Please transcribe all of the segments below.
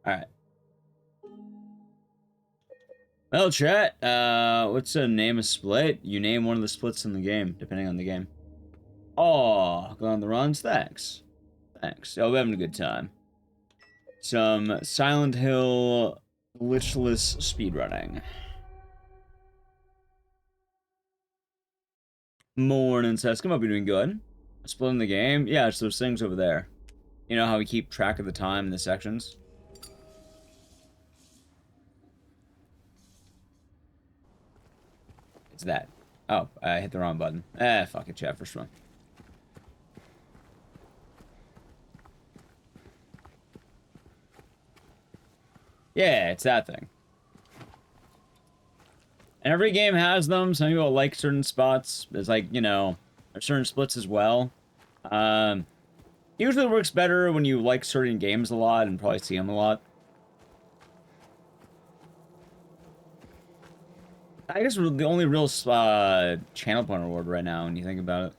Alright. Well, chat, what's a name a split? You name one of the splits in the game, depending on the game. Oh, going on the runs? Thanks. Thanks. Oh, we're having a good time. Some Silent Hill glitchless speedrunning. Morning, says, come up, you're doing good. Splitting the game? Yeah, it's those things over there. You know how we keep track of the time in the sections? It's that. Oh, I hit the wrong button. Fuck it, chat, first one. Yeah, it's that thing. And every game has them. Some people like certain spots. There's like, you know, certain splits as well. Usually works better when you like certain games a lot and probably see them a lot. I guess the only real channel point reward right now when you think about it.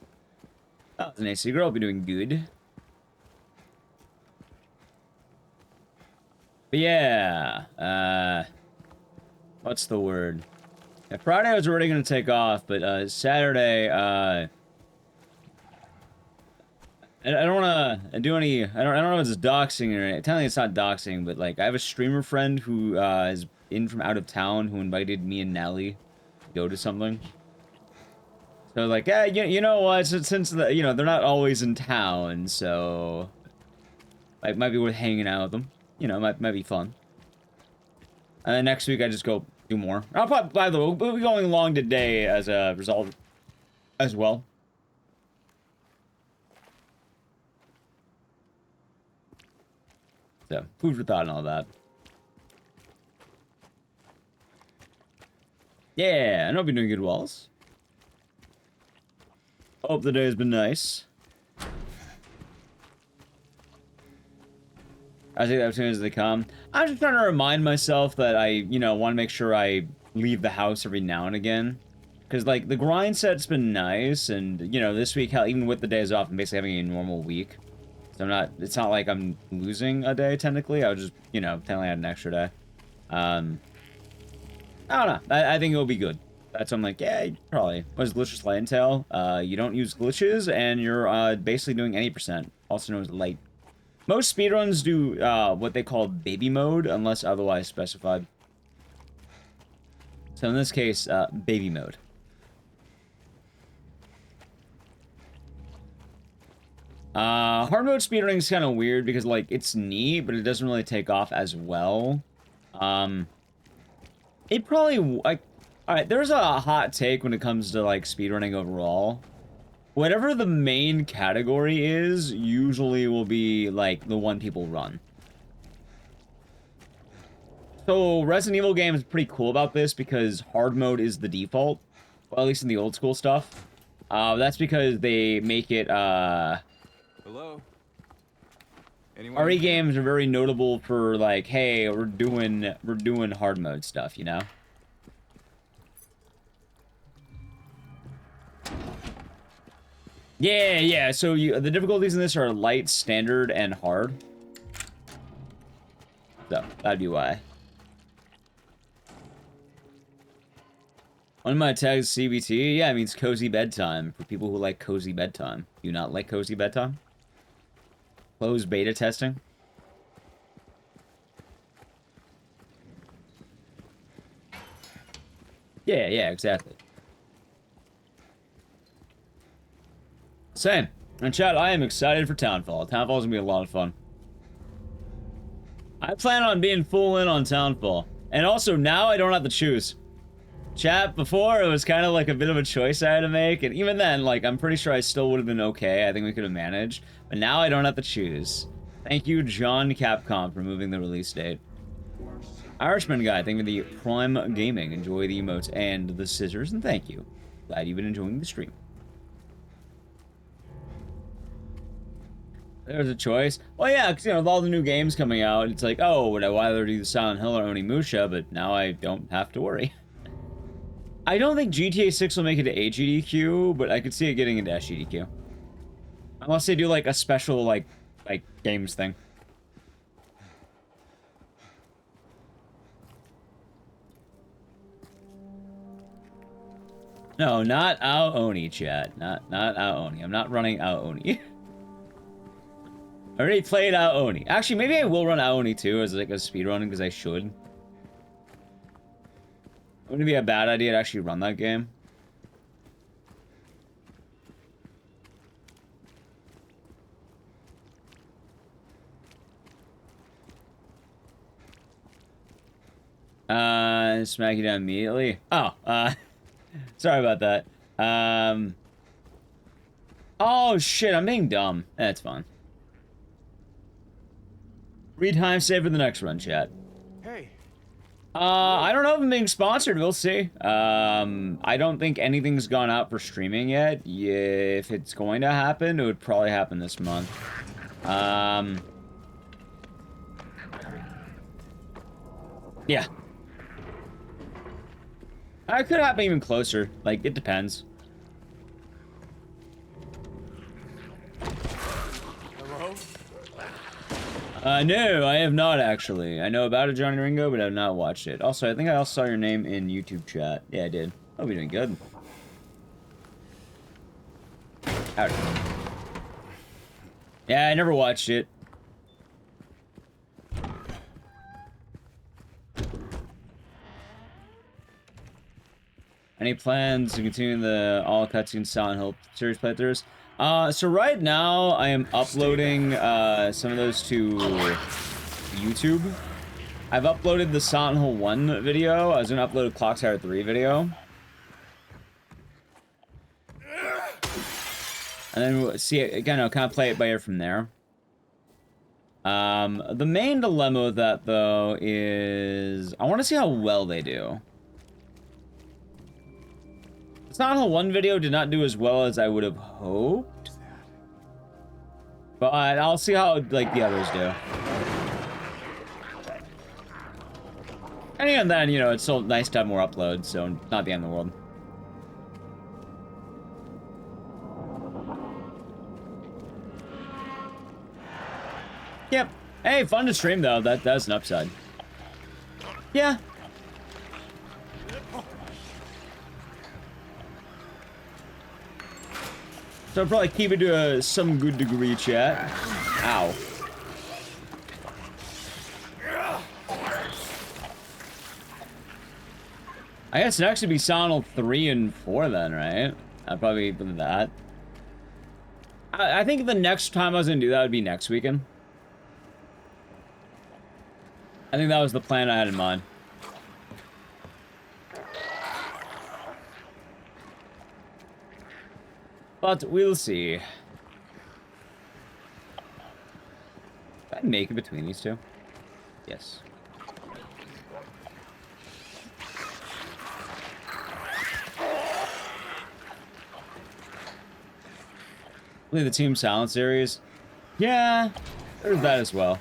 Oh, it's an AC girl. I'll be doing good. But yeah, what's the word? Yeah, Friday I was already gonna take off, but Saturday, I don't wanna do any. I don't know if it's doxing or anything. Technically, it's not doxing, but like I have a streamer friend who is in from out of town who invited me and Nelly to go to something. So like, yeah, you know what? Since the, you know, they're not always in town, so like might be worth hanging out with them. You know, might be fun. And then next week I just go do more. I'll probably, by the way, we'll be going long today as a result as well. So, food for thought and all that. Yeah, I know I've been doing good, Wallace. Hope the day has been nice. I think as soon as they come. I'm just trying to remind myself that I, you know, want to make sure I leave the house every now and again. Because, like, the grind set's been nice, and, you know, this week, hell, even with the days off, I'm basically having a normal week. So I'm not, it's not like I'm losing a day, technically. I was just, you know, technically had an extra day. I don't know. I think it'll be good. That's, I'm like, yeah, probably. What does glitchless light entail? You don't use glitches, and you're basically doing any percent, also known as light. Most speedruns do what they call baby mode, unless otherwise specified. So in this case, baby mode. Hard mode speedrunning is kind of weird because, like, it's neat, but it doesn't really take off as well. It probably, like, alright, there's a hot take when it comes to, like, speedrunning overall. Whatever the main category is, usually will be, like, the one people run. So, Resident Evil game is pretty cool about this because hard mode is the default. Well, at least in the old school stuff. That's because they make it, Hello? Anyone RE games are very notable for, like, hey, we're doing hard mode stuff, you know? Yeah, so the difficulties in this are light, standard, and hard. So, that'd be why. One of my tags is CBT. Yeah, it means cozy bedtime for people who like cozy bedtime. Do you not like cozy bedtime? Closed beta testing? Yeah, exactly. Same. And chat, I am excited for Townfall. Townfall is gonna be a lot of fun. I plan on being full in on Townfall. And also, now I don't have to choose. Chat, before, it was kind of like a bit of a choice I had to make, and even then, like, I'm pretty sure I still would have been okay. I think we could have managed. But now I don't have to choose. Thank you, John Capcom, for moving the release date. Irishman guy, thank you for the Prime Gaming. Enjoy the emotes and the scissors, and thank you. Glad you've been enjoying the stream. There's a choice. Well, yeah, because, you know, with all the new games coming out, it's like, oh, would I rather do the Silent Hill or Onimusha, but now I don't have to worry. I don't think GTA 6 will make it to HEDQ, but I could see it getting into SGDQ. Unless they do, like, a special, like games thing. No, not Ao Oni, chat. Not Ao Oni. I'm not running Ao Oni. I already played Ao Oni. Actually, maybe I will run Ao Oni too as like a speedrun because I should. Wouldn't it be a bad idea to actually run that game? Smack you down immediately. Oh, sorry about that. Oh shit, I'm being dumb. That's fine. Read time save for the next run, chat. Hey. I don't know if I'm being sponsored. We'll see. I don't think anything's gone out for streaming yet. Yeah, if it's going to happen, it would probably happen this month. Yeah. It could happen even closer. Like, it depends. Hello? No, I have not actually. I know about it, Johnny Ringo, but I have not watched it. Also, I think I also saw your name in YouTube chat. Yeah, I did. Hope you're doing good. Howdy. Yeah, I never watched it. Any plans to continue the all cutscene Silent Hill series playthroughs? So right now I am uploading some of those to YouTube. I've uploaded the Silent Hill 1 video. I was gonna upload a Clock Tower 3 video. And then we'll see it again, I'll kind of play it by ear from there. The main dilemma with that though is I want to see how well they do. Silent Hill 1 video did not do as well as I would have hoped. But I'll see how, like, the others do. And even then, you know, it's still nice to have more uploads, so not the end of the world. Yep. Hey, fun to stream, though. That's an upside. Yeah. So I'll probably keep it to some good degree, chat. Ow. I guess next would be Silent Hill 3 and 4 then, right? I'd probably put that. I think the next time I was gonna do that would be next weekend. I think that was the plan I had in mind. But we'll see. Did I make it between these two? Yes. Play the Team Silent series. Yeah, there's that as well.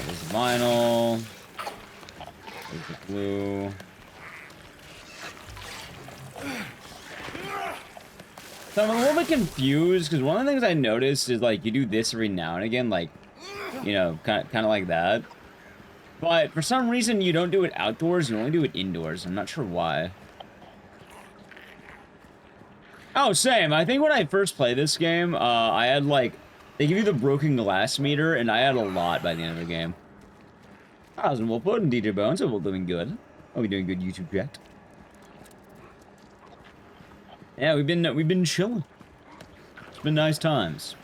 There's the vinyl. There's the glue. So I'm a little bit confused because one of the things I noticed is like you do this every now and again, like, you know, kind of like that. But for some reason you don't do it outdoors, you only do it indoors. I'm not sure why. Oh, same. I think when I first played this game, I had like, they give you the broken glass meter, and I had a lot by the end of the game. How's well put in DJ Bones? We're doing good. Are we doing good, YouTube chat? Yeah, we've been chilling. It's been nice times.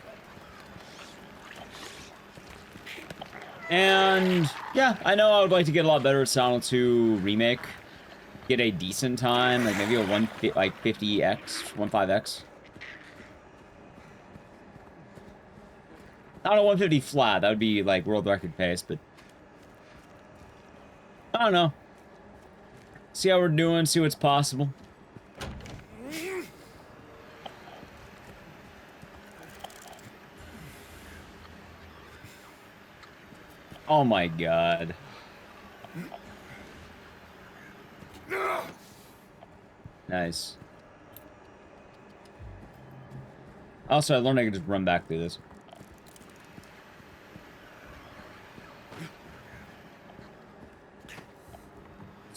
And yeah, I know I would like to get a lot better at Silent Hill 2 Remake. Get a decent time, like maybe a 50x, 15x. Not a 150 flat, that would be like world record pace, but I don't know. See how we're doing, see what's possible. Oh my god. Nice. Also, I learned I could just run back through this.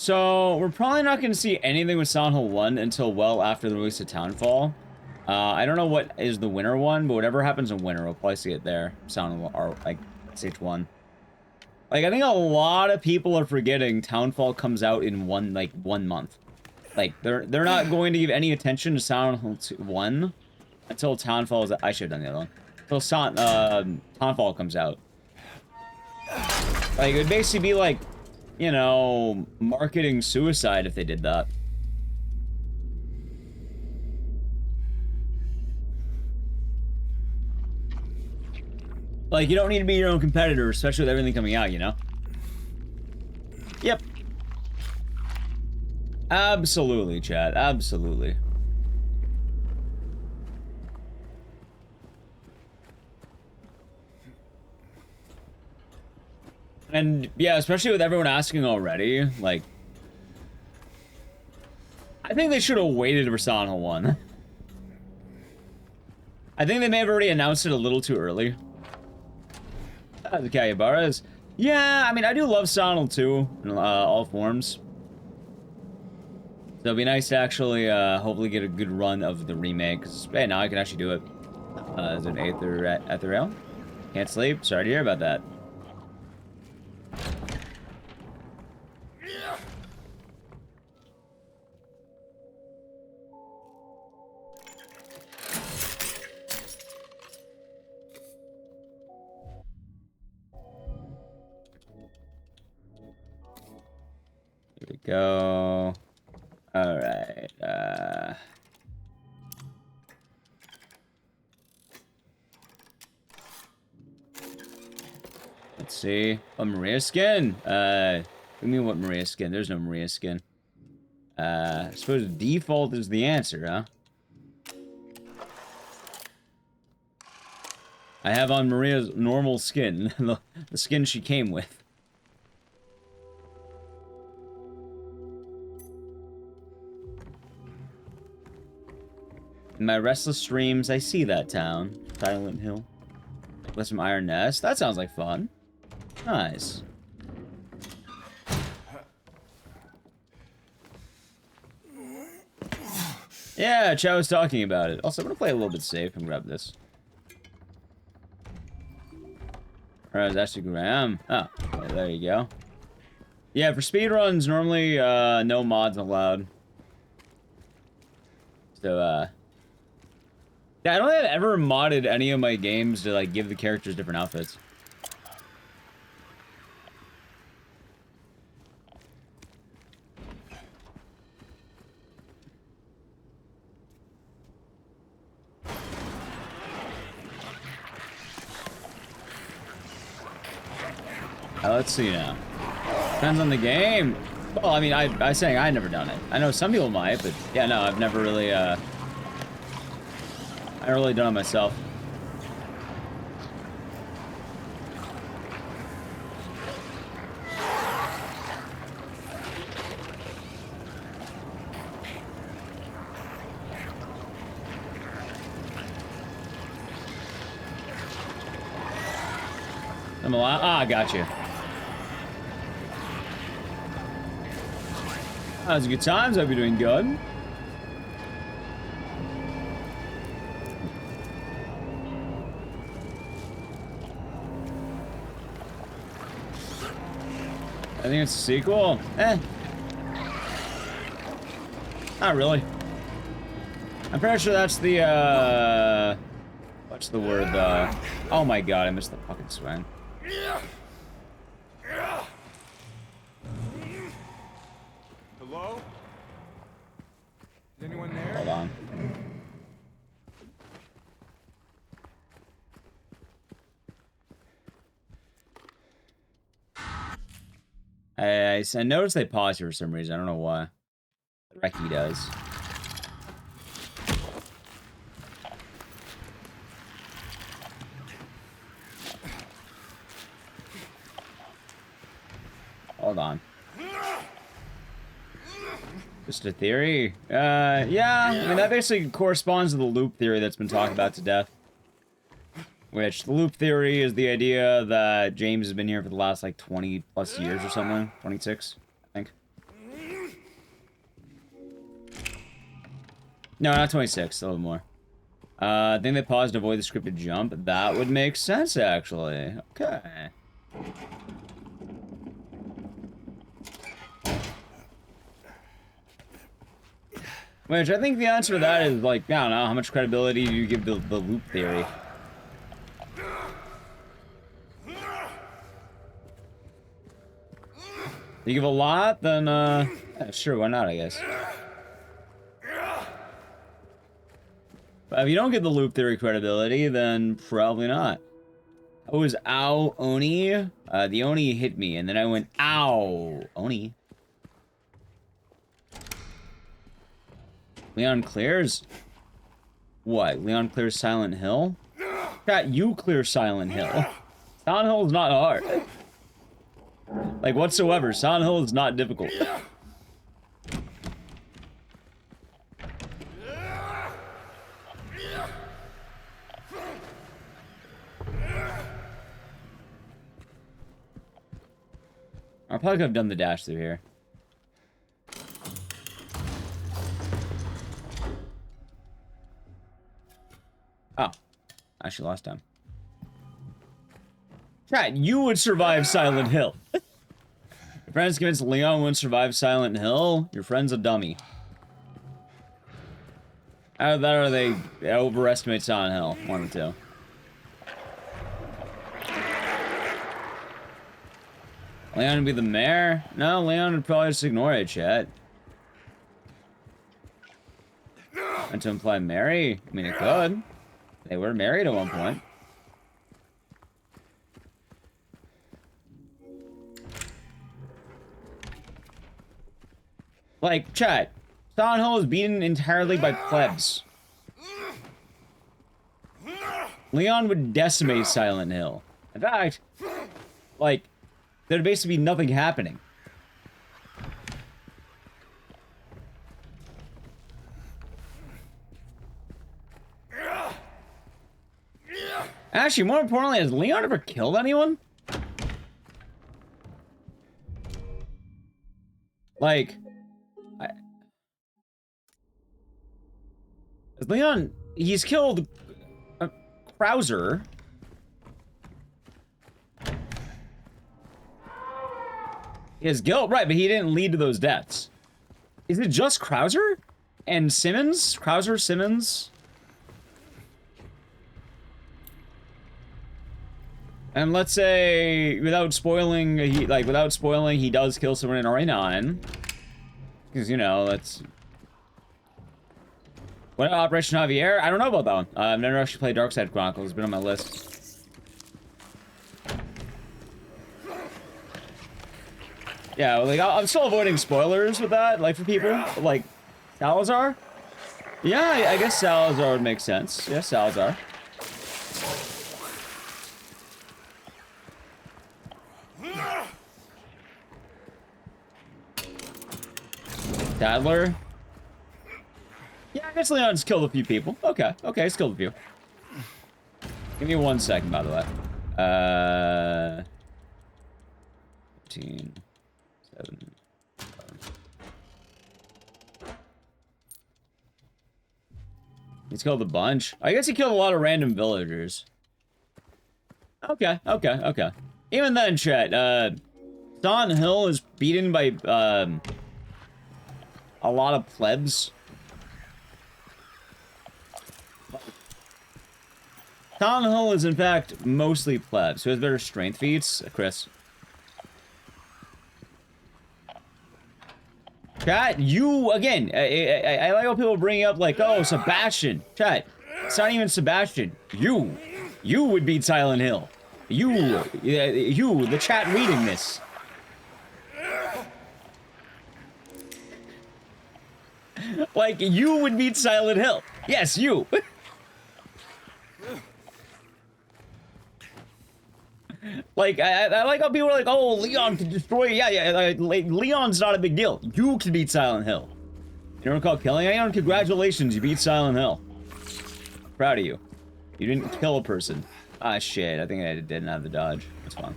So, we're probably not going to see anything with Silent Hill 1 until well after the release of Townfall. I don't know what is the winter one, but whatever happens in winter, we'll probably see it there. Silent Hill, or, like, SH1. Like, I think a lot of people are forgetting Townfall comes out in one month. Like, they're not going to give any attention to Silent Hill 1 until Townfall is... I should have done the other one. Until Townfall comes out. Like, it would basically be like, you know, marketing suicide if they did that. Like, you don't need to be your own competitor, especially with everything coming out, you know? Yep. Absolutely, Chad. Absolutely. And, yeah, especially with everyone asking already, like... I think they should have waited for Silent Hill 1. I think they may have already announced it a little too early. The Capybaras. Yeah, I mean, I do love Silent Hill 2 in all forms. So it'd be nice to actually, hopefully get a good run of the remake. Because, hey, now I can actually do it. Is it Ethereal? Can't sleep? Sorry to hear about that. Here we go. Alright, let's see. Oh, Maria skin? What do you mean what Maria skin? There's no Maria skin. I suppose default is the answer, huh? I have on Maria's normal skin. the skin she came with. In my restless dreams, I see that town. Silent Hill. With some Iron Nest. That sounds like fun. Nice. Yeah, Chow was talking about it. Also, I'm gonna play a little bit safe and grab this. Alright, that's actually Graham. Oh, well, there you go. Yeah, for speedruns, normally, no mods allowed. So, yeah, I don't think I've ever modded any of my games to, like, give the characters different outfits. Let's see now. Depends on the game. Well, I mean, I was saying I've never done it. I know some people might, but yeah, no, I've never really, I haven't really done it myself. Ah, got you. That was a good times. Hope you're doing good. I think it's a sequel. Eh. Not really. I'm pretty sure that's the, what's the word, oh my god, I missed the fucking swing. Hello? Is anyone there? Hold on. I noticed they paused here for some reason. I don't know why. Reki does. Hold on. Just a theory? Yeah. I mean, that basically corresponds to the loop theory that's been talked about to death. Which, the loop theory is the idea that James has been here for the last, like, 20 plus years or something. 26, I think. No, not 26, a little more. I think they paused to avoid the scripted jump. That would make sense, actually. Okay. Which, I think the answer to that is, like, I don't know, how much credibility do you give the loop theory? You give a lot, then, yeah, sure, why not, I guess. But if you don't get the loop theory credibility, then probably not. Oh, it was ow, Oni? The Oni hit me, and then I went, ow, Oni. Leon clears? What? Leon clears Silent Hill? Chat, you clear Silent Hill. Silent Hill is not hard. Like, whatsoever. Silent Hill is not difficult. I probably could have done the dash through here. Oh. Actually lost time. Chat, you would survive Silent Hill. Your friend's convinced Leon wouldn't survive Silent Hill. Your friend's a dummy. Either that or they overestimate Silent Hill. One of the two. Leon would be the mayor? No, Leon would probably just ignore it, chat. And to imply Mary? I mean, it could. They were married at one point. Like, chat, Silent Hill is beaten entirely by plebs. Leon would decimate Silent Hill. In fact, like, there'd basically be nothing happening. Actually, more importantly, has Leon ever killed anyone? Like, Leon, he's killed Krauser. He has guilt, right, but he didn't lead to those deaths. Is it just Krauser? And Simmons? Krauser, Simmons? And let's say, without spoiling, he does kill someone in RA9. Because, you know, that's... What, Operation Javier? I don't know about that one. I've never actually played Darkside Chronicles. It's been on my list. Yeah, like, I'm still avoiding spoilers with that, like, for people. Like, Salazar? Yeah, I guess Salazar would make sense. Yeah, Salazar. Sadler? Yeah, I guess Leon's killed a few people. Okay, okay, he's killed a few. Give me 1 second, by the way. 15, 7, 11. He's killed a bunch. I guess he killed a lot of random villagers. Okay, okay, okay. Even then, chat, Silent Hill is beaten by, a lot of plebs. Silent Hill is, in fact, mostly plebs. Who has better strength feats? Chris. Chat, you, again, I like how people bring up, like, oh, Sebastian. Chat, it's not even Sebastian. You would beat Silent Hill. You, the chat reading this. Like, you would beat Silent Hill. Yes, you. Like, I like how people are like, oh, Leon can destroy... Yeah, like, Leon's not a big deal. You can beat Silent Hill. You don't recall killing anyone? Congratulations, you beat Silent Hill. Proud of you. You didn't kill a person. Ah, shit, I think I didn't have the dodge. That's fine.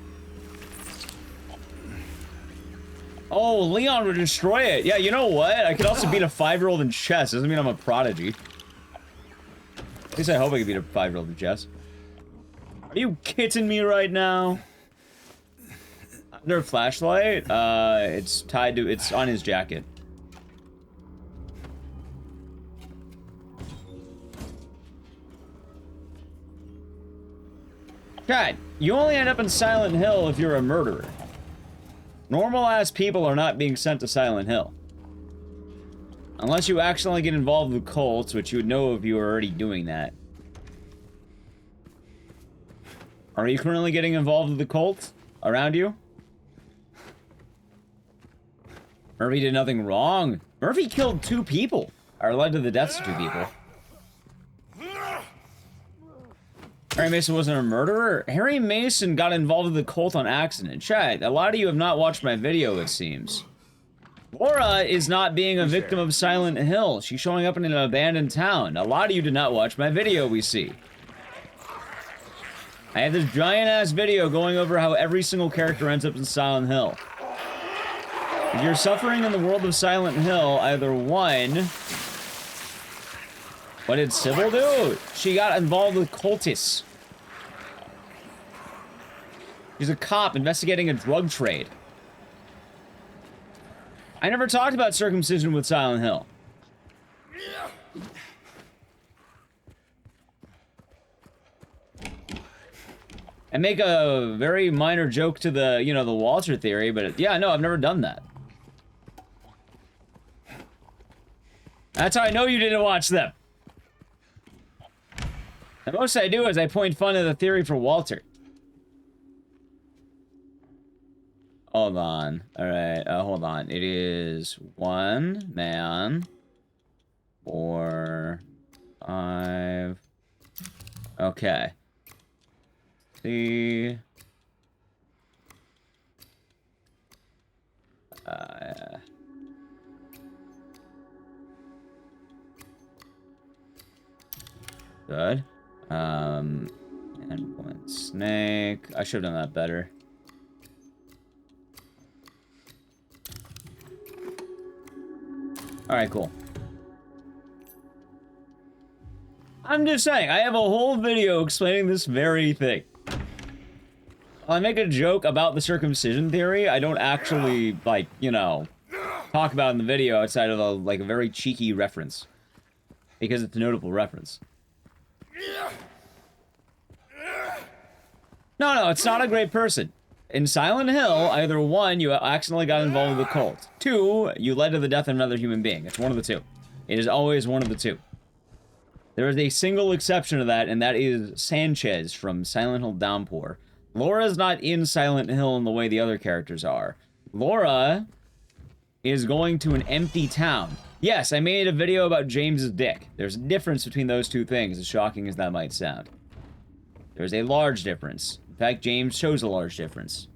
Oh, Leon would destroy it. Yeah, you know what? I could also beat a 5-year-old in chess. Doesn't mean I'm a prodigy. At least I hope I can beat a 5-year-old in chess. Are you kidding me right now? Under a flashlight? It's tied to... It's on his jacket. God, you only end up in Silent Hill if you're a murderer. Normal-ass people are not being sent to Silent Hill. Unless you accidentally get involved with cults, which you would know if you were already doing that. Are you currently getting involved with the cult around you? Murphy did nothing wrong. Murphy killed 2 people. Or led to the deaths of 2 people. Harry Mason wasn't a murderer? Harry Mason got involved with the cult on accident. Chat, a lot of you have not watched my video, it seems. Laura is not being a victim of Silent Hill. She's showing up in an abandoned town. A lot of you did not watch my video, we see. I have this giant-ass video going over how every single character ends up in Silent Hill. If you're suffering in the world of Silent Hill, either one... What did Sybil do? She got involved with cultists. She's a cop investigating a drug trade. I never talked about circumcision with Silent Hill. I make a very minor joke to the, you know, the Walter theory, but yeah, no, I've never done that. That's how I know you didn't watch them. The most I do is I point fun at the theory for Walter. Hold on. Alright, hold on. It is 1 man. 4, 5. Okay. See. Good. And 1 snake. I should have done that better. Alright, cool. I'm just saying, I have a whole video explaining this very thing. I make a joke about the circumcision theory. I don't actually, like, you know, talk about it in the video outside of a, like, a very cheeky reference. Because it's a notable reference. No, it's not a great person. In Silent Hill, either 1, you accidentally got involved with a cult. 2, you led to the death of another human being. It's one of the 2. It is always one of the 2. There is a single exception to that, and that is Sanchez from Silent Hill Downpour. Laura's not in Silent Hill in the way the other characters are. Laura is going to an empty town. Yes, I made a video about James's dick. There's a difference between those 2 things, as shocking as that might sound. There's a large difference. In fact, James shows a large difference.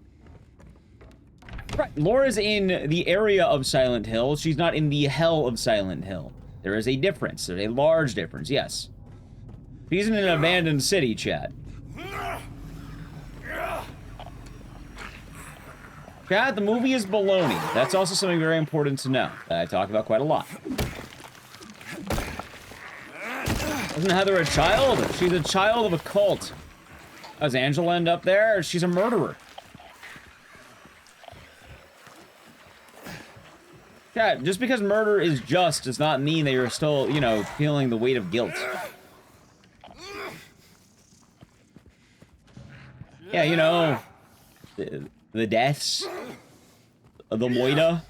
Right, Laura's in the area of Silent Hill. She's not in the hell of Silent Hill. There is a difference. There's a large difference, yes. She's in an abandoned city, chat. Chat, the movie is baloney. That's also something very important to know, that I talk about quite a lot. Isn't Heather a child? She's a child of a cult. Does Angela end up there? She's a murderer. Yeah, just because murder is just does not mean that you're still, you know, feeling the weight of guilt. Yeah, you know, the deaths, the Moida.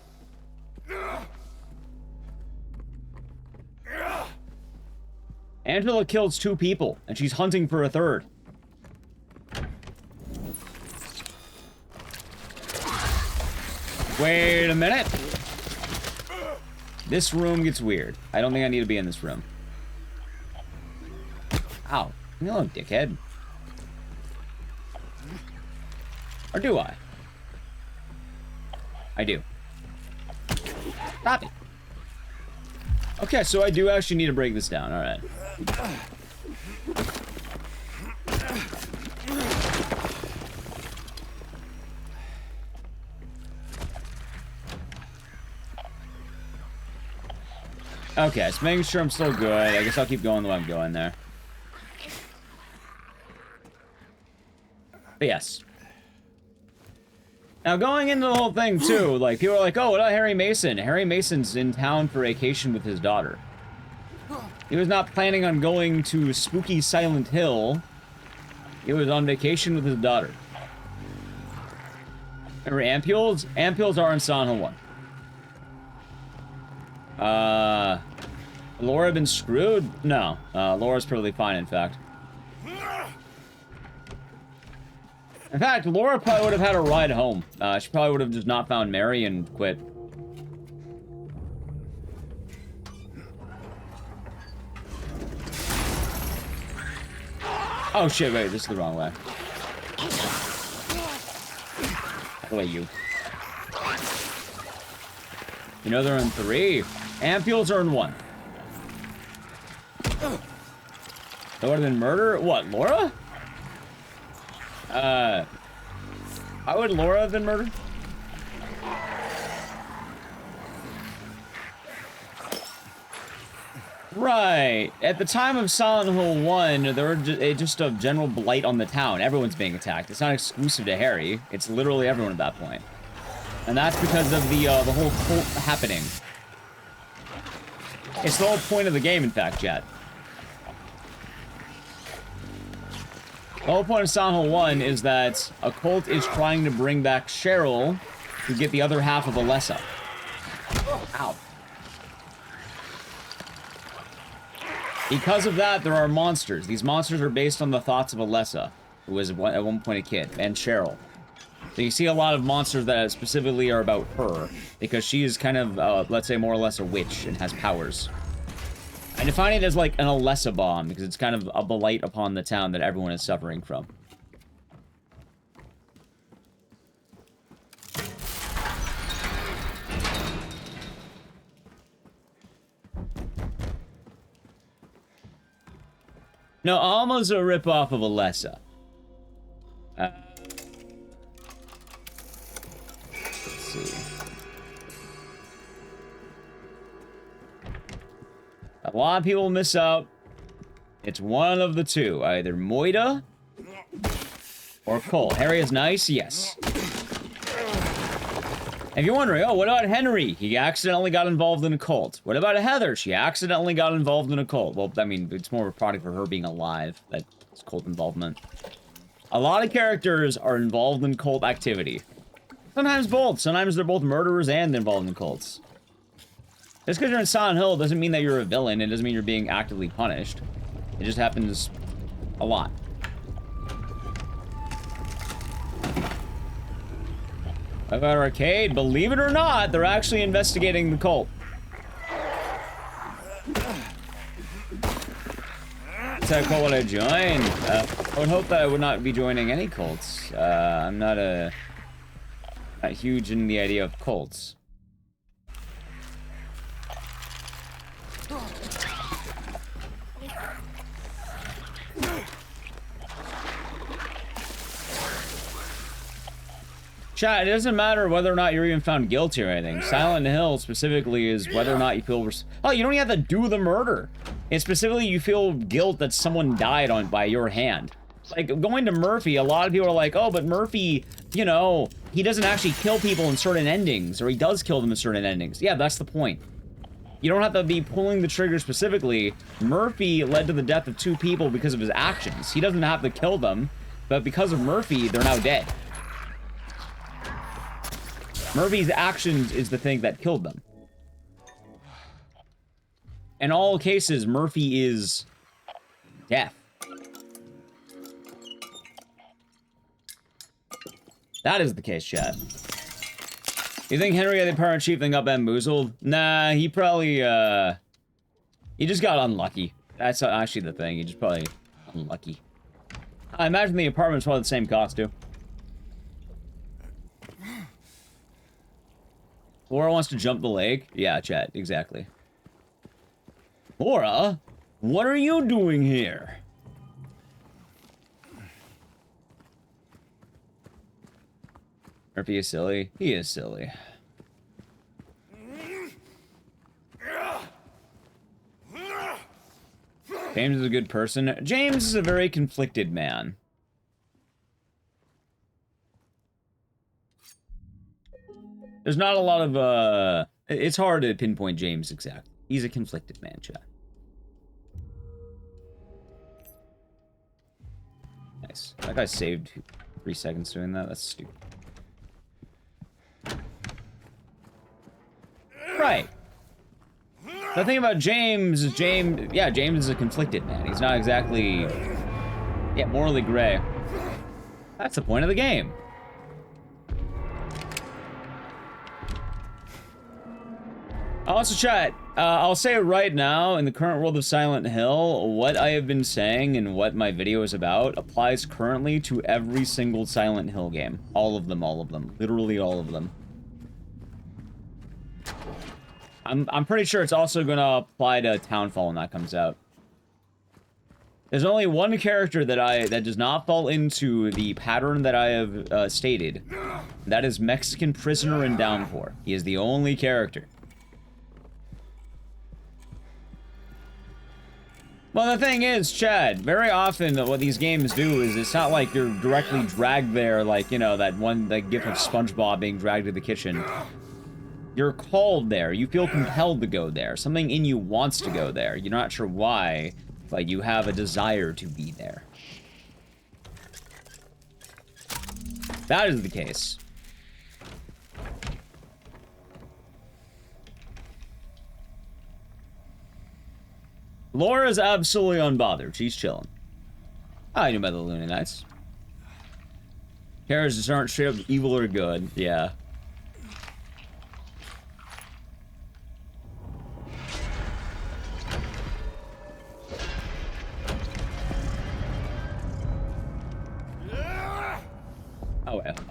Angela kills 2 people, and she's hunting for a 3rd. Wait a minute. This room gets weird. I don't think I need to be in this room. Ow. You know, dickhead. Or do I? I do. Stop it. Okay, so I do actually need to break this down. Alright. Okay, so making sure I'm still good. I guess I'll keep going the way I'm going there. But yes. Now, going into the whole thing, too, like, people are like, oh, what about Harry Mason? Harry Mason's in town for vacation with his daughter. He was not planning on going to spooky Silent Hill. He was on vacation with his daughter. Remember ampules? Ampules are in Silent Hill 1. Laura been screwed? No. Laura's perfectly fine, in fact. In fact, Laura probably would have had a ride home. She probably would have just not found Mary and quit. Oh shit, wait, this is the wrong way. Wait, you. You know they're in 3. Ampules are in 1. That would have been murder? What, Laura? How would Laura have been murdered? Right. At the time of Silent Hill 1, there were just a general blight on the town. Everyone's being attacked. It's not exclusive to Harry. It's literally everyone at that point. And that's because of the whole cult happening. It's the whole point of the game, in fact, chat. The whole point of Silent Hill 1 is that a cult is trying to bring back Cheryl to get the other half of Alessa. Ow. Because of that, there are monsters. These monsters are based on the thoughts of Alessa, who was at one point a kid, and Cheryl. So you see a lot of monsters that specifically are about her, because she is kind of, let's say, more or less a witch and has powers. I define it as like an Alessa bomb, because it's kind of a blight upon the town that everyone is suffering from. No, almost a ripoff of Alessa. Let's see. A lot of people miss out. It's one of the two. Either Moida or Cole. Harry is nice? Yes. If you're wondering, oh, what about Henry? He accidentally got involved in a cult. What about Heather? She accidentally got involved in a cult. Well, I mean, it's more of a product for her being alive. That's cult involvement. A lot of characters are involved in cult activity. Sometimes both. Sometimes they're both murderers and involved in cults. Just because you're in Silent Hill doesn't mean that you're a villain. It doesn't mean you're being actively punished. It just happens a lot. About Arcade, believe it or not, they're actually investigating the cult. That's how cult would I join? I would hope that I would not be joining any cults. I'm not huge in the idea of cults. Chat, it doesn't matter whether or not you're even found guilty or anything. Silent Hill specifically is whether or not you feel... Oh, you don't even have to do the murder. It's specifically you feel guilt that someone died by your hand. Like, going to Murphy, a lot of people are like, oh, but Murphy, you know, he doesn't actually kill people in certain endings, or he does kill them in certain endings. Yeah, that's the point. You don't have to be pulling the trigger specifically. Murphy led to the death of 2 people because of his actions. He doesn't have to kill them, but because of Murphy, they're now dead. Murphy's actions is the thing that killed them. In all cases, Murphy is death. That is the case, chat. You think Henry the Pirate Chief thing got bamboozled? Nah, he probably, he just got unlucky. That's actually the thing, he just probably unlucky. I imagine the apartment's probably the same cost, too. Laura wants to jump the lake? Yeah, chat, exactly. Laura, what are you doing here? Murphy is silly. He is silly. James is a good person. James is a very conflicted man. There's not a lot of, it's hard to pinpoint James exactly. He's a conflicted man, chat. Nice. That guy saved 3 seconds doing that. That's stupid. Right. The thing about James is James is a conflicted man. He's not exactly, morally gray. That's the point of the game. Also, chat, I'll say it right now, in the current world of Silent Hill, what I have been saying and what my video is about applies currently to every single Silent Hill game. All of them. Literally all of them. I'm pretty sure it's also gonna apply to Townfall when that comes out. There's only one character that does not fall into the pattern that I have stated. That is Mexican Prisoner in Downpour. He is the only character. Well, the thing is, Chad, very often what these games do is it's not like you're directly dragged there, like, you know, that gif of SpongeBob being dragged to the kitchen. You're called there. You feel compelled to go there. Something in you wants to go there. You're not sure why, but you have a desire to be there. That is the case. Laura's absolutely unbothered. She's chilling. I knew about the Looney Knights. Characters just aren't straight up evil or good. Yeah.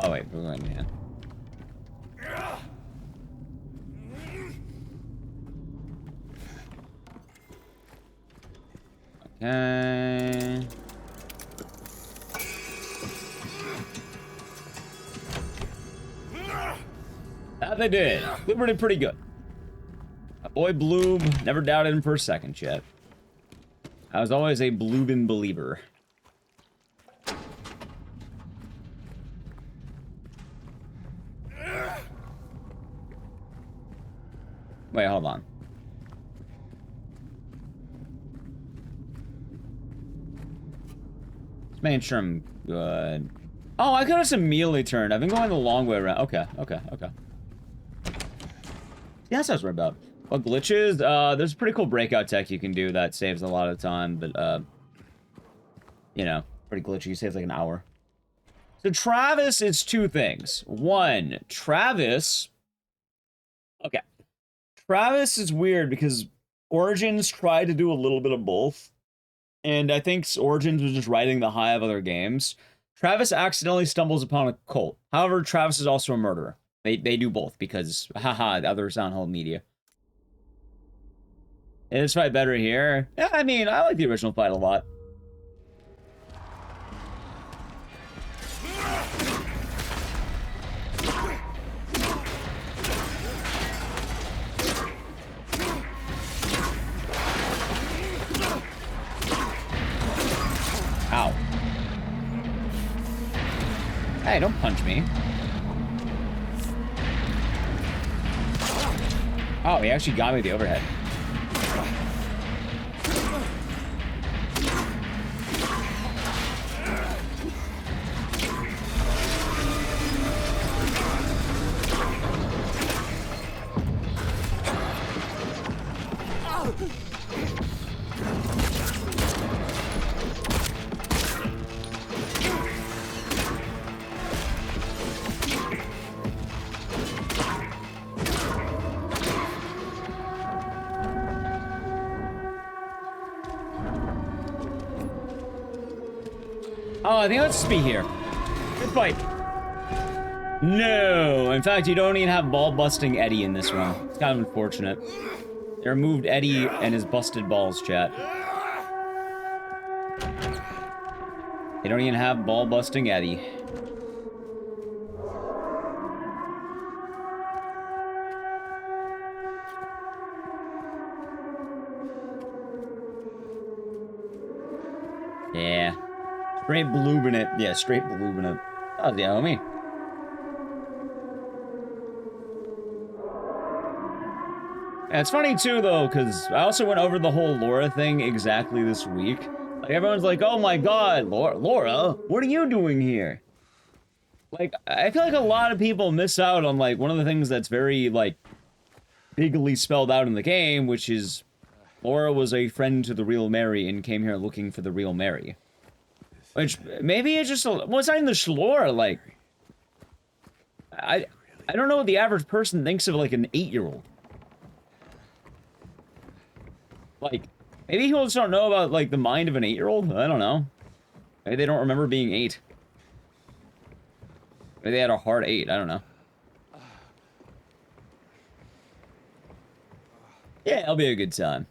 Oh wait, we're going man. Okay. That they did. Bloober did pretty good. My boy Bloob, never doubted him for a second, chat. I was always a Bloobin believer. Wait, hold on. Just making sure I'm good. Oh, I could have some melee turned. I've been going the long way around. Okay. Yeah, that's what I was worried about. What glitches? There's a pretty cool breakout tech you can do that saves a lot of time, but, you know, pretty glitchy. Saves like an hour. So Travis is two things. One, Travis... Okay. Travis is weird because Origins tried to do a little bit of both. And I think Origins was just riding the high of other games. Travis accidentally stumbles upon a cult. However, Travis is also a murderer. They do both because, haha, the other Silent Hill media. Is this fight better here? Yeah, I mean, I like the original fight a lot. Ow. Hey, don't punch me. Oh, he actually got me with the overhead. Oh, I think let's just be here. Good fight. No, in fact, you don't even have ball-busting Eddie in this one. It's kind of unfortunate. They removed Eddie and his busted balls, chat. They don't even have ball-busting Eddie. Yeah. Straight bloobing it. Yeah, straight bloobing it. Oh, yeah, homie. And it's funny too, though, because I also went over the whole Laura thing exactly this week. Like, everyone's like, oh my god, Laura, what are you doing here? Like, I feel like a lot of people miss out on, like, one of the things that's very, like, bigly spelled out in the game, which is Laura was a friend to the real Mary and came here looking for the real Mary. Which, maybe it's just, well, it's not even the Laura, like, I don't know what the average person thinks of, like, an 8-year-old. Like, maybe people just don't know about, like, the mind of an 8-year-old? I don't know. Maybe they don't remember being 8. Maybe they had a hard 8, I don't know. Yeah, it'll be a good time.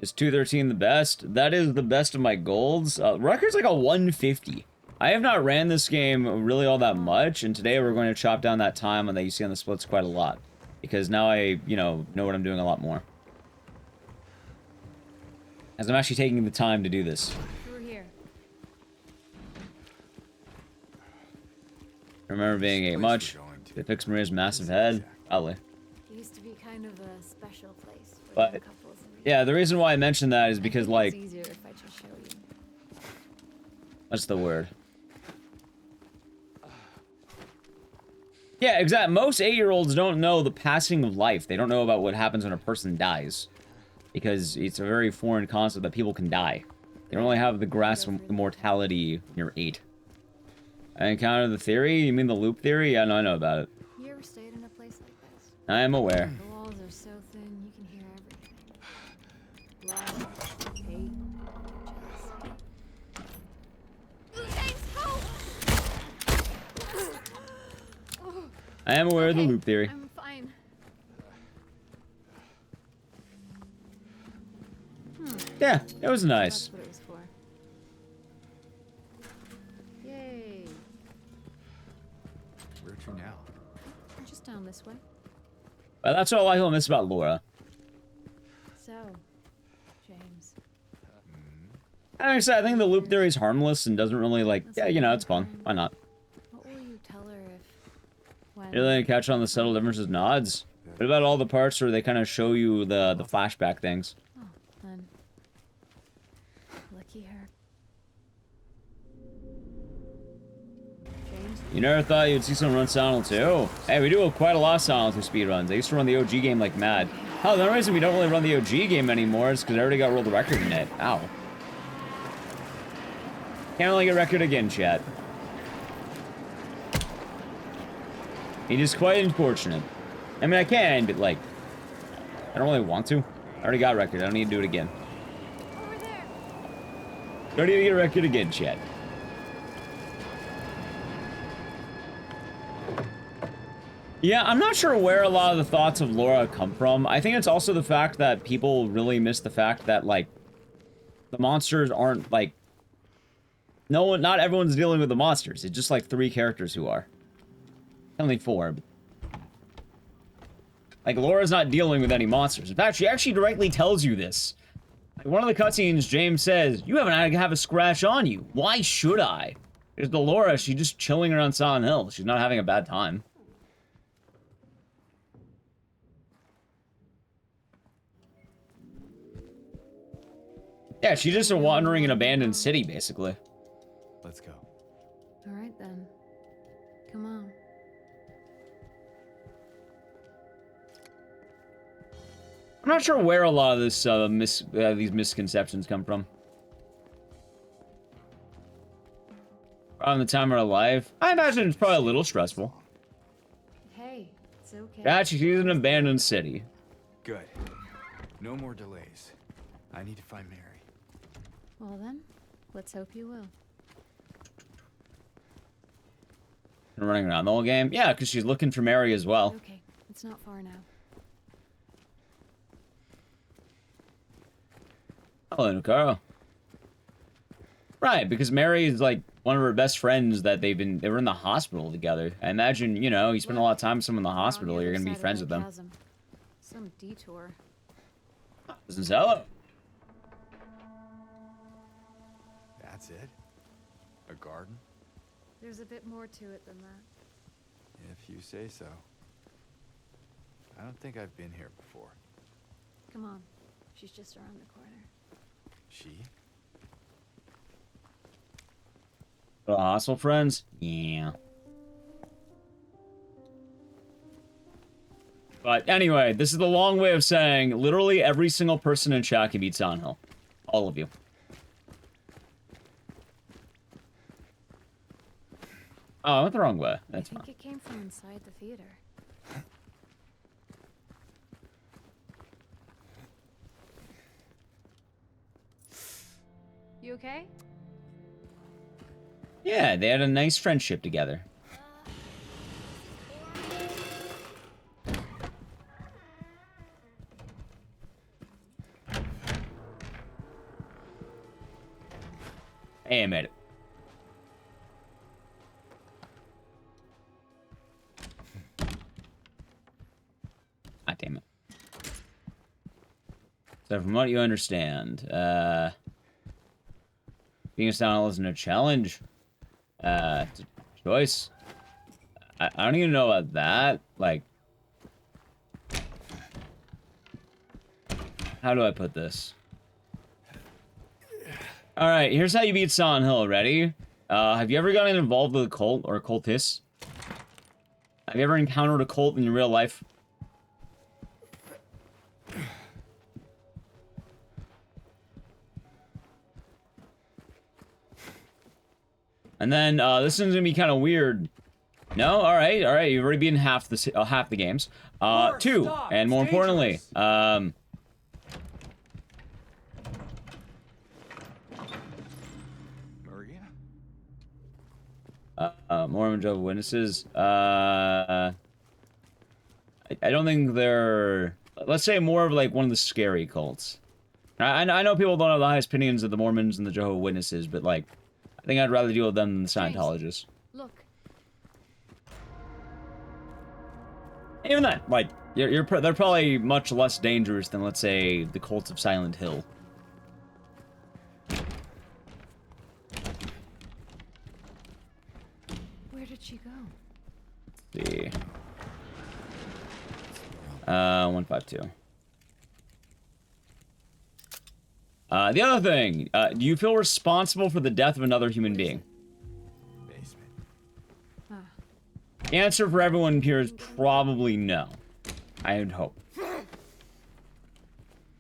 Is 213 the best? That is the best of my golds. Record's like a 150. I have not ran this game really all that much, and today we're going to chop down that time that you see on the splits quite a lot. Because now I, you know what I'm doing a lot more. As I'm actually taking the time to do this. Through here. I remember being 8 much. They fixed Maria's massive head. Probably. It used to be kind of a special place for But, young couples and yeah, the reason why I mentioned that is because, it's like... easier if I just show you. What's the word? Yeah, exactly. Most 8-year-olds don't know the passing of life. They don't know about what happens when a person dies. Because it's a very foreign concept that people can die. They don't really have the grasp of immortality when you're 8. I encountered the theory? You mean the loop theory? Yeah, no, I know about it. You ever stayed in a place like this? I am aware. The walls are so thin, you can hear everything. Love, hate, jealousy. James, help! I am aware of the Okay, loop theory. I'm fine. Yeah, it was nice. That's what it was for. Yay. Where to now? Just down this way. But that's what I like to miss about Laura. So, James. Like I said, I think the loop theory is harmless and doesn't really, like, yeah, you know, it's fun. Why not? What will you tell her if... when... You're really gonna catch on the subtle differences nods? What about all the parts where they kind of show you the flashback things? Oh, then... Lucky her. James? You never thought you'd see someone run Silent 2? Hey, we do quite a lot of Silent 2 speedruns. I used to run the OG game like mad. Oh, the only reason we don't really run the OG game anymore is because I already got world record in it. Ow. Can't really get record again, chat. It is quite unfortunate. I mean, I can, but, like, I don't really want to. I already got record. I don't need to do it again. Over there! Don't need to get a record again, chat. Yeah, I'm not sure where a lot of the thoughts of Laura come from. I think it's also the fact that people really miss the fact that, like, the monsters aren't, like... not everyone's dealing with the monsters. It's just, like, 3 characters who are. Only 4, but... Like, Laura's not dealing with any monsters. In fact, she actually directly tells you this. Like, one of the cutscenes, James says, "You haven't have a scratch on you. Why should I?" There's the Laura, she's just chilling around Silent Hill. She's not having a bad time. Yeah, she's just a wandering an abandoned city, basically. Let's go. Alright then. Come on. I'm not sure where a lot of this, these misconceptions come from. Around the time of her life, I imagine it's probably a little stressful. Hey, it's okay. Yeah, she's in an abandoned city. Good. No more delays. I need to find Mary. Well then, let's hope you will. And running around the whole game? Yeah, because she's looking for Mary as well. Okay, it's not far now. Hello, Nicaro. Right, because Mary is like one of her best friends that they were in the hospital together. I imagine, you know, you spend a lot of time with someone in the hospital, you're gonna be friends with them. Some detour. This is hello. That's it? A garden? There's a bit more to it than that. If you say so. I don't think I've been here before. Come on. She's just around the corner. She? Hostile friends? Yeah. But anyway, this is the long way of saying literally every single person in chat can beat Silent Hill. All of you. Oh, I went the wrong way. That's fine. I think it came from inside the theater. You okay? Yeah, they had a nice friendship together. Hey, I made it. God damn it. So from what you understand, being a Silent Hill isn't a challenge. It's a choice. I don't even know about that. Like, how do I put this? Alright, here's how you beat Silent Hill. Ready? Have you ever gotten involved with a cult or a cultist? Have you ever encountered a cult in your real life? And then, this is gonna be kind of weird. No? Alright, you've already beaten half the games. Two, and more importantly, Maria? Mormon Jehovah's Witnesses. I don't think they're... Let's say more of like one of the scary cults. I know people don't have the highest opinions of the Mormons and the Jehovah's Witnesses, but like, I think I'd rather deal with them than the Scientologists. Look. Even that, like, they're probably much less dangerous than, let's say, the cults of Silent Hill. Where did she go? Let's see. 152. The other thing, do you feel responsible for the death of another human being? Basement. Ah. The answer for everyone here is probably no. I would hope.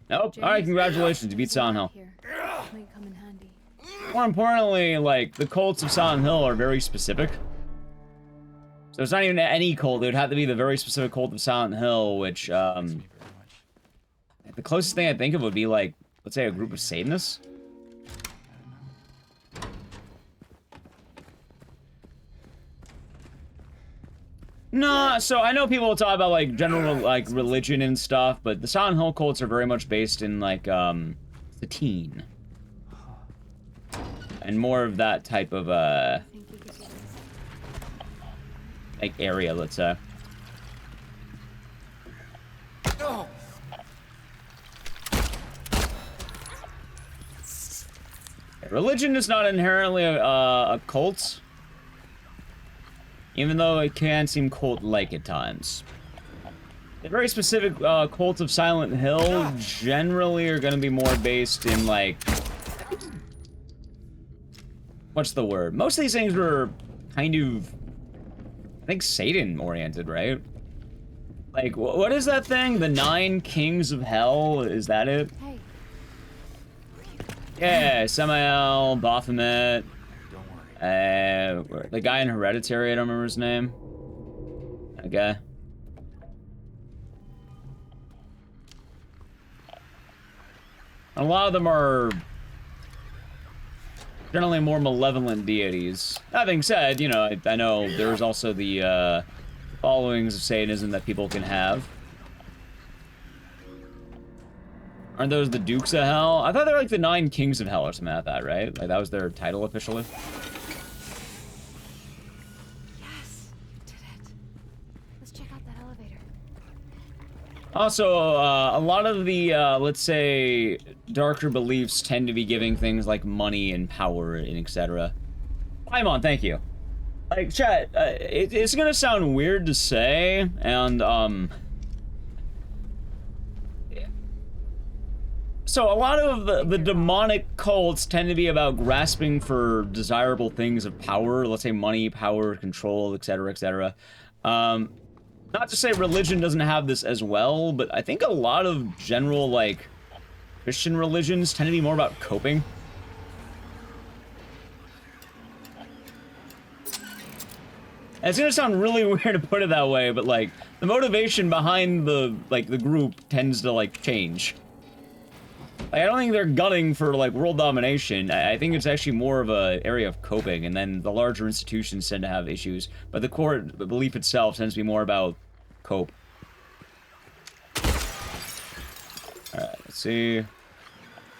Nope. Alright, congratulations, you beat Silent Hill. Here. Might come in handy. More importantly, like, the cults of Silent Hill are very specific. So it's not even any cult, it would have to be the very specific cult of Silent Hill, which, Thanks me very much. the closest thing I think of would be, like, let's say a group of Satanists? No, so I know people talk about, like, general, like, religion and stuff, but the Silent Hill cults are very much based in, like, Satine. And more of that type of, I think you could do this. like, area, let's say. Oh! Religion is not inherently a cult, even though it can seem cult-like at times. The very specific cults of Silent Hill generally are going to be more based in, like... What's the word? Most of these things were kind of, I think, Satan-oriented, right? Like, what is that thing? The 9 Kings of Hell? Is that it? Hey. Yeah, Samael, Baphomet, Don't worry. the guy in Hereditary, I don't remember his name. That guy. And a lot of them are generally more malevolent deities. That being said, you know, I know there's also the followings of Satanism that people can have. Aren't those the Dukes of Hell? I thought they were like the 9 Kings of Hell or something like that, right? Like that was their title officially. Yes. Did it. Let's check out that elevator. Also, a lot of the, let's say, darker beliefs tend to be giving things like money and power and etc. Paimon, thank you. Like, chat, it's gonna sound weird to say, and, so a lot of the demonic cults tend to be about grasping for desirable things of power, let's say money, power, control, etc., etc. Not to say religion doesn't have this as well, but I think a lot of general, like, Christian religions tend to be more about coping. And it's gonna sound really weird to put it that way, but, like, the motivation behind the group tends to, like, change. Like, I don't think they're gunning for, like, world domination. I think it's actually more of a area of coping, and then the larger institutions tend to have issues. But the core belief itself tends to be more about cope. Alright, let's see.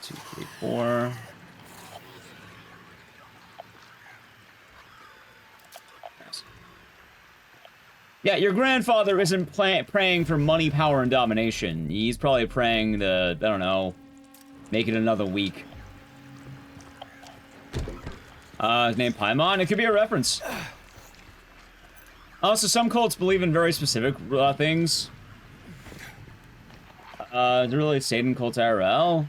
2, 3, 4. Yeah, your grandfather isn't praying for money, power, and domination. He's probably praying to, I don't know, make it another week. His name Paimon? It could be a reference. Also, some cults believe in very specific things. Really Satan cults IRL?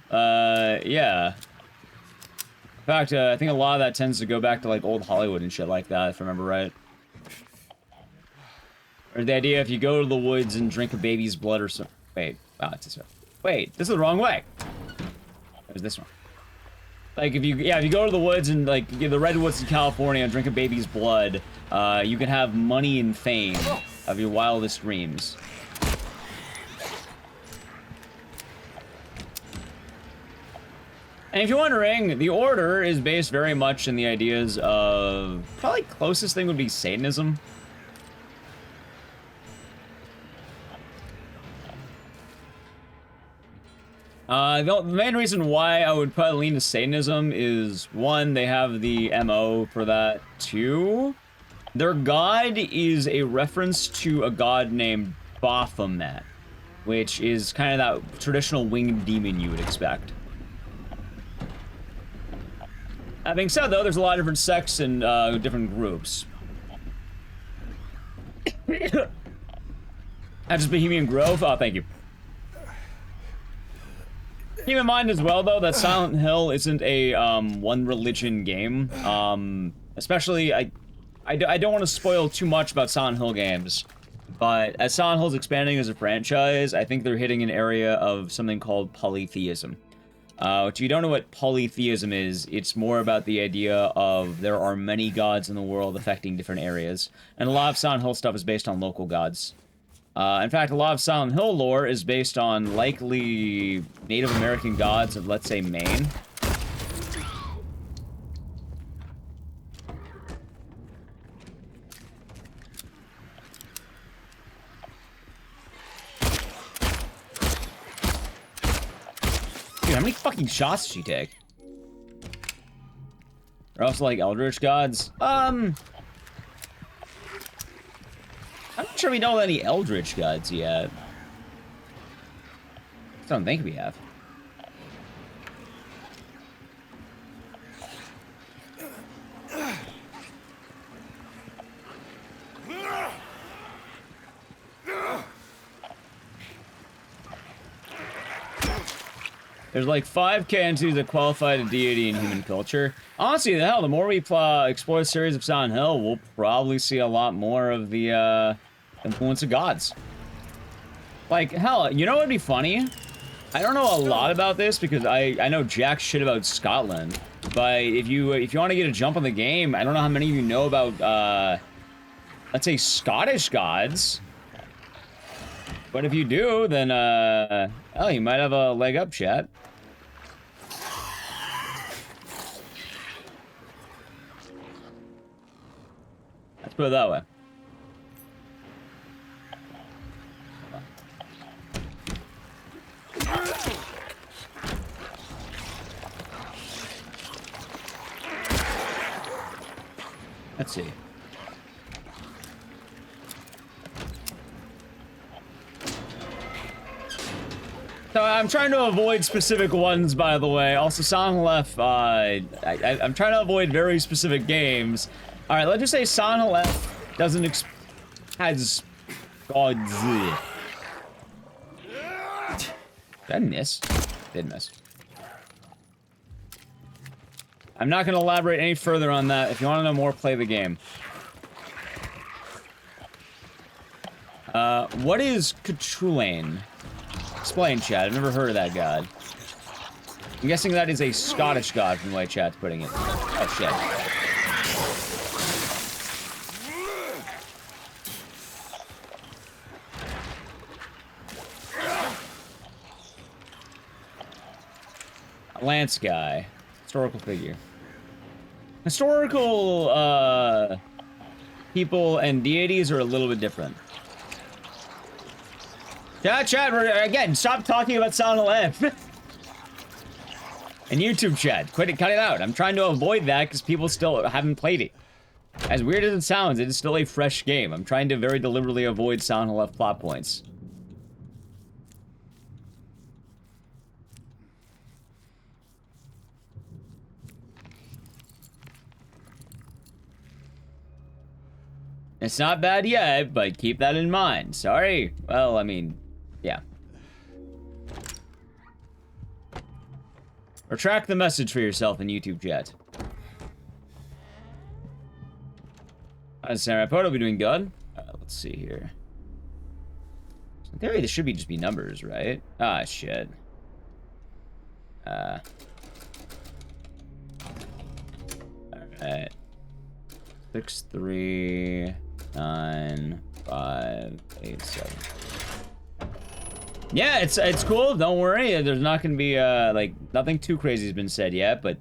Yeah. In fact, I think a lot of that tends to go back to, like, old Hollywood and shit like that, if I remember right. Or the idea if you go to the woods and drink a baby's blood or something. Wait, wow, it's this way. Wait, this is the wrong way. There's this one. Like, if you go to the woods and, like, the redwoods in California and drink a baby's blood, you can have money and fame of your wildest dreams. And if you're wondering, the Order is based very much in the ideas of... Probably closest thing would be Satanism. The main reason why I would probably lean to Satanism is, one, they have the MO for that. Two, their god is a reference to a god named Baphomet, which is kind of that traditional winged demon you would expect. That being said, though, there's a lot of different sects and different groups. That's just Bohemian Grove? Oh, thank you. Keep in mind as well, though, that Silent Hill isn't a one religion game. Especially, I don't want to spoil too much about Silent Hill games, but as Silent Hill's expanding as a franchise, I think they're hitting an area of something called polytheism. If you don't know what polytheism is, it's more about the idea of there are many gods in the world affecting different areas, and a lot of Silent Hill stuff is based on local gods. In fact, a lot of Silent Hill lore is based on likely Native American gods of, let's say, Maine. Dude, how many fucking shots did she take? They're also like Eldritch gods. I'm not sure we know any Eldritch gods yet. I don't think we have. There's like 5 entities that qualify to deity in human culture. Honestly, the hell, the more we explore the series of Silent Hill, we'll probably see a lot more of the influence of gods. Like, hell, you know what would be funny? I don't know a lot about this because I know jack shit about Scotland. But if you want to get a jump on the game, I don't know how many of you know about, let's say, Scottish gods. But if you do, then, well, you might have a leg up, chat. Let's put it that way. Let's see. So I'm trying to avoid specific ones, by the way. Also, Silent Hill F, I'm trying to avoid very specific games. All right, let's just say Silent Hill F doesn't has gods. Did I miss? Did miss. I'm not going to elaborate any further on that. If you want to know more, play the game. What is Cthulane? Explain, chat. I've never heard of that god. I'm guessing that is a Scottish god from the way chat's putting it. Oh, shit. A lance guy. Historical figure. Historical, people and deities are a little bit different. Chat, again, stop talking about Silent Hill F. And YouTube chat, cut it out. I'm trying to avoid that because people still haven't played it. As weird as it sounds, it is still a fresh game. I'm trying to very deliberately avoid Silent Hill F plot points. It's not bad yet, but keep that in mind. Sorry. Well, I mean, yeah. Retract the message for yourself in YouTube chat. Samurai Poto be doing good. Let's see here. In theory, this should just be numbers, right? Ah, shit. 6, 3, 9, 5, 8, 7. Yeah, it's cool. Don't worry. There's not going to be, like, nothing too crazy has been said yet, but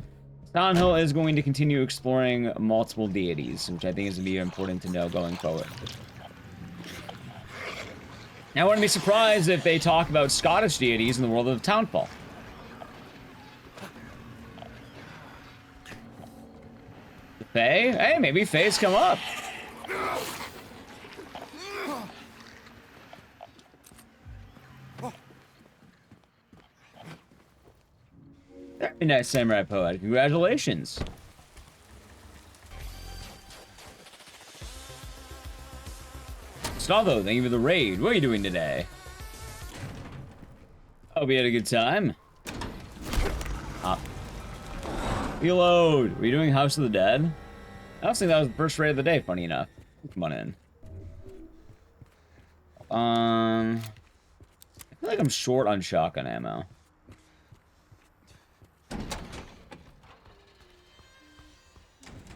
Silent Hill is going to continue exploring multiple deities, which I think is going to be important to know going forward. Now, I wouldn't be surprised if they talk about Scottish deities in the world of Townfall. Fae? Hey, maybe Fae's come up. Very nice, Samurai Poet. Congratulations. Stavo, thank you for the raid. What are you doing today? Hope you had a good time. Reload. Were you doing House of the Dead? I don't think that was the first raid of the day, funny enough. Come on in. I feel like I'm short on shotgun ammo.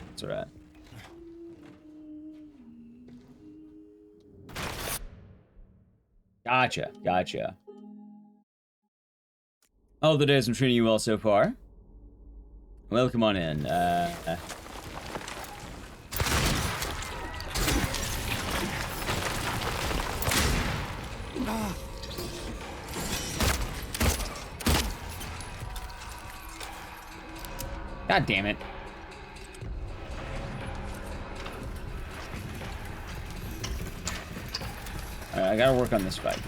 That's alright. Gotcha. Oh, the days I'm treating you well so far. Well, come on in. God damn it. Alright, I gotta work on this fight.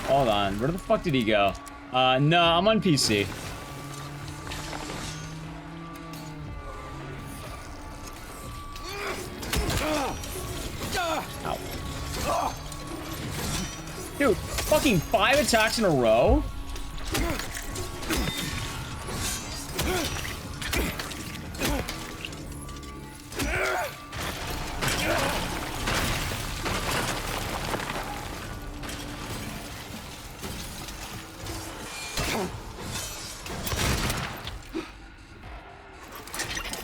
Hold on, where the fuck did he go? No, I'm on PC. Ow. Dude, fucking 5 attacks in a row?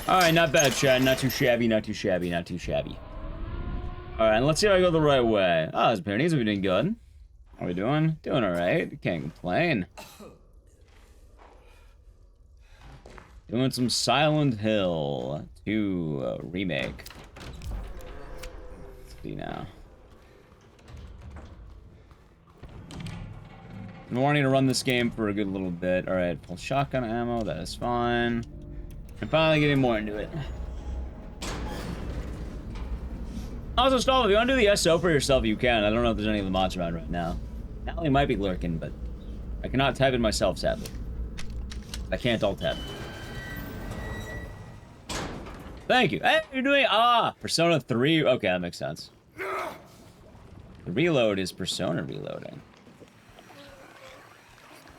Alright, not bad, Chad. Not too shabby, not too shabby, not too shabby. Alright, let's see if I go the right way. Oh, this Pyrenees are doing good. How are we doing? Doing alright. Can't complain. Doing some Silent Hill 2 remake. see now. I'm wanting to run this game for a good little bit. Alright, full shotgun ammo, that is fine. I'm finally getting more into it. Also, Stall, if you want to do the SO for yourself, you can. I don't know if there's any of the mods around right now. Natalie might be lurking, but I cannot type it myself, sadly. I can't alt tab. Thank you. Hey, you're doing Persona 3. Okay, that makes sense. The reload is Persona reloading.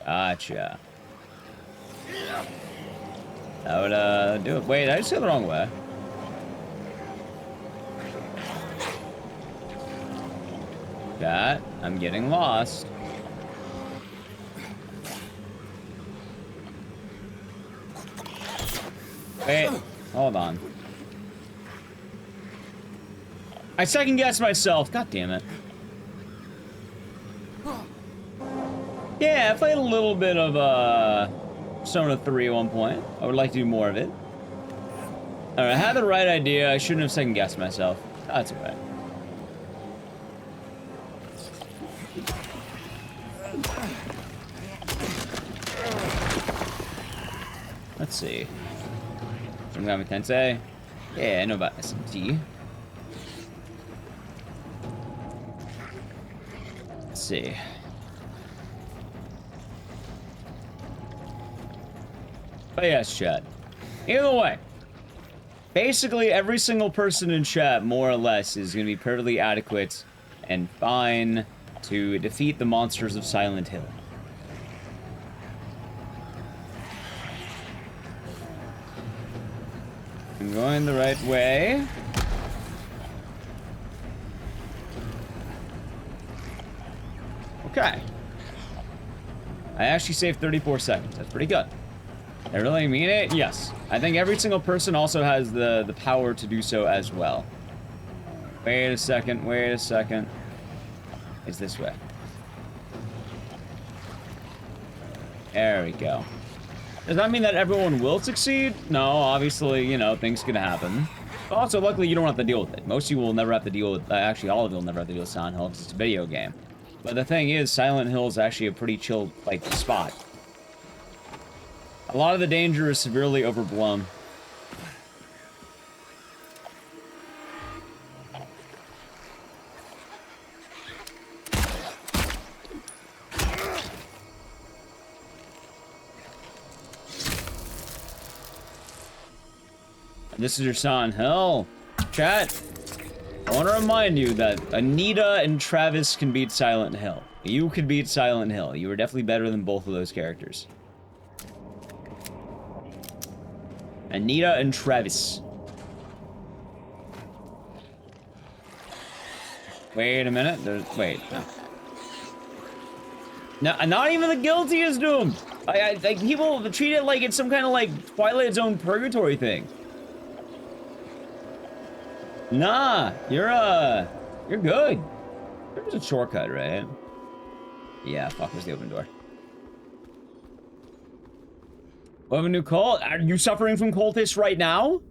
Gotcha. That would do it. Wait, I just go the wrong way. That I'm getting lost. Wait, hold on. I second guessed myself. God damn it. Yeah, I played a little bit of Persona 3 at one point. I would like to do more of it. Alright, I had the right idea. I shouldn't have second guessed myself. That's alright. Let's see. Shinigami Tensei. Yeah, I know about SMT. Let's see. But yes, chat. Either way, basically every single person in chat, more or less, is going to be perfectly adequate and fine to defeat the monsters of Silent Hill. I'm going the right way. Okay. I actually saved 34 seconds. That's pretty good. I really mean it? Yes. I think every single person also has the power to do so as well. Wait a second, wait a second. It's this way. There we go. Does that mean that everyone will succeed? No, obviously, you know, things can happen. But also, luckily, you don't have to deal with it. Most of you will never have to deal with... actually, all of you will never have to deal with Silent Hill because it's a video game. But the thing is, Silent Hill is actually a pretty chill, like, spot. A lot of the danger is severely overblown. This is your Silent Hill. Chat, I want to remind you that Anita and Travis can beat Silent Hill. You could beat Silent Hill. You are definitely better than both of those characters. Anita and Travis. Wait a minute. Wait. No, not even the guilty is doomed. Like people treat it like it's some kind of like Twilight Zone purgatory thing. Nah, you're good. There's a shortcut, right? Yeah, fuck, where's the open door? We have a new cult? Are you suffering from cultists right now?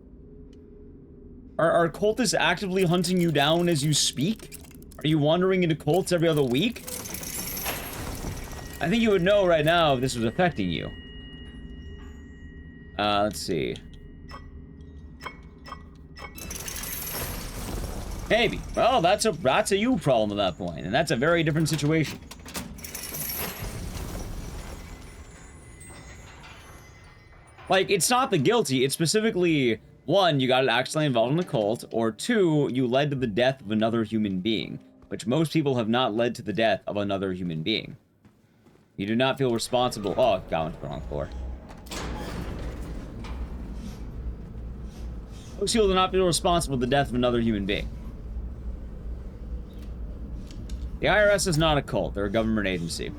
Are cultists actively hunting you down as you speak? Are you wandering into cults every other week? I think you would know right now if this was affecting you. Let's see. Maybe. Well, that's a you problem at that point, and that's a very different situation. Like, it's not the guilty, it's specifically, one, you got accidentally involved in a cult, or two, you led to the death of another human being, which most people have not led to the death of another human being. You do not feel responsible. Oh, got into the wrong floor. Most people do not feel responsible for the death of another human being. The IRS is not a cult, they're a government agency.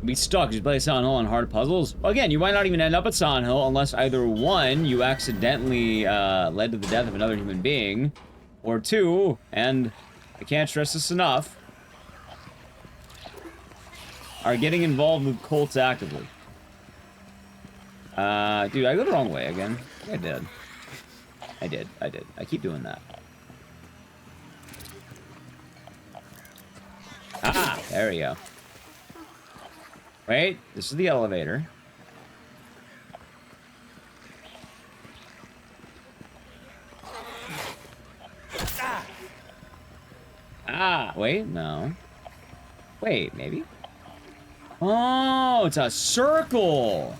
Be stuck. Just play Silent Hill on hard puzzles. Well, again, you might not even end up at Silent Hill unless either one, you accidentally led to the death of another human being, Or 2, and I can't stress this enough, are getting involved with cults actively. Dude, I go the wrong way again. I did. I keep doing that. Ah, there we go. Wait, this is the elevator. Ah, wait, no. Wait, maybe? Oh, it's a circle!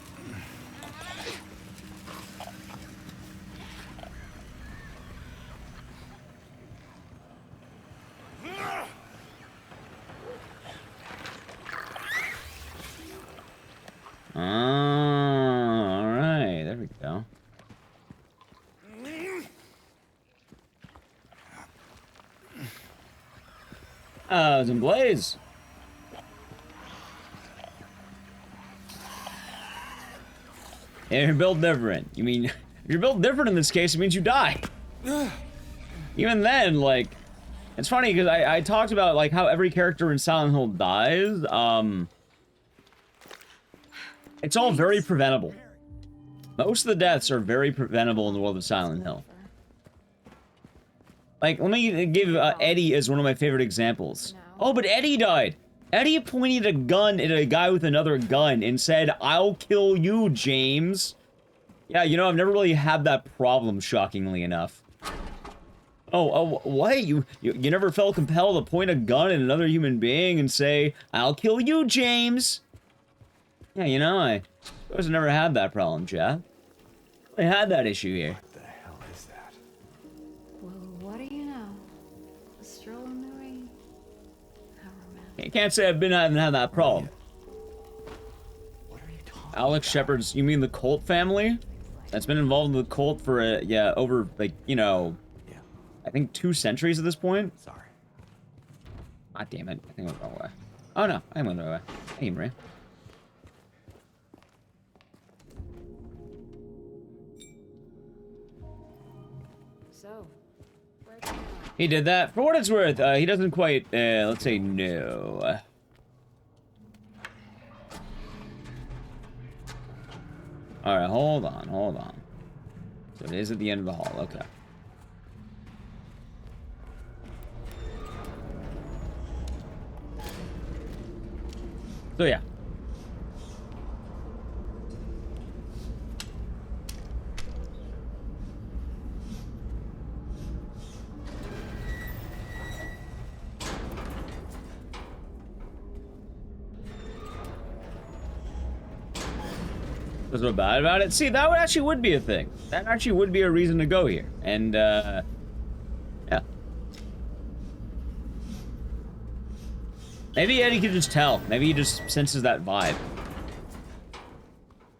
Alright, there we go. It's in Blaze. And you're built different. You mean, if you're built different in this case, it means you die. Even then, like, it's funny because I talked about like how every character in Silent Hill dies. It's all very preventable. Most of the deaths are very preventable in the world of Silent Hill. Like, let me give Eddie as one of my favorite examples. Oh, but Eddie died. Eddie pointed a gun at a guy with another gun and said, "I'll kill you, James." Yeah, you know, I've never really had that problem, shockingly enough. Oh, what? You never felt compelled to point a gun at another human being and say, "I'll kill you, James"? Yeah, you know, I suppose I never had that problem, Jeff. I had that issue here. What the hell is that? Well, what do you know? A stroll in the rain. How romantic. I can't say I haven't had that problem. What are you talking Alex Shepard's, you mean the cult family? That's been involved in the cult for, yeah, over, like, you know, Yeah, I think 2 centuries at this point. sorry. God damn it. I think I went the wrong way. Oh, no. I went the wrong way. Hey, Maria. So, where'd you go? He did that. For what it's worth, he doesn't quite, let's say no. Alright, hold on. So it is at the end of the hall, okay. So yeah. What's so bad about it? See, that actually would be a thing. That actually would be a reason to go here. And, yeah. Maybe Eddie could just tell. Maybe he just senses that vibe.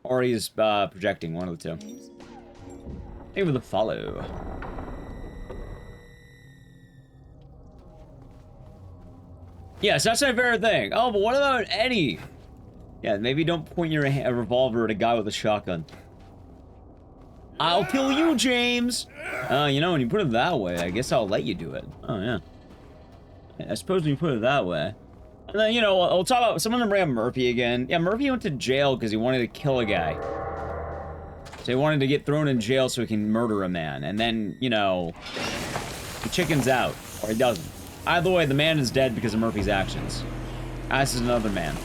Or he's, projecting, one of the two. Maybe with a follow. Yes, that's my favorite thing. Oh, but what about Eddie? Yeah, maybe don't point your revolver at a guy with a shotgun. I'll kill you, James! You know, when you put it that way, I guess I'll let you do it. Oh, yeah. I suppose when you put it that way. And then, you know, we'll talk about... Someone bring up Murphy again. Yeah, Murphy went to jail because he wanted to kill a guy. So he wanted to get thrown in jail so he can murder a man. And then, you know... He chickens out. Or he doesn't. Either way, the man is dead because of Murphy's actions. As is another man.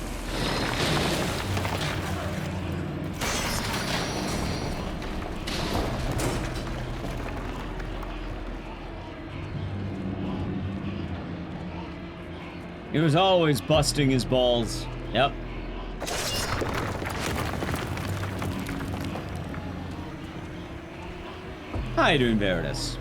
He was always busting his balls. Yep. How you doing, Veritas?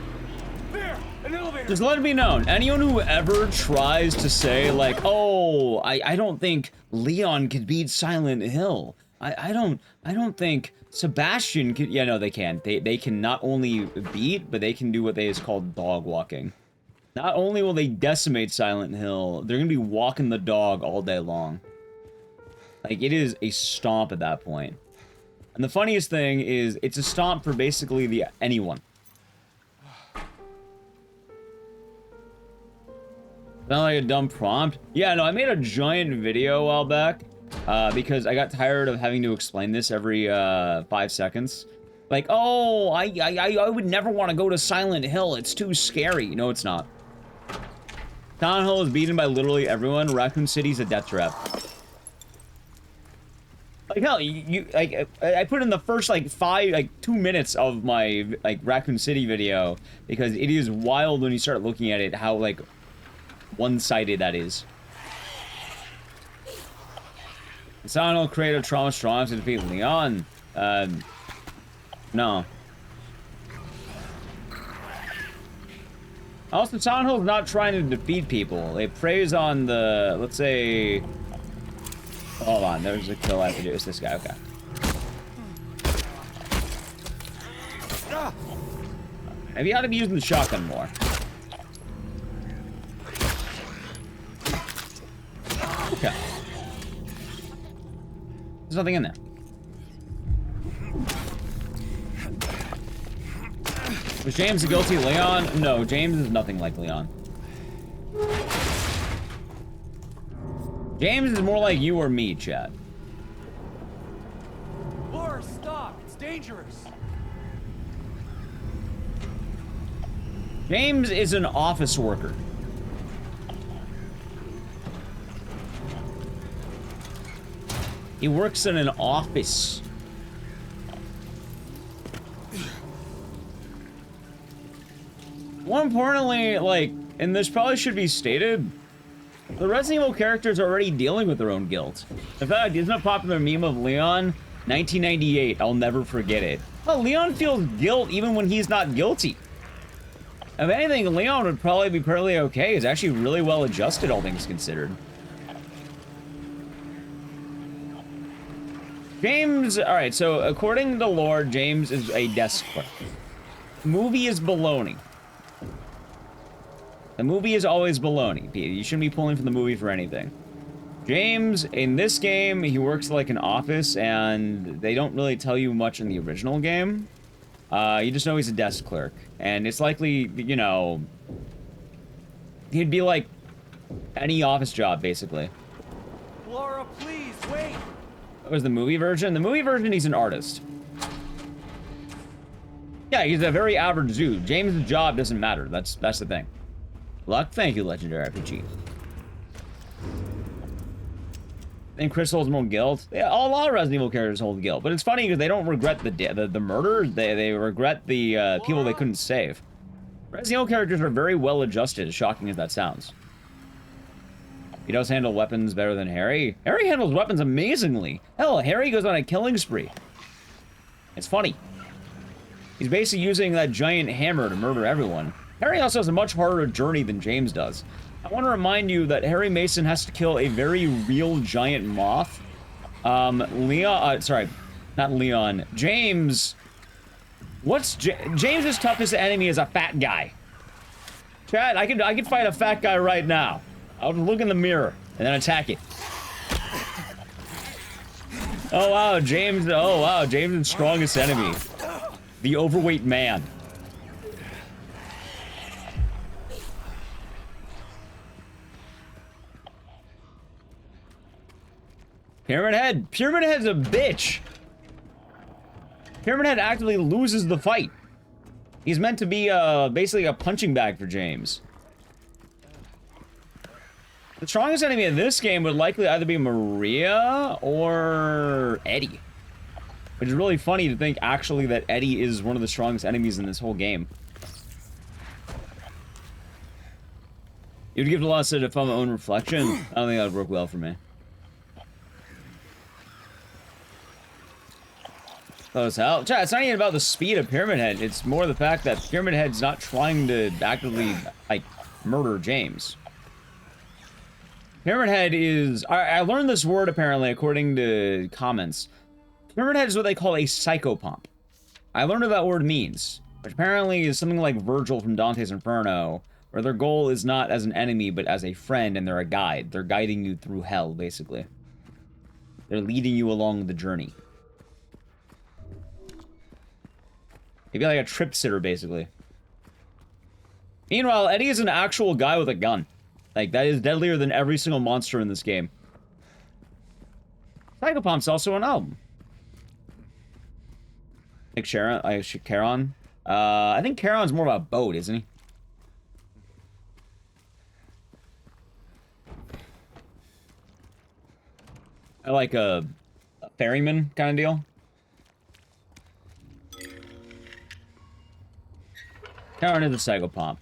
There! An elevator! Just let it be known, anyone who ever tries to say, like, oh, I don't think Leon could beat Silent Hill. I don't think Sebastian could... Yeah, no, they can. They can not only beat, but they can do what is called dog walking. Not only will they decimate Silent Hill, they're gonna be walking the dog all day long. Like, it is a stomp at that point. And the funniest thing is, it's a stomp for basically anyone. Sound like a dumb prompt? Yeah, no, I made a giant video a while back because I got tired of having to explain this every 5 seconds. Like, oh, I would never want to go to Silent Hill. It's too scary. No, it's not. Silent Hill is beaten by literally everyone. Raccoon City's a death trap. Like, hell, I put in the first, like, 2 minutes of my, like, Raccoon City video because it is wild when you start looking at it how, like, one-sided that is. Silent Hill created trauma strong to defeat Leon. No. Also, Silent Hill's not trying to defeat people. It preys on the, let's say... Hold on, there's a kill I have to do. It's this guy, okay. Maybe you ought to be using the shotgun more. Okay. There's nothing in there. Was James a guilty Leon? No, James is nothing like Leon. James is more like you or me, chat. Laura, stop! It's dangerous! James is an office worker. He works in an office. More importantly, like, and this probably should be stated, the Resident Evil characters are already dealing with their own guilt. In fact, isn't a popular meme of Leon? 1998, I'll never forget it. Well, Leon feels guilt even when he's not guilty. If anything, Leon would probably be perfectly okay. He's actually really well adjusted, all things considered. James, alright, so according to lore, James is a desk clerk. Movie is baloney. The movie is always baloney. You shouldn't be pulling from the movie for anything. James, in this game, he works like an office, and they don't really tell you much in the original game. You just know he's a desk clerk. And it's likely, you know, he'd be like any office job, basically. Laura, please, wait! That was the movie version. The movie version, he's an artist. Yeah, he's a very average dude. James' job doesn't matter. That's the thing. Luck, thank you, Legendary RPG. And Chris holds more guilt. Yeah, a lot of Resident Evil characters hold guilt, but it's funny because they don't regret the murder. They regret the people they couldn't save. Resident Evil characters are very well adjusted, as shocking as that sounds. He does handle weapons better than Harry. Harry handles weapons amazingly. Hell, Harry goes on a killing spree. It's funny. He's basically using that giant hammer to murder everyone. Harry also has a much harder journey than James does. I want to remind you that Harry Mason has to kill a very real giant moth. Sorry, not Leon. James. James's toughest enemy is a fat guy. Chad, I could fight a fat guy right now. I'll look in the mirror and then attack it. Oh wow, James. Oh wow, James' strongest enemy, the overweight man. Pyramid Head. Pyramid Head's a bitch. Pyramid Head actively loses the fight. He's meant to be basically a punching bag for James. The strongest enemy in this game would likely either be Maria or Eddie. Which is really funny to think, actually, that Eddie is one of the strongest enemies in this whole game. You'd give it a lot of credit if I'm my own reflection. I don't think that would work well for me. Oh, it's hell. Chat, it's not even about the speed of Pyramid Head. It's more the fact that Pyramid Head's not trying to actively, like, murder James. Pyramid Head is... I learned this word, apparently, according to comments. Pyramid Head is what they call a psychopomp. I learned what that word means, which apparently is something like Virgil from Dante's Inferno, where their goal is not as an enemy, but as a friend, and they're a guide. They're guiding you through hell, basically. They're leading you along the journey. Maybe like a trip sitter, basically. Meanwhile, Eddie is an actual guy with a gun. Like, that is deadlier than every single monster in this game. Psychopomp's also an album. Like Charon. I think Charon's more of a boat, isn't he? I like a ferryman kind of deal. Charon is a psychopomp.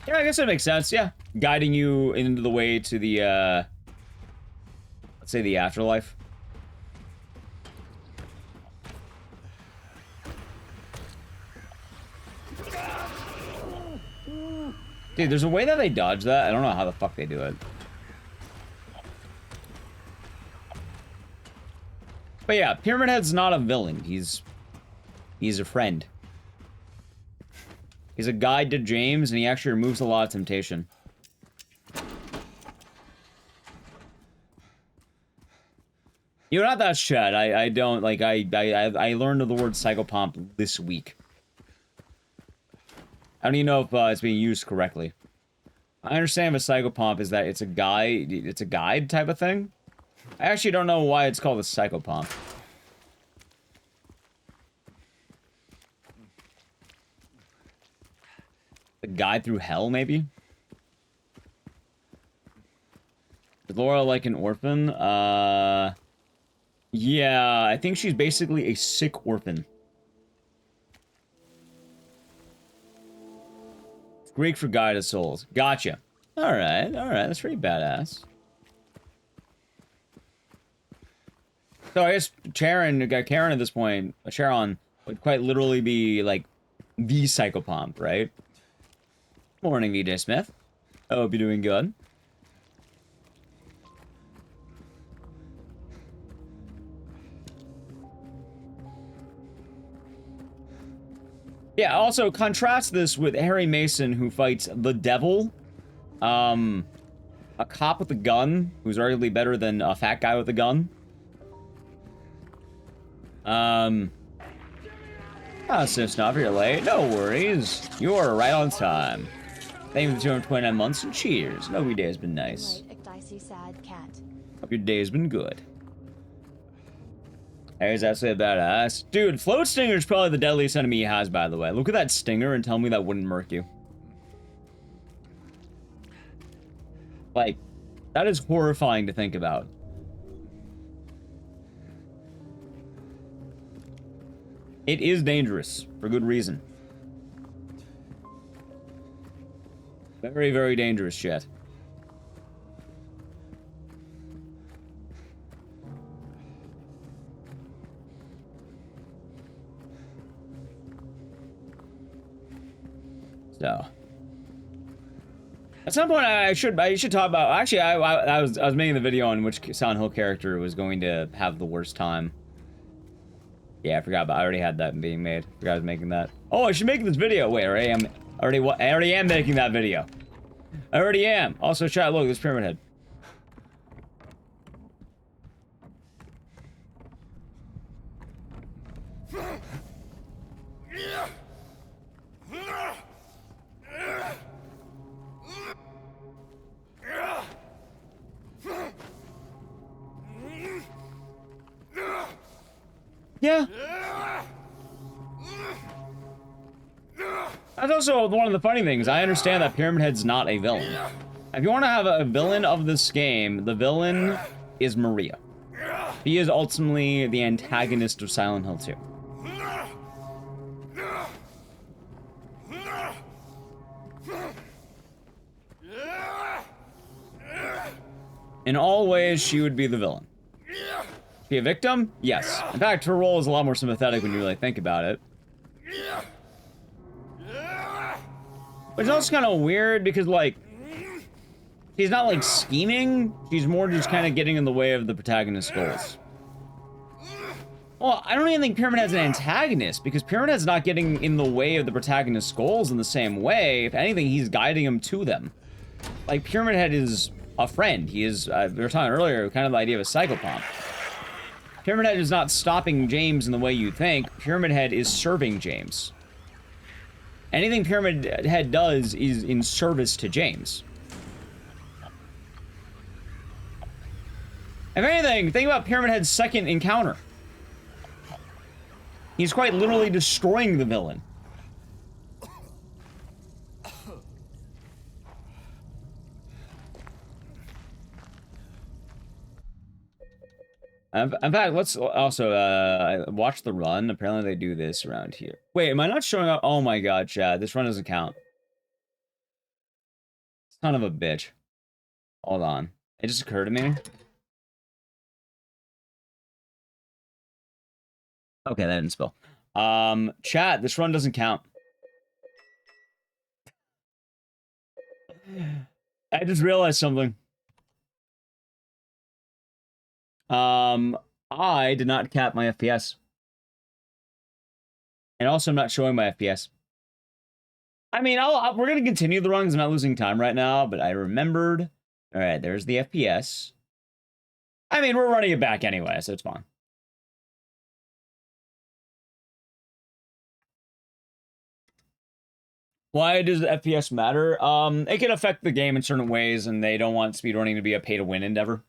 Yeah, I guess that makes sense, yeah. Guiding you into the way to the, let's say the afterlife. Dude, there's a way that they dodge that. I don't know how the fuck they do it. But yeah, Pyramid Head's not a villain. He's a friend. He's a guide to James, and he actually removes a lot of temptation. You're not that shit. I don't, like, I learned the word psychopomp this week. I don't even know if it's being used correctly. I understand if a psychopomp is that it's a guide type of thing. I actually don't know why it's called a psychopomp. A guide through hell, maybe? Is Laura like an orphan? Yeah, I think she's basically a sick orphan. Greek for guide of souls. Gotcha. Alright, that's pretty badass. So I guess Karen at this point, Charon, would quite literally be, like, the psychopomp, right? Morning, VJ Smith. I hope you're doing good. Yeah, also, contrast this with Harry Mason, who fights the devil. A cop with a gun, who's arguably better than a fat guy with a gun. Snob, you're late. No worries. You are right on time. Thank you for the 229 months, and cheers. Hope your day has been nice. Hope your day has been good. There's absolutely badass. Dude, Float Stinger is probably the deadliest enemy he has, by the way. Look at that stinger and tell me that wouldn't murk you. Like, that is horrifying to think about. It is dangerous, for good reason. Very, very dangerous shit. So, at some point, I should talk about. Actually, I was making the video on which Silent Hill character was going to have the worst time. Yeah, I forgot about. I already had that being made. Forgot I was making that. Oh, I should make this video. Wait, I already am making that video. I already am. Also, chat. Look, this Pyramid Head. Yeah. That's also one of the funny things. I understand that Pyramid Head's not a villain. If you want to have a villain of this game, the villain is Maria. He is ultimately the antagonist of Silent Hill 2. In all ways, she would be the villain. Be a victim? Yes. In fact, her role is a lot more sympathetic when you really think about it. Which is also kind of weird because, like, she's not, like, scheming. She's more just kind of getting in the way of the protagonist's goals. Well, I don't even think Pyramid Head's an antagonist because Pyramid Head's not getting in the way of the protagonist's goals in the same way. If anything, he's guiding them to them. Like, Pyramid Head is a friend. He is, we were talking earlier, kind of the idea of a psychopomp. Pyramid Head is not stopping James in the way you think. Pyramid Head is serving James. Anything Pyramid Head does is in service to James. If anything, think about Pyramid Head's second encounter. He's quite literally destroying the villain. In fact, let's also watch the run. Apparently they do this around here. Wait, am I not showing up? Oh my god, Chad. This run doesn't count. Son of a bitch. Hold on. It just occurred to me. Okay, that didn't spill. Chat, this run doesn't count. I just realized something. I did not cap my FPS. And also, I'm not showing my FPS. I mean, we're going to continue the run because I'm not losing time right now, but I remembered. All right, there's the FPS. I mean, we're running it back anyway, so it's fine. Why does FPS matter? It can affect the game in certain ways, and they don't want speedrunning to be a pay-to-win endeavor.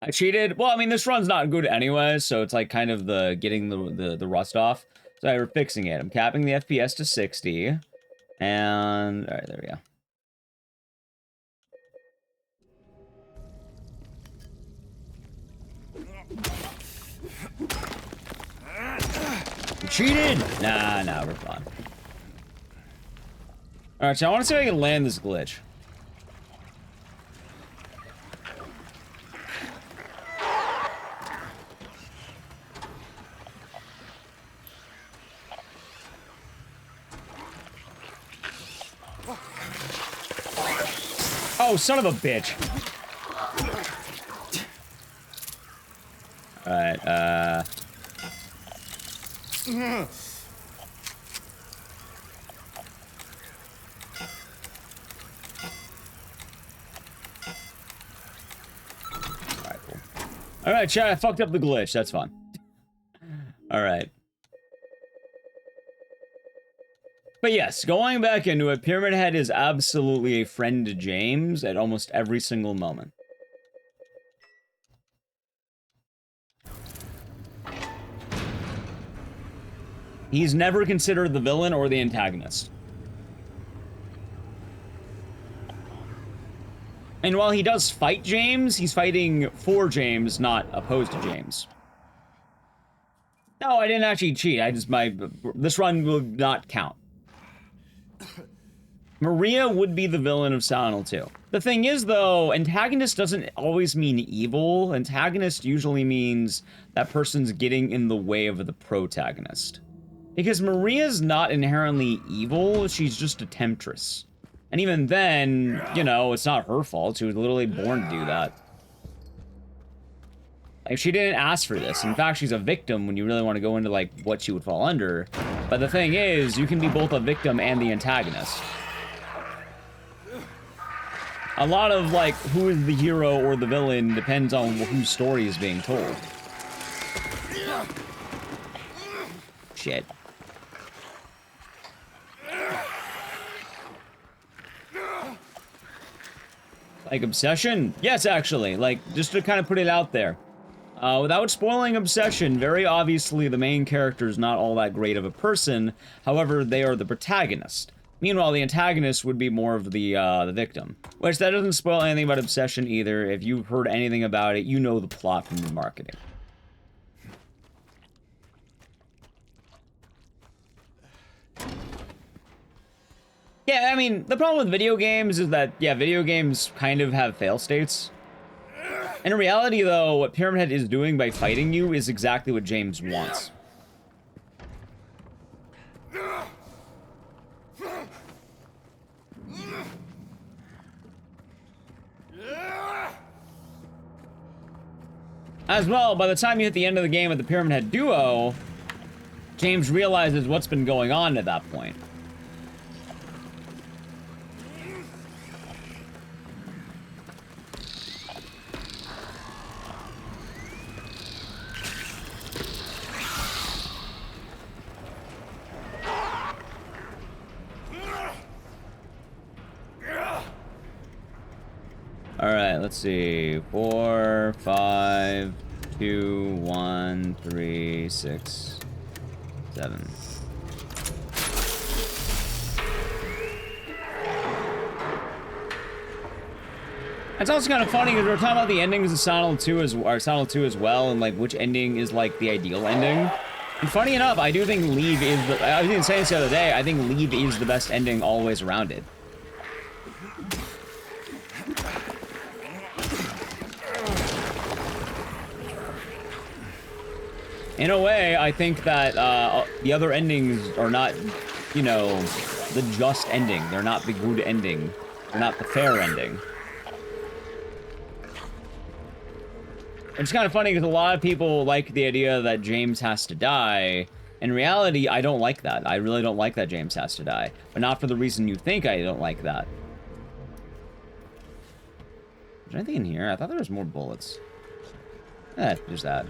I cheated. Well, I mean, this run's not good anyway, so it's like kind of the getting the rust off. So we're fixing it. I'm capping the FPS to 60. And, all right, there we go. Cheated! Nah, we're fine. Alright, so I want to see if I can land this glitch. Oh, son of a bitch. Alright, Alright, cool. Alright, chat, I fucked up the glitch. That's fine. Alright. But yes, going back into it, Pyramid Head is absolutely a friend to James at almost every single moment. He's never considered the villain or the antagonist. And while he does fight James, he's fighting for James, not opposed to James. No, I didn't actually cheat. This run will not count. Maria would be the villain of Silent Hill 2. The thing is, though, antagonist doesn't always mean evil. Antagonist usually means that person's getting in the way of the protagonist. Because Maria's not inherently evil, she's just a temptress. And even then, you know, it's not her fault. She was literally born to do that. Like, she didn't ask for this. In fact, she's a victim when you really want to go into, like, what she would fall under. But the thing is, you can be both a victim and the antagonist. A lot of, like, who is the hero or the villain depends on whose story is being told. Shit. Like, Obsession? Yes, actually. Like, just to kind of put it out there. Without spoiling Obsession, very obviously the main character is not all that great of a person. However, they are the protagonist. Meanwhile, the antagonist would be more of the victim. Which, that doesn't spoil anything about Obsession either. If you've heard anything about it, you know the plot from the marketing. Yeah, I mean, the problem with video games is that, yeah, video games kind of have fail states. In reality, though, what Pyramid Head is doing by fighting you is exactly what James wants. As well, by the time you hit the end of the game with the Pyramid Head duo, James realizes what's been going on at that point. All right, let's see. 4, 5, 2, 1, 3, 6, 7. It's also kind of funny because we're talking about the endings of Silent 2 as well, and like which ending is like the ideal ending. And funny enough, I do think Leave is the. I was even saying this the other day. I think Leave is the best ending always around it. In a way, I think that the other endings are not, you know, the just ending. They're not the good ending. They're not the fair ending. It's kind of funny because a lot of people like the idea that James has to die. In reality, I don't like that. I really don't like that James has to die. But not for the reason you think I don't like that. Is there anything in here? I thought there was more bullets. There's that.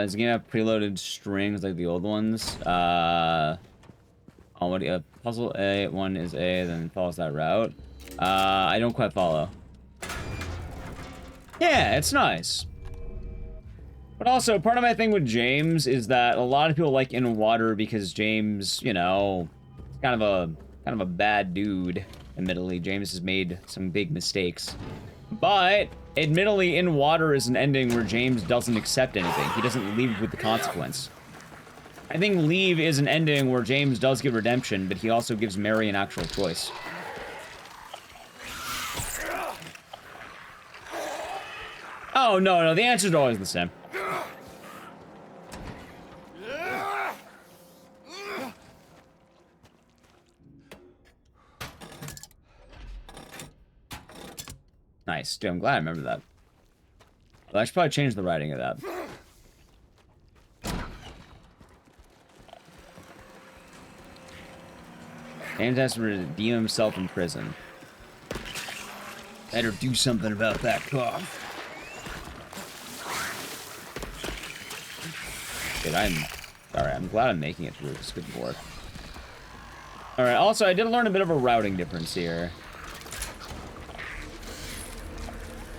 Is the game have preloaded strings like the old ones? Oh, what do you have? Puzzle A, one is A, then follows that route. I don't quite follow. Yeah, it's nice. But also, part of my thing with James is that a lot of people like In Water because James, you know, is kind of a bad dude. Admittedly, James has made some big mistakes. But, admittedly, In Water is an ending where James doesn't accept anything. He doesn't leave with the consequence. I think Leave is an ending where James does give redemption, but he also gives Mary an actual choice. Oh, no, the answer's always the same. Nice. Dude, I'm glad I remember that. Well, I should probably change the writing of that. James has to redeem himself in prison. Better do something about that cough. Dude, I'm glad I'm making it through this. Good lord. Alright, also, I did learn a bit of a routing difference here.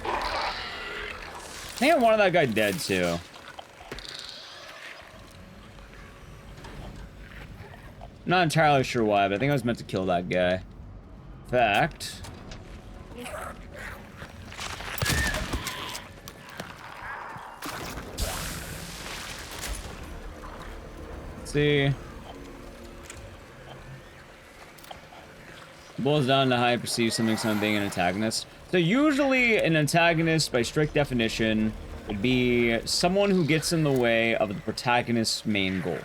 I think I wanted that guy dead, too. I'm not entirely sure why, but I think I was meant to kill that guy. In fact... let's see... boils down to how I perceive someone being an antagonist. So usually an antagonist, by strict definition, would be someone who gets in the way of the protagonist's main goal.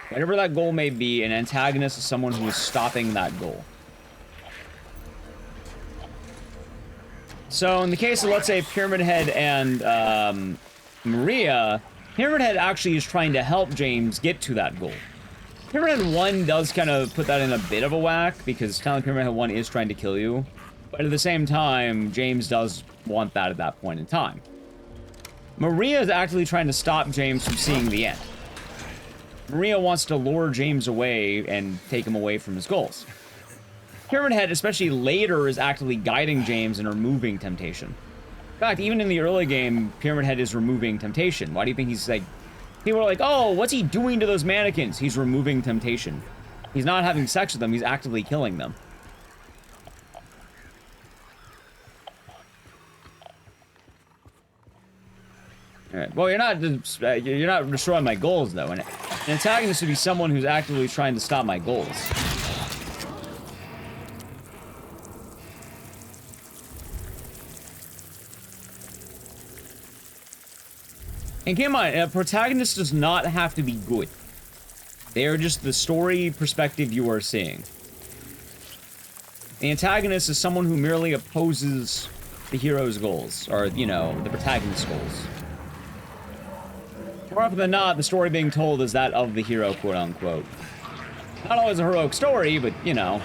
Whatever that goal may be, an antagonist is someone who is stopping that goal. So in the case of, let's say, Pyramid Head and Maria, Pyramid Head actually is trying to help James get to that goal. Pyramid Head 1 does kind of put that in a bit of a whack, because kind of Pyramid Head 1 is trying to kill you. But at the same time, James does want that at that point in time. Maria is actually trying to stop James from seeing the end. Maria wants to lure James away and take him away from his goals. Pyramid Head, especially later, is actively guiding James and removing temptation. In fact, even in the early game, Pyramid Head is removing temptation. Why do you think he's like... people are like, oh, what's he doing to those mannequins? He's removing temptation. He's not having sex with them, he's actively killing them. Alright, well, you're not destroying my goals, though. And an antagonist would be someone who's actively trying to stop my goals. And keep in mind, a protagonist does not have to be good. They are just the story perspective you are seeing. The antagonist is someone who merely opposes the hero's goals, or, you know, the protagonist's goals. More often than not, the story being told is that of the hero, quote-unquote. Not always a heroic story, but, you know.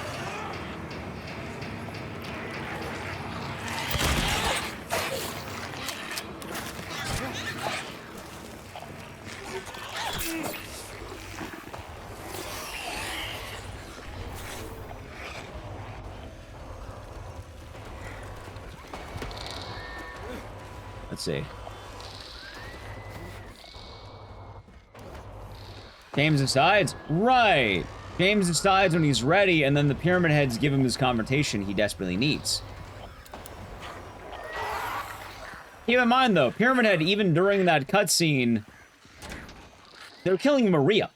see. James decides? Right! James decides when he's ready, and then the Pyramid Heads give him his confrontation he desperately needs. Keep in mind, though, Pyramid Head, even during that cutscene, they're killing Maria.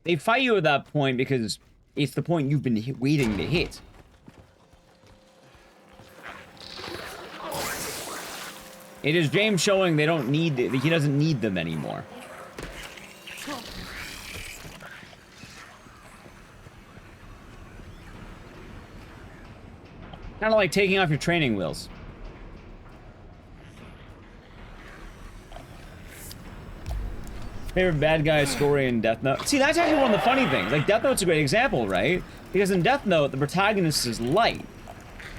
They fight you at that point because it's the point you've been waiting to hit. It is James showing they don't need, he doesn't need them anymore. Kind of like taking off your training wheels. Favorite bad guy story in Death Note? See, that's actually one of the funny things. Like, Death Note's a great example, right? Because in Death Note, the protagonist is Light.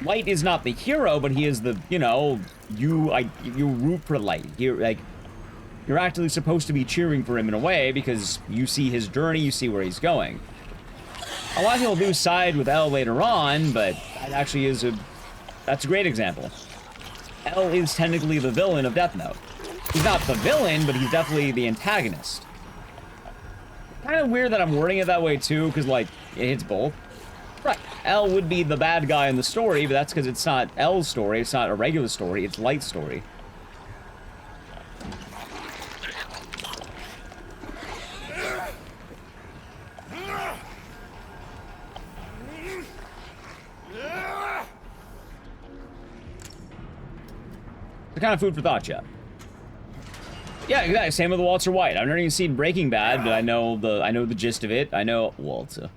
Light is not the hero, but he is the, you know, you root for Light. You're actually supposed to be cheering for him in a way because you see his journey, you see where he's going. A lot of people do side with L later on, but that actually is that's a great example. L is technically the villain of Death Note. He's not the villain, but he's definitely the antagonist. Kind of weird that I'm wording it that way too, because like, it hits both. Right, L would be the bad guy in the story, but that's because it's not L's story, it's not a regular story, it's Light's story. The kind of food for thought, yeah. Yeah, exactly. Same with Walter White. I've never even seen Breaking Bad, but I know the gist of it. I know Walter.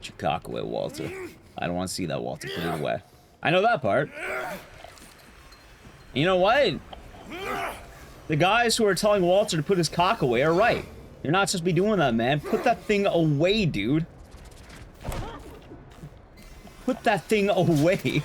Chikakwe Walter. I don't want to see that Walter. Put it away. I know that part. You know what? The guys who are telling Walter to put his cock away are right. You're not supposed to be doing that, man. Put that thing away, dude. Put that thing away.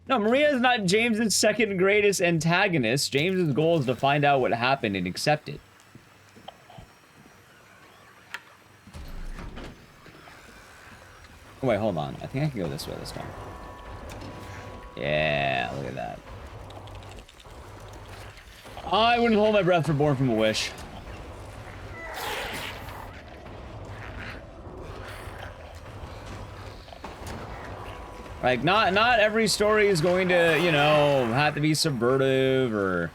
No, Maria is not James's second greatest antagonist. James's goal is to find out what happened and accept it. Oh, wait, hold on. I think I can go this way this time. Yeah, look at that. I wouldn't hold my breath for Born from a Wish. Like, not every story is going to, you know, have to be subversive, or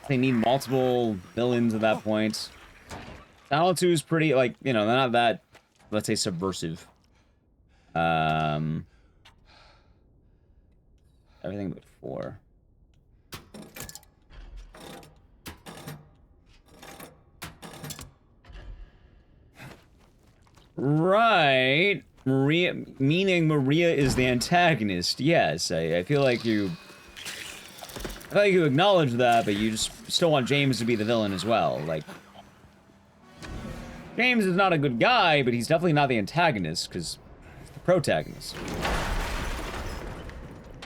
they need multiple villains at that point. Silent 2 is pretty, like, you know, they're not that, let's say, subversive. Everything but 4. Right. Maria, meaning Maria is the antagonist. Yes, I feel like you acknowledge that, but you just still want James to be the villain as well. Like, James is not a good guy, but he's definitely not the antagonist, because he's the protagonist.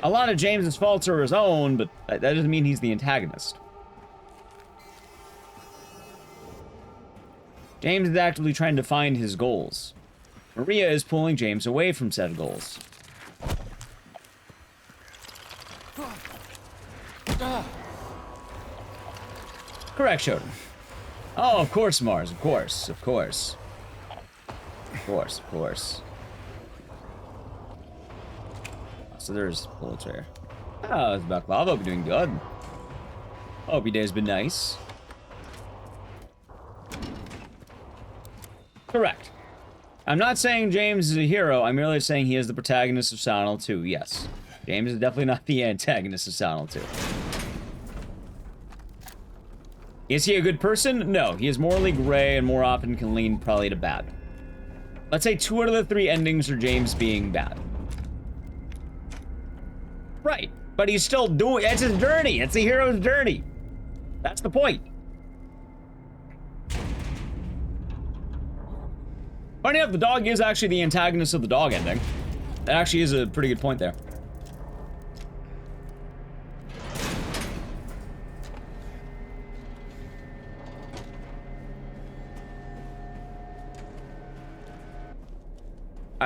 A lot of James's faults are his own, but that doesn't mean he's the antagonist. James is actively trying to find his goals. Maria is pulling James away from said goals. Correct, Shoten. Oh, of course, Mars. Of course. Of course. Of course. Of course. So there's bullets here. Oh, it's Baklava. Hope you're doing good. Hope your day's been nice. Correct. I'm not saying James is a hero, I'm merely saying he is the protagonist of Silent Hill 2, yes. James is definitely not the antagonist of Silent Hill 2. Is he a good person? No, he is morally gray and more often can lean probably to bad. Let's say 2 out of the 3 endings are James being bad. Right, but he's still doing, it's his journey, it's the hero's journey. That's the point. Funny enough, the dog is actually the antagonist of the dog ending. That actually is a pretty good point there.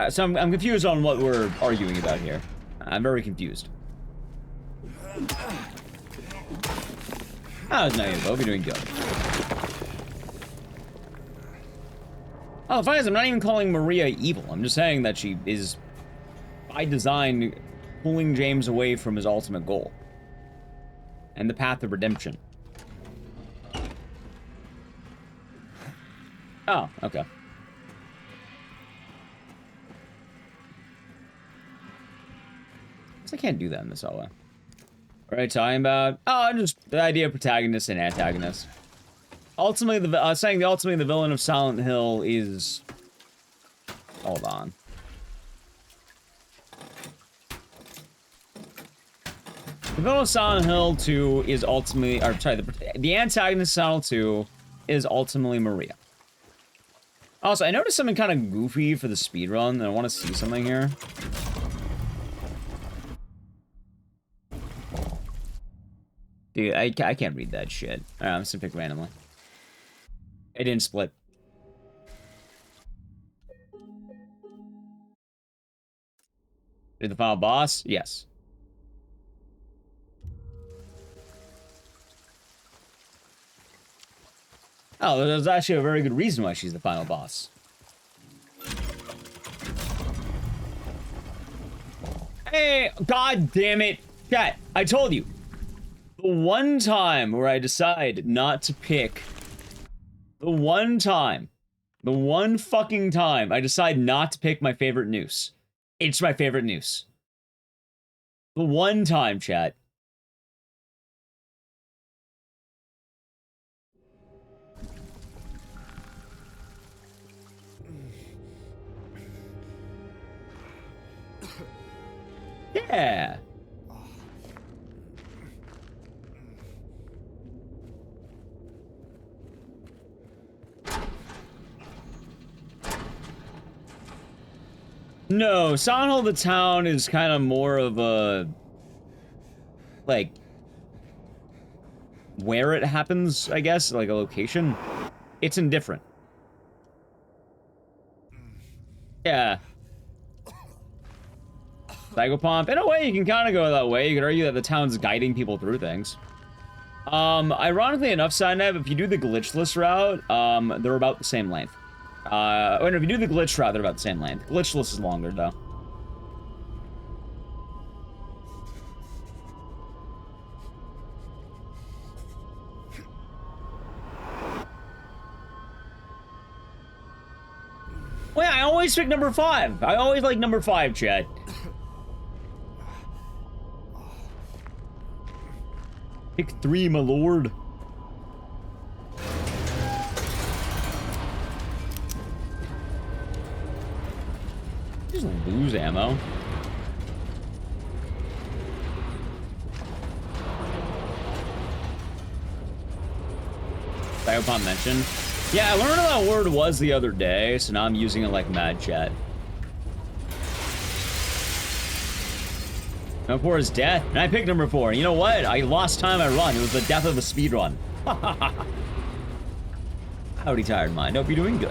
So I'm confused on what we're arguing about here. I'm very confused. Oh, it's not even. Hope you're doing good. Oh, the fact is, I'm not even calling Maria evil. I'm just saying that she is, by design, pulling James away from his ultimate goal. And the path of redemption. Oh, okay. I can't do that in this hallway. What are you talking about? Oh, just the idea of protagonist and antagonist. Ultimately, ultimately the villain of Silent Hill is... Hold on. The villain of Silent Hill 2 is ultimately... Or, sorry, the antagonist of Silent Hill 2 is ultimately Maria. Also, I noticed something kind of goofy for the speedrun, and I want to see something here. Dude, I can't read that shit. Alright, I'm just gonna pick randomly. It didn't split. Did the final boss? Yes. Oh, there's actually a very good reason why she's the final boss. Hey, god damn it. Chat, I told you. The one time where I decide not to pick... The one fucking time I decide not to pick my favorite noose. It's my favorite noose. The one time, chat. Yeah. No, Silent Hill the town is kind of more of a... like... where it happens, I guess, like a location. It's indifferent. Yeah. Psychopomp. In a way, you can kind of go that way. You could argue that the town's guiding people through things. Ironically enough, Sidenote, if you do the glitchless route, they're about the same length. Or if you do the glitch route, they're about the same length. Glitchless is longer, though. Well, yeah, I always pick number 5. I always like number 5, chat. Pick 3, my lord. Just lose ammo. Psychopomp mentioned. Yeah, I learned what that word was the other day, so now I'm using it like mad, chat. Number 4 is death, and I picked number 4. You know what? I lost time I run. It was the death of a speedrun. Howdy, tired mind. Hope you're doing good.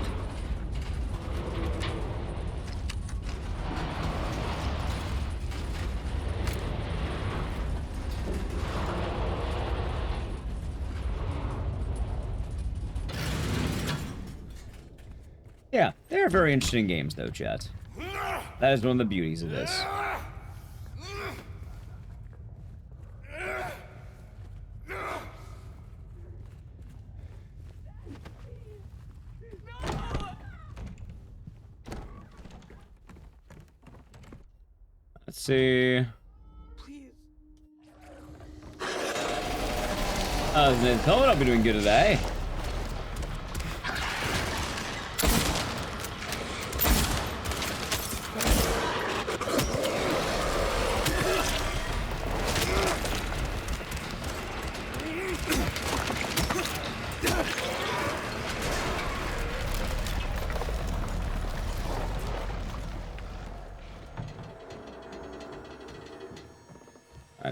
Yeah, they're very interesting games, though, chat. That is one of the beauties of this. Let's see. Please. Tell me I'll be doing good today.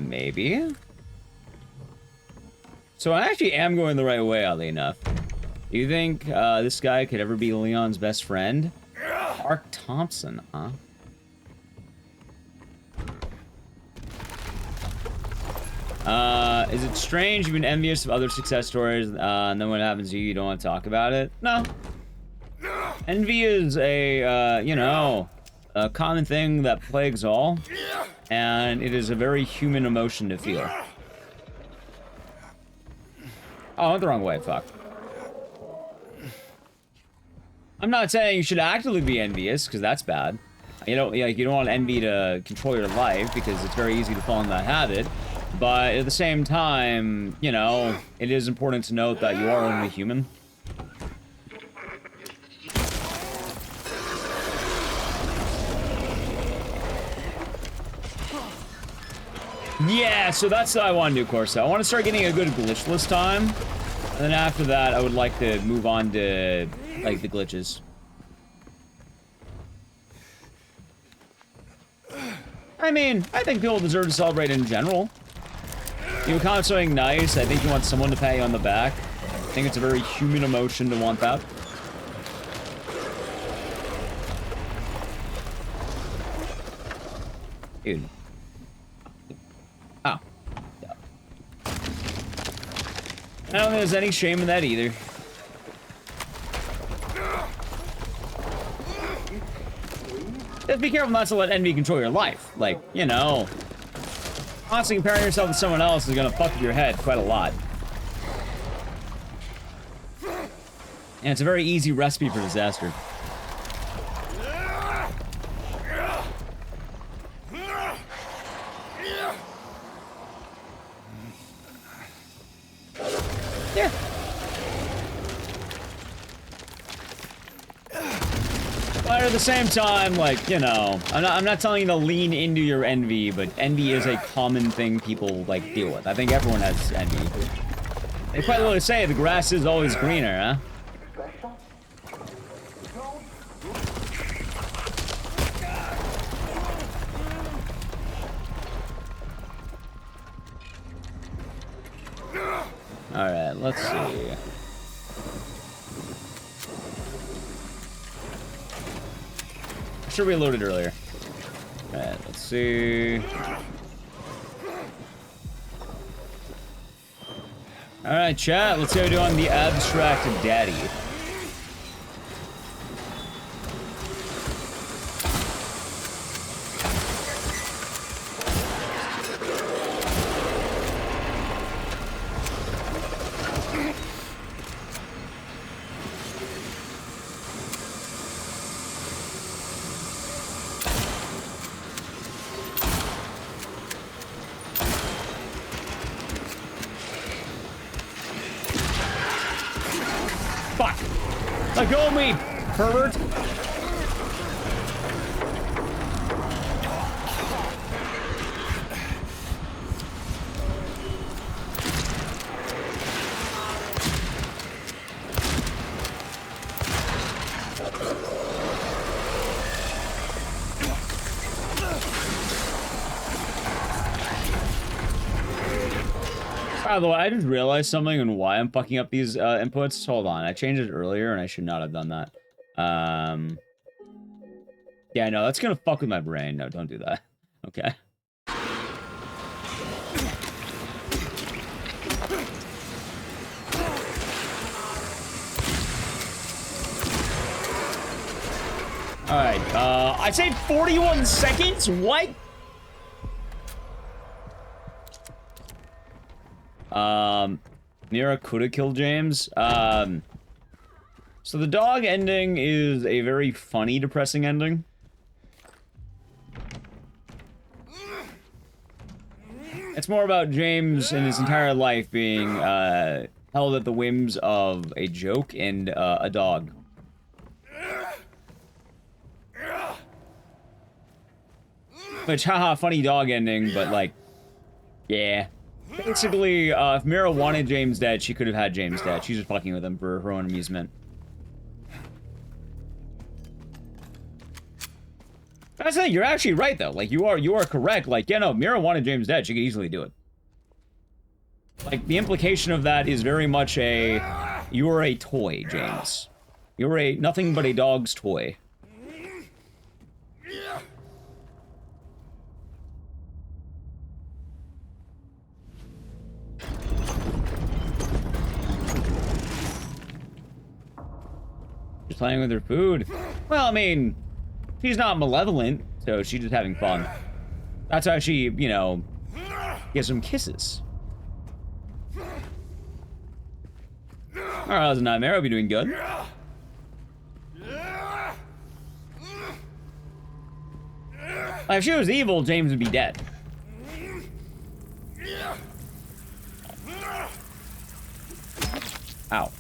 maybe. So I actually am going the right way, oddly enough. Do you think this guy could ever be Leon's best friend? Mark Thompson, huh? Is it strange you've been envious of other success stories, and then when it happens to you, you don't want to talk about it? No. Envy is a, you know, a common thing that plagues all, and it is a very human emotion to feel. Oh, I went the wrong way, fuck. I'm not saying you should actively be envious, because that's bad. You don't, like, you don't want envy to control your life, because it's very easy to fall into that habit. But at the same time, you know, it is important to note that you are only human. Yeah, so that's what I want to do, Corso. I want to start getting a good glitchless time. And then after that, I would like to move on to, like, the glitches. I mean, I think people deserve to celebrate in general. You accomplish something nice, I think you want someone to pat you on the back. I think it's a very human emotion to want that. Dude. Oh. Yeah. I don't think there's any shame in that either. Just be careful not to let envy control your life. Like, you know, constantly comparing yourself to someone else is gonna fuck with your head quite a lot. And it's a very easy recipe for disaster. Yeah. But at the same time, like, you know, I'm not telling you to lean into your envy, but envy is a common thing people, like, deal with. I think everyone has envy. They quite literally say the grass is always greener, huh? Alright, let's see. I should reloaded earlier. Alright, let's see. Alright, chat, let's see how we do on the abstract daddy. Let go of me, pervert! By the way, I just realized something and why I'm fucking up these inputs. Hold on, I changed it earlier and I should not have done that. Yeah, no, that's gonna fuck with my brain. No, don't do that. Okay. Alright, I saved 41 seconds? What? Mira could have killed James. So the dog ending is a very funny, depressing ending. It's more about James and his entire life being, held at the whims of a joke and, a dog. Which, haha, funny dog ending, but, like, yeah. Basically, if Mira wanted James dead, she could have had James dead. She's just fucking with him for her own amusement. That's the thing, you're actually right, though. Like, you are correct. Like, yeah, no, Mira wanted James dead. She could easily do it. Like, the implication of that is very much a... You are a toy, James. You're a nothing but a dog's toy. She's playing with her food. Well, I mean, she's not malevolent, so she's just having fun. That's how she, you know, gets some kisses. Alright, that was a nightmare. I'll be doing good. Like, if she was evil, James would be dead. Ow.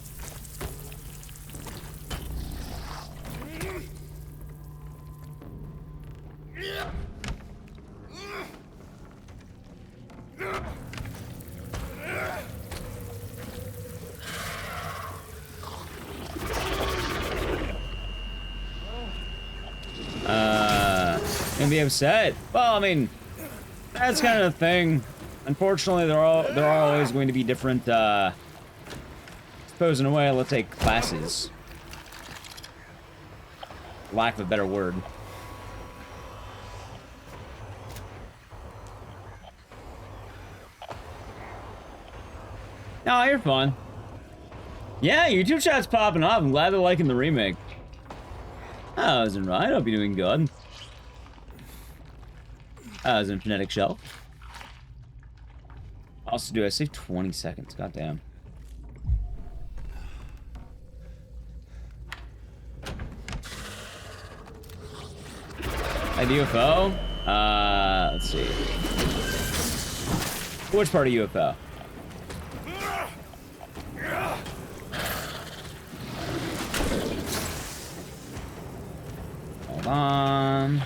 Gonna be upset. Well, I mean, that's kind of the thing. Unfortunately, there are always going to be different, suppose in a way, let's say classes. Lack of a better word. No, you're fine. Yeah, YouTube chat's popping off. I'm glad they're liking the remake. I was right. I'll be doing good. I was in Phonetic Shell. Also, do I save 20 seconds? Goddamn. UFO? Let's see. Which part of UFO? Hold on.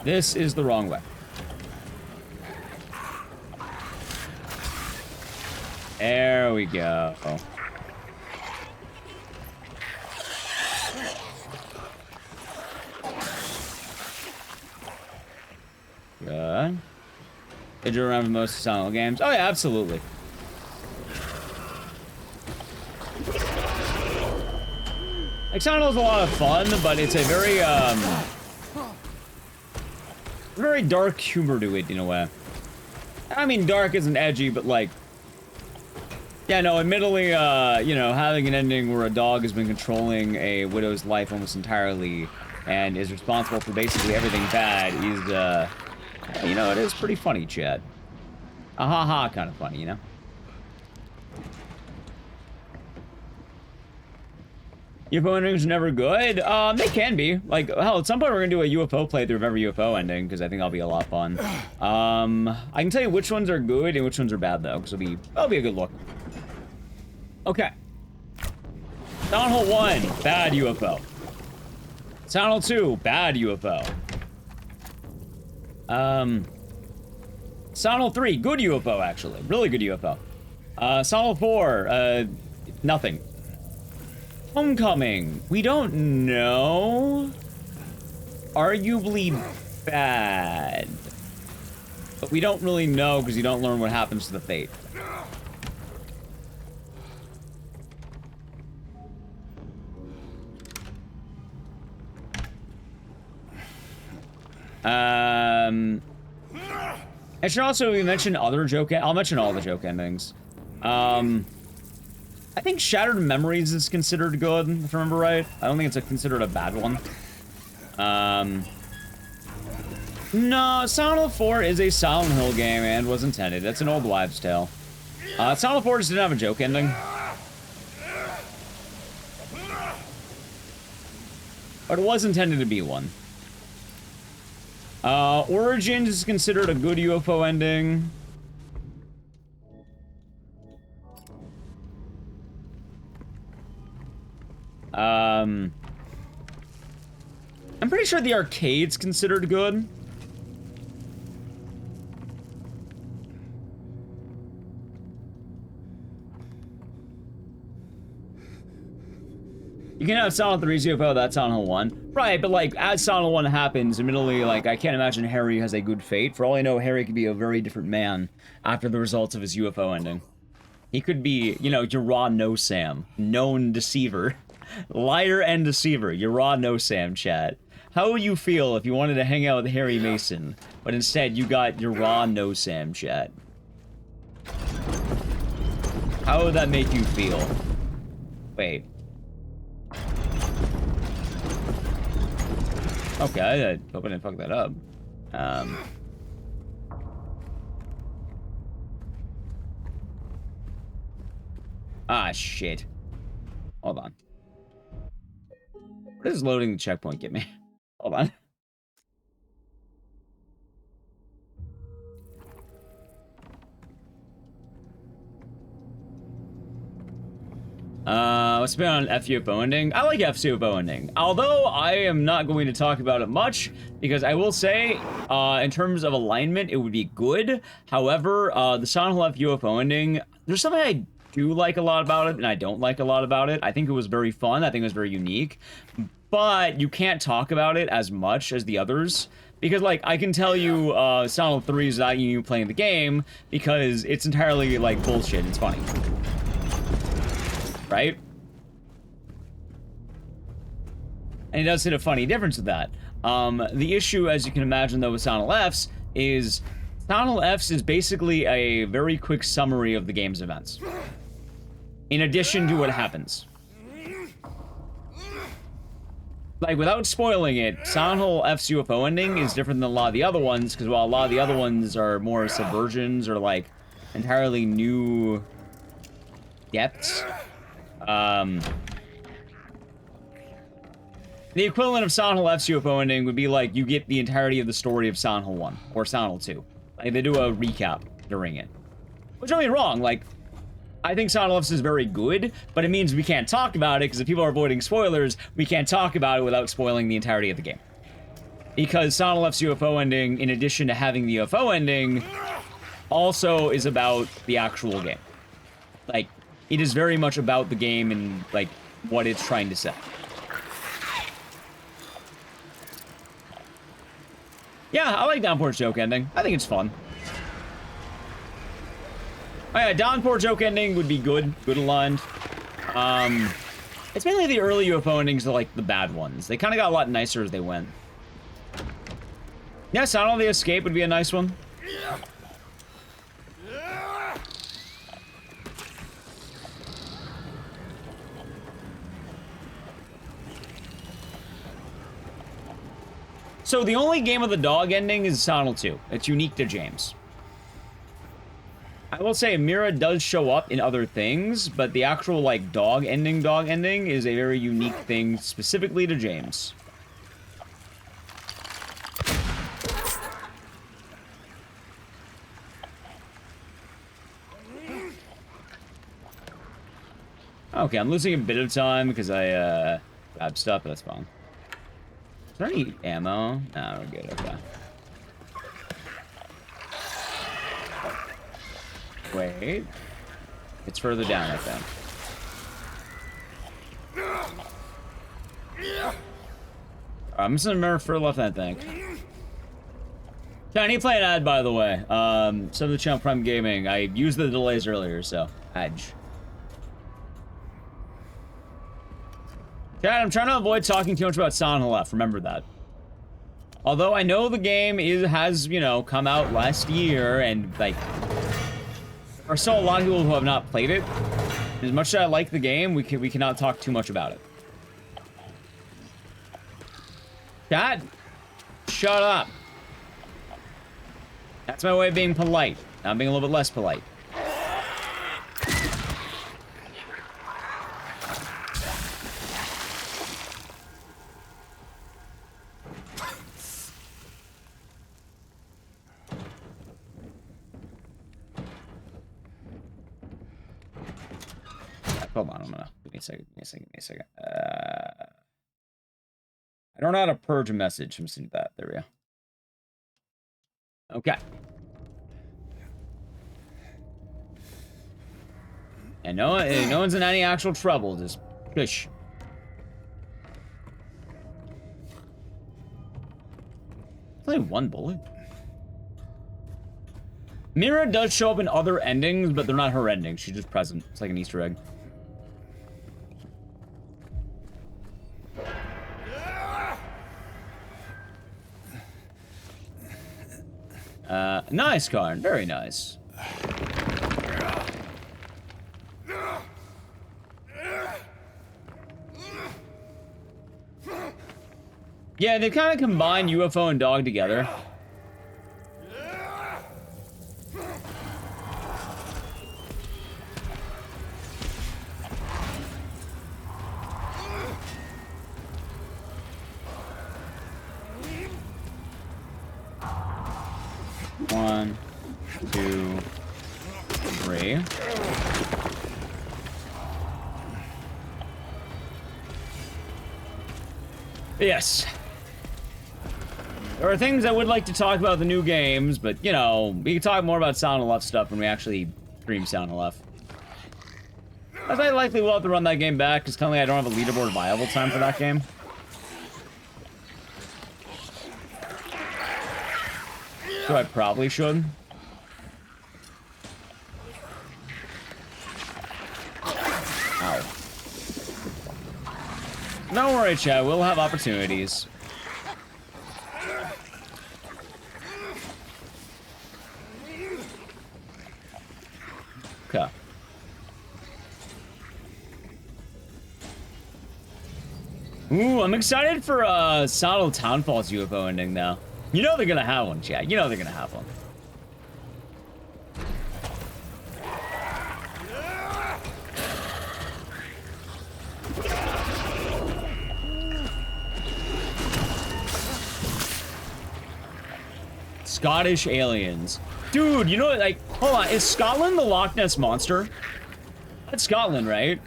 This is the wrong way. There we go. Good. Did you remember most of Silent Hill games? Oh yeah, absolutely. Like, Silent Hill's a lot of fun, but it's a very dark humor to it in a way. I mean, dark isn't edgy, but like, yeah, no, admittedly, you know, having an ending where a dog has been controlling a widow's life almost entirely and is responsible for basically everything bad is, you know, it is pretty funny, Chad. A ha-ha kind of funny, you know? UFO endings are never good. They can be. Like, hell, at some point we're gonna do a UFO playthrough of every UFO ending, because I think that'll be a lot of fun. I can tell you which ones are good and which ones are bad, though, because that'll be a good look. Okay. Silent Hill 1, bad UFO. Silent Hill 2, bad UFO. Silent Hill 3, good UFO, actually. Really good UFO. Silent Hill 4, nothing. Homecoming, we don't know. Arguably bad. But we don't really know because you don't learn what happens to the Fate. I should also mention other joke. I'll mention all the joke endings. I think Shattered Memories is considered good, if I remember right. I don't think it's considered a bad one. No, Silent Hill 4 is a Silent Hill game and was intended. It's an old wives' tale. Silent Hill 4 just didn't have a joke ending. But it was intended to be one. Origins is considered a good UFO ending. I'm pretty sure the arcade's considered good. You can have Silent 3's UFO, that's Silent 1. Right, but like, as Silent 1 happens, admittedly, like, I can't imagine Harry has a good fate. For all I know, Harry could be a very different man after the results of his UFO ending. He could be, you know, your raw no-Sam. Known deceiver. Liar and deceiver. Your raw no-Sam, chat. How would you feel if you wanted to hang out with Harry Mason, but instead you got your raw no-Sam, chat? How would that make you feel? Wait. Okay, I hope I didn't fuck that up. Ah, shit. Hold on. What does loading the checkpoint get me? Hold on. What's been on FUFO ending? I like FUFO ending. Although I am not going to talk about it much, because I will say, in terms of alignment, it would be good. However, the Silent Hill FUFO ending, there's something I do like a lot about it, and I don't like a lot about it. I think it was very fun. I think it was very unique. But you can't talk about it as much as the others. Because, like, I can tell you, Silent Hill 3 is not you playing the game, because it's entirely, like, bullshit. It's funny. Right? And he does hit a funny difference with that. The issue, as you can imagine, though, with Silent Hill F's is Silent Hill F's is basically a very quick summary of the game's events. In addition to what happens. Like, without spoiling it, Silent Hill F's UFO ending is different than a lot of the other ones, because while a lot of the other ones are more subversions or, like, entirely new depths, the equivalent of Silent Hill F's UFO ending would be like you get the entirety of the story of Silent Hill 1 or Silent Hill 2. Like, they do a recap during it. Which, don't get me wrong, like, I think Silent Hill F's is very good, but it means we can't talk about it because if people are avoiding spoilers, we can't talk about it without spoiling the entirety of the game. Because Silent Hill F's UFO ending, in addition to having the UFO ending, also is about the actual game. Like, it is very much about the game and, like, what it's trying to say. Yeah, I like Downpour Joke ending. I think it's fun. Oh yeah, Downpour Joke ending would be good. Good aligned. It's mainly the early UFO endings that are, like, the bad ones. They kind of got a lot nicer as they went. Yeah, Silent Hill the Escape would be a nice one. So the only Game of the Dog ending is Silent Hill 2. It's unique to James. I will say Mira does show up in other things, but the actual, like, dog ending is a very unique thing specifically to James. Okay, I'm losing a bit of time because I grabbed stuff, but that's fine. Is there any ammo? No, we're good, okay. Wait. It's further down, I think. I'm just gonna remember further left, I think. Yeah, I need to play an ad, by the way. Sub the channel Prime Gaming. I used the delays earlier, so edge. Chad, I'm trying to avoid talking too much about Silent Hill F. Remember that. Although I know the game has, you know, come out last year, and, like, there are still a lot of people who have not played it. As much as I like the game, we cannot talk too much about it. Chad, shut up. That's my way of being polite. Now I'm being a little bit less polite. Hold on, give me a second. I don't know how to purge a message. I'm just gonna do that. There we go. Okay. And no one's in any actual trouble. Just push. Only one bullet. Mira does show up in other endings, but they're not her endings. She's just present. It's like an Easter egg. Nice, Karn. Very nice. Yeah, they kind of combine UFO and dog together. One, two, three. Yes. There are things I would like to talk about the new games, but, you know, we can talk more about Sound of Left stuff when we actually stream Sound of Left. I likely will have to run that game back, because currently I don't have a leaderboard viable time for that game. So I probably should. Ow. Don't worry, chat. We'll have opportunities. Okay. Ooh, I'm excited for Sodal Townfall's UFO ending now. You know they're gonna have one, chat. You know they're gonna have one. Scottish aliens. Dude, you know what, like, hold on, is Scotland the Loch Ness Monster? That's Scotland, right?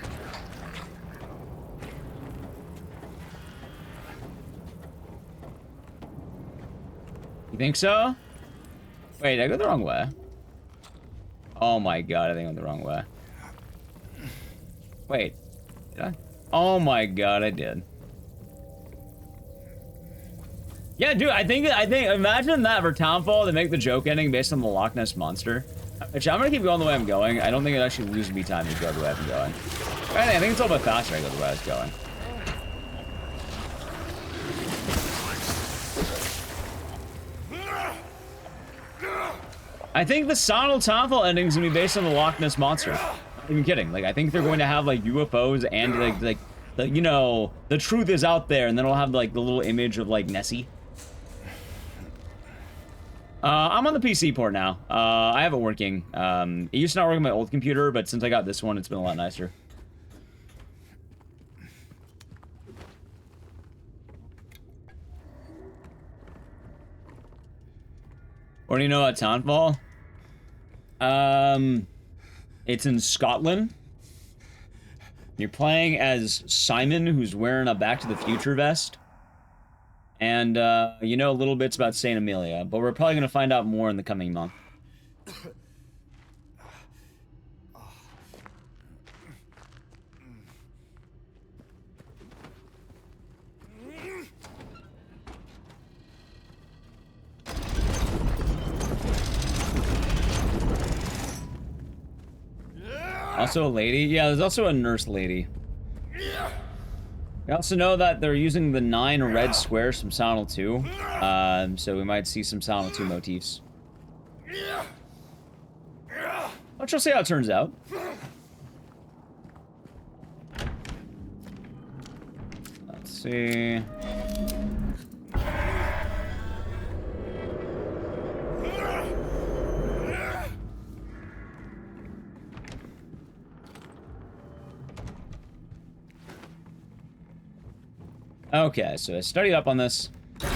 You think so? Wait, I go the wrong way. Oh my god, I think I went the wrong way. Wait, did I? Oh my god, I did. Yeah, dude, I think, imagine that for Townfall, they make the joke ending based on the Loch Ness Monster. Actually, I'm gonna keep going the way I'm going. I don't think it actually loses me time to go the way I'm going. I think it's a little bit faster I go the way I was going. I think the Sonal Townfall ending is gonna be based on the Loch Ness Monster. Not even kidding. Like, I think they're going to have, like, UFOs and, like, the, you know, the truth is out there, and then it'll have, like, the little image of, like, Nessie. I'm on the PC port now. I have it working. It used to not work on my old computer, but since I got this one, it's been a lot nicer. What do you know about Townfall? It's in Scotland. You're playing as Simon, who's wearing a Back to the Future vest. And, you know little bits about Saint Amelia, but we're probably going to find out more in the coming month. Also a lady? Yeah, there's also a nurse lady. We also know that they're using the 9 red squares from Silent Hill 2, so we might see some Silent Hill 2 motifs. Let's just see how it turns out. Let's see. Okay, so I studied up on this. Did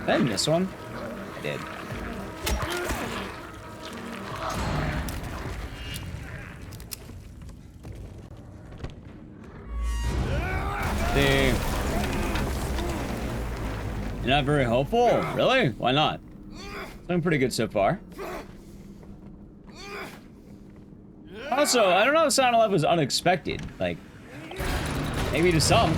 I miss one? I did. You're not very hopeful? Really? Why not? Doing pretty good so far. Also, I don't know if Silent Hill was unexpected. Like, maybe to some.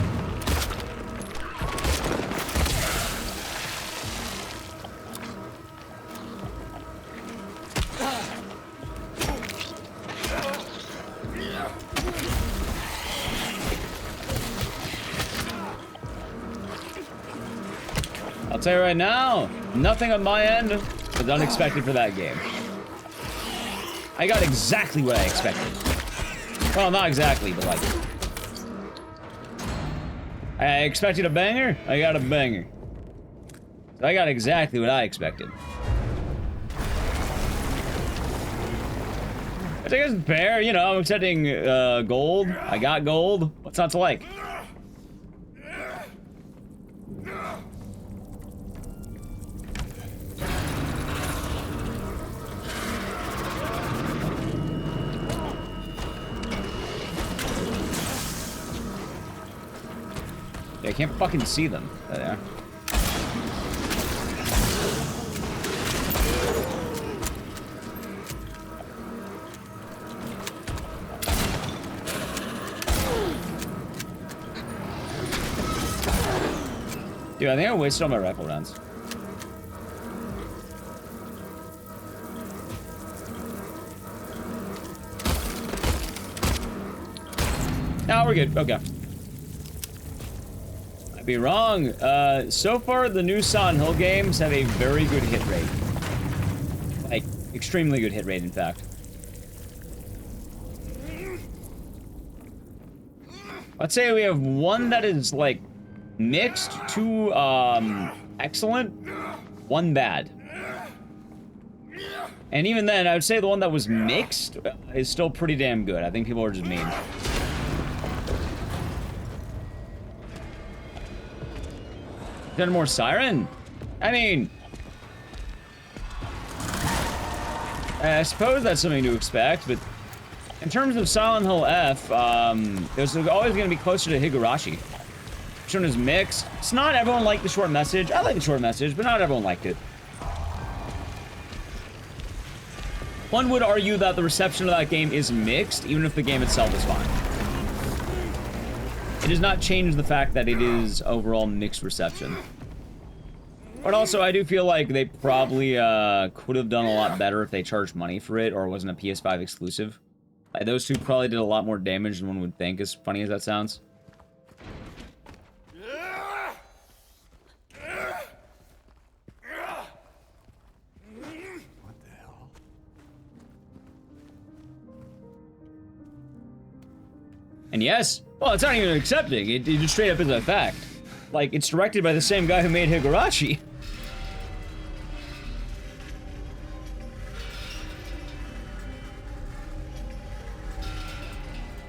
I'll tell you right now, nothing on my end was unexpected for that game. I got exactly what I expected. Well, not exactly, but like... I expected a banger, I got a banger. So I got exactly what I expected. I think it's fair, you know, I'm expecting gold. I got gold. What's not to like? I can't fucking see them. There. Dude, I think I wasted all my rifle rounds. No, we're good. Okay. Be wrong. So far, the new Silent Hill games have a very good hit rate. Like, extremely good hit rate, in fact. Let's say we have one that is, like, mixed, two, excellent, one bad. And even then, I would say the one that was mixed is still pretty damn good. I think people are just mean. Done more Siren? I mean... I suppose that's something to expect, but... In terms of Silent Hill F, there's always going to be closer to Higurashi. Which one is mixed. It's not everyone liked the short message. I like the short message, but not everyone liked it. One would argue that the reception of that game is mixed, even if the game itself is fine. It does not change the fact that it is overall mixed reception. But also, I do feel like they probably could have done a lot better if they charged money for it or it wasn't a PS5 exclusive. Like, those two probably did a lot more damage than one would think, as funny as that sounds. What the hell? And yes, well, it's not even accepting. It just straight up is a fact. Like, it's directed by the same guy who made Higurashi.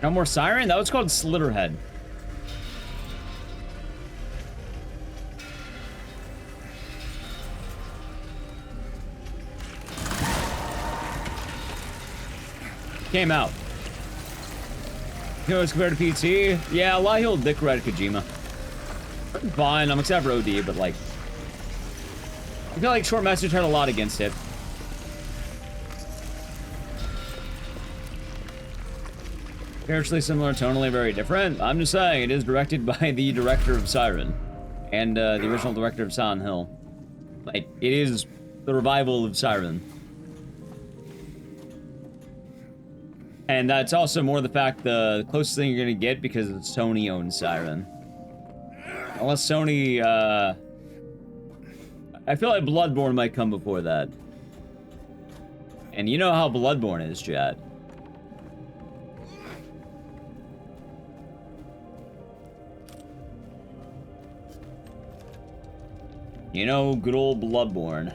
No more Siren? That was called Slitterhead. Came out. You know, as compared to PT, yeah, a lot of people dick ride Kojima. Fine, I'm except for OD, but like, I feel like short message had a lot against it. Spiritually similar, tonally very different. I'm just saying, it is directed by the director of Siren and the original director of Silent Hill. Like, it is the revival of Siren. And that's also more the fact the closest thing you're gonna get because Sony owns Siren. Unless Sony, I feel like Bloodborne might come before that. And you know how Bloodborne is, chat. You know, good old Bloodborne.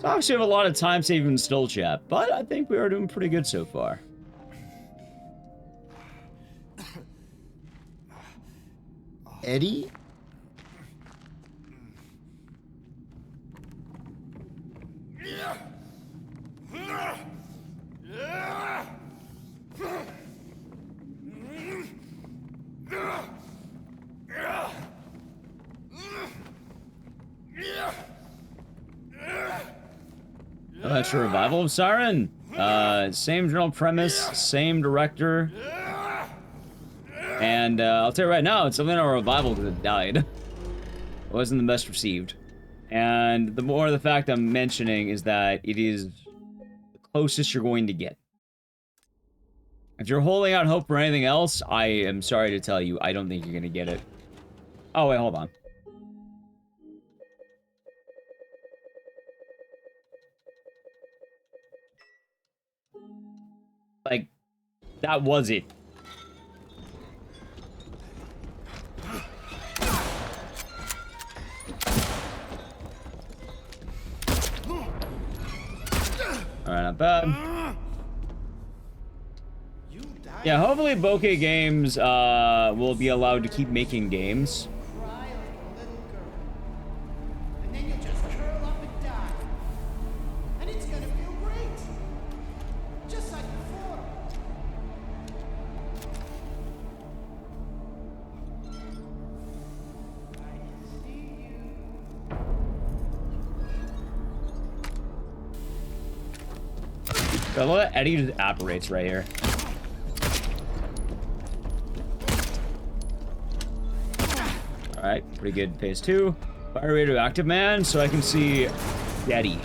So obviously we have a lot of time saving still, chat, but I think we are doing pretty good so far. Eddie? That's a revival of Siren. Same general premise, same director. And I'll tell you right now, it's something of a revival because it died. It wasn't the best received. And the more the fact I'm mentioning is that it is the closest you're going to get. If you're holding out hope for anything else, I am sorry to tell you, I don't think you're going to get it. Oh, wait, hold on. Like, that was it. Alright, not bad. Yeah, hopefully Bokeh Games will be allowed to keep making games. Cry like a little girl. And then you'll just curl up and die. And it's gonna feel great. Just like before. I see you. I love that Eddie just apparates right here. Alright, pretty good phase 2. Fire radioactive man, so I can see Eddie.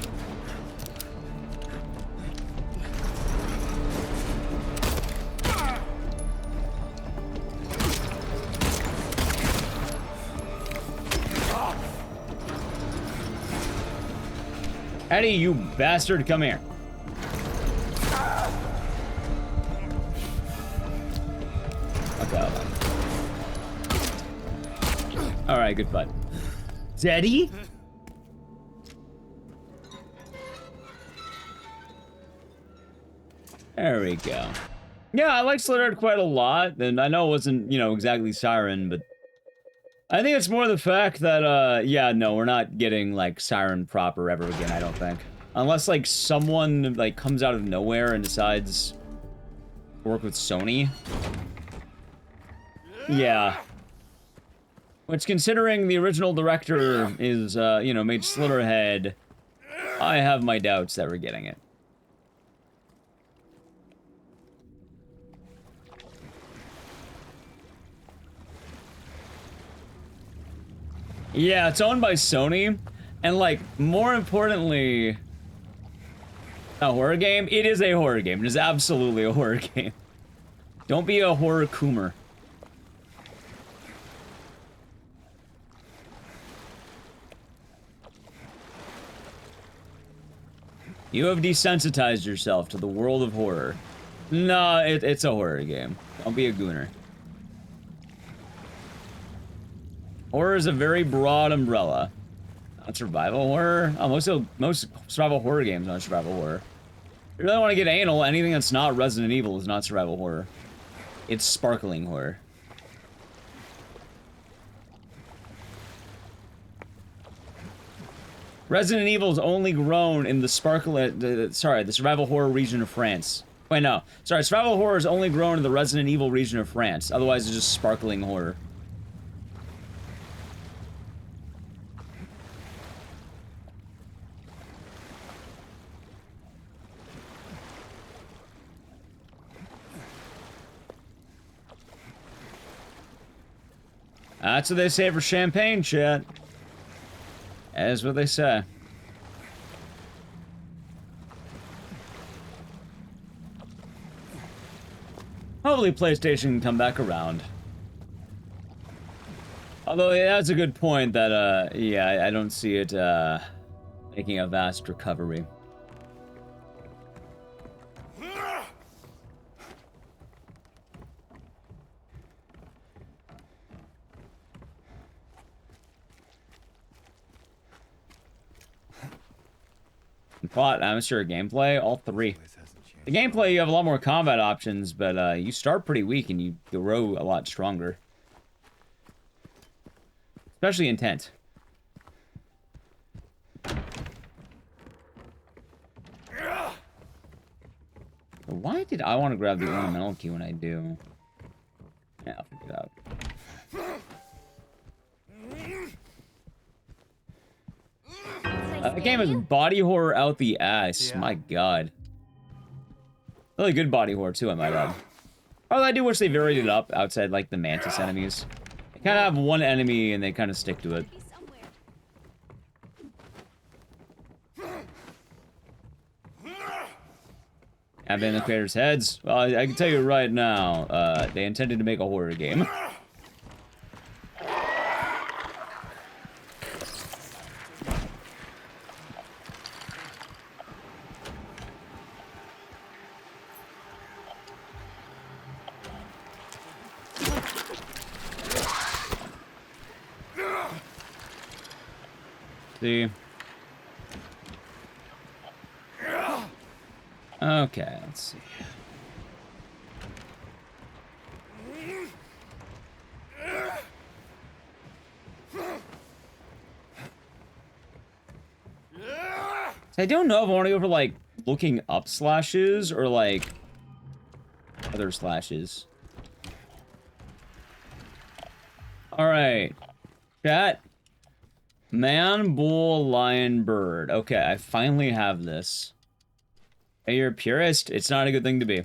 Eddie, you bastard, come here. Okay. Alright, good fight. Eddie? There we go. Yeah, I like Slithered quite a lot, and I know it wasn't, you know, exactly Siren, but I think it's more the fact that, yeah, no, we're not getting, like, Siren proper ever again, I don't think. Unless, like, someone, like, comes out of nowhere and decides to work with Sony. Yeah. Which, considering the original director is, you know, made Slitherhead, I have my doubts that we're getting it. Yeah, it's owned by Sony, and, like, more importantly, a horror game? It is a horror game. It is absolutely a horror game. Don't be a horror coomer. You have desensitized yourself to the world of horror. No, it's a horror game. Don't be a gooner. Horror is a very broad umbrella. Not survival horror? Oh, most survival horror games aren't survival horror. If you really want to get anal, anything that's not Resident Evil is not survival horror. It's sparkling horror. Resident Evil's only grown in the the survival horror region of France. Wait, no. Sorry, survival horror is only grown in the Resident Evil region of France. Otherwise, it's just sparkling horror. That's what they say for champagne, chat. That is what they say. Hopefully PlayStation can come back around. Although, yeah, that's a good point that, yeah, I don't see it, making a vast recovery. Plot, atmosphere, gameplay, all three. The gameplay, you have a lot more combat options, but you start pretty weak and you grow a lot stronger. Especially intent. Why did I want to grab the ornamental key when I do? Yeah, I'll figure it out. That game is body horror out the ass. Yeah. My god. Really good body horror too, I might add. Although I do wish they varied it up outside like the mantis enemies. They kind of have one enemy and they kind of stick to it. Have been in the creators' heads? Well, I can tell you right now, they intended to make a horror game. See? Okay, let's see. I don't know if I want to go for, like, looking up slashes or, like, other slashes. Alright. Chat. Man, bull, lion, bird. Okay, I finally have this. Hey, you're a purist? It's not a good thing to be.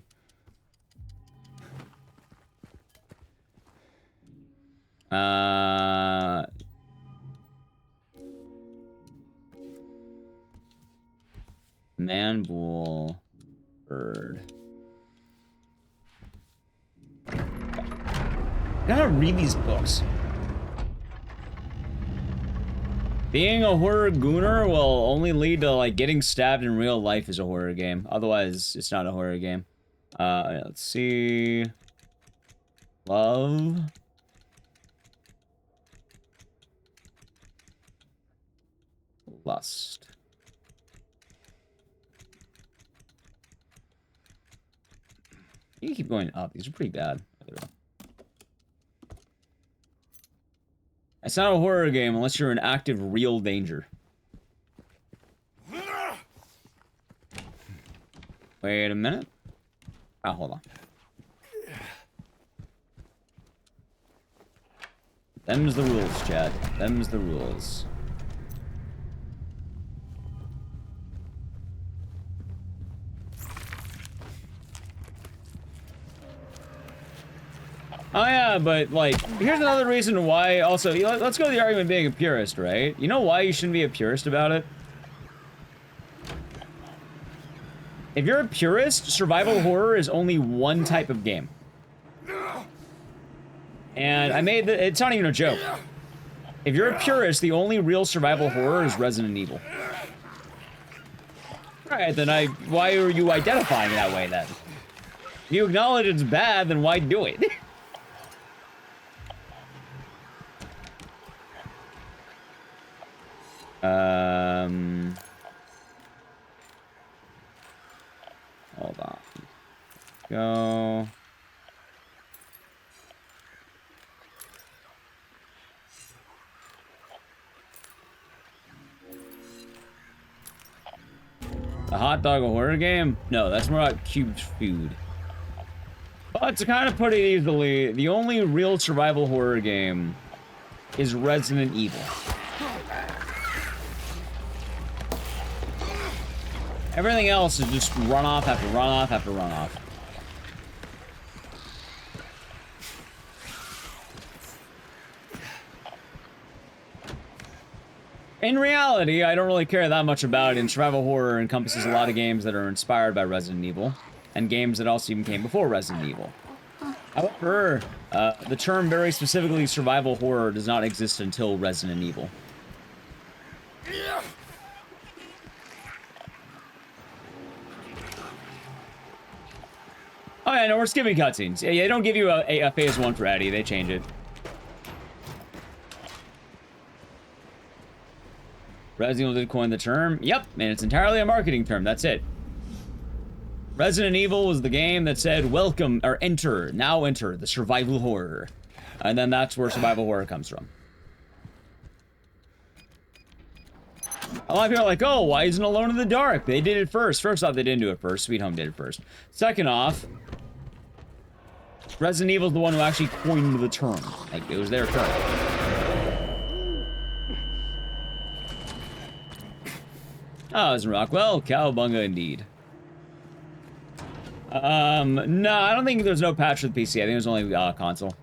Man, bull, bird. Gotta read these books. Being a horror gooner will only lead to, like, getting stabbed in real life as a horror game. Otherwise, it's not a horror game. Let's see. Love. Lust. You can keep going up. These are pretty bad. It's not a horror game unless you're in active, real danger. Wait a minute. Oh, hold on. Them's the rules, Chad. Them's the rules. Oh yeah, but like, here's another reason why also, you know, let's go to the argument of being a purist, right? You know why you shouldn't be a purist about it? If you're a purist, survival horror is only one type of game. And I made the, it's not even a joke. If you're a purist, the only real survival horror is Resident Evil. Alright, then why are you identifying that way then? If you acknowledge it's bad, then why do it? Hold on. Go. A hot dog a horror game? No, that's more like cubed food. But to kind of put it easily, the only real survival horror game is Resident Evil. Everything else is just runoff after runoff after runoff. In reality, I don't really care that much about it, and survival horror encompasses a lot of games that are inspired by Resident Evil, and games that also even came before Resident Evil. However, the term very specifically survival horror does not exist until Resident Evil. Oh yeah, no, we're skipping cutscenes. Yeah, they don't give you a phase 1 for Eddie, they change it. Resident Evil did coin the term. Yep, and it's entirely a marketing term, that's it. Resident Evil was the game that said, welcome, or enter, now enter, the survival horror. And then that's where survival horror comes from. A lot of people are like, oh, why isn't Alone in the Dark? They did it first. First off, they didn't do it first. Sweet Home did it first. Second off, Resident Evil's the one who actually coined the term. Like, it was their term. Oh, it's Rockwell. Cowabunga indeed. No, I don't think there's no patch for the PC. I think it was only console.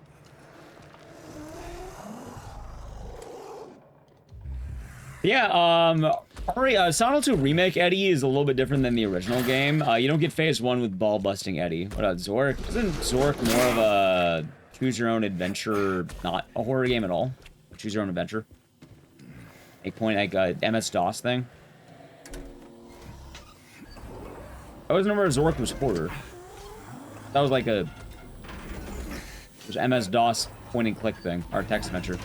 Yeah, Silent 2 Remake Eddie is a little bit different than the original game. You don't get phase 1 with ball busting Eddie. What about Zork? Isn't Zork more of a choose your own adventure, not a horror game at all? Choose your own adventure. Like a MS-DOS thing. I always remember Zork was horror. That was like a... It was MS-DOS point-and-click thing, or text adventure.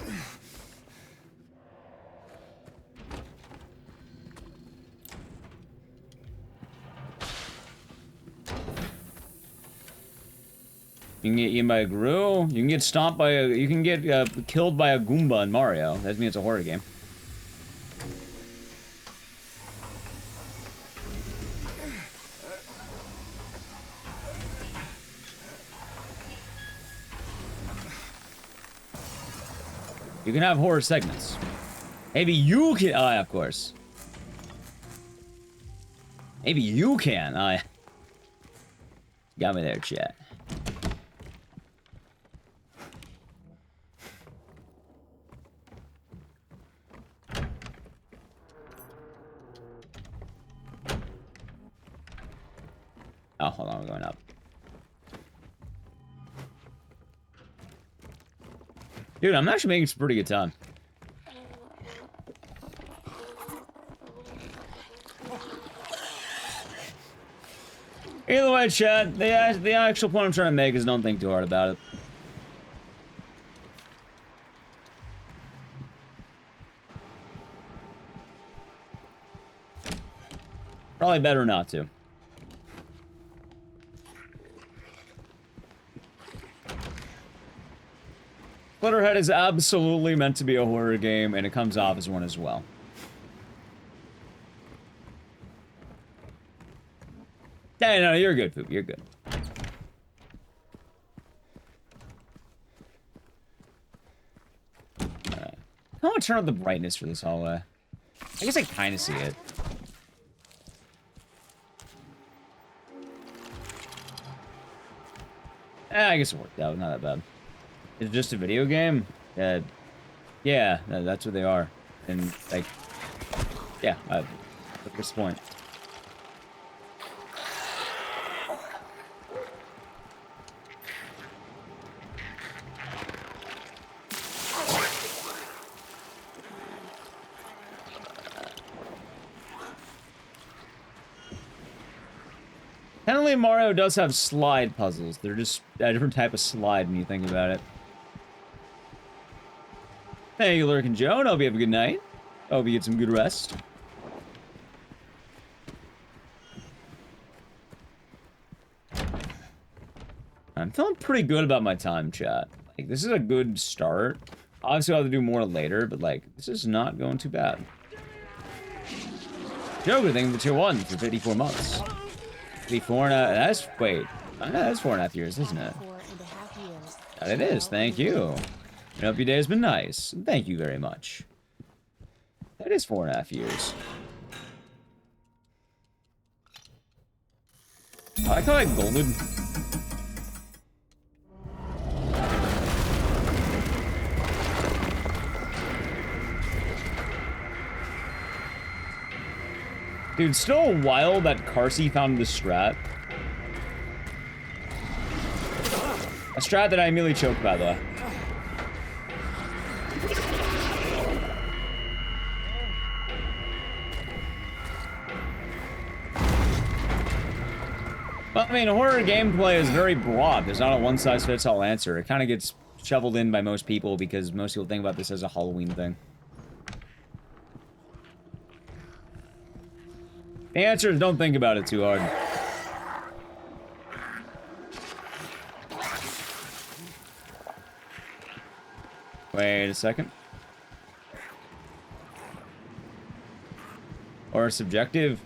You can get eaten by a Gru. You can get stomped by a... You can get killed by a Goomba in Mario. That means it's a horror game. You can have horror segments. Maybe you can... Oh, yeah, of course. Maybe you can. Oh, yeah. Got me there, chat. Oh, hold on, we're going up. Dude, I'm actually making some pretty good time. Either way, chat, the actual point I'm trying to make is don't think too hard about it. Probably better not to. Flutterhead is absolutely meant to be a horror game, and it comes off as one as well. Yeah, no, you're good, Poop. You're good. I want to turn up the brightness for this hallway. I guess I kind of see it. I guess it worked out. Not that bad. Is it just a video game? Yeah, that's what they are. And, like, yeah, at this point. Technically, Mario does have slide puzzles. They're just a different type of slide when you think about it. Hey, you lurking Joan. Hope you have a good night. Hope you get some good rest. I'm feeling pretty good about my time, chat. Like, this is a good start. Obviously, I'll have to do more later, but, like, this is not going too bad. Joker, thank you for tier 1 for 54 months. 54 and a... That's... Wait. That's 4.5 years, isn't it? 4.5 years. It is. Thank you. I hope your day has been nice. Thank you very much. That is 4.5 years. I like how I golden. Dude, still wild that Carsey found this strat. A strat that I immediately choked, by the way. Well, I mean, horror gameplay is very broad. There's not a one-size-fits-all answer. It kind of gets shoveled in by most people because most people think about this as a Halloween thing. The answer is don't think about it too hard. Wait a second. Or subjective.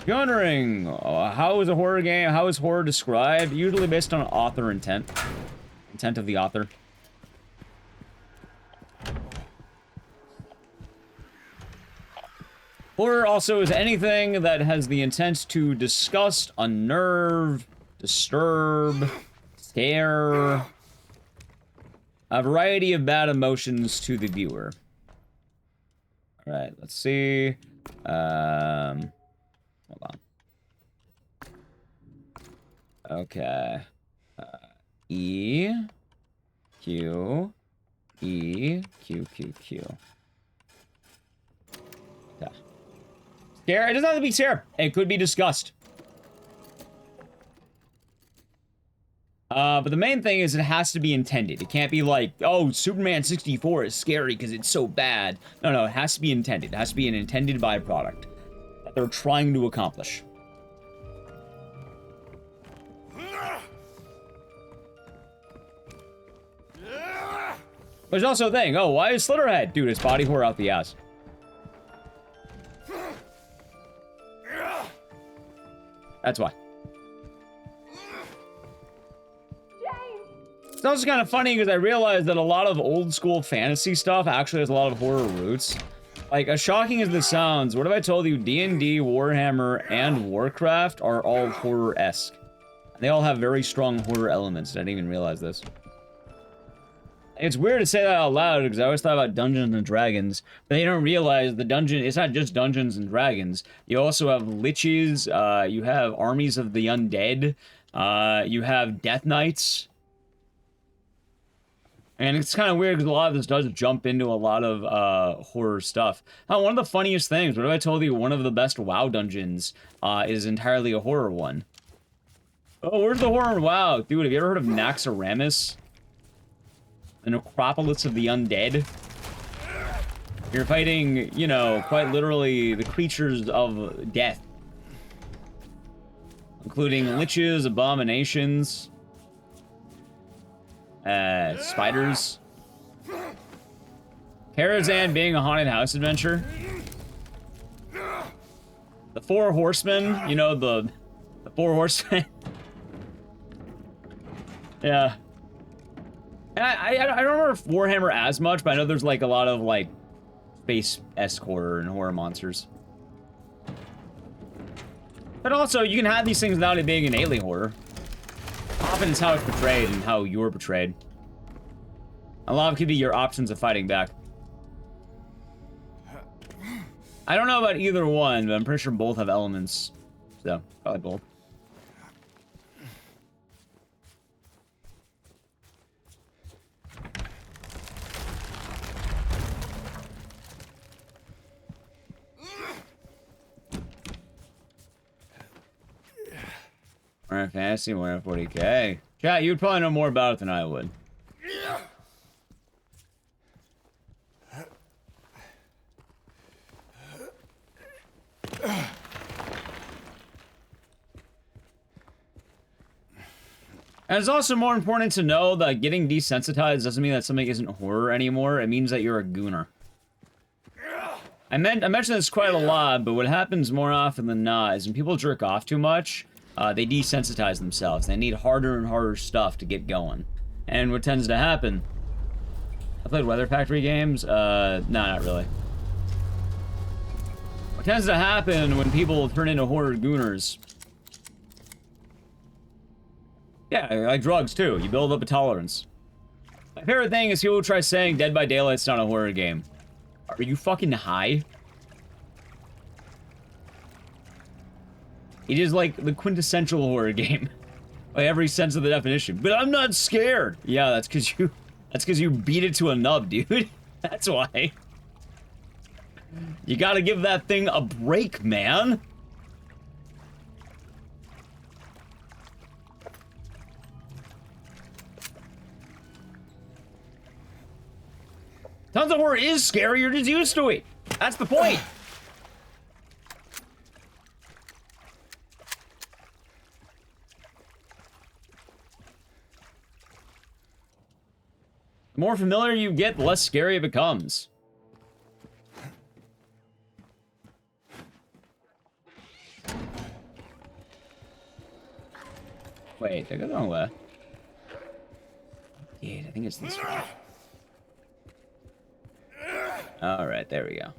Wondering, how is a horror game, how is horror described? Usually based on author intent. Intent of the author. Horror also is anything that has the intent to disgust, unnerve, disturb, scare, a variety of bad emotions to the viewer. All right, let's see. Hold on. Okay. E, Q, E, Q, Q, Q. Yeah. Scare? It doesn't have to be scare. It could be disgust. But the main thing is it has to be intended. It can't be like, oh, Superman 64 is scary because it's so bad. No, it has to be intended. It has to be an intended byproduct that they're trying to accomplish. There's also a thing. Oh, why is Slitterhead? Dude, it's body horror out the ass. That's why. It's also kind of funny because I realized that a lot of old school fantasy stuff actually has a lot of horror roots. Like, as shocking as this sounds, what if I told you D&D, Warhammer, and Warcraft are all horror-esque? They all have very strong horror elements. I didn't even realize this. It's weird to say that out loud because I always thought about Dungeons and Dragons, but they don't realize the dungeon, it's not just Dungeons and Dragons. You also have liches, you have armies of the undead, you have Death Knights. And it's kind of weird because a lot of this does jump into a lot of horror stuff. One of the funniest things, what if I told you one of the best WoW dungeons is entirely a horror one? Oh, where's the horror in WoW? Dude, have you ever heard of Naxxramas? The Necropolis of the Undead? You're fighting, you know, quite literally the creatures of death. Including liches, abominations, spiders. Karazhan being a haunted house adventure. The Four Horsemen, you know, the Four Horsemen. Yeah. And I don't remember Warhammer as much, but I know there's like a lot of like space-esque horror and horror monsters. But also, you can have these things without it being an alien horror. Often it's how it's portrayed and how you're portrayed. A lot of it could be your options of fighting back. I don't know about either one, but I'm pretty sure both have elements. So, probably both. Alright, fantasy, 140k. Chat, you would probably know more about it than I would. And it's also more important to know that getting desensitized doesn't mean that something isn't horror anymore. It means that you're a gooner. I mentioned this quite a lot, but what happens more often than not is when people jerk off too much, they desensitize themselves. They need harder and harder stuff to get going. And what tends to happen... I played Weather Factory games? No, not really. What tends to happen when people turn into horror gooners... Yeah, like drugs too. You build up a tolerance. My favorite thing is people try saying Dead by Daylight's not a horror game. Are you fucking high? It is like the quintessential horror game. By every sense of the definition. But I'm not scared! Yeah, that's cause you beat it to a nub, dude. That's why. You gotta give that thing a break, man. Tons of horror is scary, you're just used to it. That's the point. The more familiar you get, the less scary it becomes. Wait, did I go the wrong way? Yeah, I think it's this way. Alright, there we go.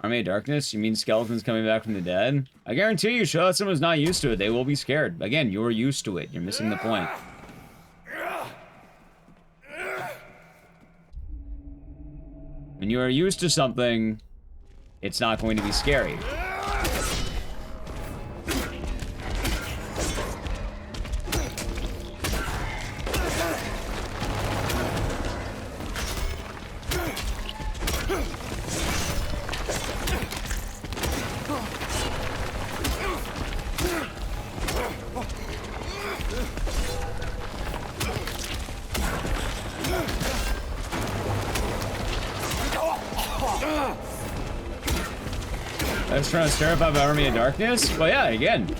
Army of Darkness? You mean skeletons coming back from the dead? I guarantee you, show that someone's not used to it, they will be scared. Again, you're used to it. You're missing the point. When you are used to something, it's not going to be scary. I was trying to stir up an army of darkness. Well, yeah, again,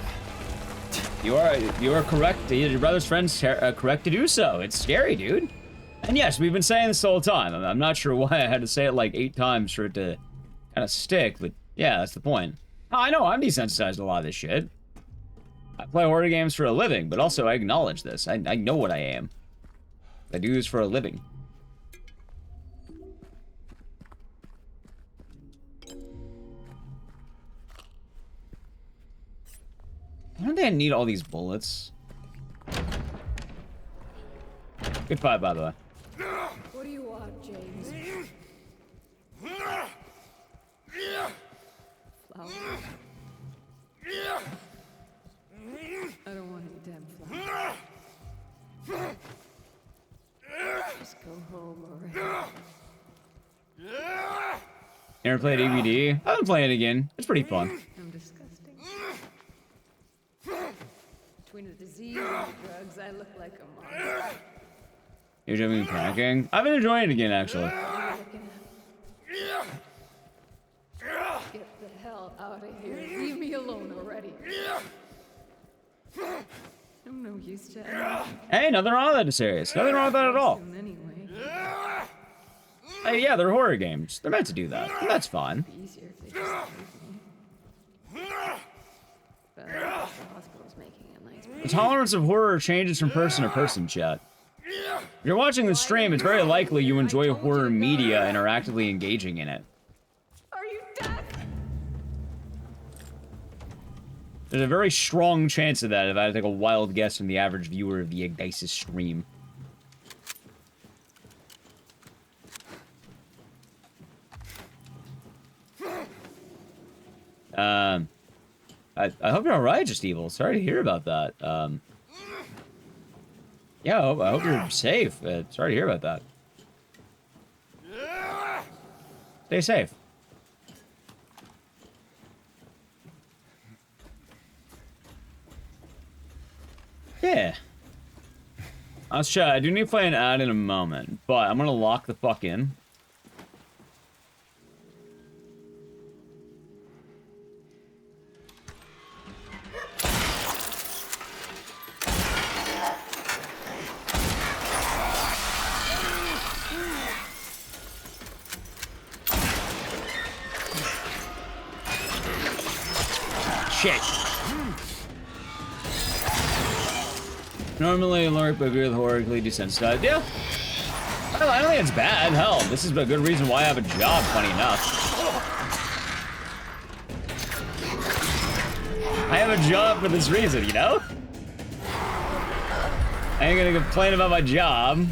you are correct. Your brother's friend's correct to do so. It's scary, dude. And yes, we've been saying this the whole time. I'm not sure why I had to say it like 8 times for it to kind of stick, but yeah, that's the point. Oh, I know I'm desensitized to a lot of this shit. I play horror games for a living, but also I acknowledge this. I know what I am. I do this for a living. Why don't they need all these bullets? Good fight, by the way. What do you want, James? Flowers? I don't want any damn flowers. Just go home already. You ever played ABD? I've been playing it again. It's pretty fun. I'm disgusting. Between the disease and the drugs, I look like a monster. You're doing panicking? I've been enjoying it again, actually. What are you looking at? Get the hell out of here. Leave me alone already. I'm no use to anything. Hey, nothing wrong with that, serious. Nothing wrong with that at all. Anyway, Hey, yeah, they're horror games. They're meant to do that. And that's fine. it'd be easier if they just leave me. But the hospital's making a nice The tolerance of horror changes from person to person, chat. If you're watching the stream, it's very likely you enjoy horror media and are actively engaging in it. Are you deaf? There's a very strong chance of that if I had to take a wild guess from the average viewer of the Igdices stream. I hope you're alright, Just Evil. Sorry to hear about that. Yeah, I hope you're safe. Sorry to hear about that. Stay safe. Yeah. Let's chat. I do need to play an ad in a moment, but I'm gonna lock the fuck in. Shit. Normally alert, but we're horribly desensitized. Yeah. I don't think it's bad. Hell, this is a good reason why I have a job, funny enough. I have a job for this reason, you know? I ain't gonna complain about my job.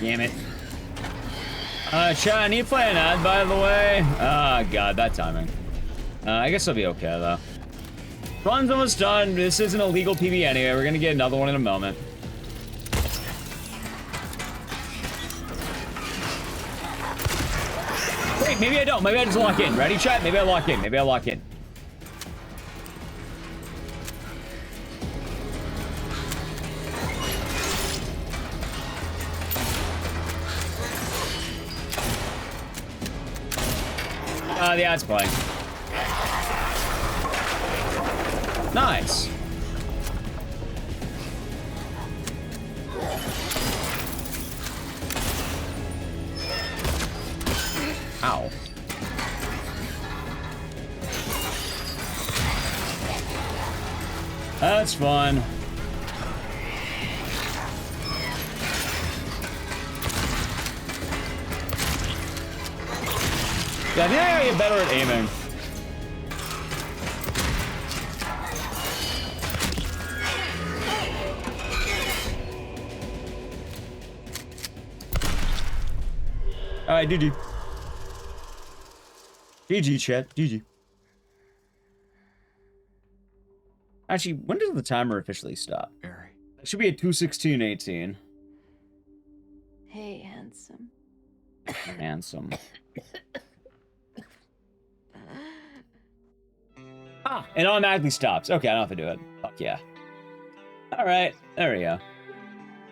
Damn it. Chat, I need to play an ad, by the way. Ah, God, that timing. I guess I'll be okay, though. Run's almost done. This isn't a legal PB anyway. We're gonna get another one in a moment. Wait, maybe I don't. Maybe I just lock in. Ready, chat? Maybe I lock in. Maybe I lock in. The ad's playing. Nice. Ow. That's fun. Yeah, I think I gotta get better at aiming. Alright, GG. GG, chat. GG. Actually, when does the timer officially stop? Mary. It should be at 2:16:18. Hey, handsome. Handsome. Ah, it automatically stops. Okay, I don't have to do it. Fuck yeah. Alright, there we go.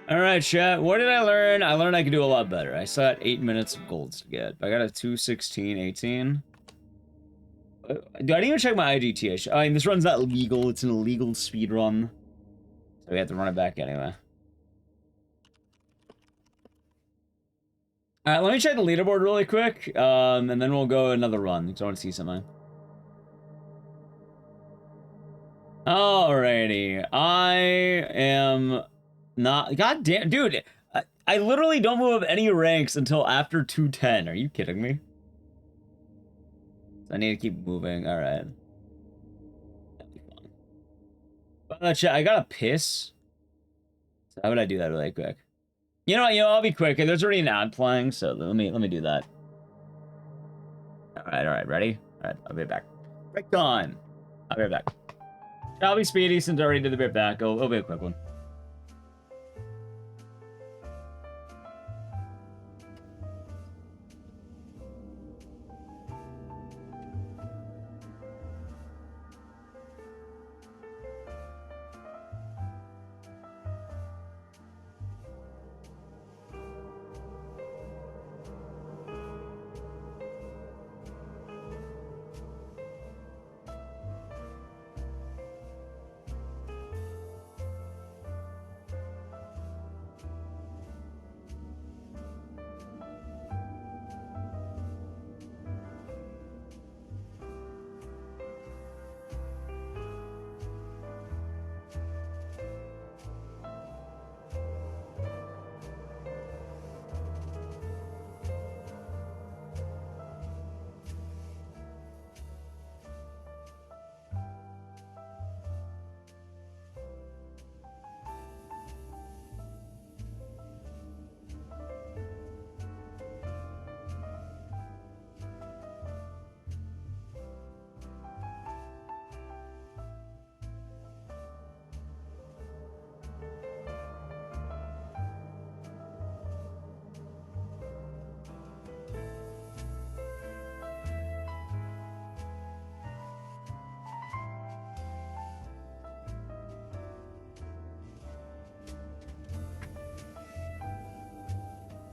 Alright, chat. What did I learn? I learned I could do a lot better. I still had 8 minutes of golds to get. I got a 2:16:18. Dude, I didn't even check my IGT. I mean, this run's not legal. It's an illegal speed run. So we have to run it back anyway. Alright, let me check the leaderboard really quick. And then we'll go another run, because I want to see something. Alrighty. I am not... God damn... Dude, I literally don't move up any ranks until after 210. Are you kidding me? I need to keep moving. Alright. That'll be fun. But I gotta piss. So how would I do that really quick? You know, I'll be quick. There's already an ad playing, so let me do that. Alright, ready? Alright, I'll be back. Break time. I'll be back. I'll be speedy since I already did the bit back. It'll be a quick one.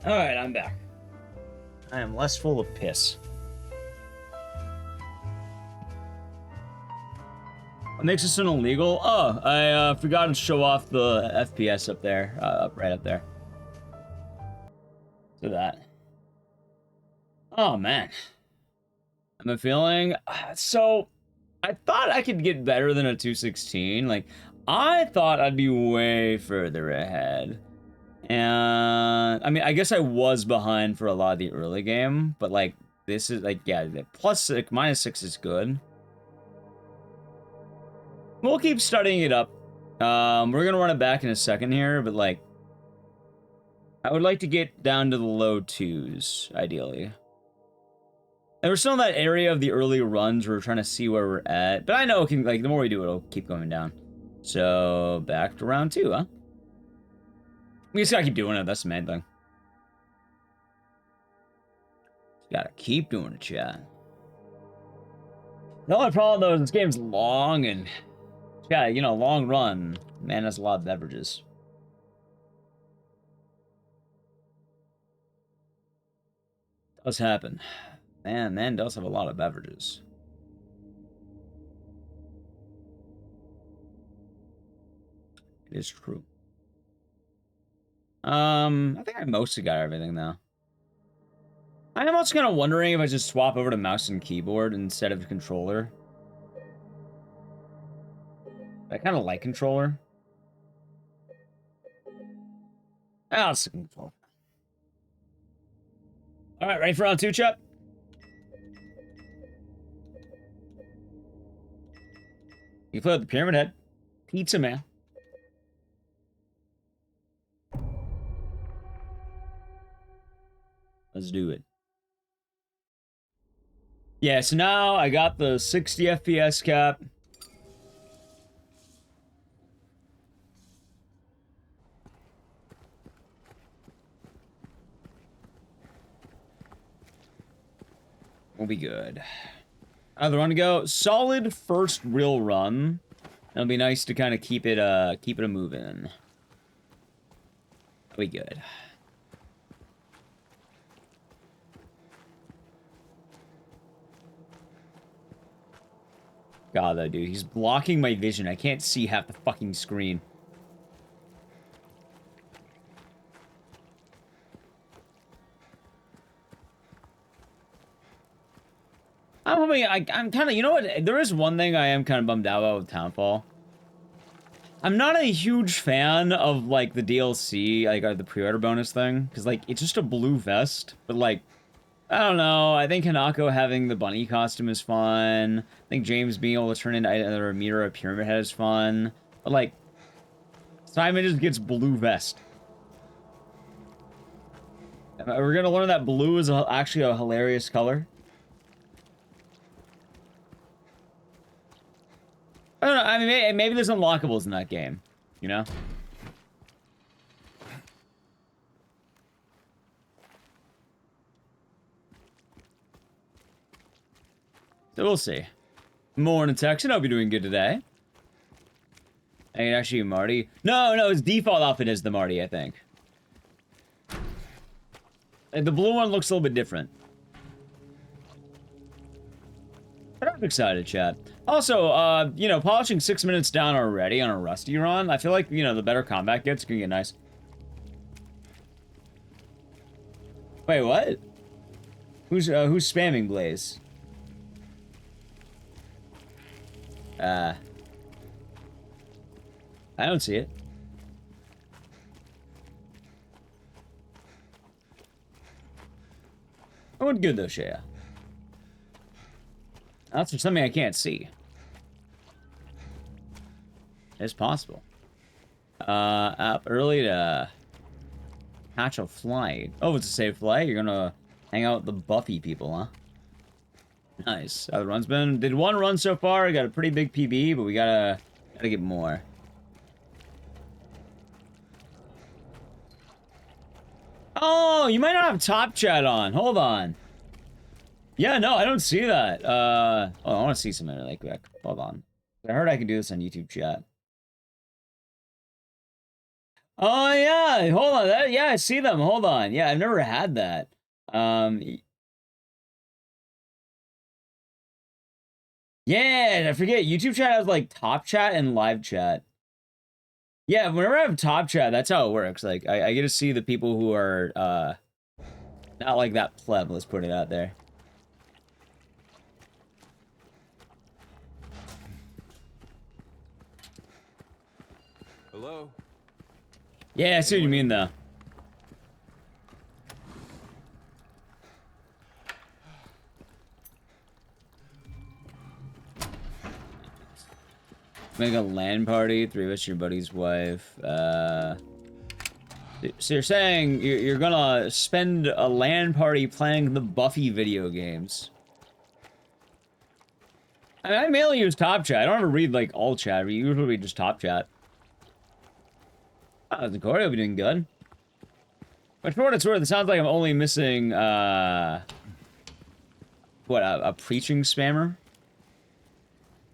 Alright, I'm back. I am less full of piss. What makes this an illegal? Oh, I forgot to show off the FPS up there. Right up there. So that. Oh, man. I'm feeling... So, I thought I could get better than a 216. Like, I thought I'd be way further ahead. And I mean, I guess I was behind for a lot of the early game, but like this is like, yeah, -6 is good. We'll keep studying it up. We're gonna run it back in a second here, but like I would like to get down to the low 2s, ideally. And we're still in that area of the early runs where we're trying to see where we're at, but I know it can, like, the more we do, it'll keep going down. So back to round 2, huh? We just gotta keep doing it, that's the main thing. Just gotta keep doing it, chat. The only problem, though, is this game's long, and... yeah, you know, long run. Man has a lot of beverages. Does happen. Man does have a lot of beverages. It is true. I think I mostly got everything, though. I am also kind of wondering if I should swap over to mouse and keyboard instead of controller. I kind of like controller. I'll stick with controller. All right, ready for round 2, chat? You play with the Pyramid Head. Pizza Man. Let's do it. Yeah, so now I got the 60 FPS cap. We'll be good. Another run to go. Solid first real run. It'll be nice to kind of keep it a moving. Be good. God, though, dude, he's blocking my vision. I can't see half the fucking screen. I'm hoping, I'm kind of, you know what? There is one thing I am kind of bummed out about with Townfall. I'm not a huge fan of, like, the DLC, like, the pre-order bonus thing. Because, like, it's just a blue vest. But, like, I don't know. I think Hanako having the bunny costume is fun. I think James being able to turn into either a meter or a pyramid head is fun. But, like, Simon just gets blue vest. We're gonna learn that blue is actually a hilarious color. I don't know. I mean, maybe there's unlockables in that game, you know? So we'll see. Morning, Texan. Hope you're doing good today. Ain't actually Marty. No, his default outfit is the Marty, I think. And the blue one looks a little bit different. But I'm excited, chat. Also, you know, polishing 6 minutes down already on a Rusty run, I feel like, you know, the better combat gets, it's gonna get nice. Wait, what? Who's spamming Blaze? I don't see it. I went good though, Shea. That's for something I can't see. It's possible. Up early to catch a flight. Oh, it's a safe flight? You're gonna hang out with the Buffy people, huh? Nice. How the run's been? Did one run so far. I got a pretty big PB, but we gotta get more. Oh, you might not have top chat on. Hold on. Yeah, no, I don't see that. Oh, I want to see something really quick. Hold on. I heard I could do this on YouTube chat. Oh, yeah. Hold on. Yeah, I see them. Hold on. Yeah, I've never had that. Yeah, I forget. YouTube chat has, like, top chat and live chat. Yeah, whenever I have top chat, that's how it works. Like, I get to see the people who are, not like that pleb, let's put it out there. Hello? Yeah, I see what you mean, though. Make a LAN party, 3 of us, your buddy's wife. So you're saying you're gonna spend a LAN party playing the Buffy video games? I mean, I mainly use top chat. I don't ever read, like, all chat. We usually read just top chat. Oh, the Corey will be doing good. But for what it's worth, it sounds like I'm only missing, what, a preaching spammer?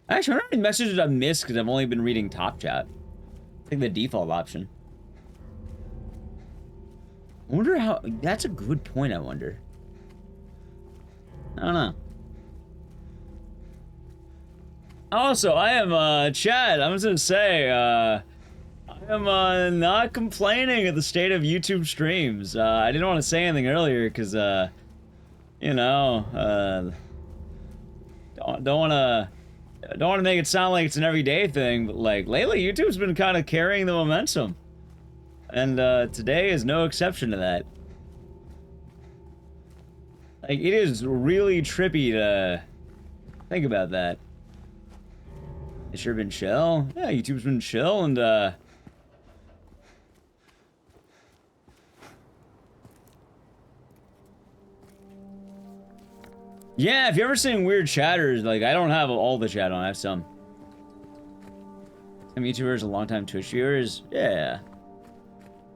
Actually, I don't know how many messages I've missed because I've only been reading top chat. I think the default option. I wonder how... That's a good point, I wonder. I don't know. Also, I am, Chad, I'm just gonna say, I am, not complaining at the state of YouTube streams. I didn't want to say anything earlier, because, you know, don't wanna make it sound like it's an everyday thing, but like lately YouTube's been kind of carrying the momentum, and today is no exception to that. Like, it is really trippy to think about that. It's sure been chill. Yeah, YouTube's been chill, and yeah, if you're ever seeing weird chatters, like, I don't have all the chat on, I have some. Some YouTubers, a long time Twitch viewers, yeah.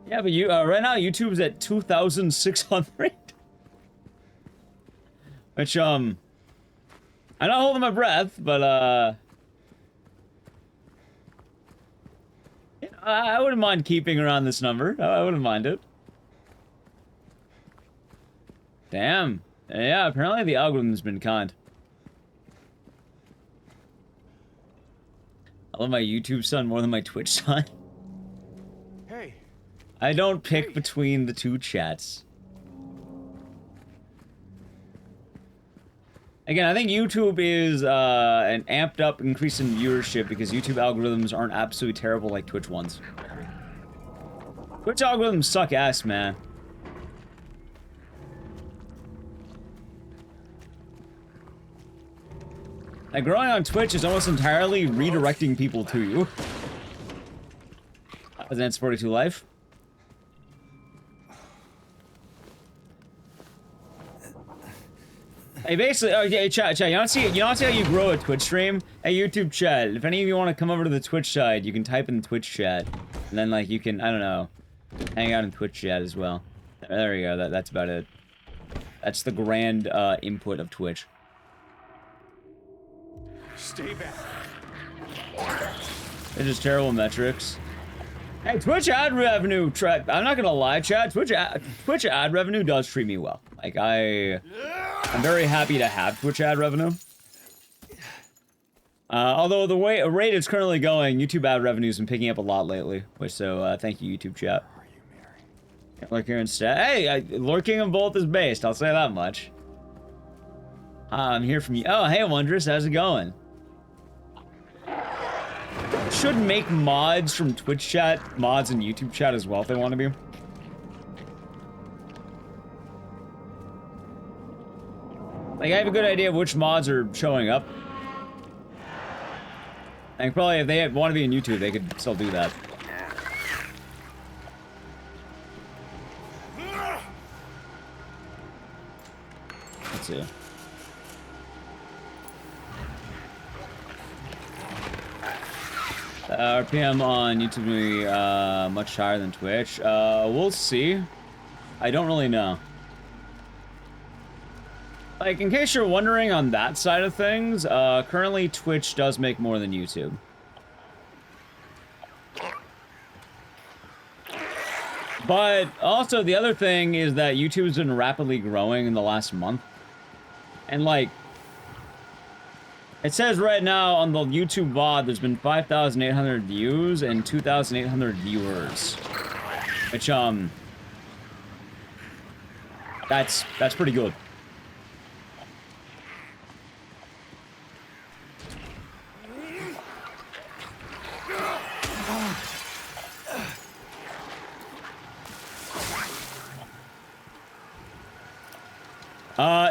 Yeah, but right now YouTube's at 2,600. Which, I'm not holding my breath, but, you know, I wouldn't mind keeping around this number. I wouldn't mind it. Damn. Yeah, apparently the algorithm's been kind. I love my YouTube son more than my Twitch son. Hey. I don't pick between the two chats. Again, I think YouTube is an amped up increase in viewership because YouTube algorithms aren't absolutely terrible like Twitch ones. Twitch algorithms suck ass, man. Like, growing on Twitch is almost entirely redirecting people to you. That's 42 life. Hey, basically, okay, chat, you don't see how you grow a Twitch stream? Hey, YouTube chat, if any of you want to come over to the Twitch side, you can type in the Twitch chat, and then, like, you can, I don't know, hang out in Twitch chat as well. There we go, that's about it. That's the grand, input of Twitch. Stay back. It's just terrible metrics. Hey, Twitch ad revenue, I'm not gonna lie, chat, Twitch ad revenue does treat me well. Like, I'm very happy to have Twitch ad revenue. Although the rate it's currently going, YouTube ad revenue's been picking up a lot lately. So, thank you, YouTube chat. Are you Mary? Lurking instead. Hey, lurking in both is based, I'll say that much. I'm here from you. Oh, hey, Wondrous, how's it going? Should make mods from Twitch chat, mods and YouTube chat as well if they want to be. Like, I have a good idea of which mods are showing up. And probably if they want to be in YouTube, they could still do that. Let's see. RPM on YouTube will be much higher than Twitch. We'll see. I don't really know. Like, in case you're wondering on that side of things, currently Twitch does make more than YouTube. But also the other thing is that YouTube's been rapidly growing in the last month. And like, it says right now on the YouTube VOD, there's been 5,800 views and 2,800 viewers. Which, that's pretty good.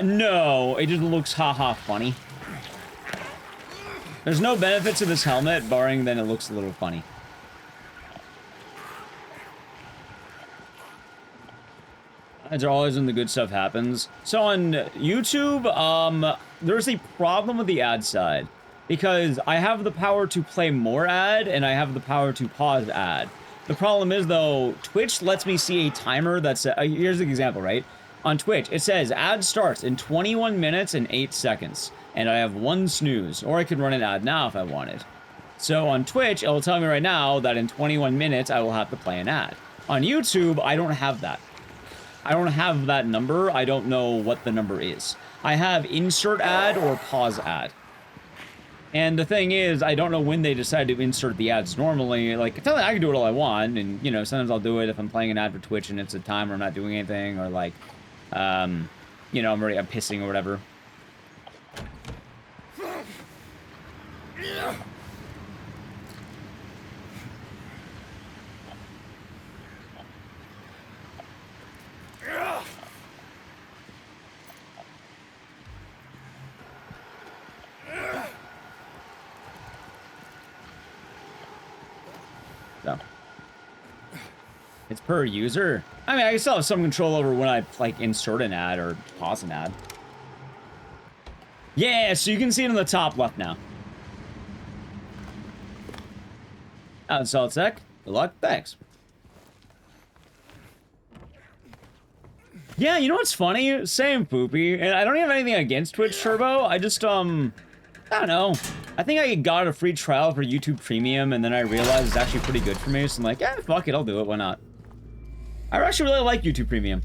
No, it just looks haha funny. There's no benefit to this helmet, barring then it looks a little funny. It's always when the good stuff happens. So on YouTube, there's a problem with the ad side. Because I have the power to play more ad, and I have the power to pause ad. The problem is, though, Twitch lets me see a timer that's... here's the example, right? On Twitch, it says ad starts in 21 minutes and 8 seconds. And I have 1 snooze. Or I could run an ad now if I wanted. So on Twitch, it will tell me right now that in 21 minutes, I will have to play an ad. On YouTube, I don't have that. I don't have that number. I don't know what the number is. I have insert ad or pause ad. And the thing is, I don't know when they decide to insert the ads normally. Like, I can do it all I want, and, you know, sometimes I'll do it if I'm playing an ad for Twitch and it's a time where I'm not doing anything, or, like, you know, I'm pissing or whatever. So. It's per user. I mean, I still have some control over when I, like, insert an ad or pause an ad. Yeah, so you can see it in the top left now. Solid sec. Good luck. Thanks. Yeah, you know what's funny? Same, Poopy. And I don't have anything against Twitch Turbo. I just, I don't know. I think I got a free trial for YouTube Premium, and then I realized it's actually pretty good for me. So I'm like, yeah, fuck it, I'll do it. Why not? I actually really like YouTube Premium.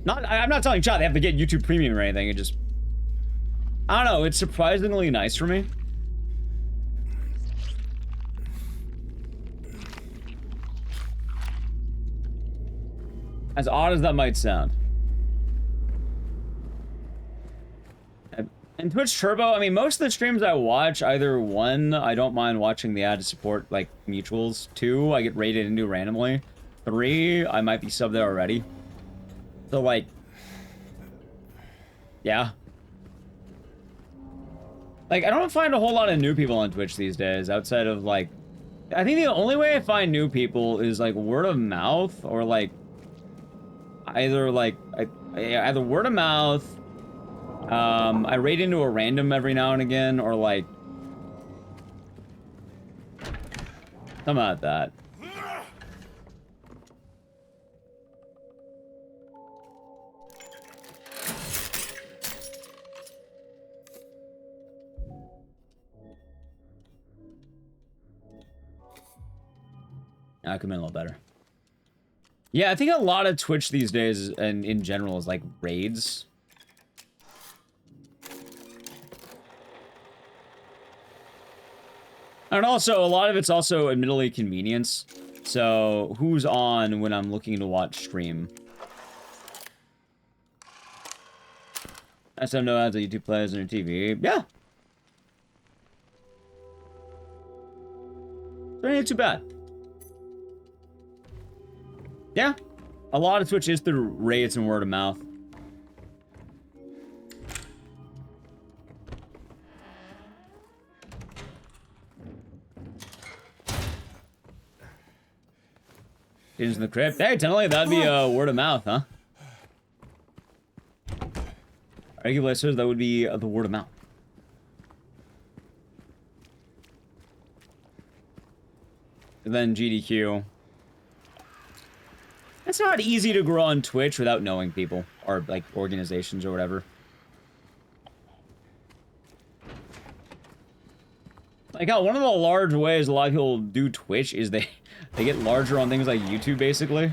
I'm not telling chat they have to get YouTube Premium or anything. It just, I don't know. It's surprisingly nice for me. As odd as that might sound. And Twitch Turbo, I mean, most of the streams I watch, either one, I don't mind watching the ad to support, like, mutuals. Two, I get rated into randomly. Three, I might be subbed there already. So, like, yeah. Like, I don't find a whole lot of new people on Twitch these days, outside of, like, I think the only way I find new people is, like, word of mouth, or, like, either, like, either word of mouth, I raid into a random every now and again, or, like, something like that. I come in a little better. Yeah, I think a lot of Twitch these days, and in general, is like raids. And also, a lot of it's also admittedly convenience. So, who's on when I'm looking to watch stream? I still know ads that YouTube plays on your TV. Yeah. It ain't too bad. Yeah. A lot of Twitch is through raids and word of mouth. Into the crypt. Hey, technically that'd be a word of mouth, huh? Regular listeners, that would be the word of mouth. And then GDQ. It's not easy to grow on Twitch without knowing people, or like organizations or whatever. Like how one of the large ways a lot of people do Twitch is they get larger on things like YouTube, basically.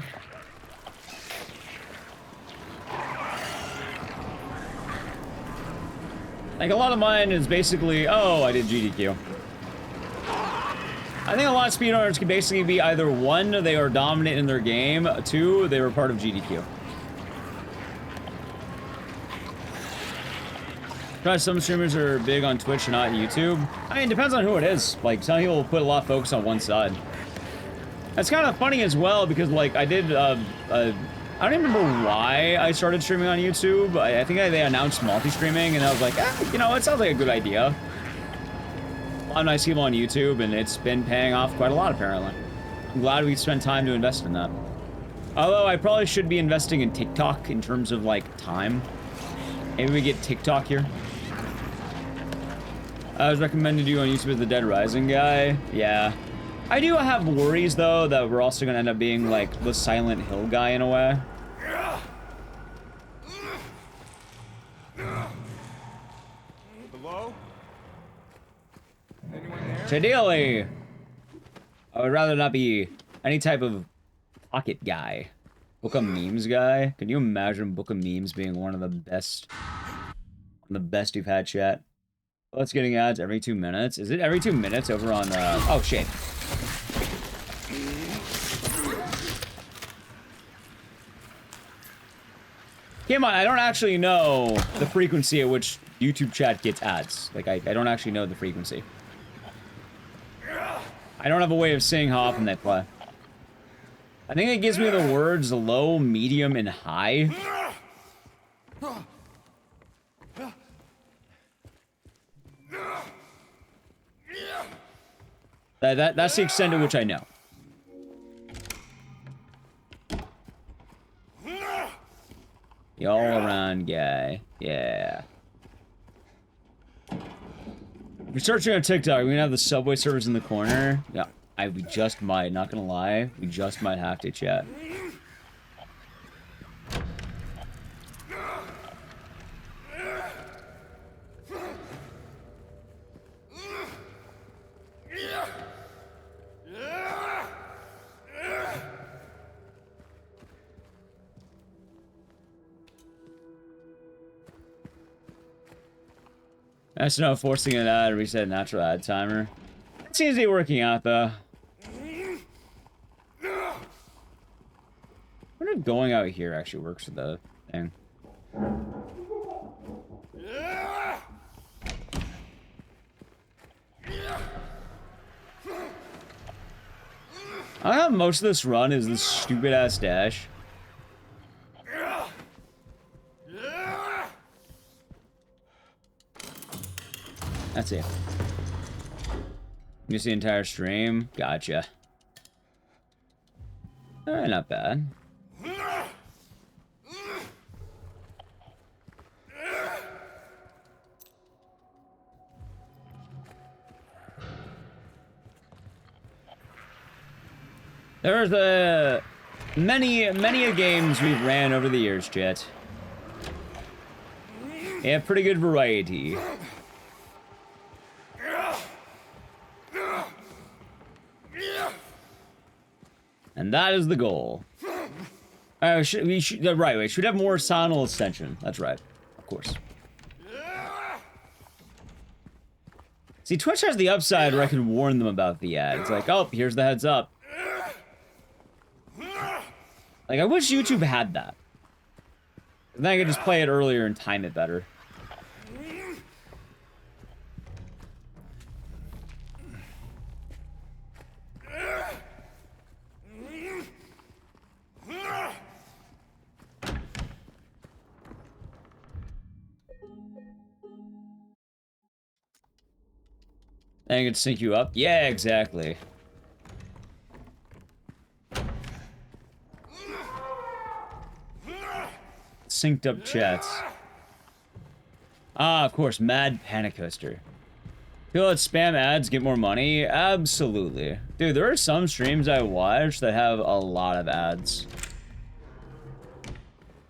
Like, a lot of mine is basically, oh, I did GDQ. I think a lot of speedrunners can basically be either, one, they are dominant in their game, two, they were part of GDQ. Because some streamers are big on Twitch and not YouTube. I mean, it depends on who it is. Like, some people put a lot of focus on one side. That's kind of funny as well, because, like, I did, I don't even remember why I started streaming on YouTube. I think they announced multi-streaming, and I was like, you know, it sounds like a good idea. A lot of nice people on YouTube, and it's been paying off quite a lot, apparently. I'm glad we spent time to invest in that. Although, I probably should be investing in TikTok in terms of, like, time. Maybe we get TikTok here. I was recommended you on YouTube as the Dead Rising guy. Yeah. I do have worries, though, that we're also gonna end up being, like, the Silent Hill guy in a way. Hello? Anyone there? Ideally, I would rather not be any type of pocket guy. Book of Memes guy. Can you imagine Book of Memes being one of the best you've had, chat? Oh, it's getting ads every 2 minutes. Is it every 2 minutes over on, oh, shit. Keep in mind, I don't actually know the frequency at which YouTube chat gets ads. Like, I don't actually know the frequency. I don't have a way of seeing how often they play. I think it gives me the words low, medium, and high. That's the extent to which I know. The all-around guy. Yeah. If you're searching on TikTok, we're gonna have the Subway servers in the corner. Yeah, we just might, not gonna lie. We just might have to, chat. That's no forcing it out to reset natural ad timer. It seems to be working out though. I wonder if going out here actually works for the thing. I have most of this run is this stupid ass dash. That's it. You see the entire stream? Gotcha. Alright, not bad. There's many a games we've ran over the years, chat. They have pretty good variety. And that is the goal. We should have more sound extension. That's right. Of course. See, Twitch has the upside where I can warn them about the ads. Like, oh, here's the heads up. Like, I wish YouTube had that. Then I could just play it earlier and time it better. And I can sync you up? Yeah, exactly. Synced up chats. Ah, of course, Mad Panic Coaster. Feel that spam ads get more money? Absolutely. Dude, there are some streams I watch that have a lot of ads.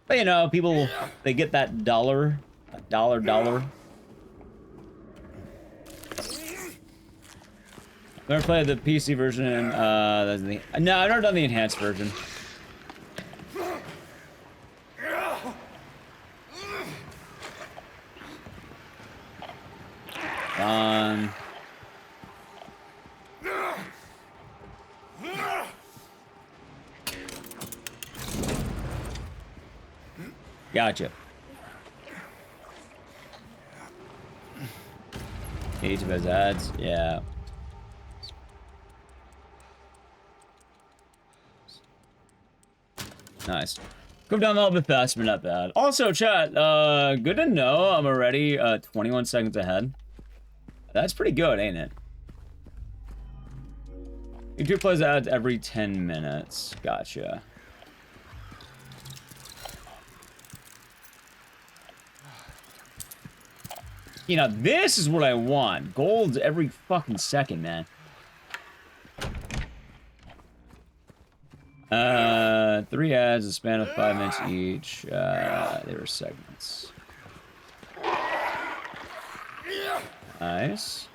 But you know, people, they get that dollar. A dollar. Never played the PC version. No, I've never done the enhanced version. Gotcha. YouTube has ads, yeah. Nice. Go down a little bit fast, but not bad. Also, chat, good to know I'm already 21 seconds ahead. That's pretty good, ain't it? YouTube plays ads every 10 minutes. Gotcha. You know, this is what I want. Gold's every fucking second, man. 3 ads, a span of 5 minutes each. They were segments. Nice.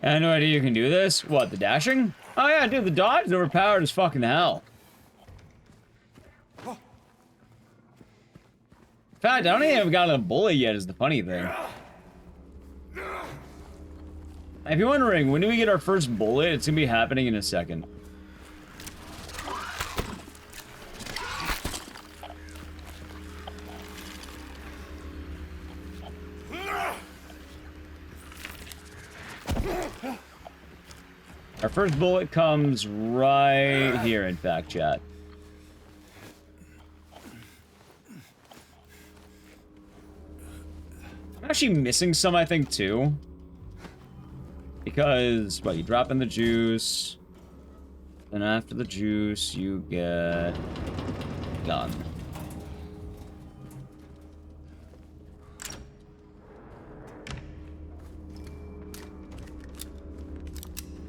I had no idea you can do this. What, the dashing? Oh yeah, dude, the dodge is overpowered as fucking hell. In fact, I don't even have gotten a bullet yet is the funny thing. If you're wondering, when do we get our first bullet? It's gonna be happening in a second. Our first bullet comes right here, in fact, chat. I'm actually missing some, I think, too. Because, what, you drop in the juice. Then after the juice, you get... gun.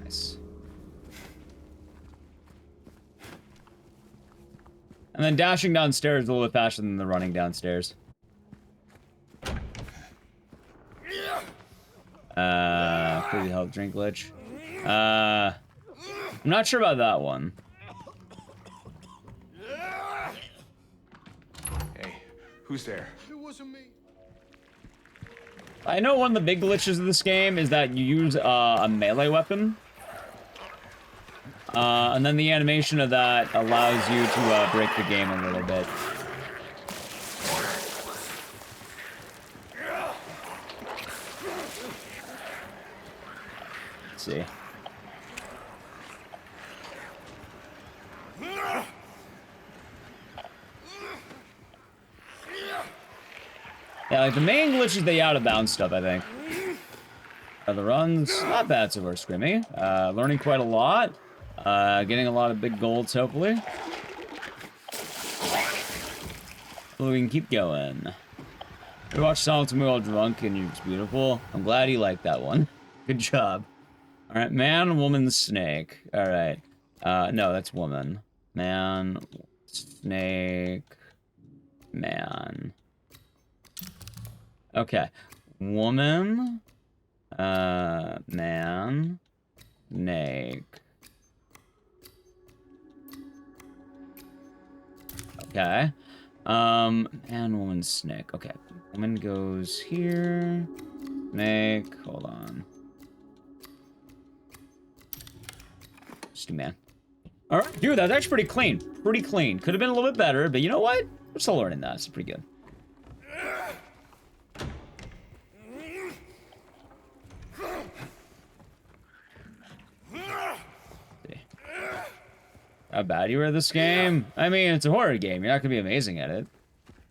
Nice. And then dashing downstairs is a little bit faster than the running downstairs. Pretty health drink glitch. I'm not sure about that one. Hey, who's there? It wasn't me. I know one of the big glitches of this game is that you use a melee weapon. And then the animation of that allows you to break the game a little bit. Let's see. Yeah, like the main glitch is the out of bounds stuff, I think. The runs, not bad so far, Scrimmy. Learning quite a lot. Getting a lot of big golds, hopefully. So we can keep going. We watched Silent Movie while drunk and it's beautiful. I'm glad you liked that one. Good job. Alright, man, woman, snake. Alright. No, that's woman. Man, snake, man. Okay. Woman, man, snake. Okay. Man, woman, snake. Okay. Woman goes here. Snake. Hold on. Just a man. Alright, dude, that's actually pretty clean. Pretty clean. Could have been a little bit better, but you know what? We're still learning that. It's pretty good. How bad you were at this game? I mean, it's a horror game. You're not gonna be amazing at it.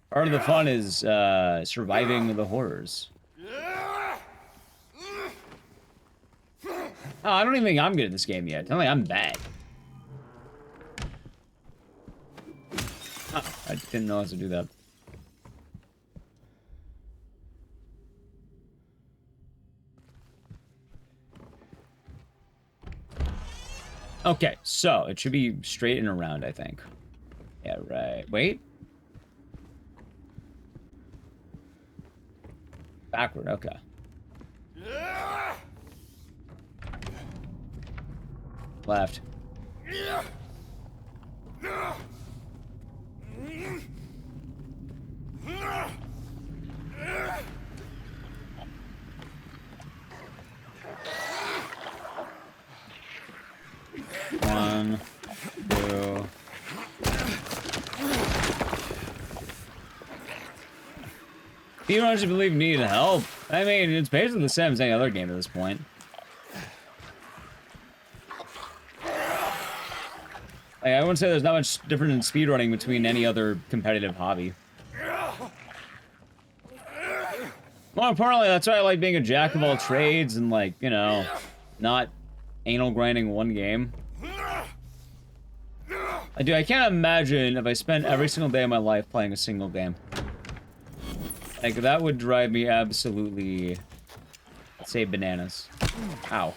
Part of the fun is surviving the horrors. Oh, I don't even think I'm good at this game yet. Tell me I'm bad. Oh, I didn't know how to do that. Okay, so it should be straight and around, I think. Yeah, right. Wait. Backward, okay. Left. One, two. You don't actually believe you needed help. I mean, it's basically the same as any other game at this point. Like, I wouldn't say there's not much different in speedrunning between any other competitive hobby. More importantly, that's why I like being a jack of all trades and, like, you know, not anal grinding one game. I can't imagine if I spent every single day of my life playing a single game. Like, that would drive me absolutely, let's say, bananas. Ow.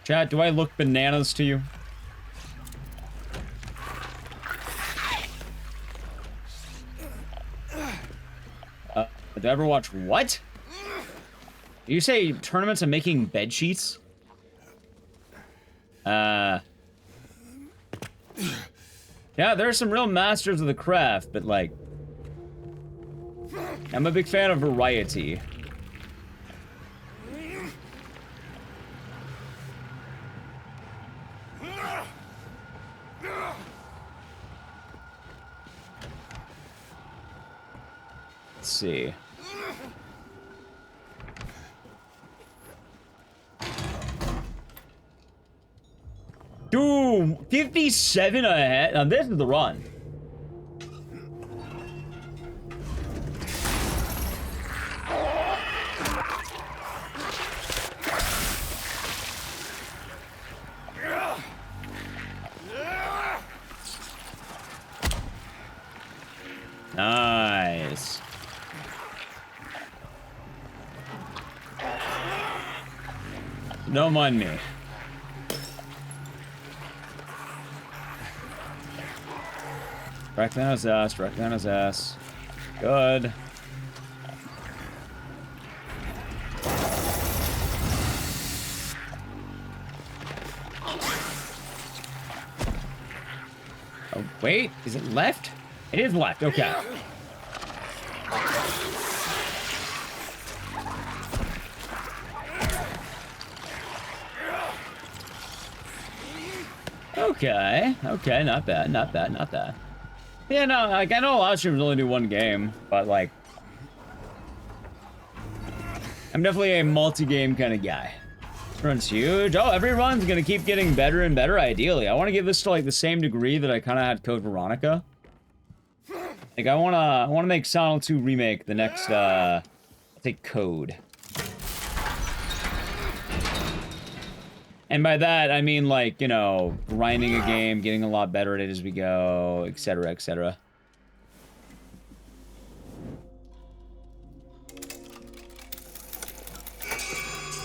Chat, do I look bananas to you? Did I ever watch what? Did you say tournaments of making bed sheets? Yeah, there are some real masters of the craft, but like, I'm a big fan of variety. Let's see. Dude, 57 ahead. Now this is the run. Nice. Don't mind me. Right down his ass, right down his ass. Good. Oh, wait, is it left? It is left, okay. Okay, okay, not bad, not bad, not bad. Yeah, no, like, I know a lot of streamers only do one game, but, like, I'm definitely a multi-game kind of guy. This run's huge. Oh, every run's gonna keep getting better and better, ideally. I want to give this to, like, the same degree that I kind of had Code Veronica. Like, I wanna make Silent 2 Remake the next, I'll take Code. And by that, I mean, like, you know, grinding a game, getting a lot better at it as we go, etc., etc.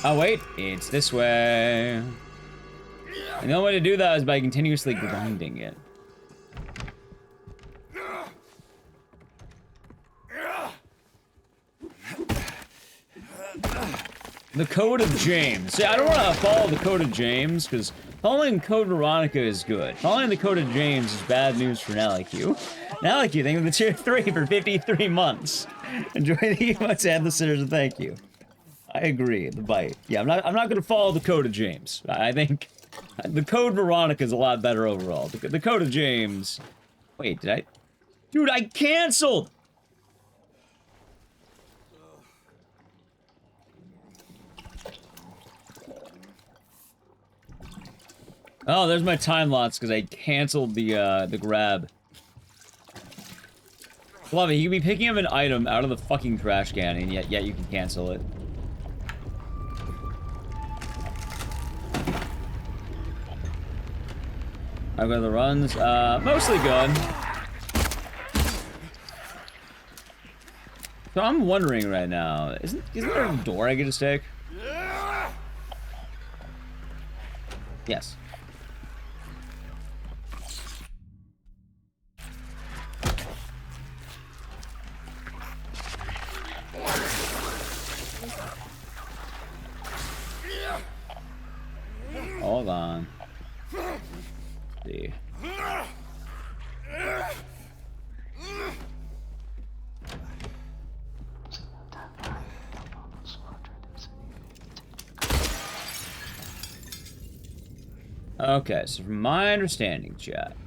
Oh, wait, it's this way. And the only way to do that is by continuously grinding it. The Code of James. See, I don't want to follow the Code of James, because following Code Veronica is good. Following the Code of James is bad news for Naliq. Naliq, thank you for the tier 3 for 53 months. Enjoy the emotes and the sinners, and thank you. I agree, the bite. Yeah, I'm not gonna follow the Code of James. I think the Code Veronica is a lot better overall. The Code of James... Wait, did I... Dude, I canceled! Oh, there's my time lots because I canceled the grab. Love it. You can be picking up an item out of the fucking trash can, and yet you can cancel it. I've got the runs. Mostly good. So I'm wondering right now, isn't there a door I could just take? Yes. Hold on. Let's see. Okay, so from my understanding, chat.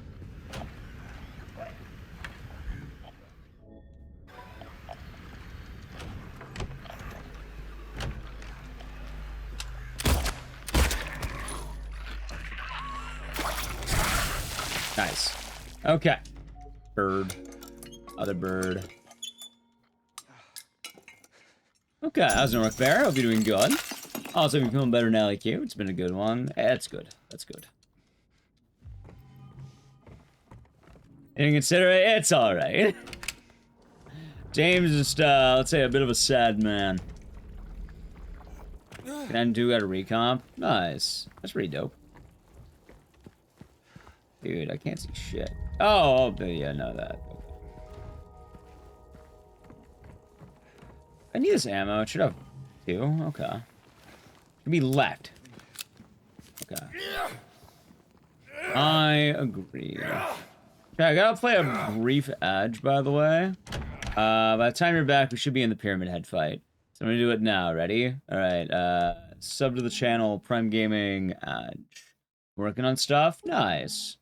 Nice. Okay. Bird. Other bird. Okay, how's it, North Bear? Hope you're doing good. Also, you're feeling better now, like you. It's been a good one. That's good. That's good. You didn't consider it? It's alright. James is just, let's say, a bit of a sad man. And do got a recomp. Nice. That's pretty dope. Dude, I can't see shit. Oh, yeah, no, that. I need this ammo. It should have two. Okay. Should be left. Okay. I agree. Okay, I gotta play a brief edge, by the way. By the time you're back, we should be in the Pyramid Head fight. So I'm gonna do it now. Ready? Alright, sub to the channel, Prime Gaming, Edge. Working on stuff? Nice.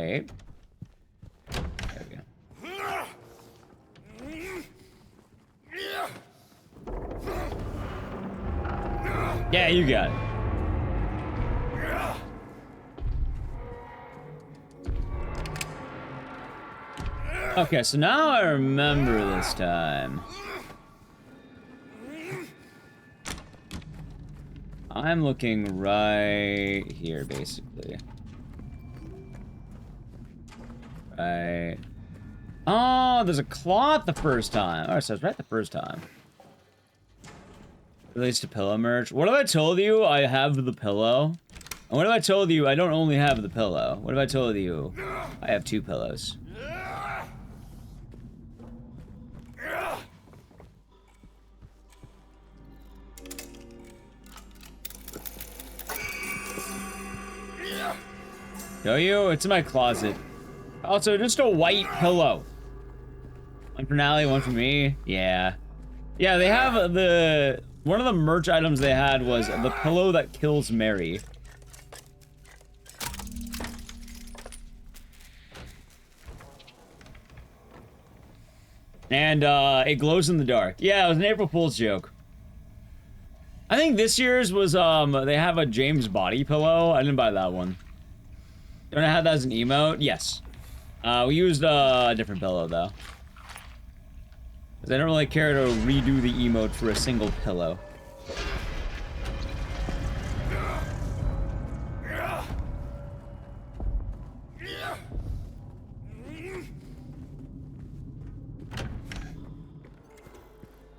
Wait. There we go. Yeah, you got it. Okay, so now I remember this time. I'm looking right here, basically. Right. Oh, there's a cloth the first time. Oh, so I was right the first time. Released a pillow merch. What if I told you I have the pillow? And what if I told you I don't only have the pillow? What if I told you I have 2 pillows? Know you? It's in my closet. Also, just a white pillow. One for Nally, one for me. Yeah. Yeah, they have the... One of the merch items they had was the pillow that kills Mary. And, it glows in the dark. Yeah, it was an April Fool's joke. I think this year's was, they have a James body pillow. I didn't buy that one. Don't I have that as an emote? Yes. We used a different pillow, though. Because I don't really care to redo the emote for a single pillow.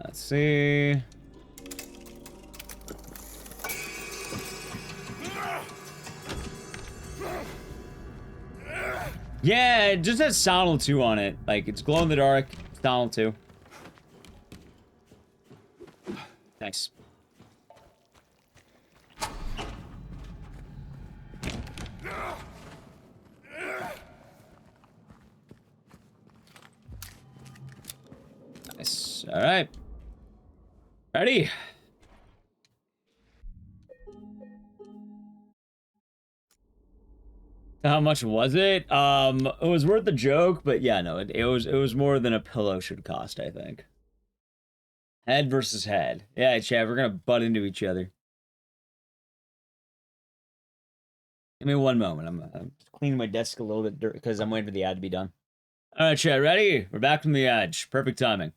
Let's see. Yeah, it just has Soundle 2 on it. Like, it's glow in the dark, Soundle 2. Nice. Nice. Alright. Ready? How much was it? It was worth the joke, but yeah, no, it was more than a pillow should cost, I think. Head versus head. Yeah, Chad, we're gonna butt into each other. Give me one moment. I'm cleaning my desk a little bit because I'm waiting for the ad to be done. All right, Chad, ready? We're back from the edge. Perfect timing.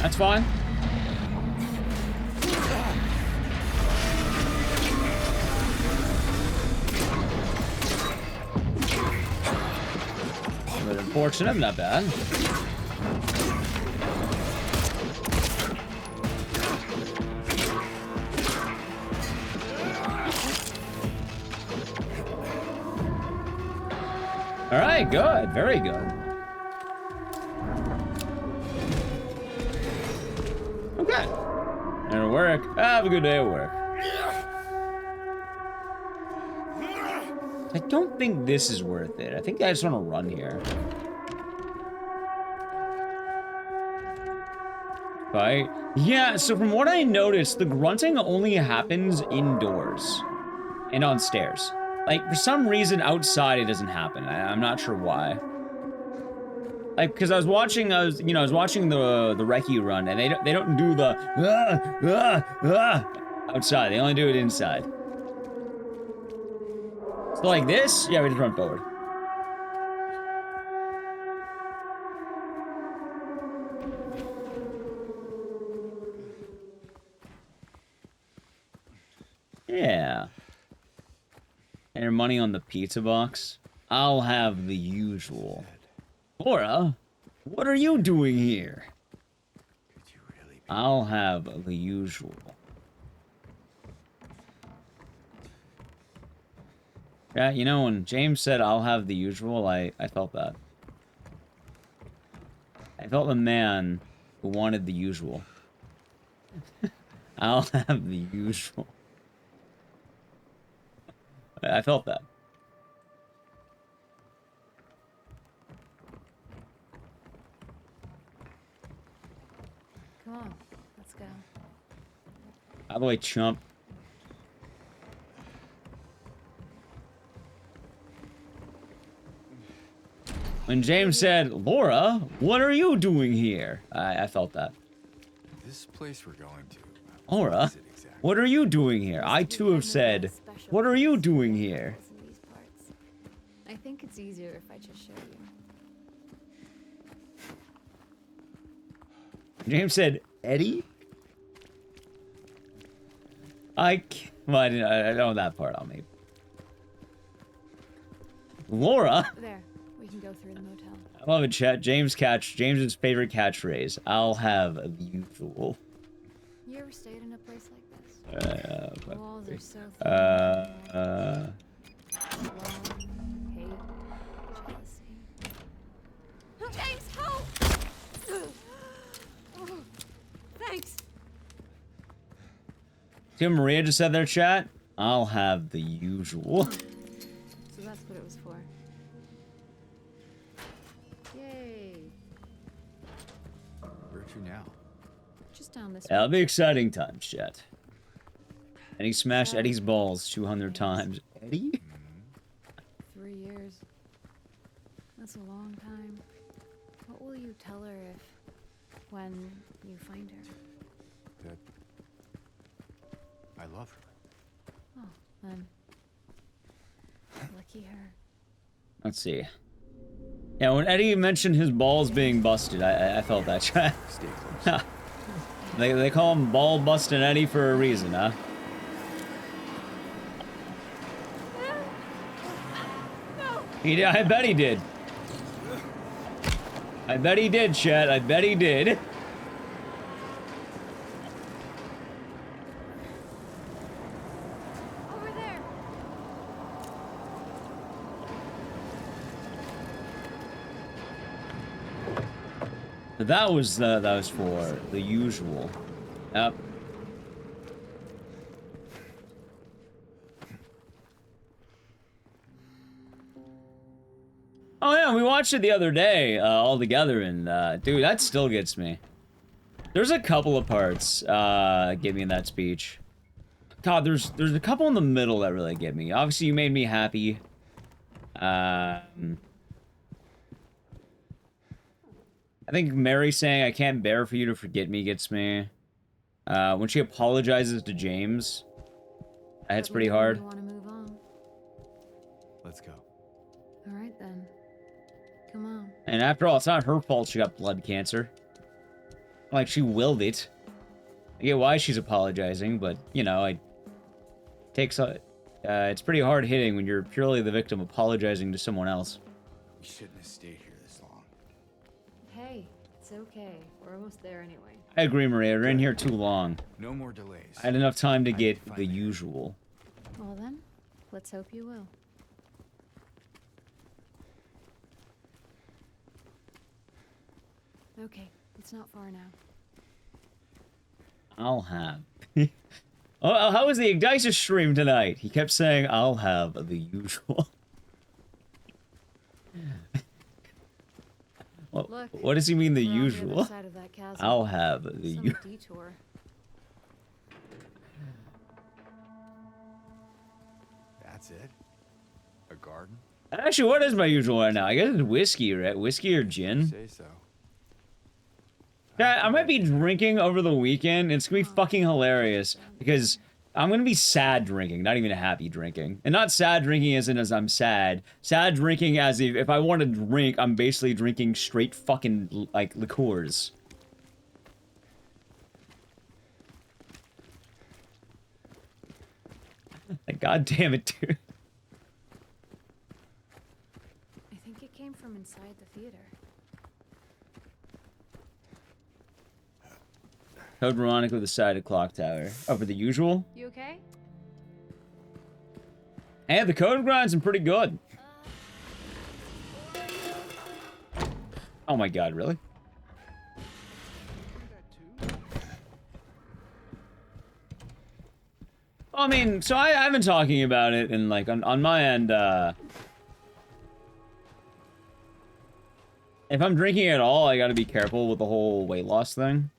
That's fine. A bit unfortunate, not bad. All right, good, very good. Okay. And it'll work. Have a good day at work. I don't think this is worth it. I think I just want to run here. Right? Yeah, so from what I noticed, the grunting only happens indoors. And on stairs. Like, for some reason, outside it doesn't happen. I'm not sure why. Like, because I was watching the recce run, and they don't do the outside. They only do it inside. So like this, yeah, we just run forward. Yeah. And your money on the pizza box? I'll have the usual. Laura, what are you doing here? I'll have the usual. Yeah, you know, when James said I'll have the usual, I felt that. I felt the man who wanted the usual. I'll have the usual. I felt that. Come on, let's go. By the way, chump. When James said, Laura, what are you doing here? I felt that. This place we're going to. Laura, What is it exactly? what are you doing here? I too have said, what are you doing here? In these parts. I think it's easier if I just show you. James said, Eddie? Well, I don't know that part on me. Laura? There, we can go through the motel. I love it, chat. James's favorite catchphrase. I'll have the usual. You ever stayed in a place like this? The walls are so thin. Alone, hate, jealousy. James, help! Oh, thanks. See what Maria just said there, chat? I'll have the usual. So that's what it was for. Yay. Where to now? Just down this That'll way. be exciting times, chat. And he smashed Eddie's balls 200 times. Eddie? 3 years. That's a long time. What will you tell her when you find her? That I love her. Oh, then. Lucky her. Let's see. Yeah, when Eddie mentioned his balls being busted, I felt that, chat. Stay close. They call him Ball Bustin' Eddie for a reason, huh? I bet he did. I bet he did, chat. I bet he did. Over there. That was for the usual. Yep. Oh yeah, we watched it the other day all together, and dude, that still gets me. There's a couple of parts get me in that speech. God, there's a couple in the middle that really get me. Obviously, you made me happy. I think Mary saying I can't bear for you to forget me gets me. When she apologizes to James, that hits pretty hard. You want to move on? Let's go. All right then. Come on. And after all, it's not her fault she got blood cancer. Like, she willed it. I get why she's apologizing, but, you know, it's pretty hard hitting when you're purely the victim apologizing to someone else. We shouldn't have stayed here this long. Hey, it's okay. We're almost there anyway. I agree, Maria. We're in here too long. No more delays. I had enough time to I need get to find the Mary. usual. Well then, let's hope you will. Okay, it's not far now. I'll have. Oh, how was the Igdice stream tonight? He kept saying, I'll have the usual. Look, what does he mean, the we're on the other usual? side of that chasm. I'll have the Some usual. detour. That's it? A garden? Actually, what is my usual right now? I guess it's whiskey, right? Whiskey or gin? Say so. Yeah, I might be drinking over the weekend. It's gonna be fucking hilarious because I'm gonna be sad drinking, not even happy drinking. And not sad drinking as in as I'm sad. Sad drinking as if I want to drink, I'm basically drinking straight fucking, like, liqueurs. Like, god damn it, dude. I think it came from inside the theater. Code Veronica with the side of clock tower. Oh, for the usual? You okay? Hey, the code grinds are pretty good. Oh my god, really? I mean, so I've been talking about it, and like on my end, if I'm drinking at all, I gotta be careful with the whole weight loss thing.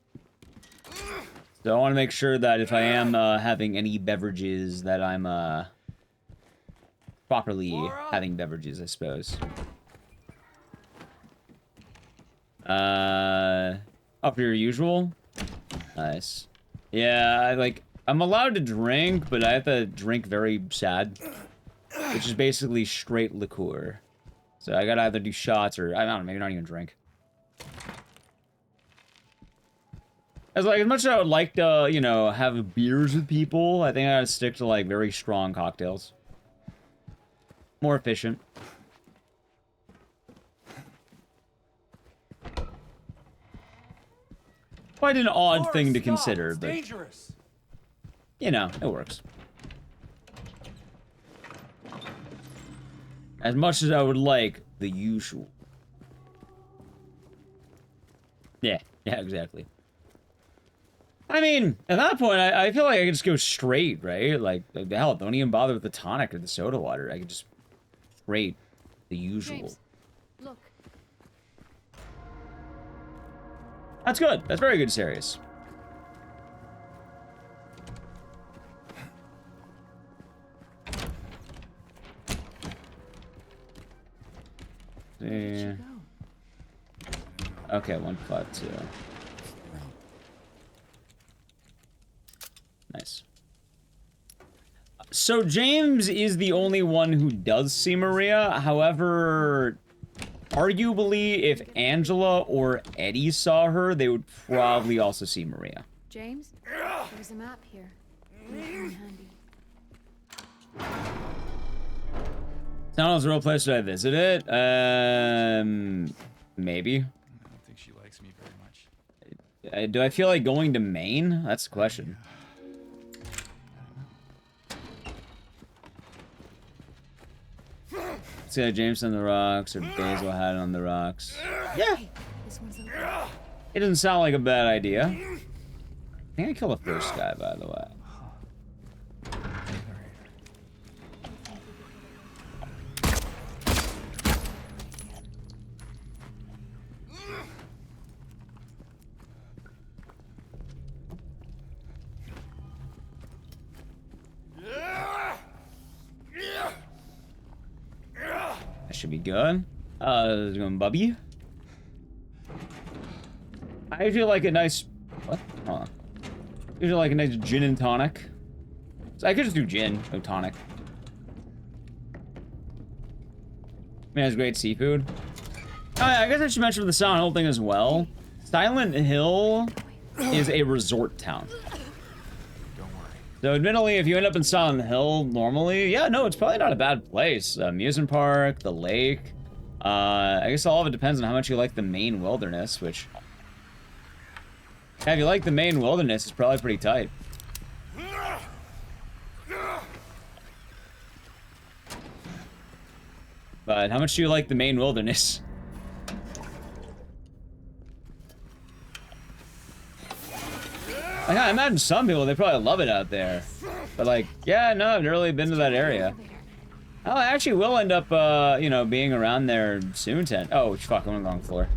So I want to make sure that if I am having any beverages, that I'm properly having beverages, I suppose. Up your usual. Nice. Yeah, I'm allowed to drink, but I have to drink very sad, which is basically straight liqueur. So I gotta either do shots or I don't know, maybe not even drink. As much as I would like to, you know, have beers with people, I think I gotta stick to like very strong cocktails. More efficient. Quite an odd thing to consider, but dangerous. you know, it works. As much as I would like the usual. Yeah, exactly. I mean, at that point, I feel like I could just go straight, right? Like, hell, don't even bother with the tonic or the soda water. I could just straight the usual. James, look. That's good. That's very good, Sirius. Yeah. Okay, 152. Nice. So James is the only one who does see Maria. However, arguably, if Angela or Eddie saw her, they would probably also see Maria. James, there's a map here. Leave one handy. Sounds a real place. Should I visit it? Maybe. I don't think she likes me very much. Do I feel like going to Maine? That's the question. See James on the rocks or Basil had it on the rocks. Yeah. This one's open. It doesn't sound like a bad idea. I think I killed the first guy, by the way. That should be good. It's going Bubby. I feel like a nice... What? Hold on. I feel like a nice gin and tonic. So I could just do gin, no tonic. I mean, it has great seafood. Oh, yeah, I guess I should mention the Silent Hill thing as well. Silent Hill is a resort town. Don't worry. So admittedly, if you end up in Silent Hill normally, yeah, no, it's probably not a bad place. Amusement park, the lake. I guess all of it depends on how much you like the Maine wilderness, which... Yeah, if you like the Maine wilderness, it's probably pretty tight. But how much do you like the Maine wilderness? Like, I imagine some people, they probably love it out there. But like, yeah, no, I've never really been to that area. Oh, I actually will end up, you know, being around there soon. Oh, fuck, I'm on the wrong floor.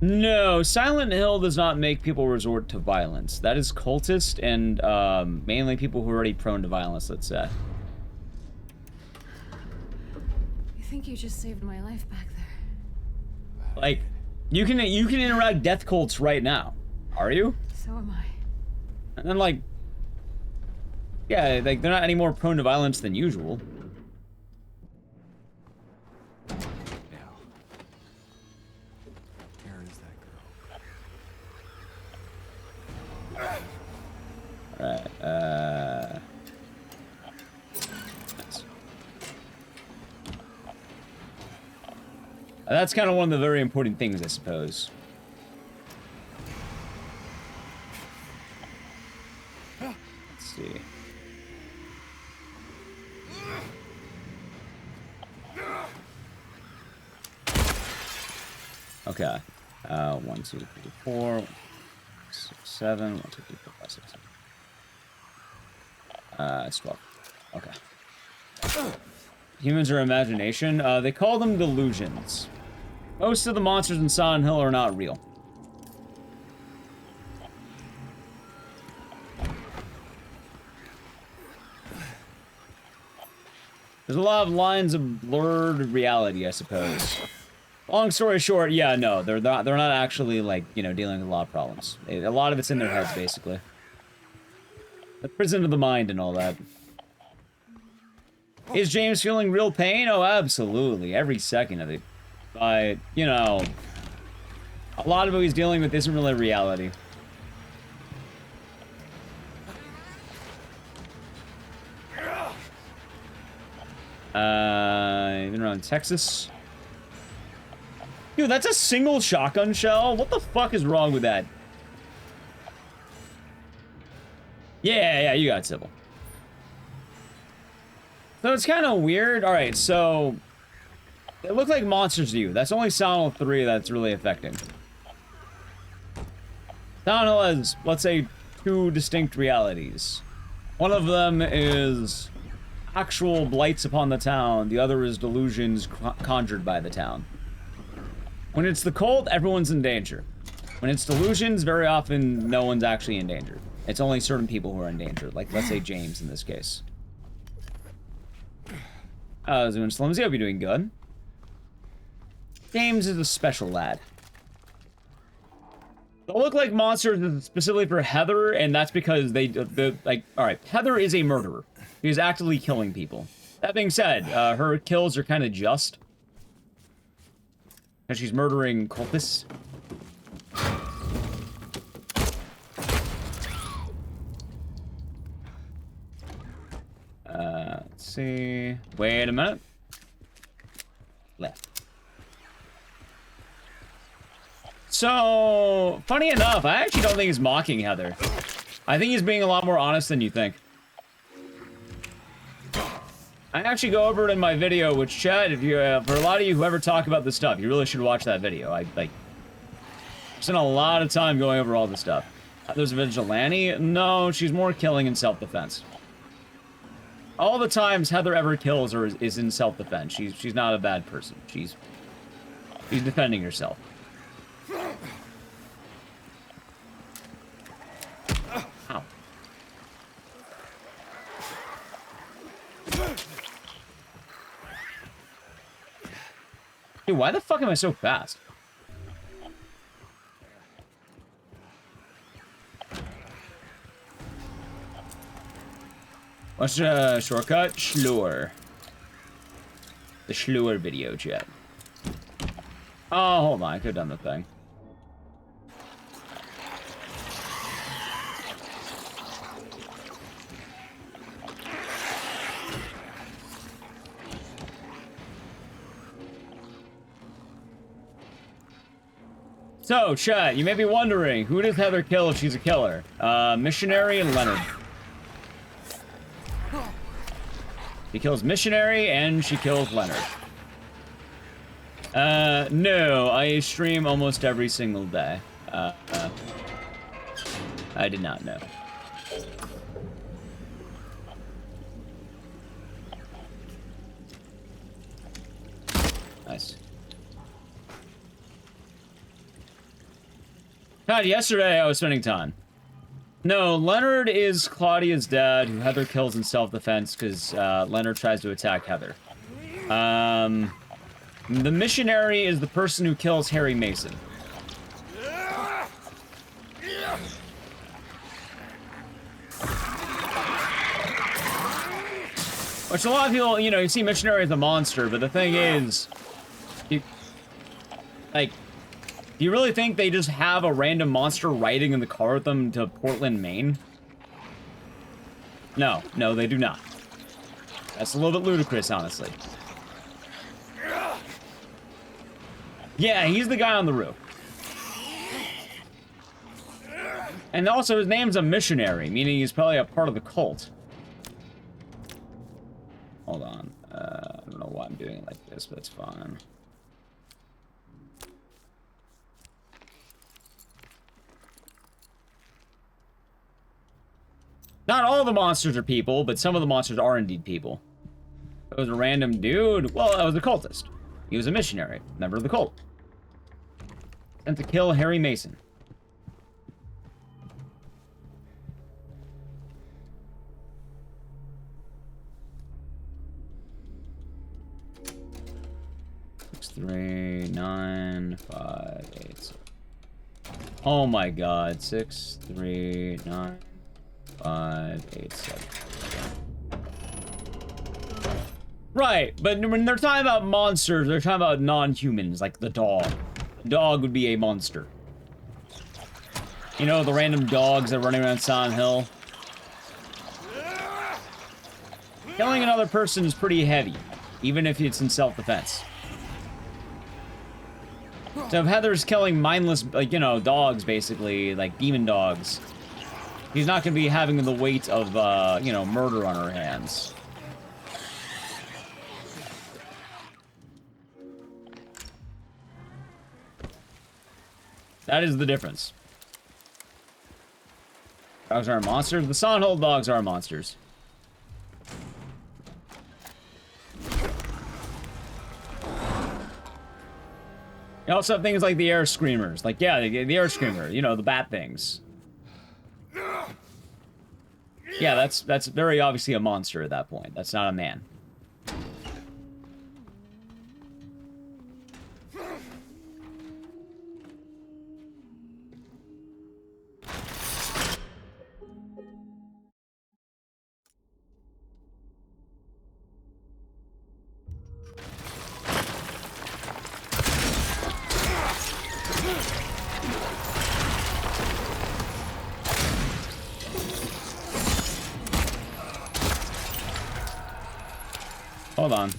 No, Silent Hill does not make people resort to violence. That is cultist and mainly people who are already prone to violence, let's say. I think you just saved my life back there. Like, you can interact death cults right now. Are you? So am I. And then like, yeah, like they're not any more prone to violence than usual. Now, where is that girl? Alright, nice. That's kind of one of the very important things, I suppose. Let's see. Okay. 1, 2, 3, 4. 7, 1, 2, 3, 4, 5, 6, 7. It's 12. Okay. Humans are imagination. They call them delusions. Most of the monsters in Silent Hill are not real. There's a lot of lines of blurred reality, I suppose. Long story short, yeah, no, they're not actually, like, you know, dealing with a lot of problems. A lot of it's in their heads, basically. The prison of the mind and all that. Is James feeling real pain? Oh, absolutely. Every second of it. But, you know, a lot of what he's dealing with isn't really reality. Even around Texas. Dude, that's a single shotgun shell? What the fuck is wrong with that? Yeah, you got civil. So it's kind of weird. Alright, so... It looked like monsters to you. That's only Silent Hill 3 that's really affecting. Silent Hill has, let's say, 2 distinct realities. One of them is actual blights upon the town. The other is delusions conjured by the town. When it's the cult, everyone's in danger. When it's delusions, very often no one's actually in danger. It's only certain people who are in danger. Like, let's say James in this case. Zoom Slimsy, hope you're doing good. James is a special lad. They look like monsters specifically for Heather, and that's because alright, Heather is a murderer. She's actively killing people. That being said, her kills are kind of just. And she's murdering cultists. Let's see. Wait a minute. Left. So, funny enough, I actually don't think he's mocking Heather. I think he's being a lot more honest than you think. I actually go over it in my video, which, Chad, if you, for a lot of you who ever talk about this stuff, you really should watch that video. I spent a lot of time going over all this stuff. There's a vigilante? No, she's more killing in self-defense. All the times Heather ever kills her is in self-defense. She's not a bad person. She's defending herself. Ow. Dude, why the fuck am I so fast? What's the shortcut? Schlur. The Schlur video, chat. Oh, hold on. I could have done the thing. So, chat, you may be wondering, who does Heather kill if she's a killer? Missionary and Leonard. She kills Missionary and she kills Leonard. No, I stream almost every single day. I did not know. Nice. God, yesterday I was spending time. No, Leonard is Claudia's dad, who Heather kills in self-defense because Leonard tries to attack Heather. The missionary is the person who kills Harry Mason. Which a lot of people, you know, you see missionary as a monster, but the thing is, do you really think they just have a random monster riding in the car with them to Portland, Maine? No, they do not. That's a little bit ludicrous, honestly. Yeah, he's the guy on the roof. And also, his name's a missionary, meaning he's probably a part of the cult. Hold on. I don't know why I'm doing it like this, but it's fine. Not all the monsters are people, but some of the monsters are indeed people. It was a random dude. Well, that was a cultist. He was a missionary, member of the cult. Sent to kill Harry Mason. Six, 3, 9, 5, 8. Oh my God! 6, 3, 9, 5, 8, 7. Right, but when they're talking about monsters, they're talking about non-humans, like the dog. The dog would be a monster. You know, the random dogs that are running around Silent Hill. Killing another person is pretty heavy, even if it's in self-defense. So if Heather's killing mindless, like, you know, dogs, basically, like demon dogs, he's not going to be having the weight of, you know, murder on her hands. That is the difference. Dogs aren't monsters. The Silent Hill dogs are monsters. You also have things like the air screamers. Like, yeah, the air screamer. You know, the bat things. Yeah, that's very obviously a monster at that point. That's not a man. Hold on.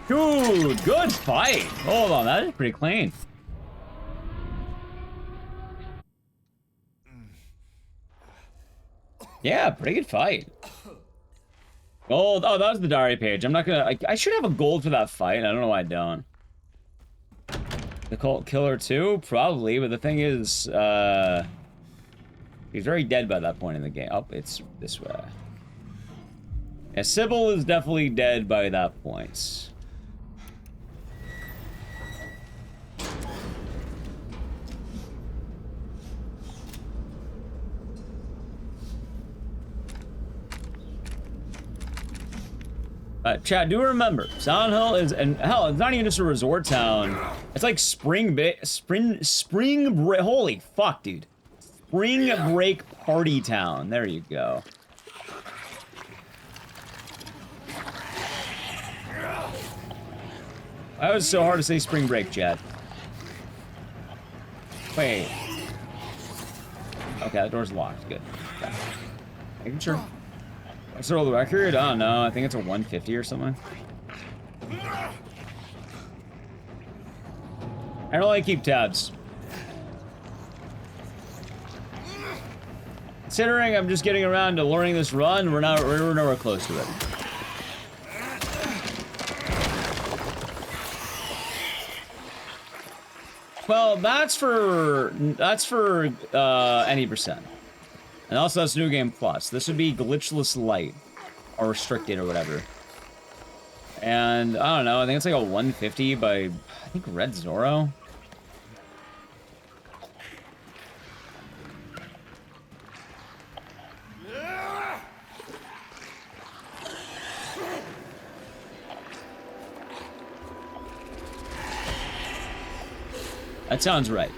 Dude, good fight. Hold on, that is pretty clean. Yeah, pretty good fight. Gold. Oh, that was the diary page. I'm not gonna... I should have a gold for that fight. I don't know why I don't. The cult killer too? Probably, but the thing is, he's very dead by that point in the game. Oh, it's this way. Yeah, Sybil is definitely dead by that point. Chat, do remember, Silent Hill is, and hell, it's not even just a resort town. It's like spring break, holy fuck, dude. Spring break party town. There you go. That was so hard to say spring break, chat. Wait. Okay, that door's locked. Good. Okay. Making sure. What's the world record? I don't know. I think it's a 150 or something. I don't like keep tabs. Considering I'm just getting around to learning this run, we're nowhere close to it. Well, that's for any percent. And also that's New Game Plus. This would be glitchless light. Or restricted or whatever. And I don't know, I think it's like a 150 by I think Red Zorro. That sounds right.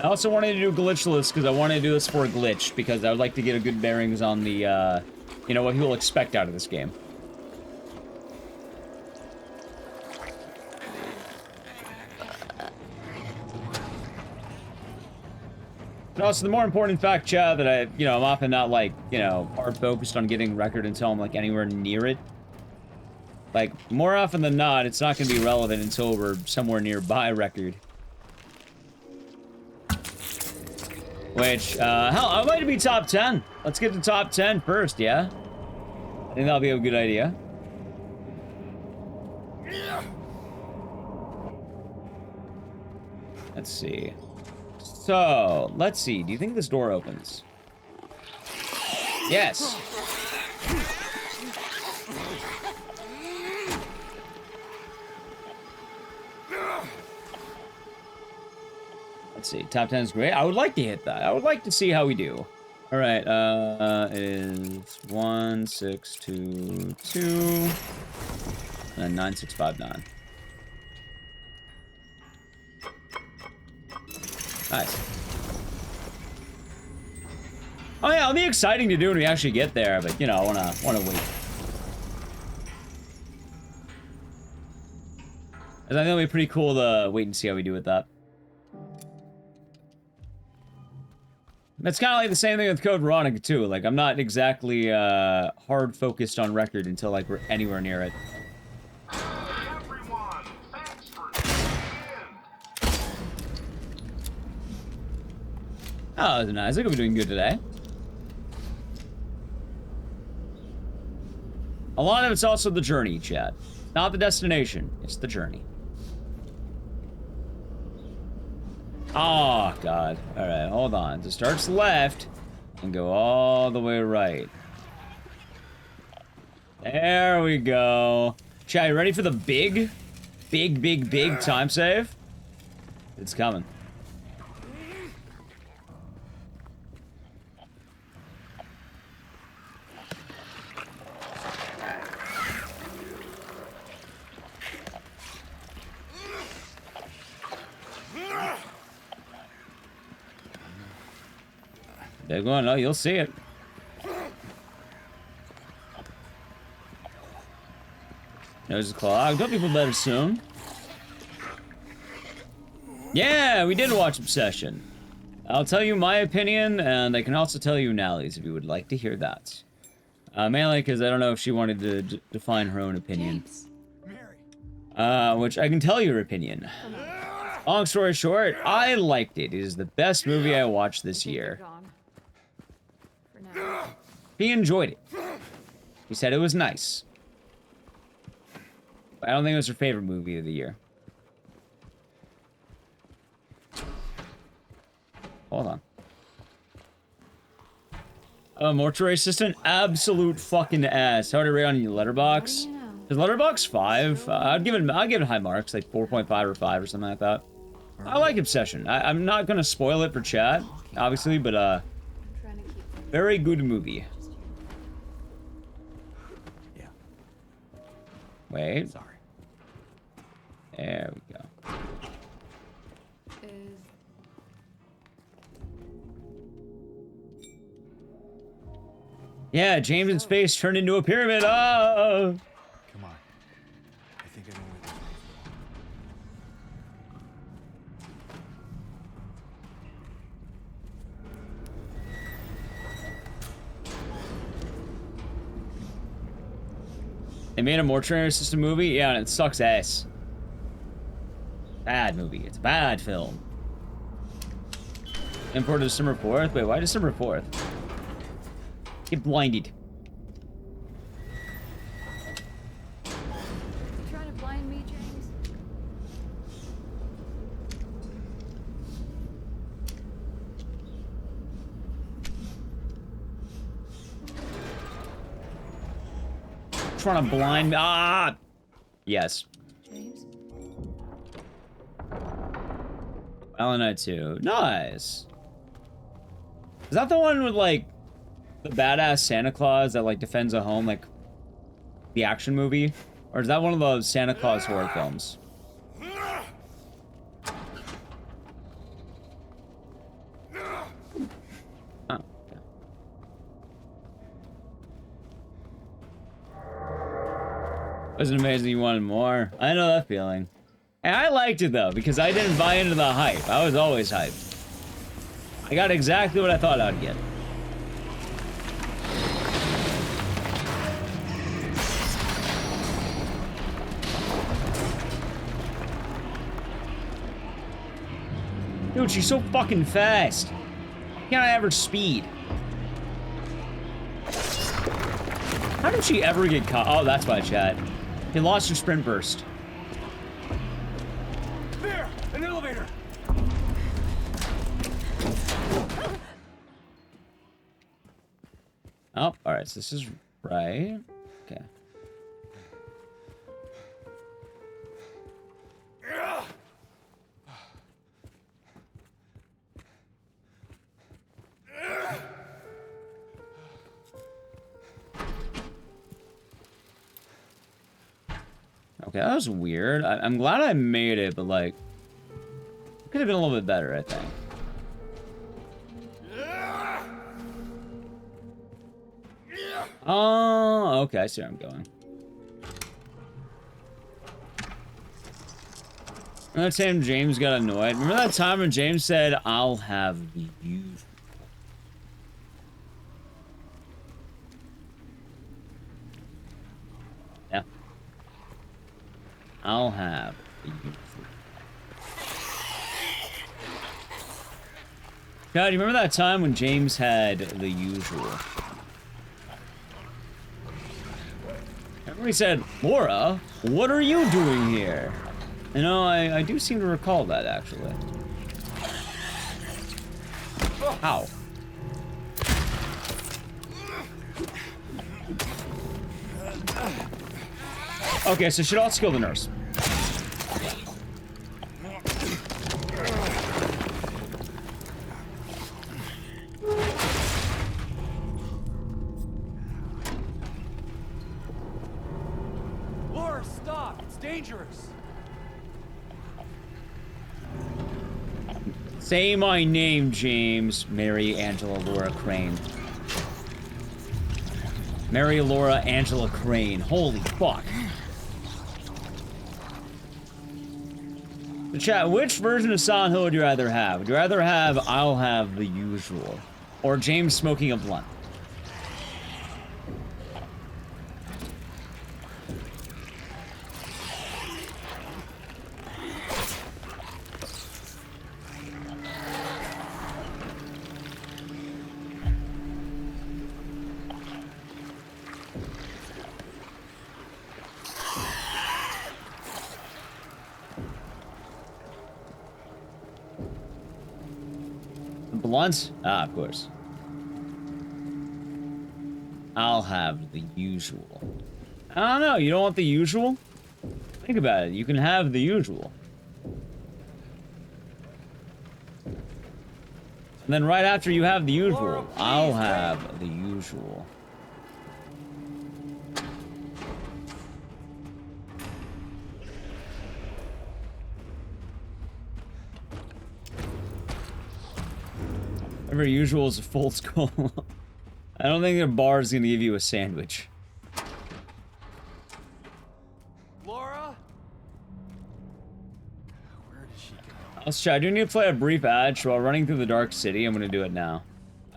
I also wanted to do glitchless because I wanted to do this for a glitch because I would like to get a good bearings on the, you know, what people expect out of this game. And also, the more important fact, Chad, that I'm often not, like, hard focused on getting record until I'm, like, anywhere near it. Like, more often than not, it's not going to be relevant until we're somewhere nearby record. Which, hell, I'd like to be top 10. Let's get to top 10 first, yeah? I think that'll be a good idea. Let's see. So, let's see. Do you think this door opens? Yes. Let's see. Top 10 is great. I would like to hit that. I would like to see how we do. All right. It is 1, 6, 2, 2, and 9, 6, 5, 9. Nice. Oh yeah, it'll be exciting to do when we actually get there, but I wanna wait. I think it'll be pretty cool to wait and see how we do with that. That's kind of like the same thing with Code Veronica too. Like, I'm not exactly hard focused on record until like we're anywhere near it. Oh, that's nice. I think we're doing good today. A lot of it's also the journey, chat. Not the destination. It's the journey. Oh, God. Alright, hold on. So starts left and go all the way right. There we go. Chat, you ready for the big time save? It's coming. Big one. Oh, you'll see it. Nose is clogged. Don't people better soon? Yeah, we did watch Obsession. I'll tell you my opinion, and I can also tell you Nally's if you would like to hear that. Mainly because I don't know if she wanted to define her own opinion. Which I can tell your opinion. Long story short, I liked it. It is the best movie I watched this year. He enjoyed it. He said it was nice. But I don't think it was her favorite movie of the year. Hold on. Mortuary assistant? Absolute fucking ass. How would I rate on your Letterbox? Is Letterbox 5? I'd give it high marks, like 4.5 or 5 or something like that. I like Obsession. I'm not gonna spoil it for chat, obviously, but very good movie. Yeah. Wait. Sorry. There we go. Yeah, James's face turned into a pyramid. Oh! Come on. I think I know where this They made a mortuary system movie? Yeah, and it sucks ass. Bad movie. It's a bad film. Imported December 4th? Wait, why December 4th? Get blinded. You trying to blind me, James? Trying to blind me. Ah! Yes. James? Valentine 2. Nice. Is that the one with, like, the badass Santa Claus that, like, defends a home, like, the action movie? Or is that one of those Santa Claus horror films? Wasn't amazing you wanted more. I know that feeling. And I liked it though, because I didn't buy into the hype. I was always hyped. I got exactly what I thought I'd get. Dude, she's so fucking fast. Can't I average speed? How did she ever get caught? Oh, that's why, chat. He lost her sprint burst. There! An elevator! Oh, alright, so this is right. Okay. Okay, that was weird. I'm glad I made it, but like, it could have been a little bit better, I think. Oh, okay, I see where I'm going. Remember that time James got annoyed? Remember that time when James said, I'll have the usual? Yeah. I'll have the usual. God, you remember that time when James had the usual? Remember he said, Laura, what are you doing here? You know, I do seem to recall that, actually. Ow. Okay, so should all skill the nurse. Laura, stop! It's dangerous! Say my name, James. Mary Angela Laura Crane. Mary Laura Angela Crane. Holy fuck. The chat, which version of Silent Hill would you rather have? Would you rather have I'll have the usual? Or James smoking a blunt? Blunt? Ah, of course. I'll have the usual. I don't know, you don't want the usual? Think about it, you can have the usual. And then right after you have the usual, Laura, please, I'll wait. have the usual. Every usual is a full skull. I don't think a bar is gonna give you a sandwich. Laura? Where did she go? Let's try. I do need to play a brief ad while running through the Dark City. I'm gonna do it now.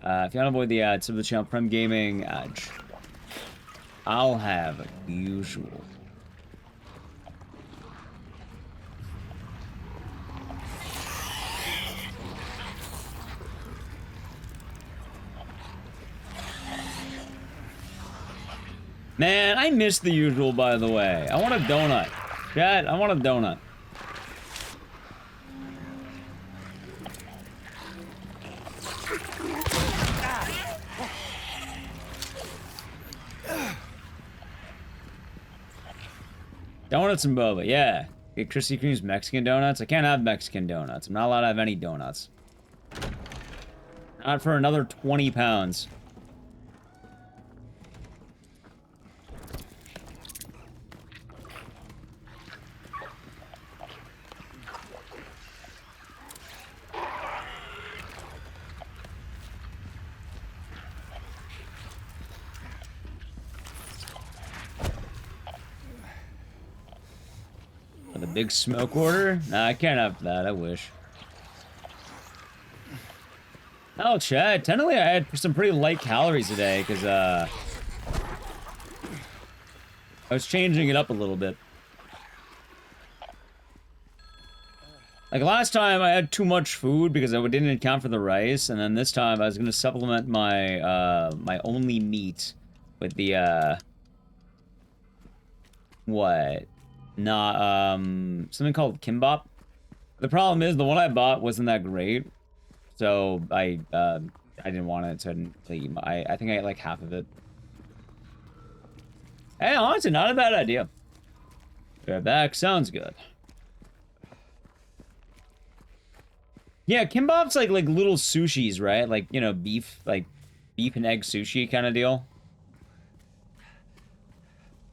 If you want to avoid the ads, sub the channel Prem Gaming ad. I'll have the usual. Man, I missed the usual, by the way. I want a donut. Chat, I want a donut. Donuts and boba, yeah. Get Krispy Kreme's Mexican donuts. I can't have Mexican donuts. I'm not allowed to have any donuts. Not for another 20 pounds. The big smoke order? Nah, I can't have that. I wish. Oh, Chad. Technically, I had some pretty light calories today because I was changing it up a little bit. Like last time, I had too much food because I didn't account for the rice, and then this time I was gonna supplement my my only meat with the what? Nah, something called kimbap. The problem is the one I bought wasn't that great, so I didn't want it, so I didn't eat. I think I ate like half of it. Hey, honestly, not a bad idea. Right back, sounds good. Yeah, kimbap's like little sushis, right? Like, you know, beef and egg sushi kind of deal.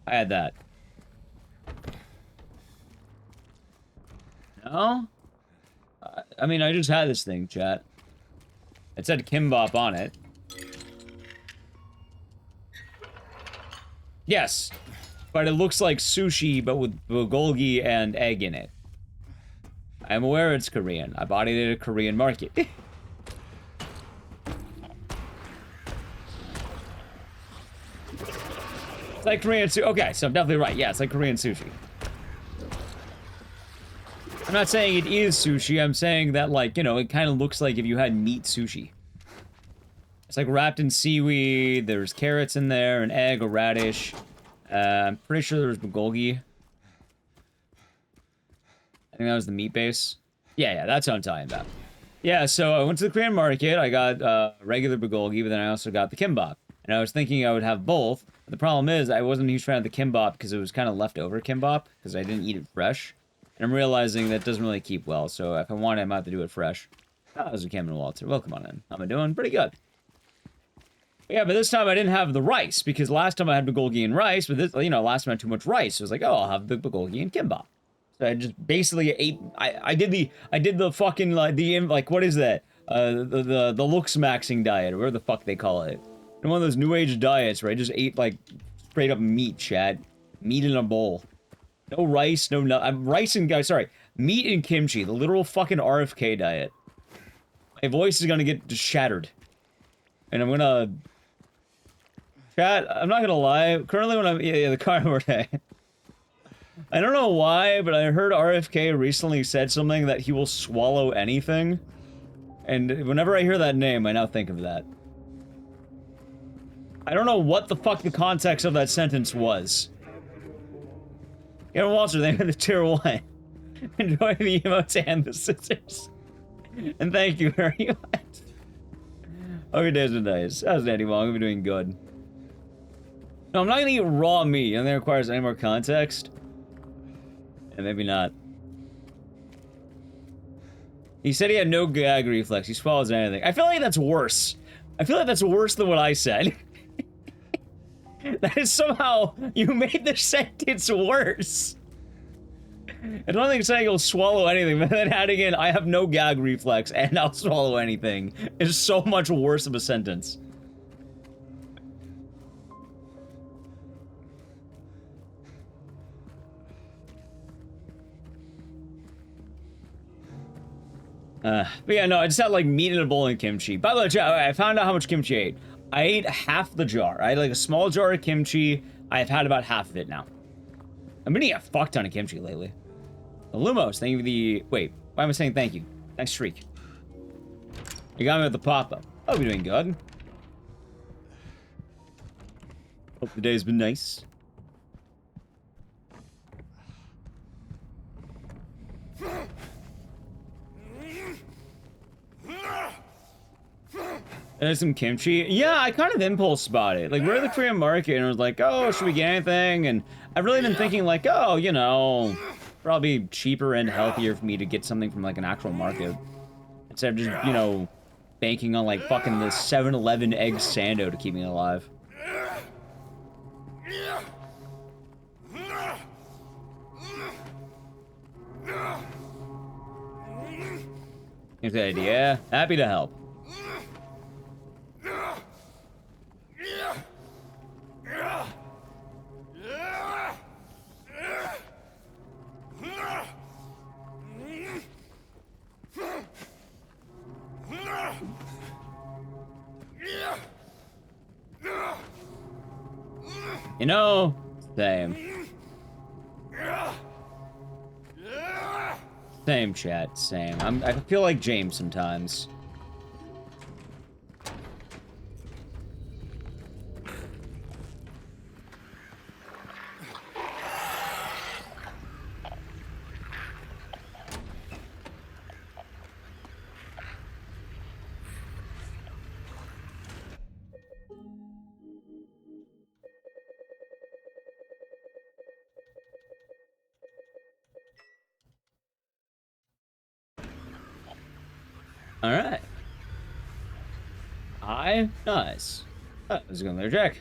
I had that. No? I mean, I just had this thing, chat. It said kimbap on it. Yes, but it looks like sushi, but with bulgogi and egg in it. I'm aware it's Korean. I bought it at a Korean market. It's like Korean sushi. Okay, so I'm definitely right. Yeah, it's like Korean sushi. I'm not saying it is sushi. I'm saying that, like, you know, it kind of looks like if you had meat sushi. It's like wrapped in seaweed. There's carrots in there, an egg, a radish. I'm pretty sure there's bulgogi. I think that was the meat base. Yeah, that's what I'm talking about. Yeah, so I went to the Korean market. I got regular bulgogi, but then I also got the kimbap. And I was thinking I would have both. But the problem is I wasn't a huge fan of the kimbap because it was kind of leftover kimbap because I didn't eat it fresh. And I'm realizing that doesn't really keep well. So if I want it, I might have to do it fresh. Oh, there's a Cameron Walter. Welcome on in. How am I doing? Pretty good. Yeah, but this time I didn't have the rice because last time I had bulgogi and rice, but this, you know, last time I had too much rice. So I was like, oh, I'll have the bulgogi and kimbap. So I just basically ate. I did the fucking like what is that? The looks maxing diet, or whatever the fuck they call it. And one of those new age diets where I just ate like straight up meat, Chad. Meat in a bowl. No rice, no rice and sorry, meat and kimchi. The literal fucking RFK diet. My voice is gonna get just shattered, and I'm gonna. Chat. I'm not gonna lie. Currently, when I'm the carnivore day. I don't know why, but I heard RFK recently said something that he will swallow anything. And whenever I hear that name, I now think of that. I don't know what the fuck the context of that sentence was. Aaron Walter, thank you for the tier 1. Enjoy the emotes and the scissors. And thank you very much. Okay, days and days. How's Daddy Wong? I'm doing good. No, I'm not gonna eat raw meat. I don't think it requires any more context. Yeah, maybe not. He said he had no gag reflex. He swallows anything. I feel like that's worse. I feel like that's worse than what I said. That is somehow... You made the sentence worse. I don't think saying he'll swallow anything, but then adding in, I have no gag reflex and I'll swallow anything is so much worse of a sentence. But yeah, no, I just had like meat in a bowl and kimchi. By the way, I found out how much kimchi I ate. I ate half the jar. I had like a small jar of kimchi. I've had about half of it now. I've been eating a fuck ton of kimchi lately. Lumos, thank you for the... Wait, why am I saying thank you? Thanks, Shriek. You got me with the pop-up. Hope you're doing good. Hope the day's been nice. There's some kimchi. Yeah, I kind of impulse bought it. Like, we're at the Korean market, and I was like, oh, should we get anything? And I've really been thinking, like, oh, you know, probably cheaper and healthier for me to get something from, like, an actual market. Instead of just, you know, banking on, like, fucking the 7-Eleven egg sando to keep me alive. Here's the idea. Happy to help. You know, same. Same, chat, same. I feel like James sometimes. All right. Nice. Oh, this is going there, Jack.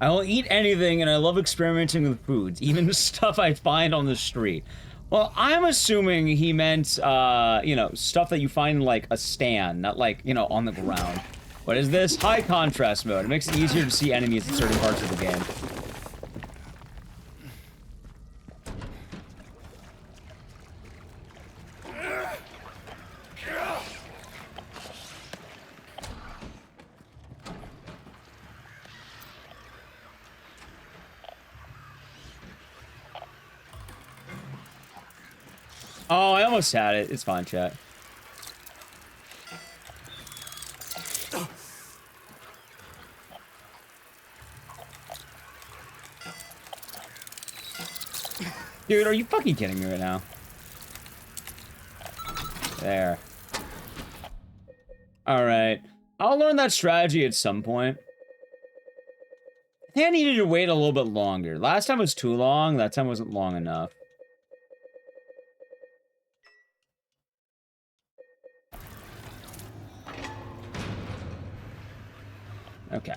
I will eat anything, and I love experimenting with foods, even the stuff I find on the street. Well, I'm assuming he meant, you know, stuff that you find in, like, a stand, not, like, you know, on the ground. What is this? High contrast mode. It makes it easier to see enemies in certain parts of the game. Oh, I almost had it. It's fine, chat. Dude, are you fucking kidding me right now? There. Alright. I'll learn that strategy at some point. I think I needed to wait a little bit longer. Last time was too long. That time wasn't long enough. Okay.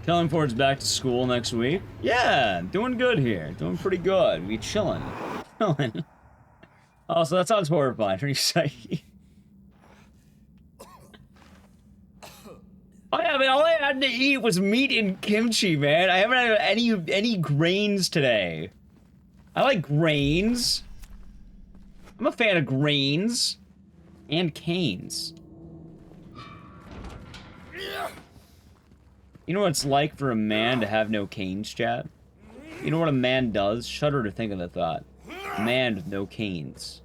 Killing Ford's back to school next week. Yeah, doing good here. Doing pretty good. We chilling. Chilling. Oh, so that sounds horrifying. Pretty psyche. Oh yeah, man, all I had to eat was meat and kimchi, man. I haven't had any grains today. I like grains. I'm a fan of grains. And canes. You know what it's like for a man to have no canes, chat? You know what a man does? Shudder to think of the thought. A man with no canes.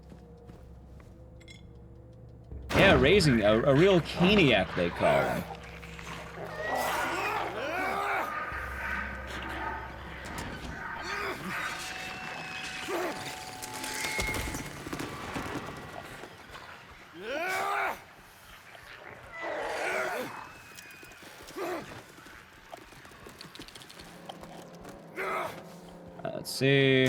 Yeah, raising a real caniac, they call him. Let's see.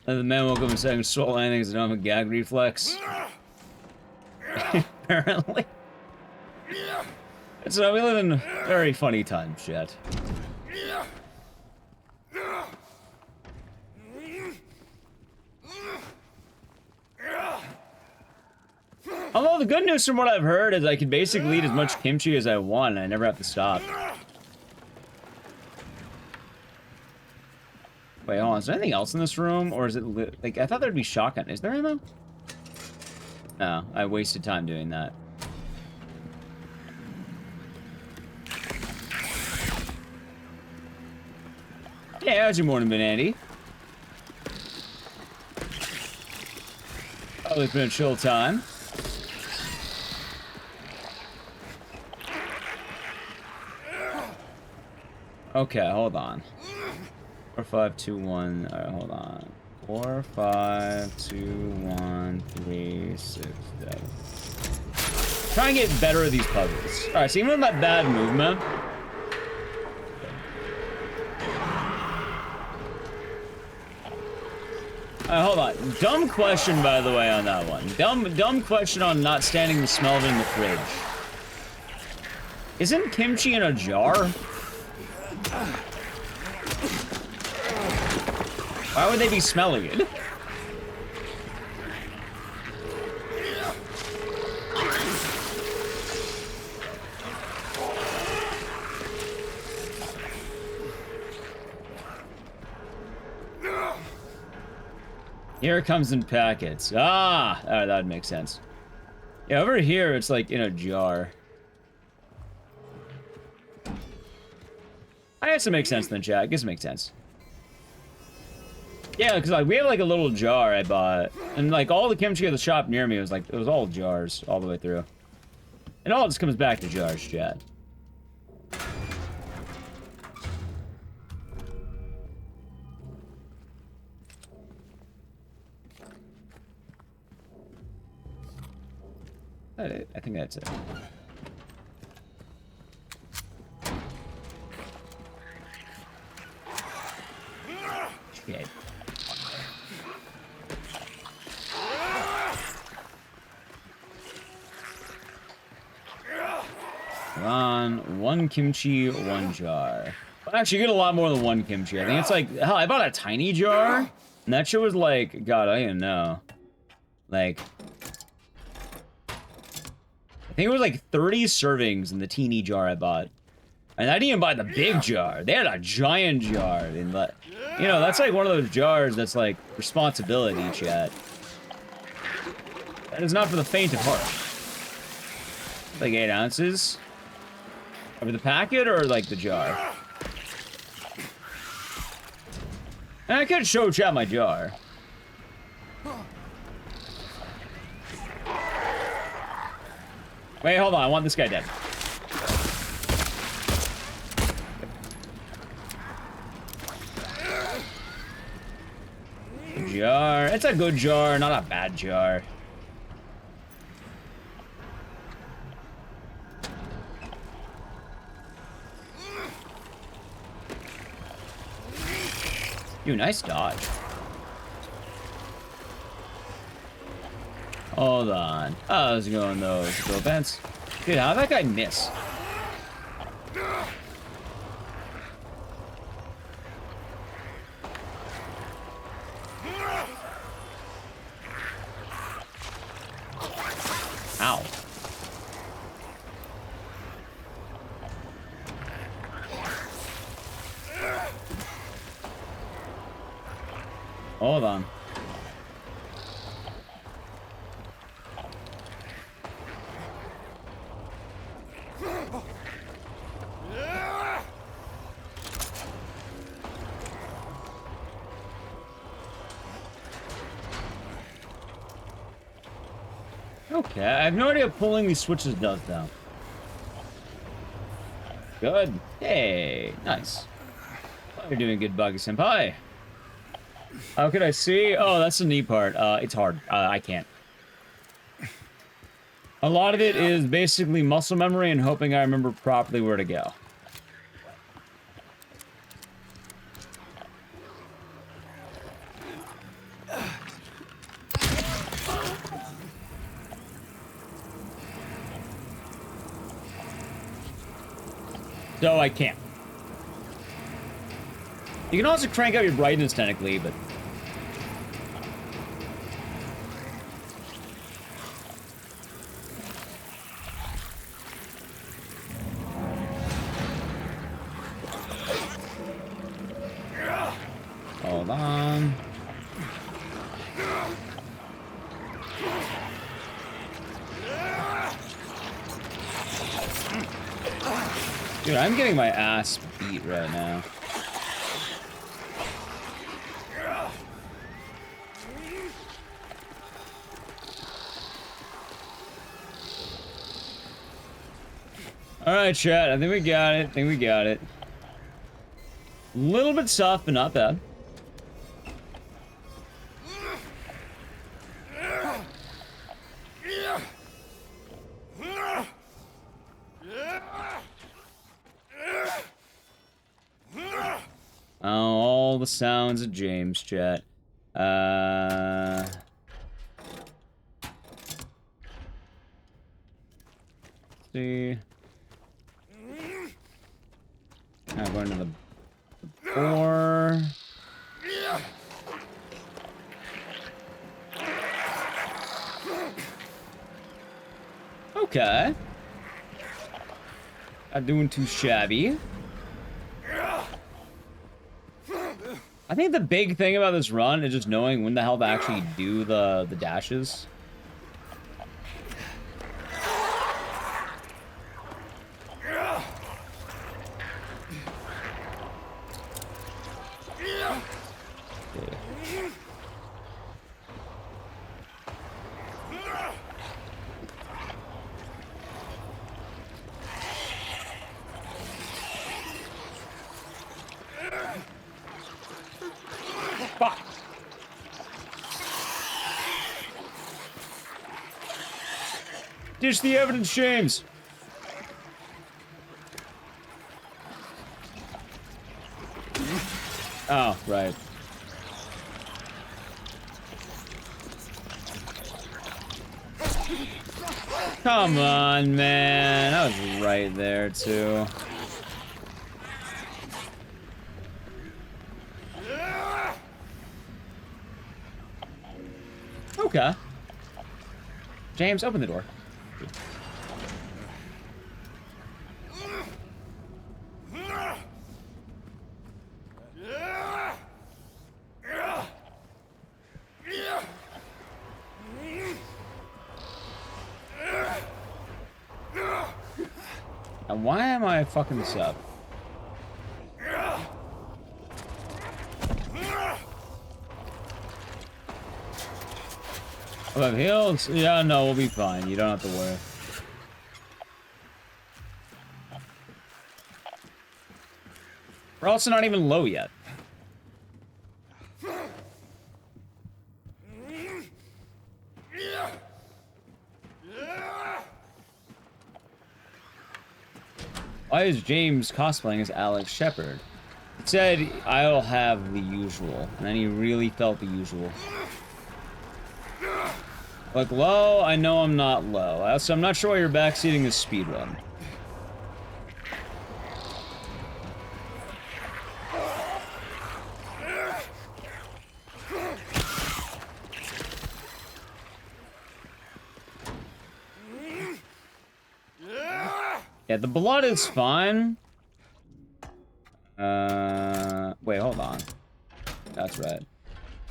And the man woke up and saying, swallow anything because I don't have a gag reflex. Apparently. So we live in very funny times, chat. Although the good news from what I've heard is I can basically eat as much kimchi as I want and I never have to stop. Wait, hold on. Is there anything else in this room? Or is it like, I thought there'd be shotgun. Is there ammo? No, I wasted time doing that. Yeah, how's your morning been, Andy? Oh, it's been a chill time. Okay, hold on. 4, 5, 2, 1. Alright, hold on. 4, 5, 2, 1, 3, 6, 7. Try and get better at these puzzles. Alright, so even with my bad movement. Hold on. Dumb question, by the way, on that one. Dumb question on not standing the smell of it in the fridge. Isn't kimchi in a jar? Why would they be smelling it? Here it comes in packets. Ah! That would make sense. Yeah, over here, it's like in a jar. I guess it makes sense then, chat. I guess it makes sense. Yeah, because like we have like a little jar I bought, and like all the kimchi at the shop near me was like it was all jars all the way through. It all just comes back to jars, chat. I think that's it. Shit. Come on, one kimchi, one jar. Well, actually, you get a lot more than one kimchi. I think it's like, hell, I bought a tiny jar, and that shit was like, God, I didn't know. Like, I think it was like 30 servings in the teeny jar I bought. And I didn't even buy the big jar. They had a giant jar. And, you know, that's like one of those jars that's like responsibility, chat. That is not for the faint of heart. Like 8 ounces? Over the packet or like the jar? And I could show chat my jar. Wait, hold on. I want this guy dead. Jar. It's a good jar, not a bad jar. You nice dodge. Hold on. How's it going, those go vents? Dude, how'd that guy miss? Ow. Hold on. Okay, I have no idea what pulling these switches does, though. Good. Hey, nice. Oh, you're doing good, Buggy Senpai. How could I see? Oh, that's the neat part. It's hard. I can't. A lot of it is basically muscle memory and hoping I remember properly where to go. So I can't. You can also crank up your brightness technically, but... Hold on. Dude, I'm getting my ass beat right now. Alright, chat. I think we got it. A little bit soft, but not bad. Oh, all the sounds of James, chat. See. Now going to the 4. Okay. Not doing too shabby. I think the big thing about this run is just knowing when the hell to actually do the dashes. Fuck. Ditch the evidence, James. Oh, right. Come on, man. I was right there, too. Okay. James, open the door. And why am I fucking this up? Oh, I have heals? Yeah, no, we'll be fine. You don't have to worry. We're also not even low yet. Why is James cosplaying as Alex Shepard? It said, I'll have the usual. And then he really felt the usual. Like, low, I know I'm not low. So I'm not sure why you're backseating this speedrun. Yeah, the blood is fine. Wait, hold on. That's right.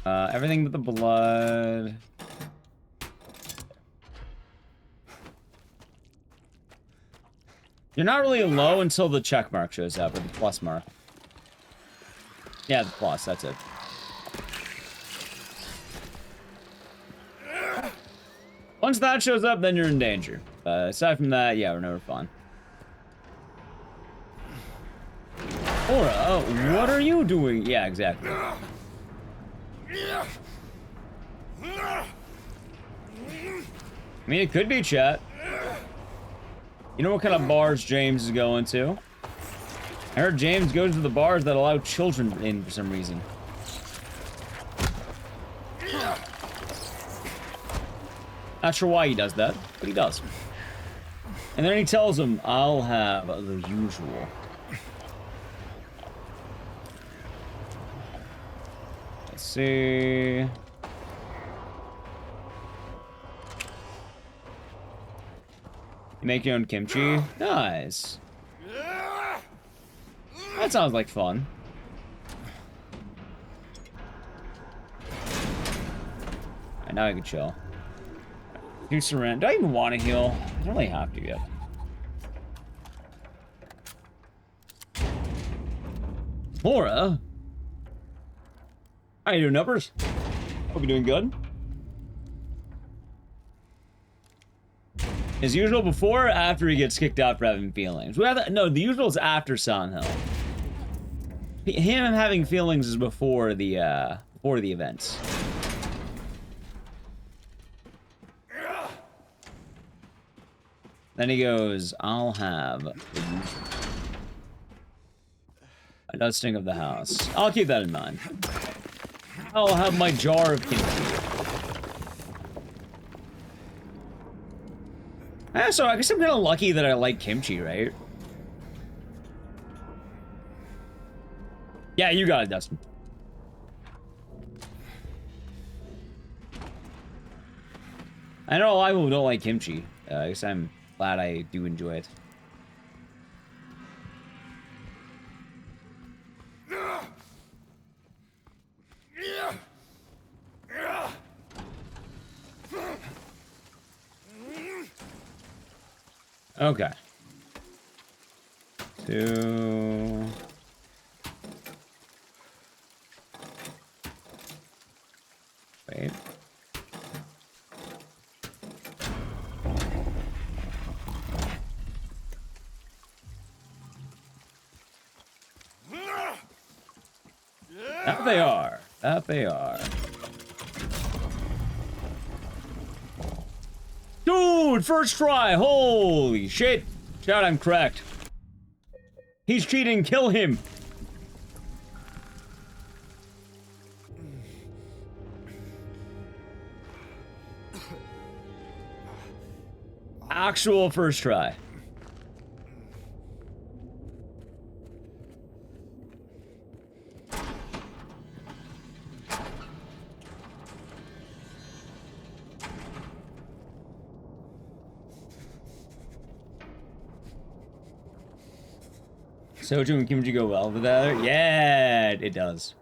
Everything but the blood. You're not really low until the check mark shows up, or the plus mark. Yeah, the plus, that's it. Once that shows up, then you're in danger. Aside from that, yeah, we're never fine. Aura, what are you doing? Yeah, exactly. I mean, it could be chat. You know what kind of bars James is going to? I heard James goes to the bars that allow children in for some reason. Not sure why he does that, but he does. And then he tells him, I'll have the usual. Let's see. You make your own kimchi? Nice. That sounds like fun. Alright, now I can chill. Do surrender. Do I even want to heal? I don't really have to yet. Laura? How you doing, numbers? Hope you're doing good. As usual, before or after he gets kicked out for having feelings? No, the usual is after Silent Hill. Him having feelings is before the events. Then he goes, I'll have a dusting of the house. I'll keep that in mind. I'll have my jar of kimchi. So I guess I'm kind of lucky that I like kimchi, right? Yeah, you got it, Dustin. I know a lot of people don't like kimchi. I guess I'm glad I do enjoy it. Okay. 2. Wait. That they are. That they are. Dude, first try. Holy shit. Shout, I'm correct. He's cheating. Kill him. Actual first try. Soju and Kimchi go well together? Yeah, it does.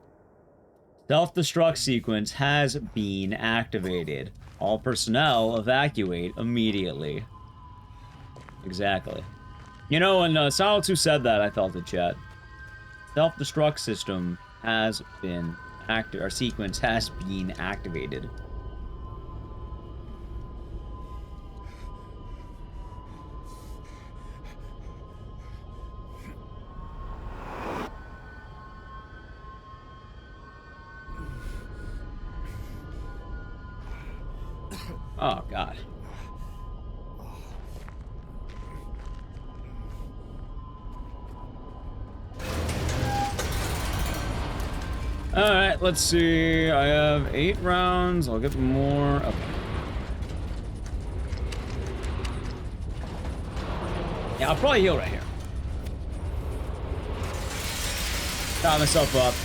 Self-destruct sequence has been activated. All personnel evacuate immediately. Exactly. You know, when Silence who said that, I felt it, chat. Self-destruct system has been active. Our sequence has been activated. Oh, God. Alright, let's see. I have 8 rounds. I'll get more. Okay. Yeah, I'll probably heal right here. Got myself up.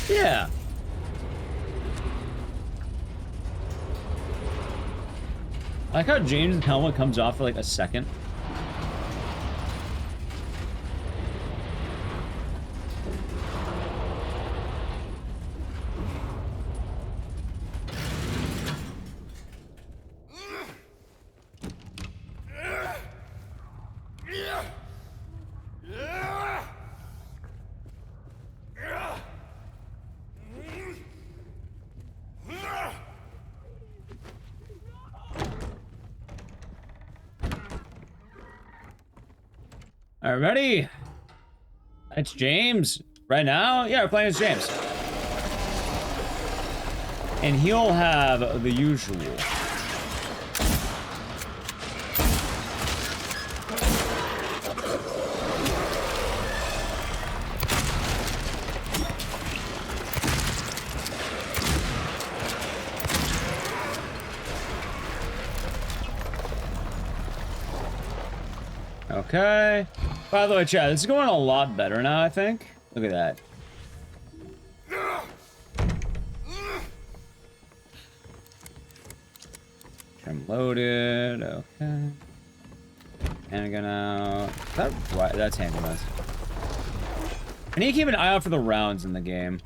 Yeah. I like how James' helmet comes off for like a second. Alright, ready? That's James. Right now? Yeah, we're playing as James. And he'll have the usual. Okay. By the way, chat, this is going a lot better now, I think. Look at that. I'm loaded. Okay. Handgun out. That's handguns. I need to keep an eye out for the rounds in the game.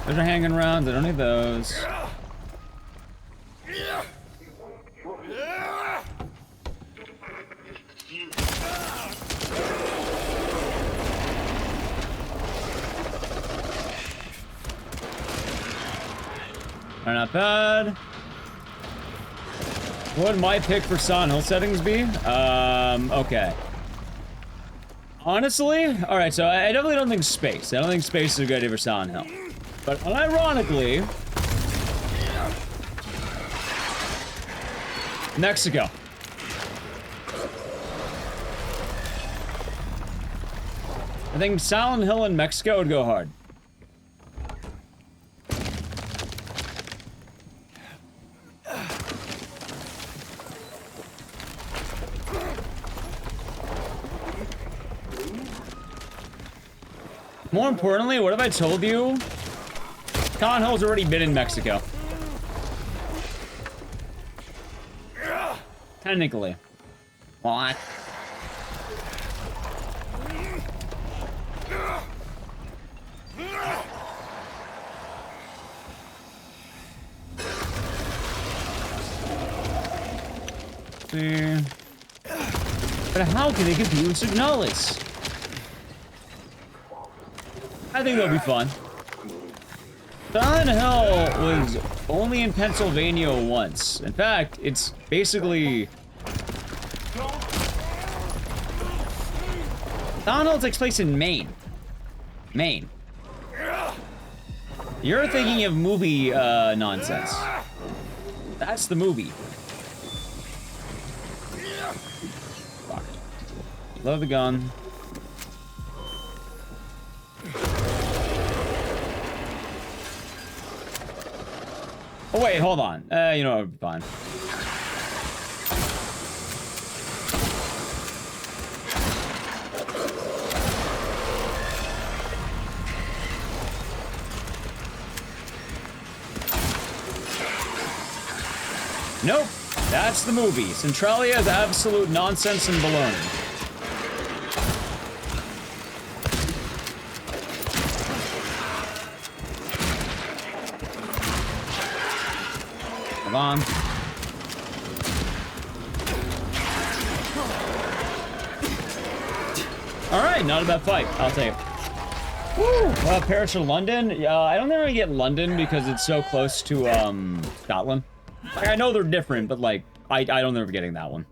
Those are handgun rounds. I don't need those. They're not bad. What would my pick for Silent Hill settings be? Okay. Honestly, alright, so I definitely don't think space. I don't think space is a good idea for Silent Hill. But unironically, Mexico. I think Silent Hill in Mexico would go hard. More importantly, what have I told you? Conho's already been in Mexico. Technically. What? See. But how can they compete with Signalis? I think they'll be fun. Silent Hill was only in Pennsylvania once. In fact, it's basically... Silent Hill takes place in Maine. Maine. You're thinking of movie nonsense. That's the movie. Fuck. Load the gun. Oh wait, hold on. You know what? Fine. Nope, that's the movie. Centralia is absolute nonsense and baloney. Come on. All right, not a bad fight. I'll take it. Woo! Paris or London? I don't think I get London because it's so close to Scotland. Like, I know they're different, but like I don't think we're getting that one.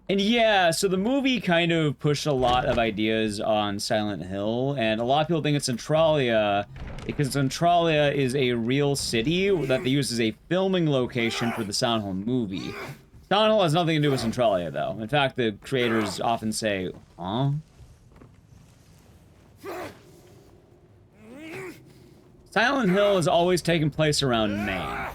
And yeah, so the movie kind of pushed a lot of ideas on Silent Hill, and a lot of people think it's Centralia because Centralia is a real city that they use as a filming location for the Silent Hill movie. Silent Hill has nothing to do with Centralia, though. In fact, the creators often say, huh? Silent Hill has always taken place around Maine.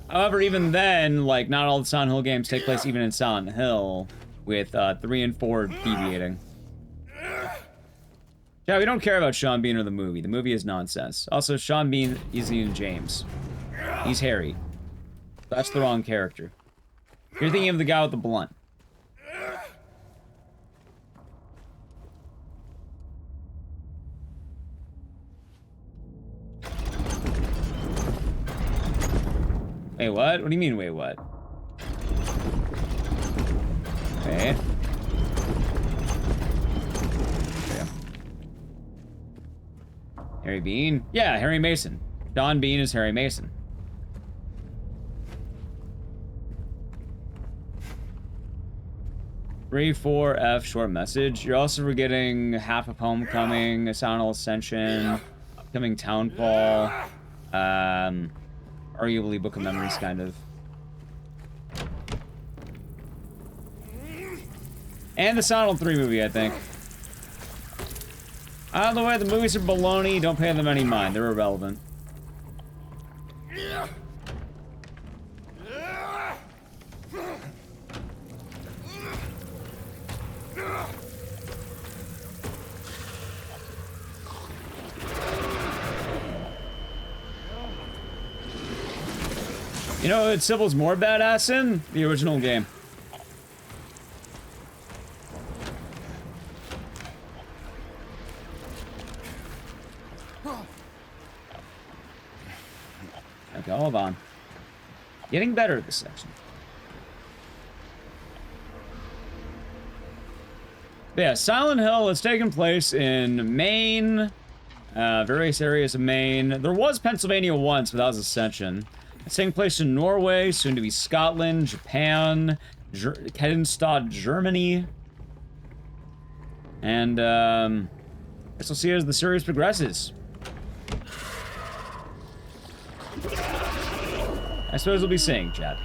However, even then, like, not all the Silent Hill games take place even in Silent Hill, with 3 and 4 deviating. Yeah, we don't care about Sean Bean or the movie. The movie is nonsense. Also, Sean Bean isn't even James. He's Harry. That's the wrong character. You're thinking of the guy with the blunt. Wait, what? What do you mean, wait, what? Okay. Harry Bean? Yeah, Harry Mason. Sean Bean is Harry Mason. Three, 4, short message. You're also forgetting Half of Homecoming, Silent Hill Ascension, upcoming Townfall, arguably Book of Memories, kind of. And the Silent Hill 3 movie, I think. Out of the way, the movies are baloney. Don't pay them any mind. They're irrelevant. You know what Sybil's more badass in? The original game. Okay, hold on. Getting better at this section. But yeah, Silent Hill has taken place in Maine, various areas of Maine. There was Pennsylvania once, but that was Ascension. It's taking place in Norway, soon to be Scotland, Japan, Kedenstad, Germany. And, I guess we'll see as the series progresses. I suppose we'll be seeing, chat.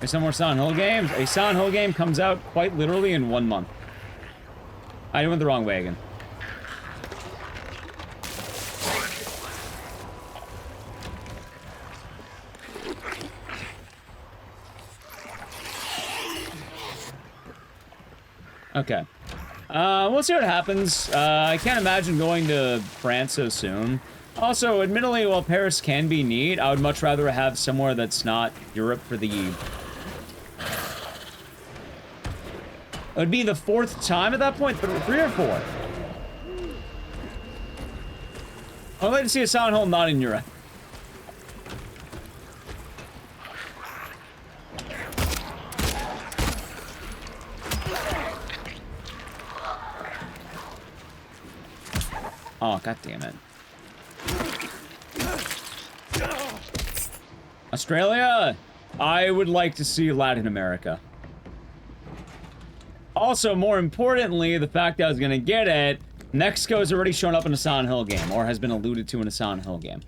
There's some more Silent Hill games. A Silent Hill game comes out quite literally in 1 month. I went the wrong way again. Okay. We'll see what happens. I can't imagine going to France so soon. Also, admittedly, while Paris can be neat, I would much rather have somewhere that's not Europe for the... It would be the 4th time at that point? 3 or 4? I'd like to see a Silent Hill not in Europe. Oh, god damn it. Australia? I would like to see Latin America. Also, more importantly, the fact that I was gonna get it, Mexico's already shown up in a Silent Hill game, or has been alluded to in a Silent Hill game.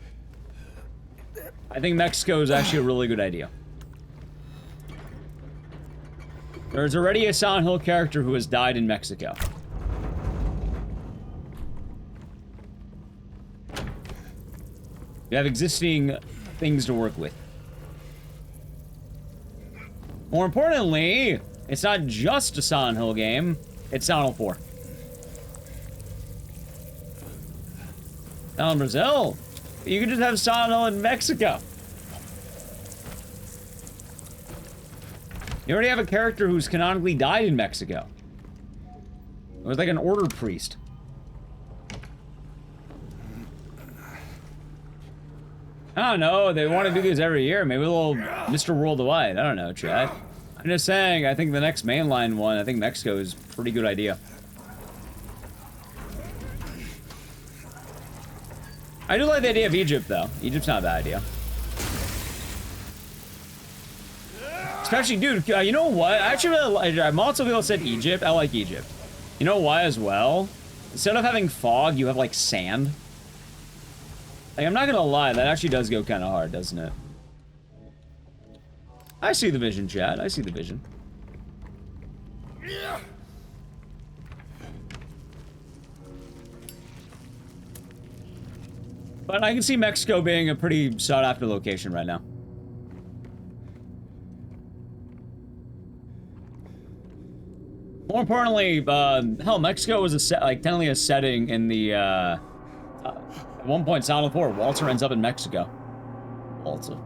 I think Mexico is actually a really good idea. There's already a Silent Hill character who has died in Mexico. You have existing things to work with. More importantly, it's not just a Silent Hill game, it's Silent Hill 4. Silent Brazil? You can just have Silent Hill in Mexico. You already have a character who's canonically died in Mexico. It was like an order priest. I don't know, they want to do these every year. Maybe a little Mr. Worldwide. I don't know, chat. I'm just saying, I think the next mainline one, I think Mexico is a pretty good idea. I do like the idea of Egypt, though. Egypt's not a bad idea. Especially, dude, you know what? I actually really like, lots of people said Egypt. I like Egypt. You know why as well? Instead of having fog, you have, like, sand. Like, I'm not gonna lie, that actually does go kind of hard, doesn't it? I see the vision, chat. I see the vision. But I can see Mexico being a pretty sought-after location right now. More importantly, hell, Mexico was technically a setting in the, at one point, Silent Hill 4, Walter ends up in Mexico. Walter.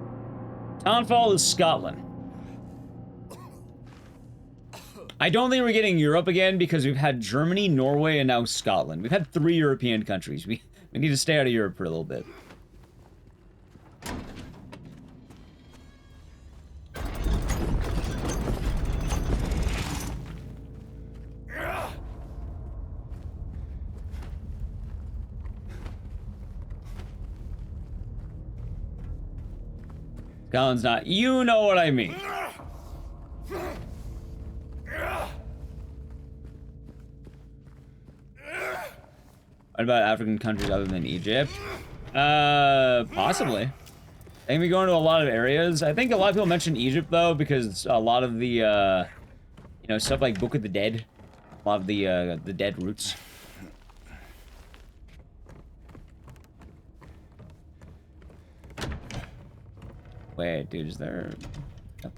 Townfall is Scotland. I don't think we're getting Europe again because we've had Germany, Norway, and now Scotland. We've had 3 European countries. We need to stay out of Europe for a little bit. Scotland's not. You know what I mean. What about African countries other than Egypt? Possibly. I think we go into a lot of areas. I think a lot of people mention Egypt, though, because a lot of the, you know, stuff like Book of the Dead. A lot of the dead roots. Wait, dude, is there... Oh.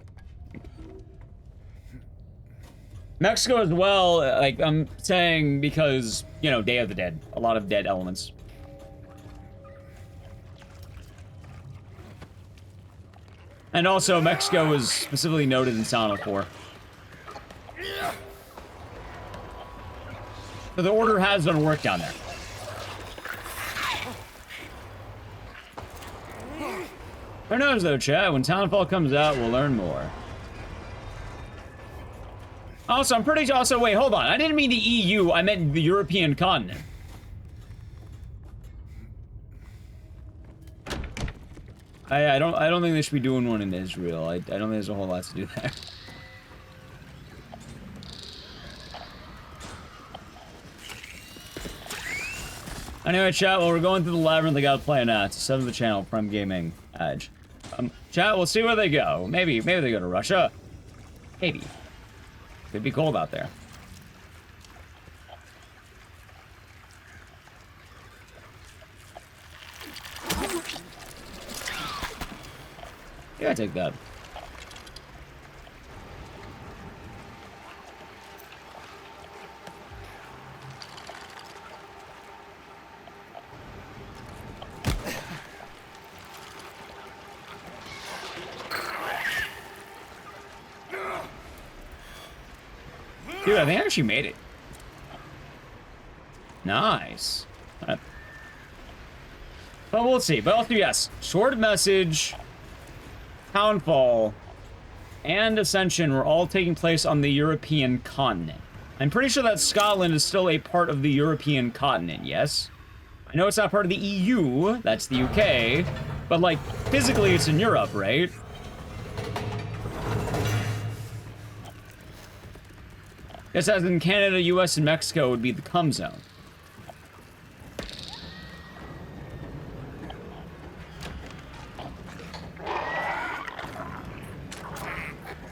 Mexico as well, like, I'm saying because, you know, Day of the Dead. A lot of dead elements. And also, Mexico was specifically noted in Silent Hill 4. So the Order has done work down there. Who knows though, chat? When Townfall comes out, we'll learn more. Also, I'm pretty... Also, wait, hold on. I didn't mean the EU. I meant the European continent. I don't think they should be doing one in Israel. I don't think there's a whole lot to do there. Anyway, chat, while we're going through the labyrinth, I gotta play now. It's a 7th channel, Prime Gaming Edge. Chat, we'll see where they go. Maybe they go to Russia. Maybe. Could be cold out there. Yeah, I take that. Dude, I think I actually made it. Nice. But we'll see. But also, yes, short message, Townfall, and Ascension were all taking place on the European continent. I'm pretty sure that Scotland is still a part of the European continent, yes? I know it's not part of the EU, that's the UK, but like, physically it's in Europe, right? Just as in Canada, US, and Mexico would be the cum zone.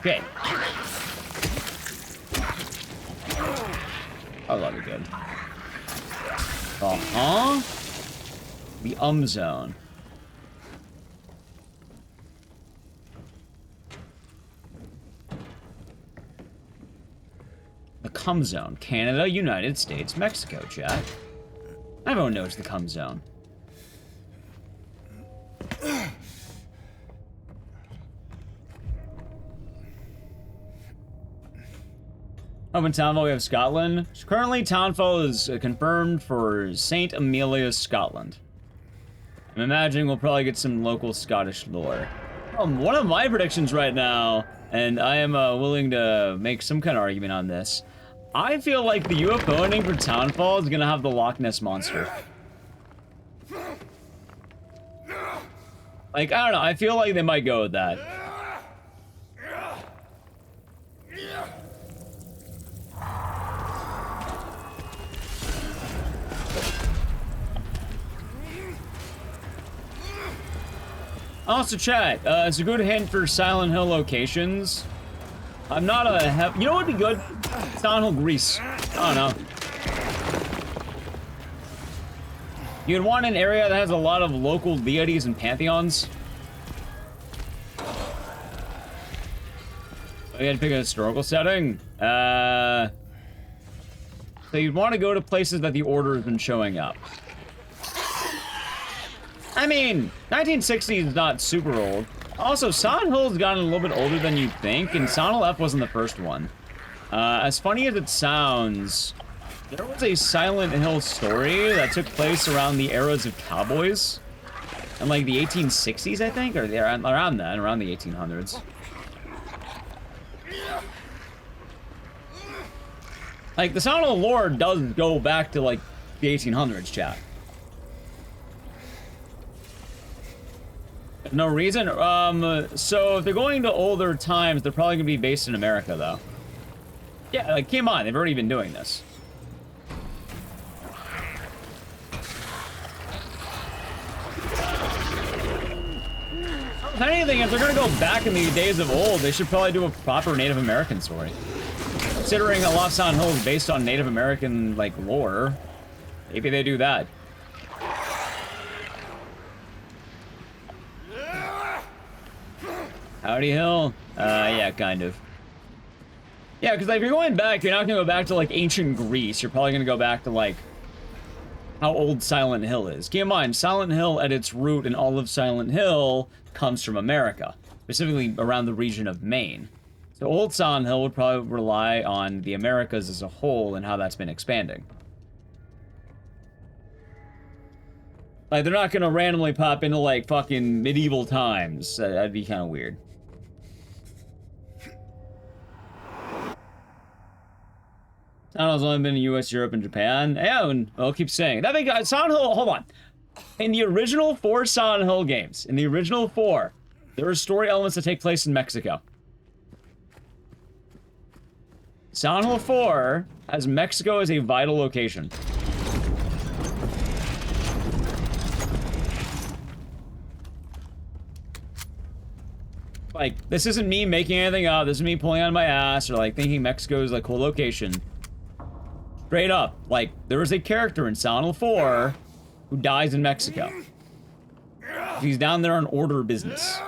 Okay. Oh, that'll be good. Uh-huh. The zone. The cum zone. Canada, United States, Mexico, chat. Everyone knows the cum zone. Up in Townfall, we have Scotland. Currently, Townfall is confirmed for St. Amelia, Scotland. I'm imagining we'll probably get some local Scottish lore. One of my predictions right now, and I am willing to make some kind of argument on this, I feel like the UFO ending for Townfall is gonna have the Loch Ness Monster. Like, I don't know, I feel like they might go with that. Also, chat, it's a good hint for Silent Hill locations. I'm not a you know what would be good? Silent Hill Greece. I don't know. You'd want an area that has a lot of local deities and pantheons. You had to pick a historical setting. So you'd want to go to places that the Order has been showing up. I mean, 1960 is not super old. Also, Silent Hill's gotten a little bit older than you'd think, and Silent Hill F wasn't the first one. As funny as it sounds, there was a Silent Hill story that took place around the eras of cowboys. In like the 1860s, I think, or around then, around the 1800s. Like, the Silent Hill lore does go back to like the 1800s, chat. No reason? So if they're going to older times, they're probably gonna be based in America, though. Yeah, like, come on, they've already been doing this. If anything, if they're gonna go back in the days of old, they should probably do a proper Native American story. Considering a lot of Silent Hill is based on Native American, like, lore, maybe they do that. Howdy Hill? Yeah, kind of. Yeah, because like, if you're going back, you're not gonna go back to, like, ancient Greece. You're probably gonna go back to, like, how old Silent Hill is. Keep in mind, Silent Hill, at its root, and all of Silent Hill comes from America. Specifically around the region of Maine. So old Silent Hill would probably rely on the Americas as a whole and how that's been expanding. Like, they're not gonna randomly pop into, like, fucking medieval times. That'd be kind of weird. Silent Hill's only been in US, Europe, and Japan. Yeah, and I'll keep saying. That makes Silent Hill, hold on. In the original 4 Silent Hill games, there are story elements that take place in Mexico. Silent Hill 4 has Mexico as a vital location. Like, this isn't me making anything up. This is me pulling on my ass or, like, thinking Mexico is, like, a cool location. Straight up, like, there is a character in Silent Hill 4 who dies in Mexico. He's down there on order business.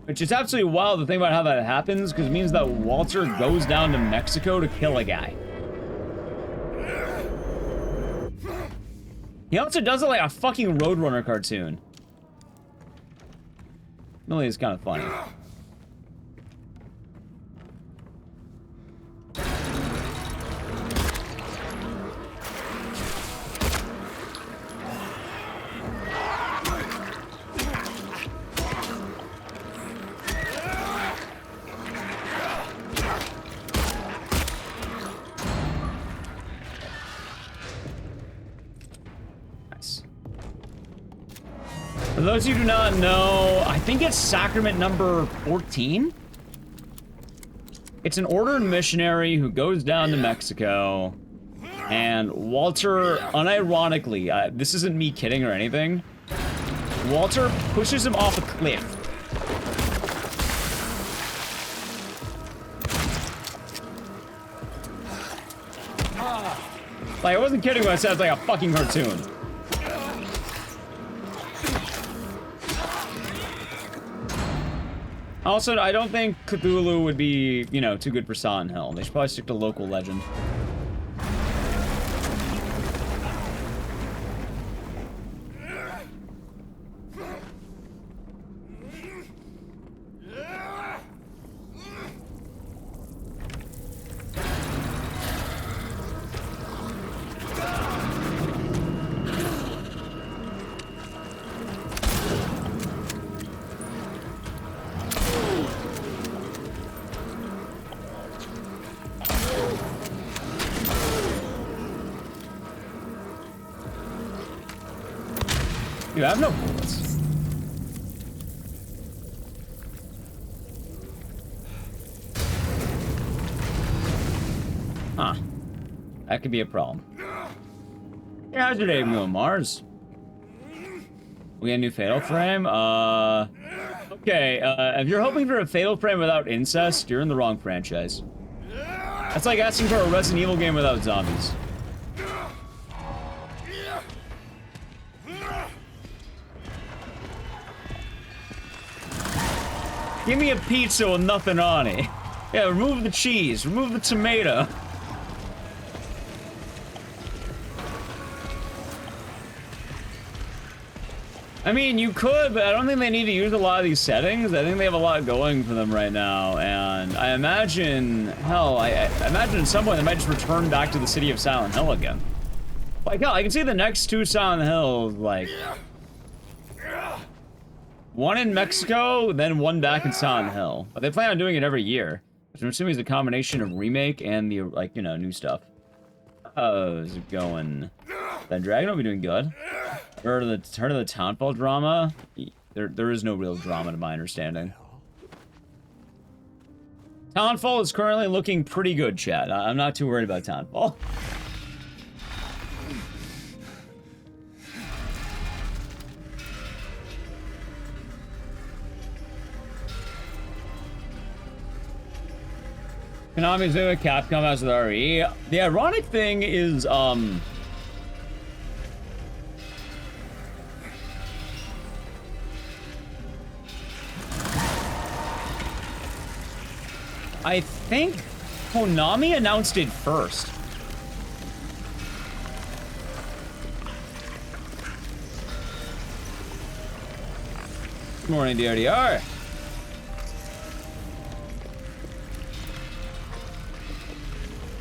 Which is absolutely wild to think about how that happens, because it means that Walter goes down to Mexico to kill a guy. He also does it like a fucking Roadrunner cartoon. Really, it's kind of funny. For those of you who do not know, I think it's sacrament number 14. It's an ordered missionary who goes down to Mexico, and Walter, unironically, this isn't me kidding or anything, Walter pushes him off a cliff. Like, I wasn't kidding when I said it's like a fucking cartoon. Also, I don't think Cthulhu would be, you know, too good for Silent Hill. They should probably stick to local legend. Dude, I have no bullets. Huh. That could be a problem. Yeah, how's your day going, Mars? We got a new Fatal Frame? Okay, if you're hoping for a Fatal Frame without incest, you're in the wrong franchise. That's like asking for a Resident Evil game without zombies. Give me a pizza with nothing on it. Yeah, remove the cheese, remove the tomato. I mean, you could, but I don't think they need to use a lot of these settings. I think they have a lot going for them right now, and I imagine, hell, I imagine at some point they might just return back to the city of Silent Hill again. Like, hell, I can see the next two Silent Hills, like... one in Mexico, then one back in Silent Hill. But they plan on doing it every year. Which I'm assuming is a combination of remake and the, like, you know, new stuff. How's it going? That dragon will be doing good. Heard of the Townfall drama? There is no real drama to my understanding. Townfall is currently looking pretty good, chat. I'm not too worried about Townfall. Konami's doing a Capcom as with RE. The ironic thing is, I think Konami announced it first. Good morning, DRDR.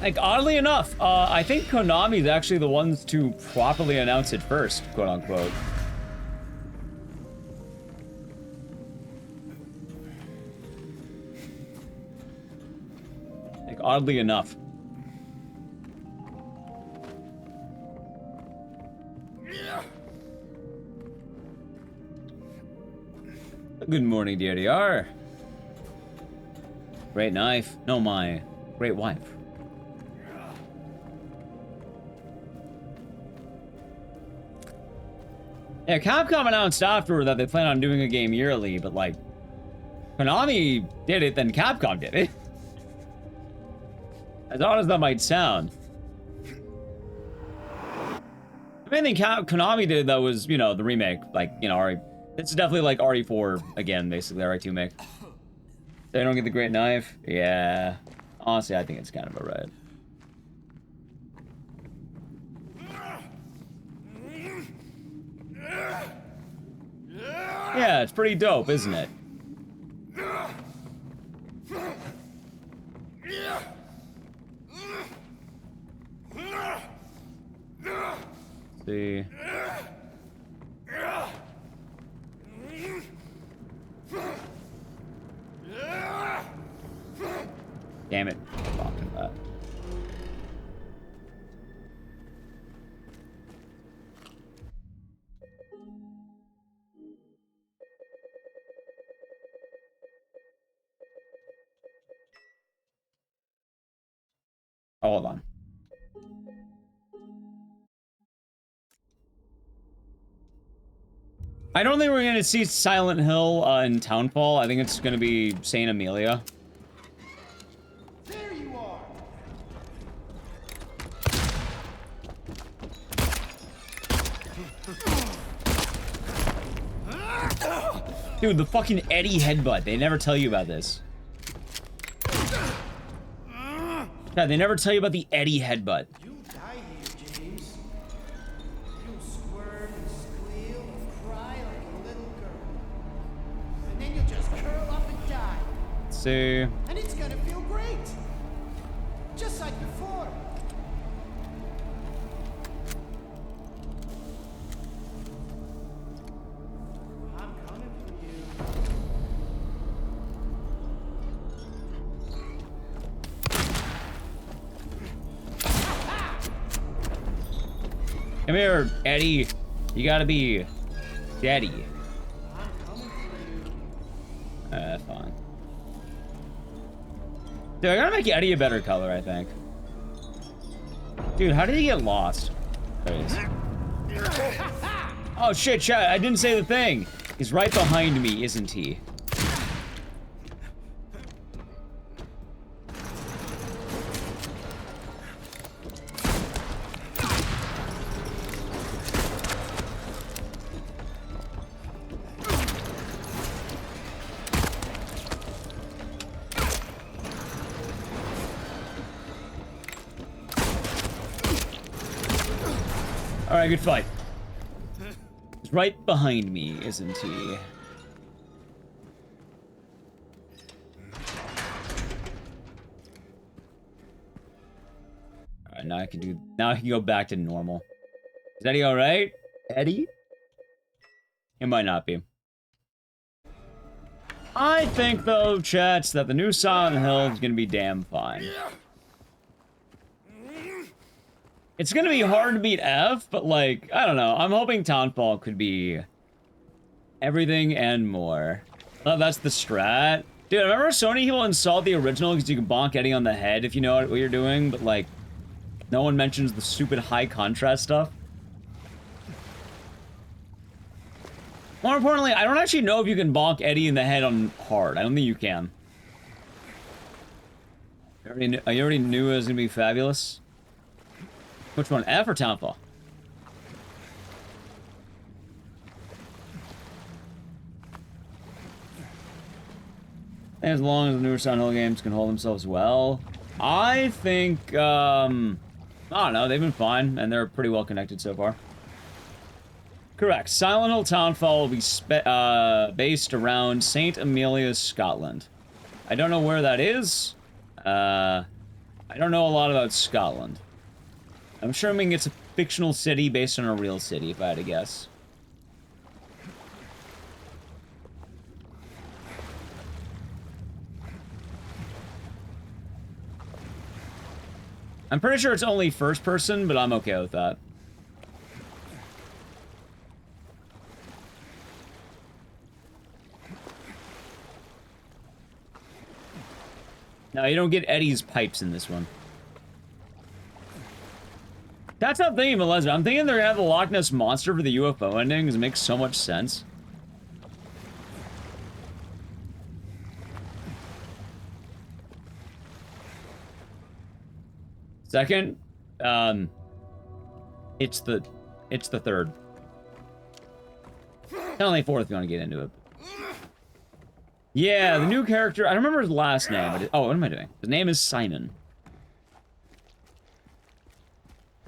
Like, oddly enough, I think Konami's actually the ones to properly announce it first, quote unquote. Like, oddly enough. Good morning, DRDR. Great knife. No, my great wife. Yeah, Capcom announced afterward that they plan on doing a game yearly, but like, Konami did it, then Capcom did it. As odd as that might sound. The main thing Konami did that was, you know, the remake, like, you know, it's definitely like RE4 again, basically, RE2 make. They don't get the great knife? Yeah. Honestly, I think it's kind of alright. Yeah, it's pretty dope, isn't it? Let's see. Damn it. Fucking that. Oh, hold on. I don't think we're gonna see Silent Hill in Townfall. I think it's gonna be Saint Amelia. There you are. Dude, the fucking Eddie headbutt. They never tell you about this. God, they never tell you about the Eddie headbutt. You'll die here, James. You'll squirm and squeal and cry like a little girl. And then you'll just curl up and die. Let's see. And it's gonna feel great. Just like before. I'm coming for you. Come here, Eddie. You gotta be daddy. I'm coming for you. Fine. Dude, I gotta make Eddie a better color, I think. Dude, how did he get lost? There he is. Oh shit, chat, I didn't say the thing. He's right behind me, isn't he? Alright, good fight. He's right behind me, isn't he? Alright, now I can go back to normal. Is Eddie alright? Eddie? It might not be. I think, though, chats, that the new Silent Hill is gonna be damn fine. It's gonna be hard to beat F, but, like, I don't know. I'm hoping Townfall could be everything and more. Oh, that's the strat. Dude, I remember Sony will install the original because you can bonk Eddie on the head if you know what you're doing, but, like, no one mentions the stupid high contrast stuff. More importantly, I don't actually know if you can bonk Eddie in the head on hard. I don't think you can. You already knew it was gonna be fabulous. Which one, F or Townfall? As long as the newer Silent Hill games can hold themselves well. I think, I don't know, they've been fine, and they're pretty well connected so far. Correct. Silent Hill Townfall will be based around St. Amelia's, Scotland. I don't know where that is. I don't know a lot about Scotland. I'm assuming it's a fictional city based on a real city, if I had to guess. I'm pretty sure it's only first person, but I'm okay with that. No, you don't get Eddie's pipes in this one. That's not thinking of a lesbian. I'm thinking they're gonna have the Loch Ness Monster for the UFO ending, because it makes so much sense. Second, it's the third. Only fourth if you want to get into it. Yeah, the new character, I don't remember his last name, but oh, what am I doing? His name is Simon.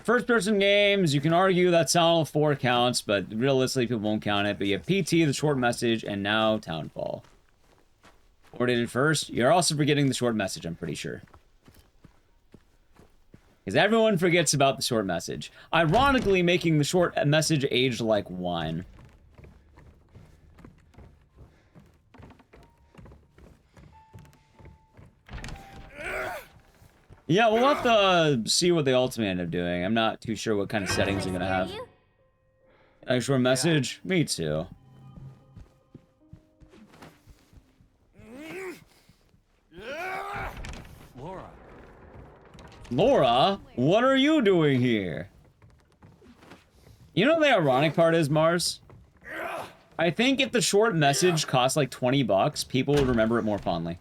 First-person games, you can argue that Silent Hill 4 counts, but realistically, people won't count it. But you have PT, the short message, and now Townfall. Or did it first? You're also forgetting the short message, I'm pretty sure. Because everyone forgets about the short message. Ironically, making the short message age like wine. Yeah, we'll have to see what they ultimately end up doing. I'm not too sure what kind of settings they're gonna have. A short message? Me too. Laura. Laura, what are you doing here? You know the ironic part is, Mars? I think if the short message cost like 20 bucks, people would remember it more fondly.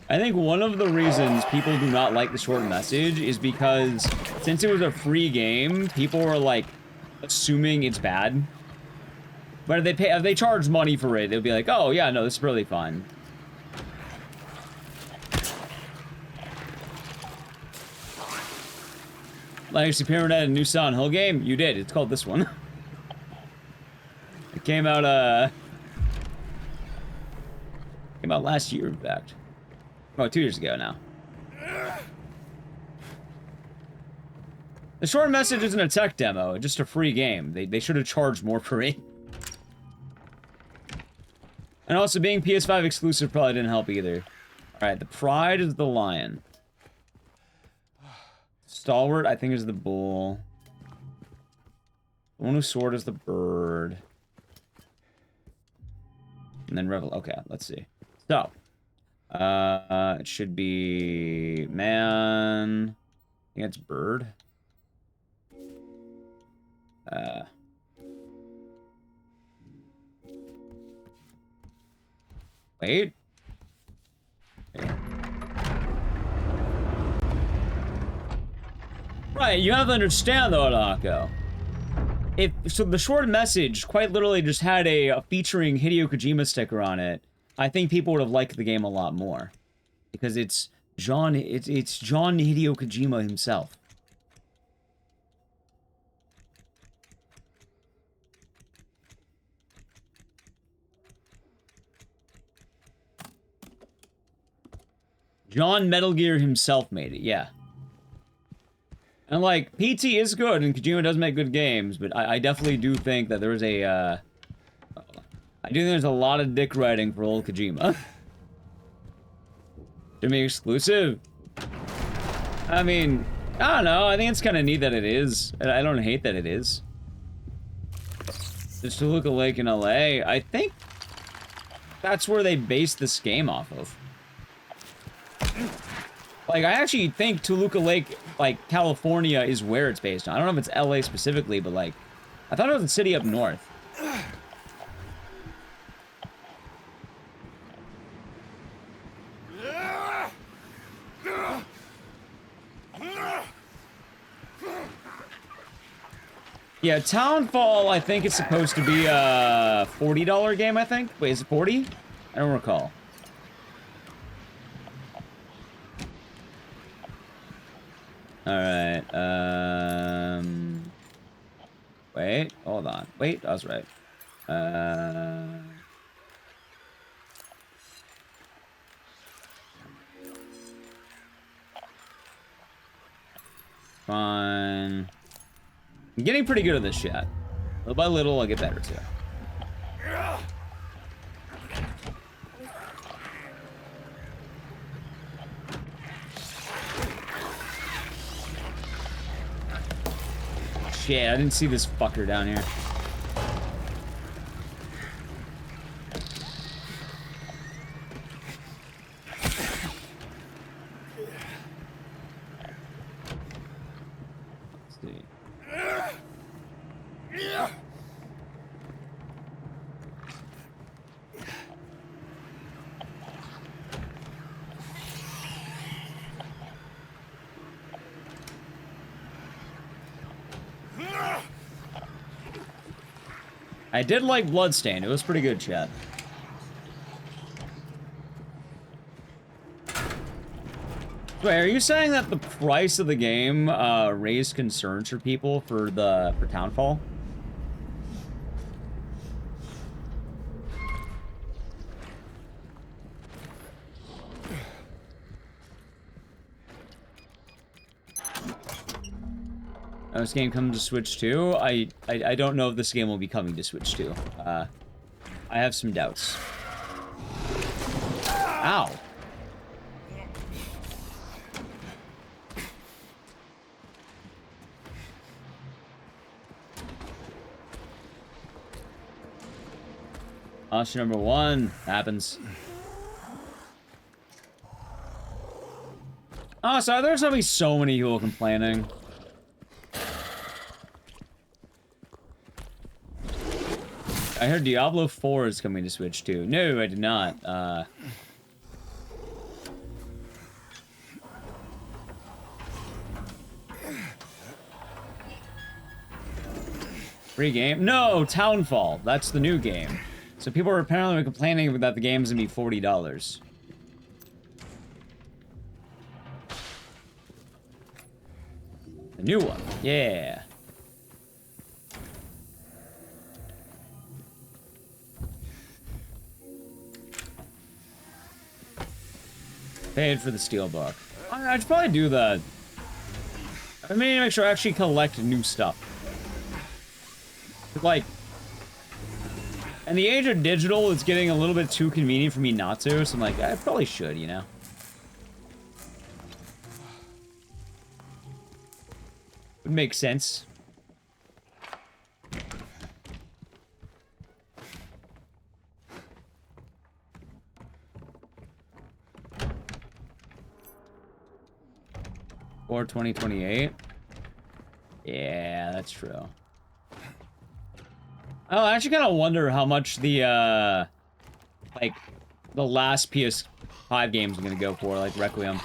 I think one of the reasons people do not like the short message is because since it was a free game, people were like assuming it's bad. But if they charge money for it, they'll be like, oh yeah, no, this is really fun. Legacy Pyramid had a new Silent Hill game? You did. It's called this one. It came out last year, in fact. Oh, 2 years ago now. The short message isn't a tech demo, it's just a free game. They should have charged more for it. And also, being PS5 exclusive probably didn't help either. Alright, the pride is the lion. Stalwart, I think, is the bull. The one who's sword is the bird. And then Revel. Okay, let's see. So, it should be man. I think it's bird. Wait. Okay. Right, you have to understand though, Alako. So the short message quite literally just had a featuring Hideo Kojima sticker on it, I think people would have liked the game a lot more. Because it's John Hideo Kojima himself. John Metal Gear himself made it, yeah. And, like, PT is good, and Kojima does make good games, but I definitely do think that there's a, I do think there's a lot of dick riding for old Kojima. To be exclusive? I mean, I don't know, I think it's kind of neat that it is. I don't hate that it is. Just to look a lake in LA, I think that's where they based this game off of. Like, I actually think Toluca Lake, like, California is where it's based on. I don't know if it's LA specifically, but, like, I thought it was a city up north. Yeah, Townfall, I think, is supposed to be a $40 game, I think. Wait, is it 40? I don't recall. Alright, wait, hold on. Wait, I was right. Fine. I'm getting pretty good at this shit. Little by little, I'll get better too. Shit, I didn't see this fucker down here. Let's see. I did like Bloodstained. It was pretty good, chat. Wait, are you saying that the price of the game raised concerns for people for Townfall? Oh, this game comes to Switch 2? I don't know if this game will be coming to Switch 2. I have some doubts. Ow. Option number 1 happens. Oh, so there's gonna be so many people complaining. I heard Diablo 4 is coming to Switch too. No, I did not. Free game? No, Townfall. That's the new game. So people are apparently complaining that the game's gonna be $40. The new one. Yeah. Paid for the steelbook. I should probably do that. I mean, to make sure I actually collect new stuff. Like, in the age of digital, it's getting a little bit too convenient for me not to, so I'm like, I probably should, you know? Would make sense. Or 2028? Yeah, that's true. I actually kind of wonder how much the, like, the last PS5 games are gonna go for, like Requiem.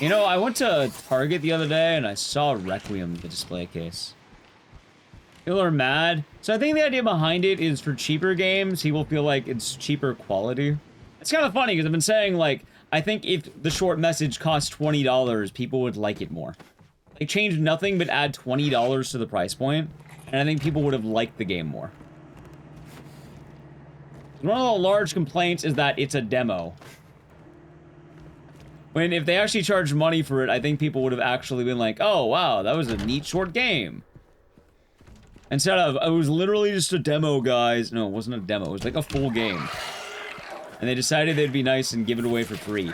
You know, I went to Target the other day and I saw Requiem in the display case. People are mad. So I think the idea behind it is for cheaper games, people feel like it's cheaper quality. It's kind of funny because I've been saying, like, I think if the short message cost $20, people would like it more. Like, change nothing but add $20 to the price point, and I think people would have liked the game more. One of the large complaints is that it's a demo. When if they actually charged money for it, I think people would have actually been like, oh, wow, that was a neat short game. Instead of, it was literally just a demo, guys. No, it wasn't a demo. It was like a full game. And they decided they'd be nice and give it away for free.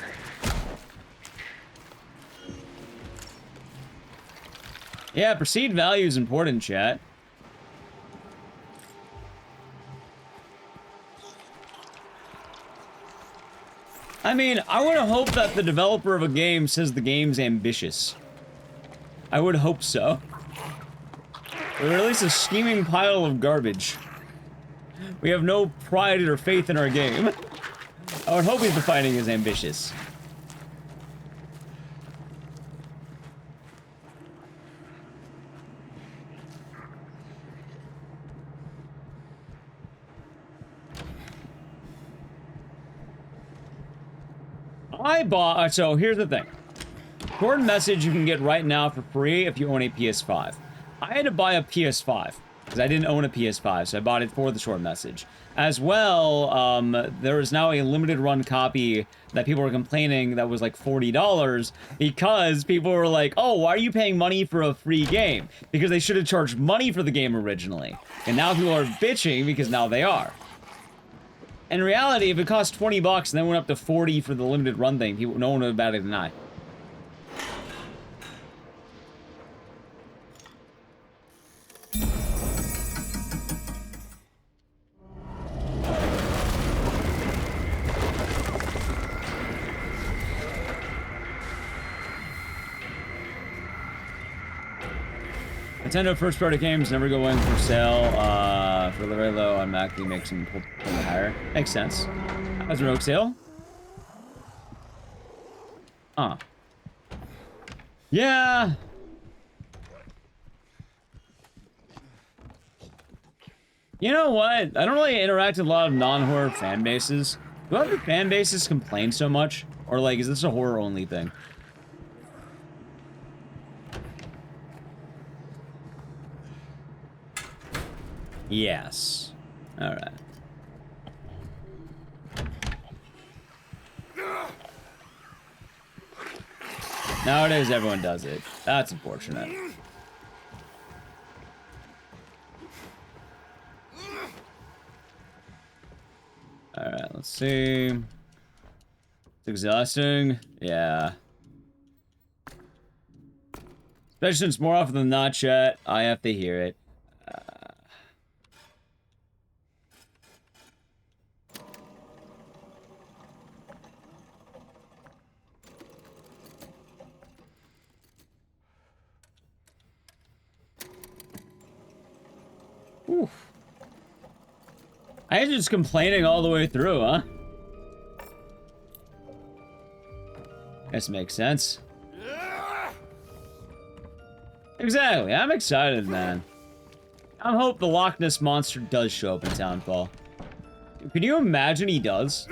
Yeah, perceived value is important, chat. I mean, I would hope that the developer of a game says the game's ambitious. I would hope so. Or at least a scheming pile of garbage. We have no pride or faith in our game. I would hope he's defining as ambitious. I bought, so here's the thing. Short message you can get right now for free if you own a PS5. I had to buy a PS5 because I didn't own a PS5, so I bought it for the short message. As well, there is now a limited run copy that people were complaining that was like $40 because people were like, oh, why are you paying money for a free game? Because they should have charged money for the game originally. And now people are bitching because now they are. In reality, if it cost 20 bucks and then went up to 40 for the limited run thing, people, no one would have batted an eye. Nintendo first-party games never go in for sale for very low on Mac. You make some pull higher. Makes sense. That's a rogue sale. Yeah. You know what? I don't really interact with a lot of non-horror fan bases. Do other fan bases complain so much? Or like, is this a horror-only thing? Yes. Alright. Nowadays, everyone does it. That's unfortunate. Alright, let's see. It's exhausting. Yeah. Especially since more often than not, chat, I have to hear it. Whew. I was just complaining all the way through, huh? This makes sense. Exactly. I'm excited, man. I hope the Loch Ness Monster does show up in Townfall. Can you imagine he does?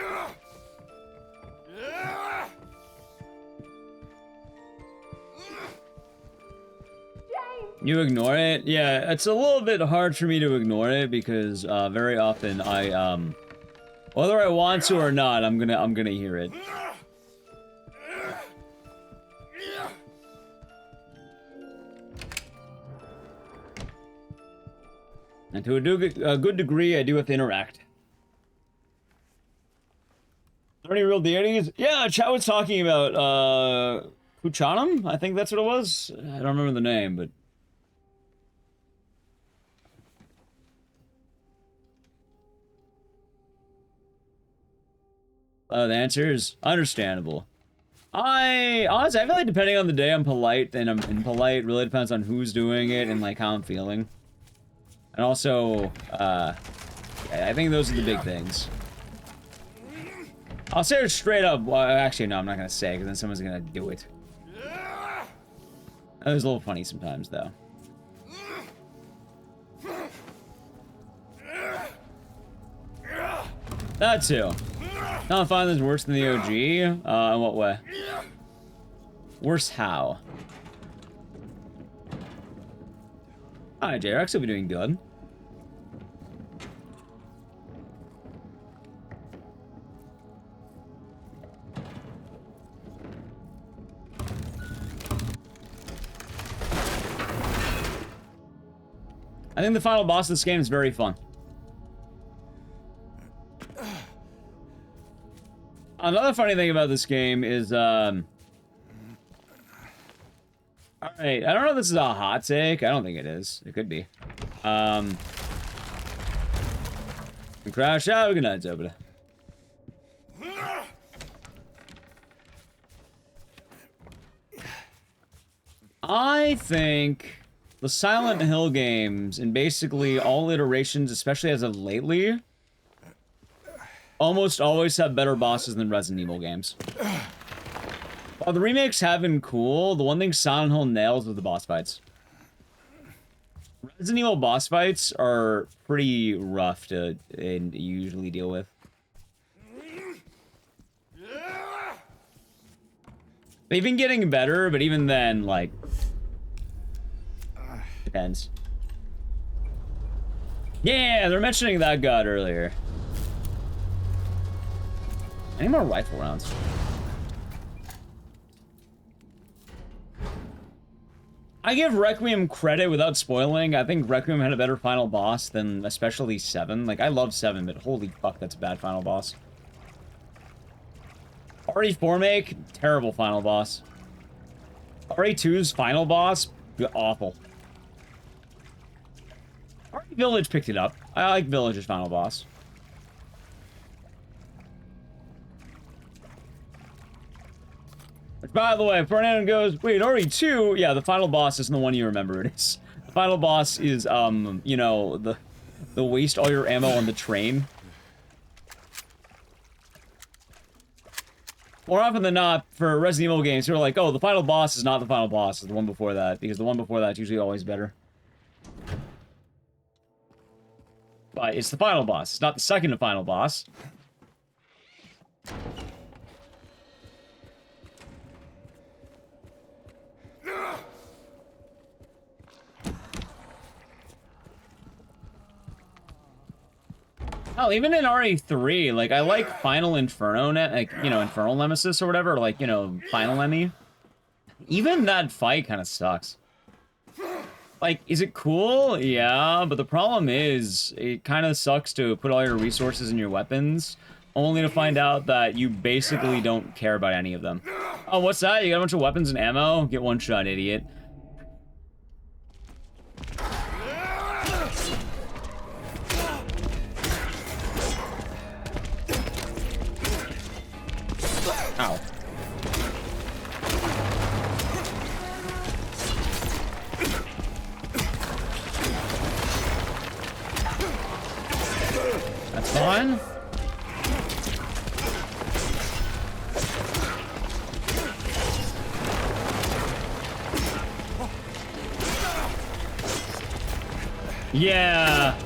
You ignore it? Yeah, it's a little bit hard for me to ignore it because very often I whether I want to or not, I'm gonna hear it. And to a good degree, I do have to interact. Are there any real deities? Yeah, chat was talking about Kuchanum? I think that's what it was. I don't remember the name, but the answer is understandable. Honestly, I feel like depending on the day, I'm polite, and I'm impolite. Really depends on who's doing it and like how I'm feeling. And also, yeah, I think those are the big things. I'll say it straight up. Well, actually, no, I'm not gonna say because then someone's gonna do it. That was a little funny sometimes, though. That too. Now I find this worse than the OG. In what way? Worse how? Alright, JRX will be doing good. I think the final boss of this game is very fun. Another funny thing about this game is, alright, I don't know if this is a hot take. I don't think it is. It could be. Crash out. Good night, Zobada. I think the Silent Hill games, and basically all iterations, especially as of lately, almost always have better bosses than Resident Evil games. While the remakes have been cool, the one thing Silent Hill nails is the boss fights. Resident Evil boss fights are pretty rough to usually deal with. They've been getting better, but even then, like, depends. Yeah, they're mentioning that god earlier. Any more rifle rounds? I give Requiem credit without spoiling. I think Requiem had a better final boss than especially 7. Like, I love 7, but holy fuck, that's a bad final boss. RE4 make, terrible final boss. RE2's final boss, awful. RE Village picked it up. I like Village's final boss. Which, by the way, Fernando goes, wait, RE2? Yeah, the final boss isn't the one you remember it is. The final boss is, you know, the waste all your ammo on the train. More often than not, for Resident Evil games, you're like, oh, the final boss is not the final boss, it's the one before that, because the one before that is usually always better. But it's the final boss, it's not the second to final boss. Oh, even in RE3, like, I like Final Inferno, like, you know, Infernal Nemesis or whatever, or like, you know, Final Enemy. Even that fight kind of sucks. Like, is it cool? Yeah, but the problem is, it kind of sucks to put all your resources in your weapons, only to find out that you basically don't care about any of them. Oh, what's that? You got a bunch of weapons and ammo? Get one shot, idiot. Ow. That's fine. Yeah.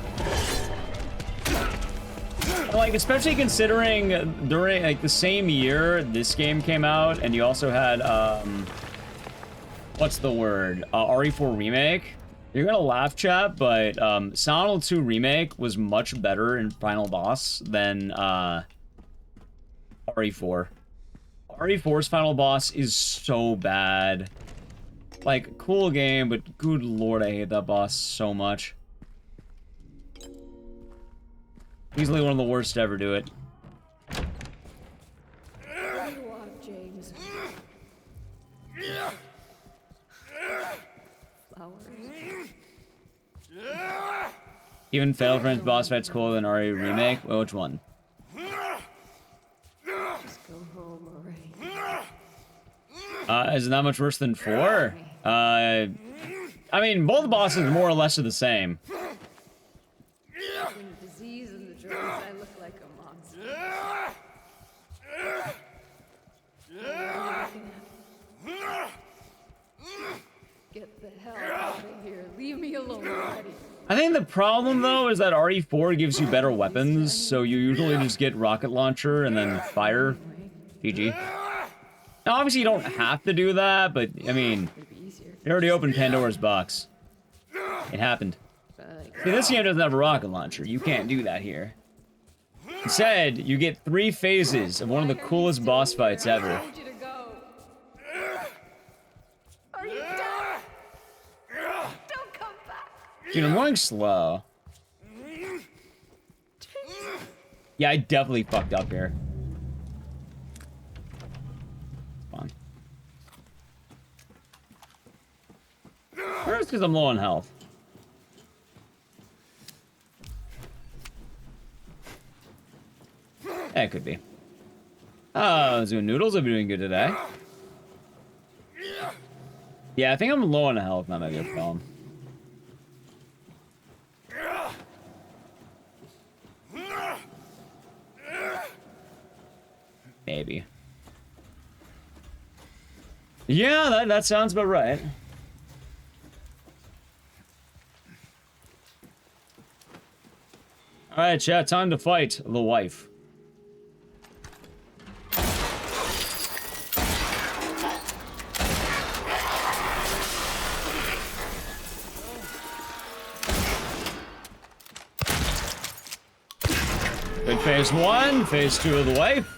Like, especially considering during, like, the same year this game came out, and you also had, what's the word? RE4 Remake. You're gonna laugh, chat, but, Silent Hill 2 Remake was much better in Final Boss than, RE4. RE4's Final Boss is so bad. Like, cool game, but good lord, I hate that boss so much. Easily one of the worst to ever do it. What do you want, James? Flowers. Even Fatal Frames boss fight's cooler than RE Remake? Well, which one? Just go home already. Is it that much worse than 4? I mean, both bosses more or less are the same. Between the disease and the drugs, I look like a monster. What are you looking at? Get the hell out of here. Leave me alone already. I think the problem, though, is that RE4 gives you better weapons, so you usually just get rocket launcher and then fire. GG. Now, obviously, you don't have to do that, but, I mean, you already opened Pandora's box. It happened. See, this game doesn't have a rocket launcher. You can't do that here. Instead, you get 3 phases of one of the coolest boss fights ever. I need you to go. Are you done? Don't come back. Dude, I'm going slow. Yeah, I definitely fucked up here. Come on. First, because I'm low on health. Yeah, it could be. Oh, Zoo Noodles will be doing good today. Yeah, I think I'm low on health. That might be a problem. Maybe. Yeah, that sounds about right. Alright, chat, time to fight the wife. Good phase 1, phase 2 of the wife.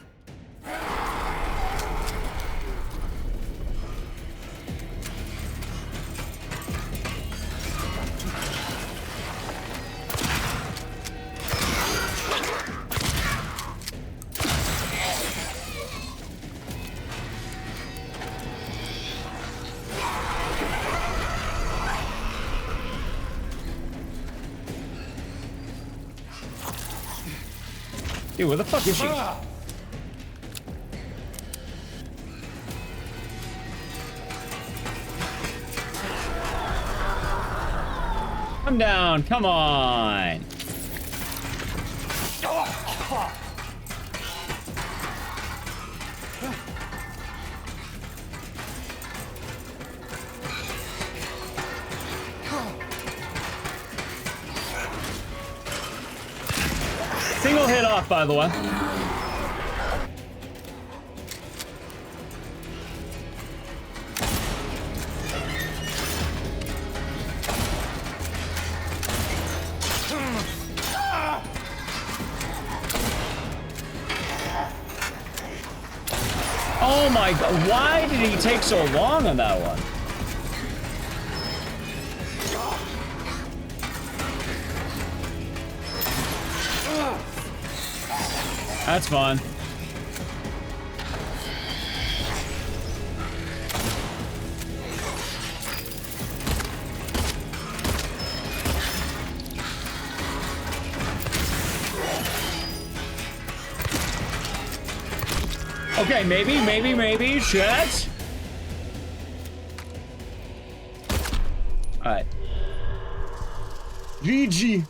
Dude, where the fuck is she? Come down, come on. Single hit off, by the way. Oh my god, why did he take so long on that one? That's fun. Okay, maybe, chat. Alright. GG.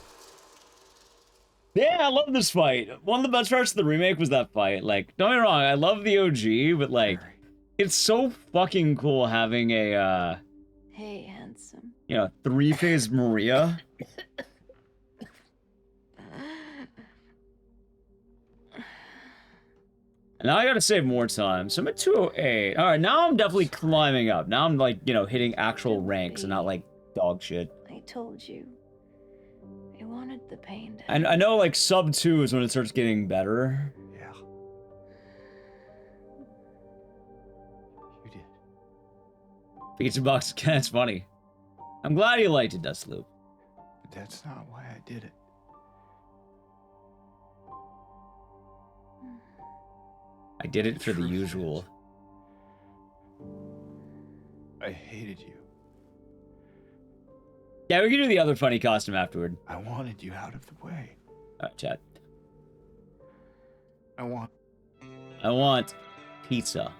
Yeah, I love this fight. One of the best parts of the remake was that fight. Like, don't get me wrong, I love the OG, but like, Mary. it's so fucking cool having a, Hey, handsome. you know, three-phase Maria. And now I gotta save more time, so I'm at 208. Alright, now I'm definitely climbing up. Now I'm like, you know, hitting actual ranks and not like dog shit. I told you. I wanted the pain to And I know like sub 2 is when it starts getting better. Yeah. You did. Pizza box, it's funny. I'm glad you liked it, Dustloop. But that's not why I did it. I did it for the Truth usual. is, I hated you. Yeah, we can do the other funny costume afterward. I wanted you out of the way. Alright, chat. I I want pizza.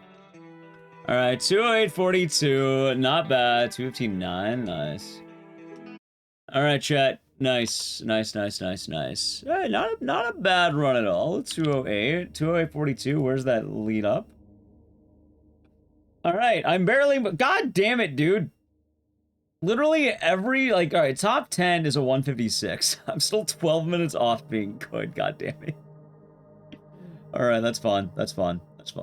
Alright, 208.42. Not bad. 215.9. Nice. Alright, chat. Nice. Nice. Alright, not a bad run at all. 208. 208.42. Where's that lead up? Alright, I'm barely... God damn it, dude. Literally every... Like, alright, top 10 is a 156. I'm still 12 minutes off being good. God damn it. Alright, that's fun. That's fun. That's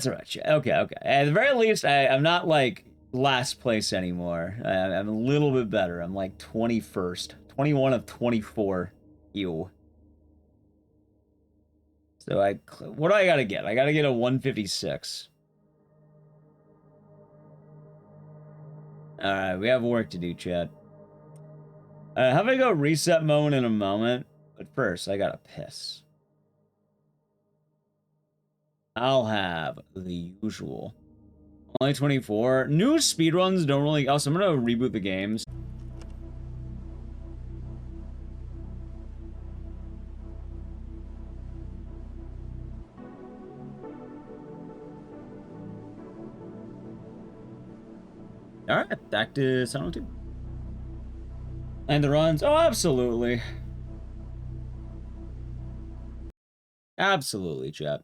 alright. Okay. At the very least, I'm not, like, last place anymore. I'm a little bit better. I'm, like, 21st. 21 of 24. Ew. So, what do I gotta get? I gotta get a 156. Alright, we have work to do, chat. How about I go reset mode in a moment? But first, I gotta piss. I'll have the usual. Only 24. New speedruns don't really... Also, I'm gonna reboot the games. Alright, back to Silent 2. And the runs. Oh, absolutely. Absolutely, chat.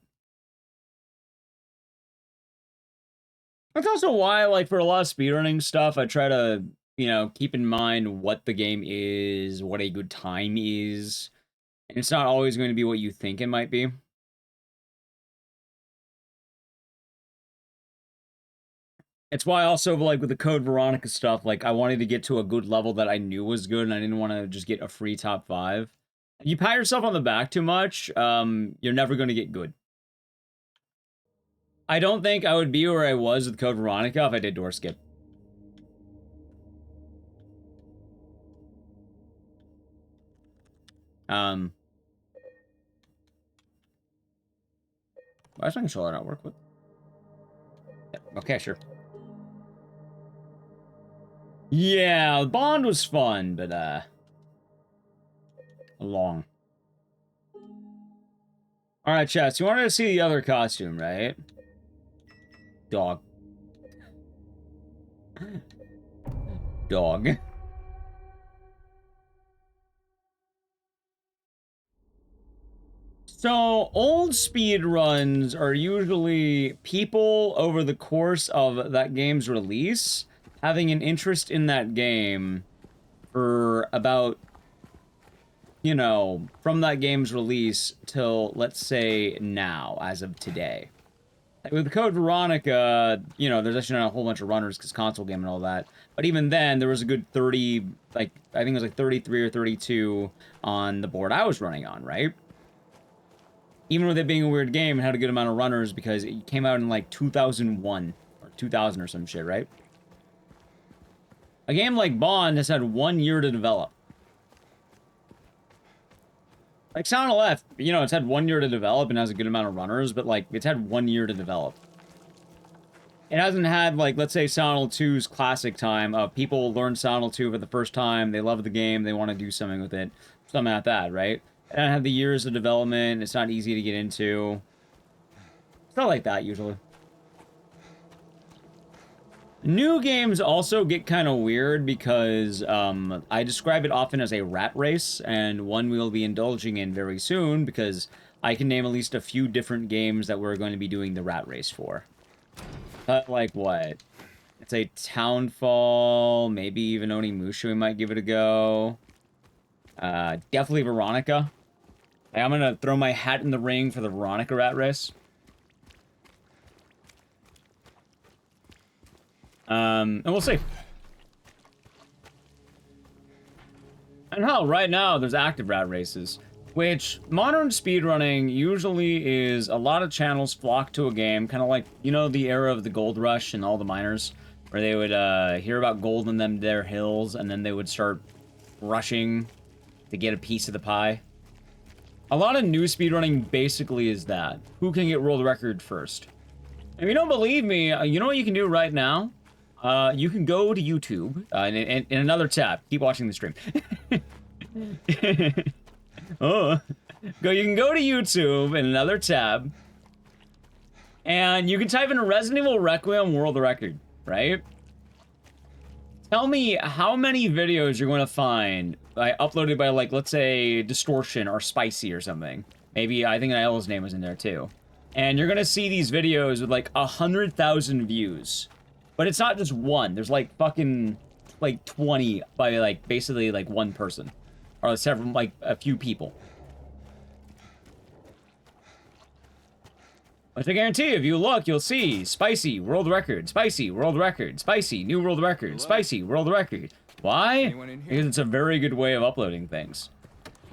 That's also why, like, for a lot of speedrunning stuff, I try to, you know, keep in mind what the game is, what a good time is. And it's not always going to be what you think it might be. It's why also, like, with the Code Veronica stuff, like, I wanted to get to a good level that I knew was good, and I didn't want to just get a free top 5. If you pat yourself on the back too much, you're never going to get good. I don't think I would be where I was with Code Veronica if I did door skip. Why does my controller not work with? Yeah, okay, sure. Yeah, Bond was fun, but, long. Alright, chat, so you wanted to see the other costume, right? Dog. Dog. So, old speedruns are usually people over the course of that game's release having an interest in that game for about, you know, from that game's release till, let's say, now, as of today. Like with Code Veronica, you know, there's actually not a whole bunch of runners because console game and all that. But even then, there was a good 30, like, I think it was like 33 or 32 on the board I was running on, right? Even with it being a weird game, it had a good amount of runners because it came out in like 2001 or 2000 or some shit, right? A game like Bond has had 1 year to develop. Like Sound of Left, you know, it's had 1 year to develop and has a good amount of runners, but like it's had 1 year to develop. It hasn't had, like, let's say Silent 2's classic time of people learn Silent 2 for the first time, they love the game, they want to do something with it. Something like that, right? It doesn't have the years of development, it's not easy to get into. It's not like that, usually. New games also get kind of weird because I describe it often as a rat race, and one we will be indulging in very soon because I can name at least a few different games that we're going to be doing the rat race for. Like what? It's a Townfall, maybe even Onimusha, we might give it a go. Definitely Veronica. I'm gonna throw my hat in the ring for the Veronica rat race. And we'll see. And hell, right now, there's active rat races. Which, modern speedrunning usually is a lot of channels flock to a game, kind of like, you know, the era of the gold rush and all the miners, where they would hear about gold in their hills, and then they would start rushing to get a piece of the pie. A lot of new speedrunning basically is that. Who can get world record first? If you don't believe me, you know what you can do right now? You can go to YouTube, in another tab. Keep watching the stream. Oh. You can go to YouTube in another tab, and you can type in Resident Evil Requiem world record, right? Tell me how many videos you're going to find uploaded by, like, let's say, Distortion or Spicy or something. Maybe, I think Niall's name was in there, too. And you're going to see these videos with, like, 100,000 views. But it's not just one. There's, like, fucking, like, 20 by, like, basically, like, one person. Or several, like, a few people. Which I guarantee, if you look, you'll see Spicy, world record, Spicy, world record, Spicy, new world record, Spicy, world record. Why? Because it's a very good way of uploading things.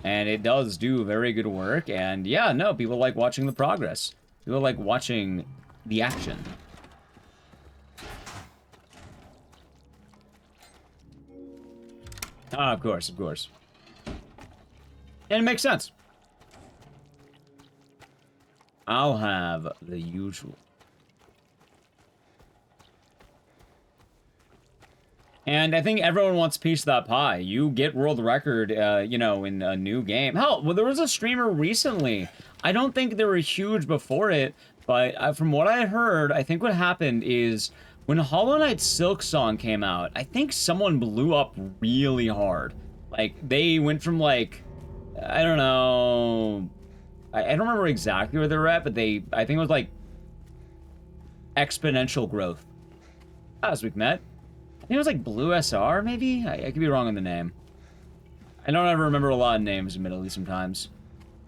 And it does do very good work, and yeah, no, people like watching the progress. People like watching the action. Ah, of course, of course. And it makes sense. I'll have the usual. And I think everyone wants a piece of that pie. You get world record, you know, in a new game. Hell, well, there was a streamer recently. I don't think they were huge before it, but from what I heard, I think what happened is when Hollow Knight Silk Song came out, I think someone blew up really hard. Like, they went from, like, I don't know, I don't remember exactly where they were at, but I think it was like exponential growth. Last week met. I think it was like Blue SR, maybe? I could be wrong on the name. I don't ever remember a lot of names, admittedly, sometimes.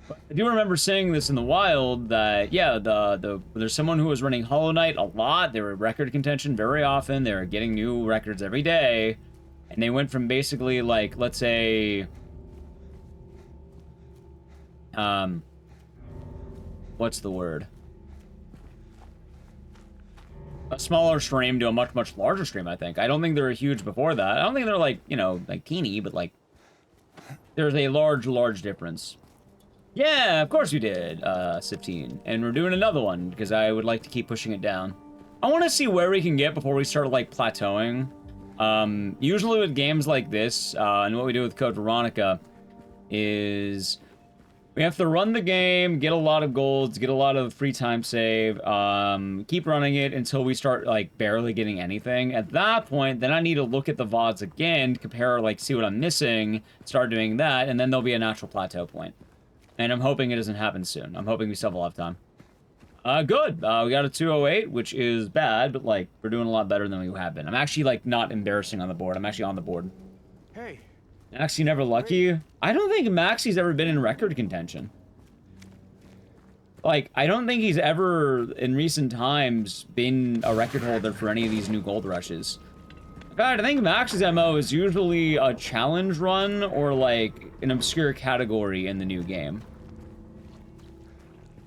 But I do remember saying this in the wild that, yeah, there's someone who was running Hollow Knight a lot. They were record contention very often. They were getting new records every day. And they went from basically, like, let's say... what's the word? A smaller stream to a much, much larger stream, I think. I don't think they were huge before that. I don't think they're, like, you know, like, teeny, but, like, there's a large, large difference. Yeah, of course you did, 15. And we're doing another one, because I would like to keep pushing it down. I want to see where we can get before we start, like, plateauing. Usually with games like this, and what we do with Code Veronica, is... we have to run the game, get a lot of golds, get a lot of free time save, keep running it until we start, like, barely getting anything. At that point, then I need to look at the VODs again, compare, like, see what I'm missing, start doing that, and then there'll be a natural plateau point. And I'm hoping it doesn't happen soon. I'm hoping we still have a lot of time. Good. We got a 208, which is bad, but, like, we're doing a lot better than we have been. I'm actually, like, not embarrassing on the board. I'm actually on the board. Hey. Maxie never lucky? I don't think Maxie's ever been in record contention. Like, I don't think he's ever, in recent times, been a record holder for any of these new gold rushes. In fact, I think Max's MO is usually a challenge run or, like, an obscure category in the new game.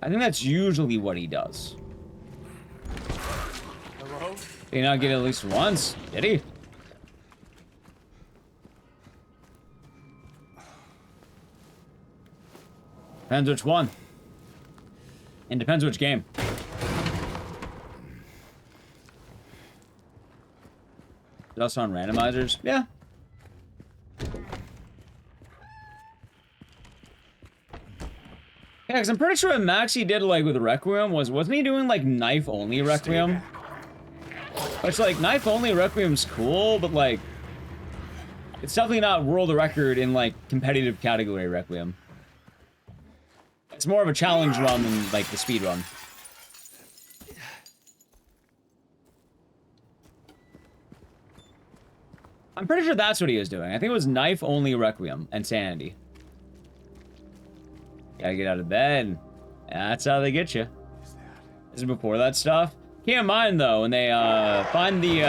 I think that's usually what he does. Hello? Did he not get it at least once? Did he? Depends which one. And depends which game. Just on randomizers? Yeah. Yeah, because I'm pretty sure what Maxie did, like, with Requiem wasn't he doing, like, knife-only Requiem? It's like, knife only Requiem's cool, but like, it's definitely not world record in like competitive category Requiem. It's more of a challenge run than like the speed run. I'm pretty sure that's what he was doing. I think it was knife only Requiem and Sanity. Gotta get out of bed. That's how they get you. This is before that stuff. Keep in mind though, when they find the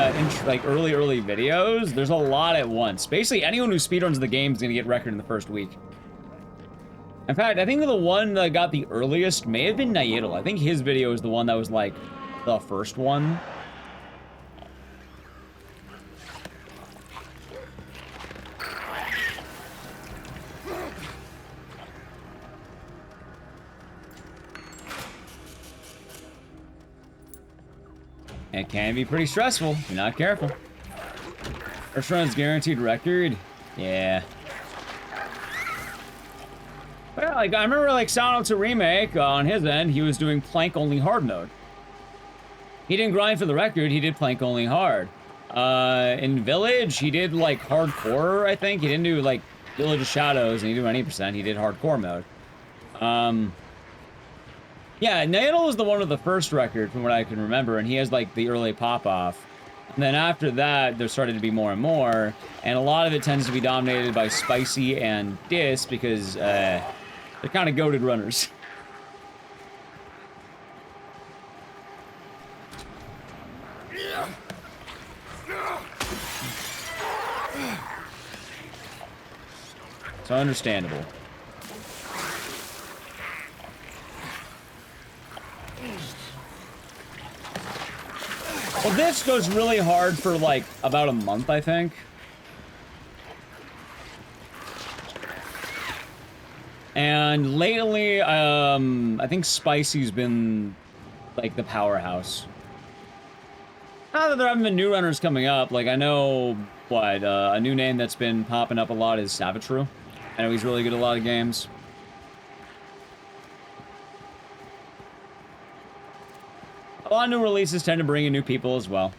like early videos, there's a lot at once. Basically, anyone who speedruns the game is gonna get record in the first week. In fact, I think the one that got the earliest may have been Naidal. I think his video is the one that was like the first one. It can be pretty stressful if you're not careful. First run's guaranteed record. Yeah. Well, like, I remember, like, shout out to Remake, on his end, he was doing plank-only hard mode. He didn't grind for the record, he did plank-only hard. In Village, he did, like, hardcore, I think. He didn't do, like, Village of Shadows, and he did 90%, he did hardcore mode. Yeah, Naidal was the one with the first record, from what I can remember, and he has, like, the early pop-off. And then after that, there started to be more and more, and a lot of it tends to be dominated by Spicy and Dis, because, they're kind of goated runners. So understandable. Well, this goes really hard for, like, about a month, I think. And lately, I think Spicy's been, like, the powerhouse. Not that there haven't been new runners coming up. Like, I know, what, a new name that's been popping up a lot is Savitru. I know he's really good at a lot of games. A lot of new releases tend to bring in new people as well.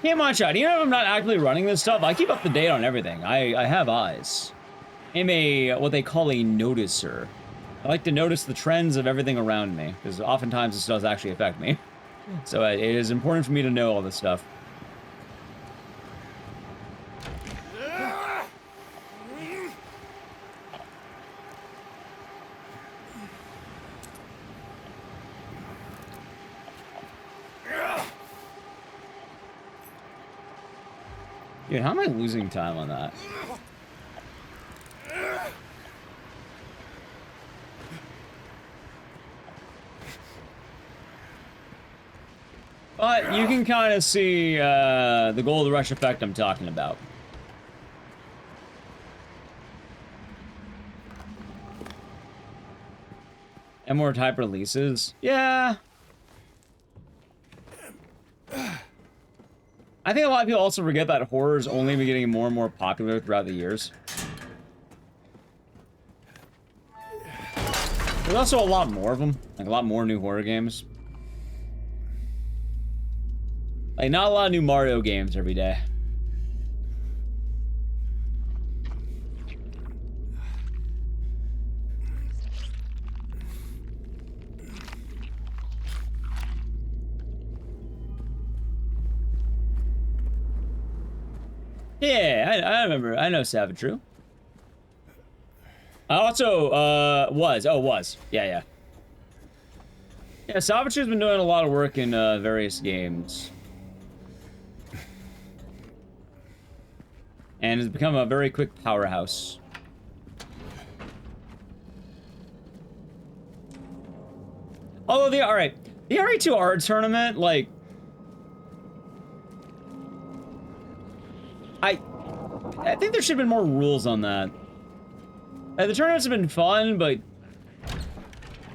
Can't watch out. Even if I'm not actively running this stuff, I keep up to date on everything. I have eyes. I'm a, what they call a noticer. I like to notice the trends of everything around me, because oftentimes this does actually affect me. So it is important for me to know all this stuff. Dude, how am I losing time on that? But you can kind of see the gold rush effect I'm talking about. And more type releases. Yeah. I think a lot of people also forget that horror's only been getting more and more popular throughout the years. There's also a lot more of them. Like, a lot more new horror games. Like, not a lot of new Mario games every day. Yeah, I remember. I know Savitru. I also, was. Yeah. Yeah, Savitru's been doing a lot of work in, various games. And has become a very quick powerhouse. Although the RE2 art tournament, like, I think there should have been more rules on that. The tournaments have been fun, but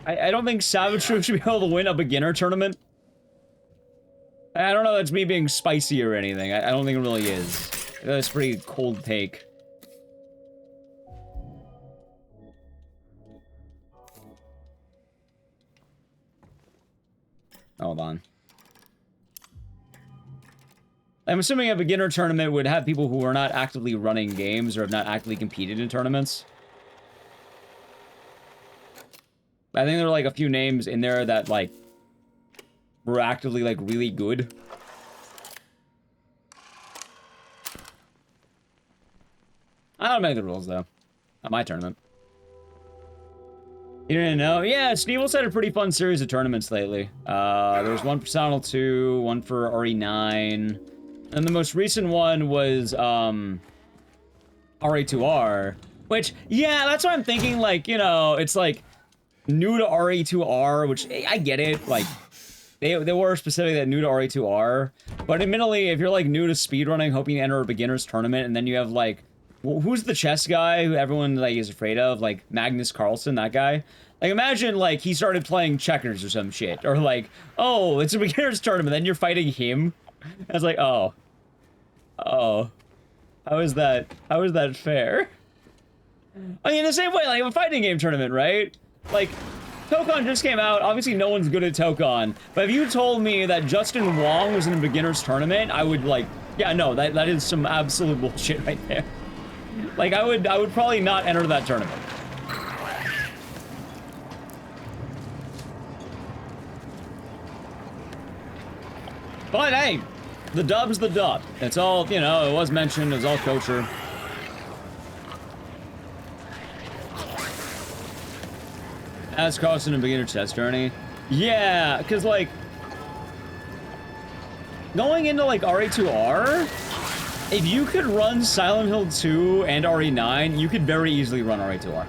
I don't think Savitru should be able to win a beginner tournament. I don't know, that's me being spicy or anything. I don't think it really is. That's a pretty cold take. Hold on. I'm assuming a beginner tournament would have people who are not actively running games or have not actively competed in tournaments. I think there are like a few names in there that like were actively like really good. I don't make the rules though. Not my tournament. You didn't know? Yeah, Sneebles had a pretty fun series of tournaments lately. There was one for Sentinel 2, one for RE9, and the most recent one was RE2R, which, yeah, that's what I'm thinking, like, you know, it's like new to RE2R, which I get it, like, they were specifically that new to RE2R, but admittedly, if you're like new to speedrunning, hoping to enter a beginner's tournament, and then you have like, who's the chess guy who everyone like is afraid of? Like Magnus Carlsen, that guy. Like imagine like he started playing checkers or some shit, or like, oh, it's a beginner's tournament, then you're fighting him. I was like, oh, how is that fair? I mean, the same way, like a fighting game tournament, right? Like, Tokon just came out. Obviously, no one's good at Tokon. But if you told me that Justin Wong was in a beginner's tournament, I would like, yeah, no, that is some absolute bullshit right there. Like, I would probably not enter that tournament. But hey, the dub's the dub. It's all, you know, it was mentioned, it was all kosher. As Carlson a beginner chess journey. Yeah, because like going into like RE2R, if you could run Silent Hill 2 and RE9, you could very easily run RE2R.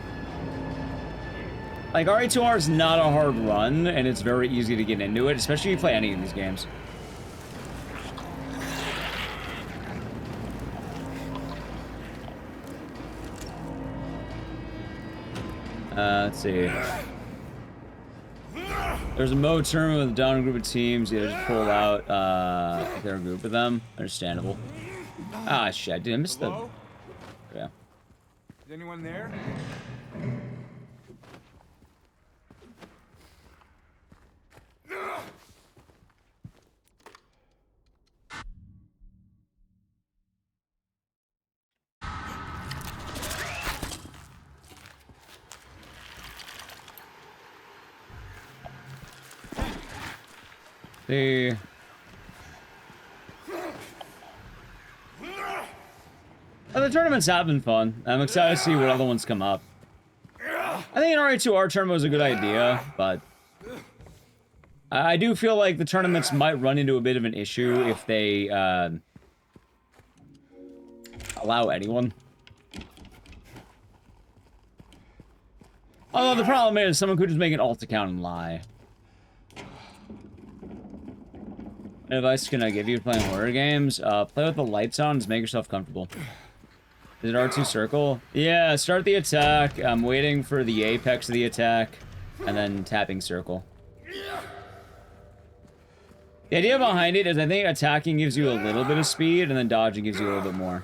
Like RE2R is not a hard run, and it's very easy to get into it, especially if you play any of these games. Let's see. There's a mode tournament with a down group of teams. You just pull out their group of them. Understandable. Ah, shit. Dude, I missed the... Yeah. Is anyone there? The tournaments have been fun. I'm excited to see what other ones come up. I think an RE2R tournament was a good idea, but I do feel like the tournaments might run into a bit of an issue if they allow anyone. Although the problem is someone could just make an alt account and lie. What advice can I give you playing horror games? Play with the lights on, just make yourself comfortable. Is it R2 circle? Yeah, start the attack. I'm waiting for the apex of the attack, and then tapping circle. The idea behind it is I think attacking gives you a little bit of speed, and then dodging gives you a little bit more.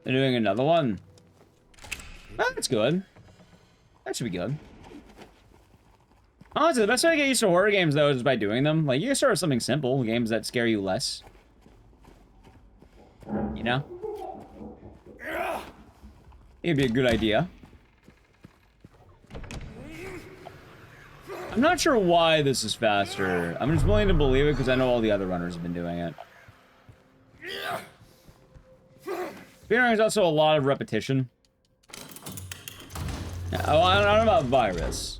They're doing another one. Oh, that's good. That should be good. Honestly, the best way to get used to horror games, though, is by doing them. Like, you can start with something simple, games that scare you less. You know? It'd be a good idea. I'm not sure why this is faster. I'm just willing to believe it because I know all the other runners have been doing it. Speedrunning is also a lot of repetition. Oh, I don't know about virus.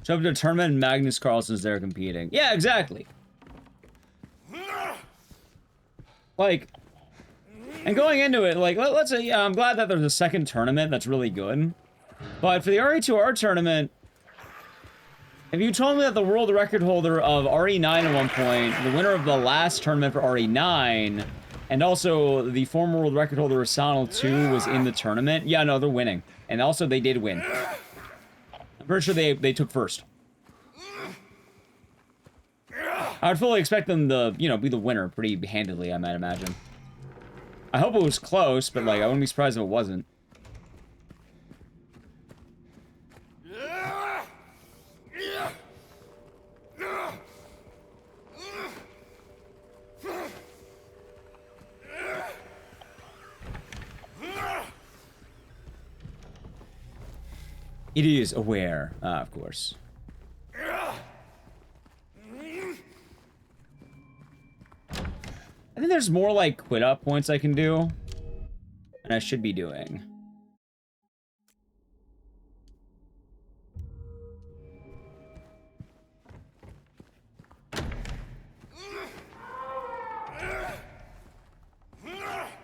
Show up to a tournament and Magnus Carlsen's there competing. Yeah, exactly. Like, and going into it, like, let's say, yeah, I'm glad that there's a second tournament that's really good. But for the RE2R tournament, if you told me that the world record holder of RE9 at one point, the winner of the last tournament for RE9, and also the former world record holder of Silent Hill 2 was in the tournament, yeah, no, they're winning. And also, they did win. I'm pretty sure they took first. I would fully expect them to, you know, be the winner pretty handily, I might imagine. I hope it was close, but like I wouldn't be surprised if it wasn't. It is aware, of course. I think there's more like quit up points I can do, and I should be doing.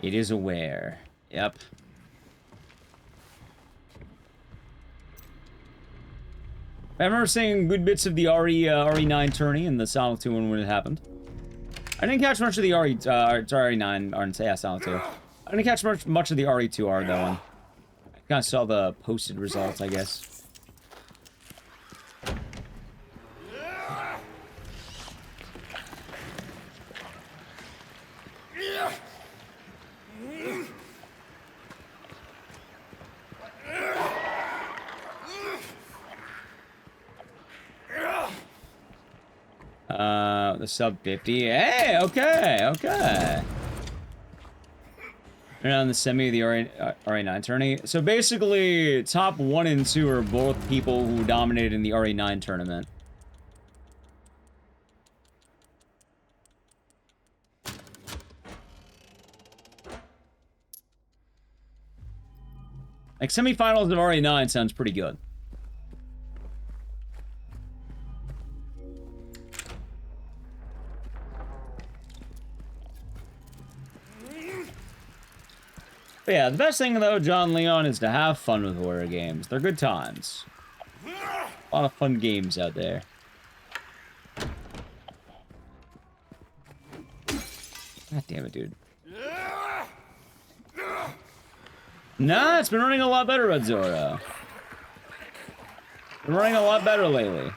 It is aware. Yep. I remember seeing good bits of the RE9 tourney in the Silent 2 one when it happened. I didn't catch much of the RE9, or yeah, Silent 2. I didn't catch much of the RE2R though one. I kind of saw the posted results, I guess. The sub 50. Hey, okay, okay. And on the semi of the RE9 tourney. So basically, top 1 and 2 are both people who dominated in the RE9 tournament. Like, semifinals of RE9 sounds pretty good. But yeah, the best thing though, John Leon, is to have fun with horror games. They're good times. A lot of fun games out there. God damn it, dude. Nah, it's been running a lot better, Red Zora. Been running a lot better lately.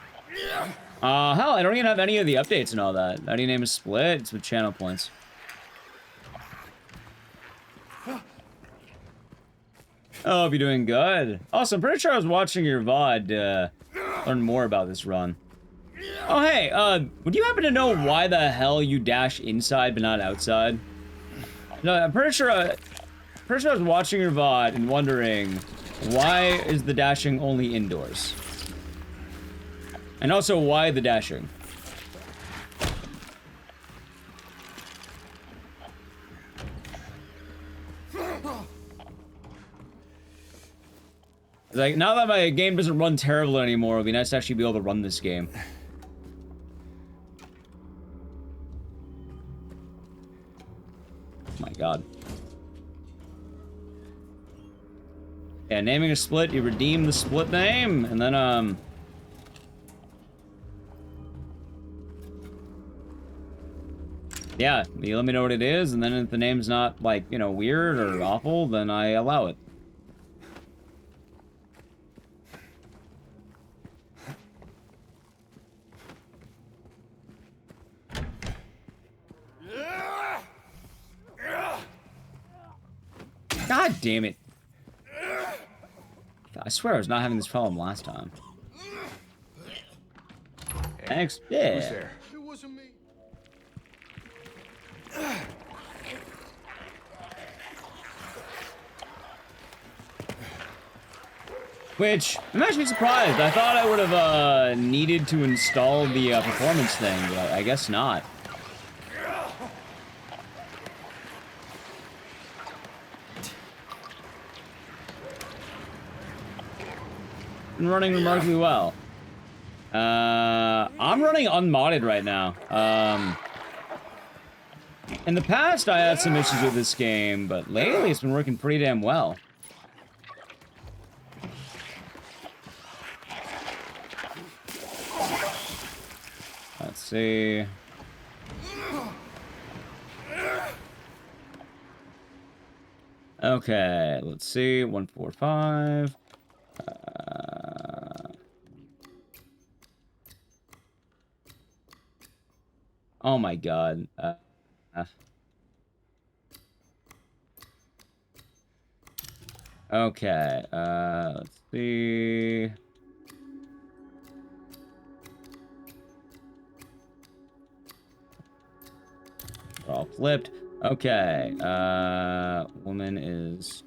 Hell, I don't even have any of the updates and all that. ID name is split. It's with channel points. Oh, hope you're doing good. Also, I'm pretty sure I was watching your VOD, learn more about this run. Oh, hey, would you happen to know why the hell you dash inside but not outside? No, I'm pretty sure I was watching your VOD and wondering, why is the dashing only indoors? And also, why the dashing? Like, now that my game doesn't run terrible anymore, it'd be nice to actually be able to run this game. Oh my god. Yeah, naming a split, you redeem the split name, and then, yeah, you let me know what it is, and then if the name's not, like, you know, weird or awful, then I allow it. God damn it. I swear I was not having this problem last time. Thanks. Yeah. Who's there? It wasn't me. Which, I'm actually surprised. I thought I would have needed to install the performance thing, but I guess not. Been running remarkably well. I'm running unmodded right now. In the past, I had some issues with this game, but lately it's been working pretty damn well. Let's see. Okay, let's see. 145. Oh my god. Okay, let's see. They're all flipped. Okay, woman is...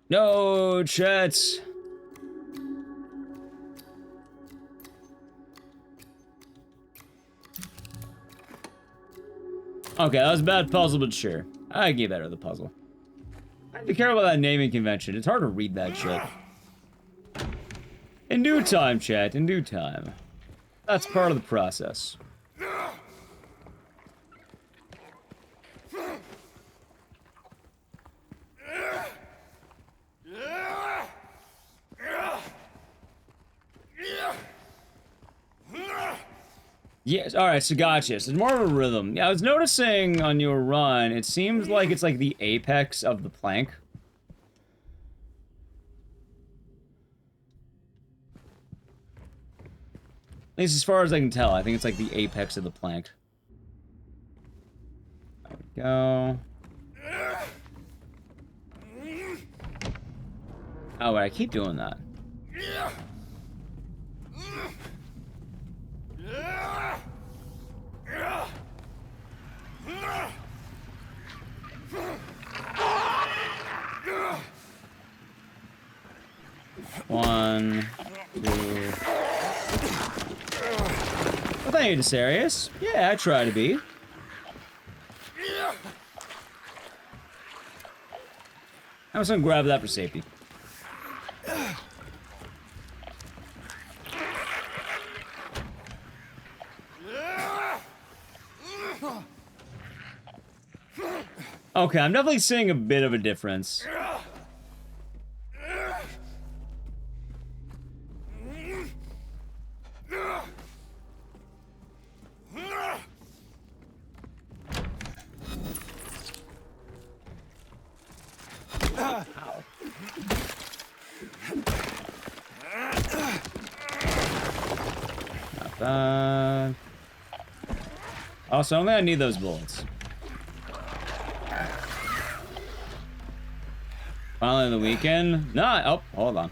No, chats! Okay, that was a bad puzzle, but sure. I give better the puzzle. I have to care about that naming convention. It's hard to read that shit. In due time, chat. In due time. That's part of the process. Yes, alright, so gotcha. So it's more of a rhythm. Yeah, I was noticing on your run, it seems like it's like the apex of the plank. At least as far as I can tell, I think it's like the apex of the plank. There we go. Oh, wait, I keep doing that. One, two. Well, thank you, Desarius. Yeah, I try to be. I'm just gonna grab that for safety. Okay, I'm definitely seeing a bit of a difference. Not bad. Also, I'm gonna need those bullets. Finally on the weekend? No, oh, hold on.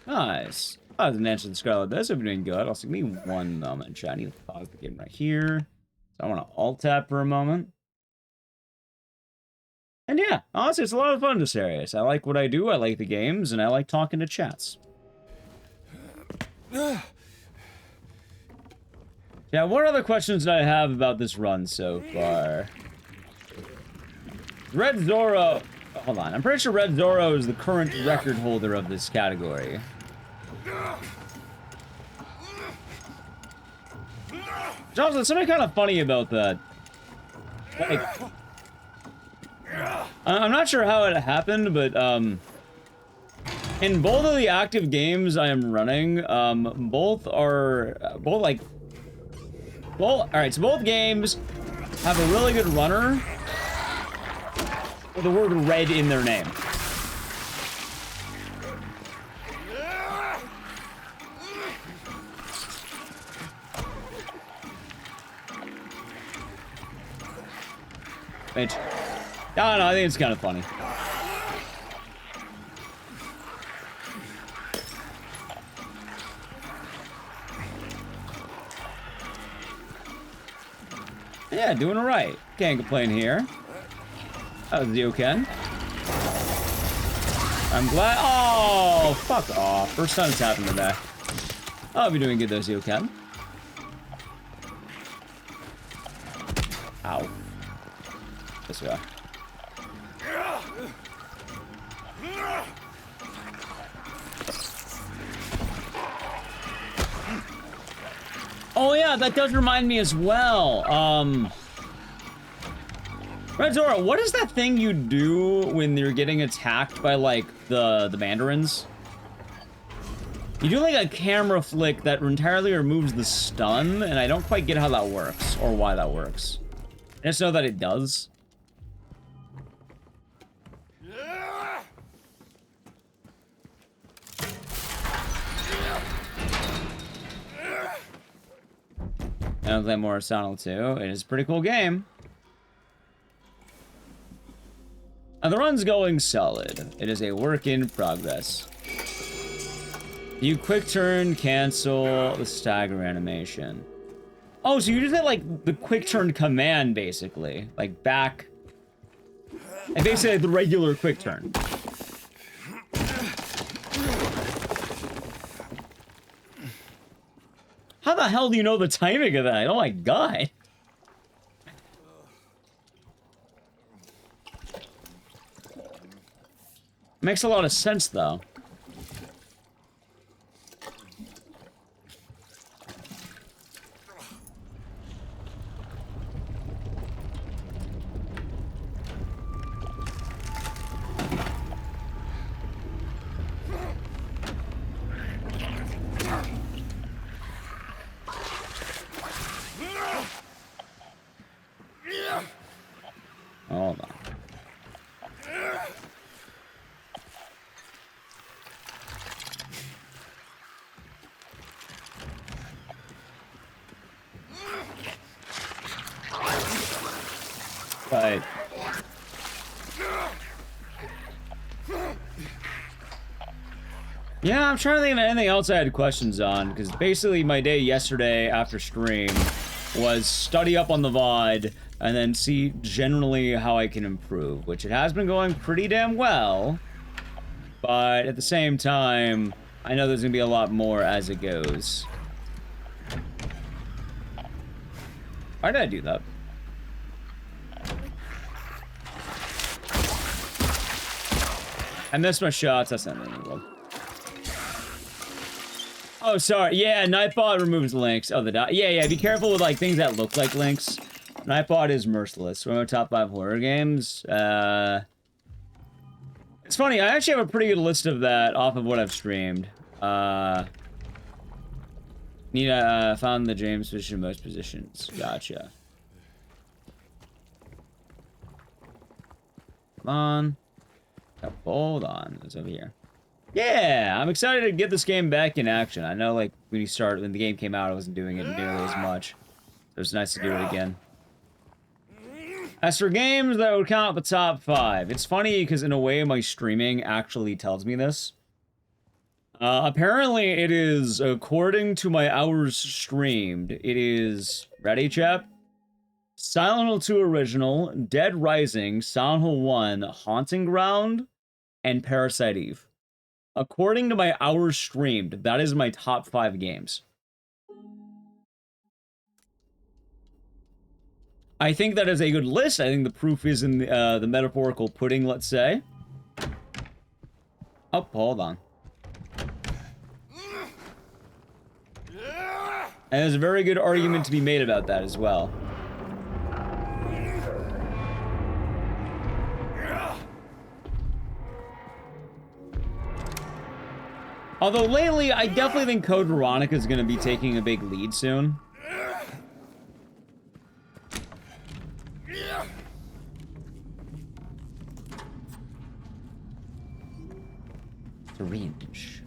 Nice. I was an answer to the Scarlet Abyss. I've been doing good. Also, give me one moment, chat. I need to pause the game right here. So I want to alt-tab for a moment. And yeah, honestly, it's a lot of fun, this area. I like what I do, I like the games, and I like talking to chats. Yeah, what other questions do I have about this run so far? Red Zorro... Hold on, I'm pretty sure Red Zorro is the current record holder of this category. Johnson, there's something kind of funny about that. Like... I'm not sure how it happened, but, in both of the active games I am running, both, alright, so both games have a really good runner with the word red in their name. Which, I don't know, I think it's kind of funny. Yeah, doing alright. Can't complain here. That was Ken. I'm glad. Oh, fuck off. First time it's happened today. I'll be doing good though, Ken. Ow. This way. Oh yeah, that does remind me as well. Red Zora, what is that thing you do when you're getting attacked by, like, the mandarins? You do, like, a camera flick that entirely removes the stun, and I don't quite get how that works, or why that works. I just know that it does. I don't play more Horizontal 2. It is a pretty cool game. And the run's going solid. It is a work in progress. You quick turn, cancel the stagger animation. Oh, so you just hit like the quick turn command basically. Like back. And basically like the regular quick turn. How the hell do you know the timing of that? Oh my god. Makes a lot of sense though. Hold on. Right. Yeah, I'm trying to think of anything else I had questions on, because basically my day yesterday after stream was study up on the VOD and then see generally how I can improve, which it has been going pretty damn well, but at the same time, I know there's gonna be a lot more as it goes. Why did I do that? I missed my shots, that's not in the world. Oh, sorry. Yeah, Nightbot removes links. Oh, the dot. Yeah, be careful with, like, things that look like links. Nightbot is merciless. One of our top 5 horror games. It's funny, I actually have a pretty good list of that off of what I've streamed. Found the James Fish in most positions. Gotcha. Come on. Oh, hold on. It's over here. Yeah, I'm excited to get this game back in action. I know, like, when the game came out, I wasn't doing it nearly as much. So it's nice to do it again. As for games that would count the top 5, it's funny because in a way my streaming actually tells me this. Apparently it is, according to my hours streamed, it is, ready, chap? Silent Hill 2 Original, Dead Rising, Silent Hill 1, Haunting Ground, and Parasite Eve. According to my hours streamed, that is my top 5 games. I think that is a good list. I think the proof is in the metaphorical pudding, let's say. Oh, hold on. And there's a very good argument to be made about that as well. Although lately, I definitely think Code Veronica is going to be taking a big lead soon. Syringe.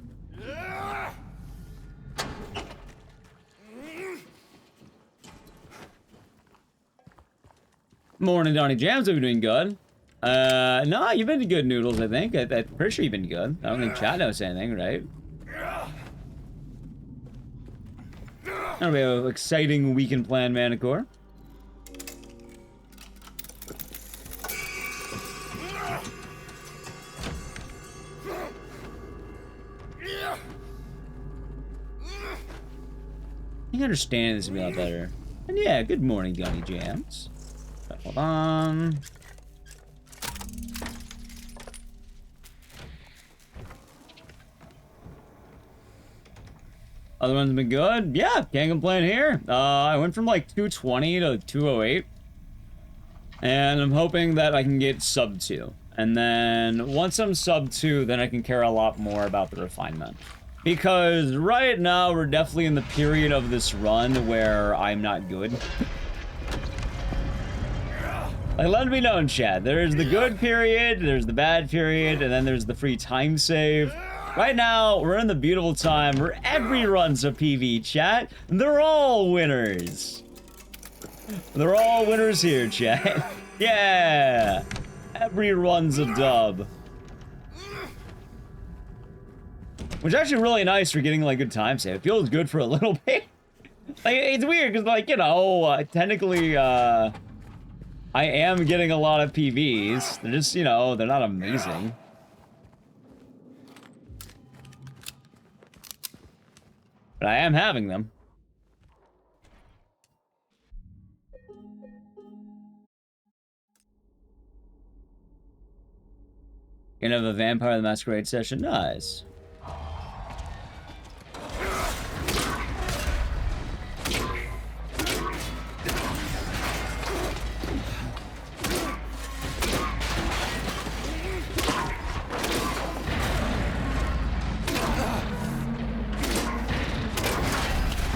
Morning, Donnie Jams. Hope you're doing good. No, you've been good, Noodles, I think. I'm pretty sure you've been good. I don't think chat knows anything, right? That'll be an exciting weekend plan, Manicore. I can understand this a lot better. And yeah, good morning, Donnie Jams. Hold on. Other ones been good? Yeah, can't complain here. I went from like 220 to 208. And I'm hoping that I can get sub 2. And then once I'm sub 2, then I can care a lot more about the refinement. Because right now, we're definitely in the period of this run where I'm not good. Like, let it be known, Chad. There's the good period, there's the bad period, and then there's the free time save. Right now, we're in the beautiful time where every run's a PV, chat. They're all winners. They're all winners here, chat. Yeah. Every run's a dub. Which is actually really nice for getting, like, good time save. It feels good for a little bit. Like, it's weird, because, like, you know, technically, I am getting a lot of PVs. They're just, you know, they're not amazing. But I am having them. Gonna have a Vampire the Masquerade session. Nice.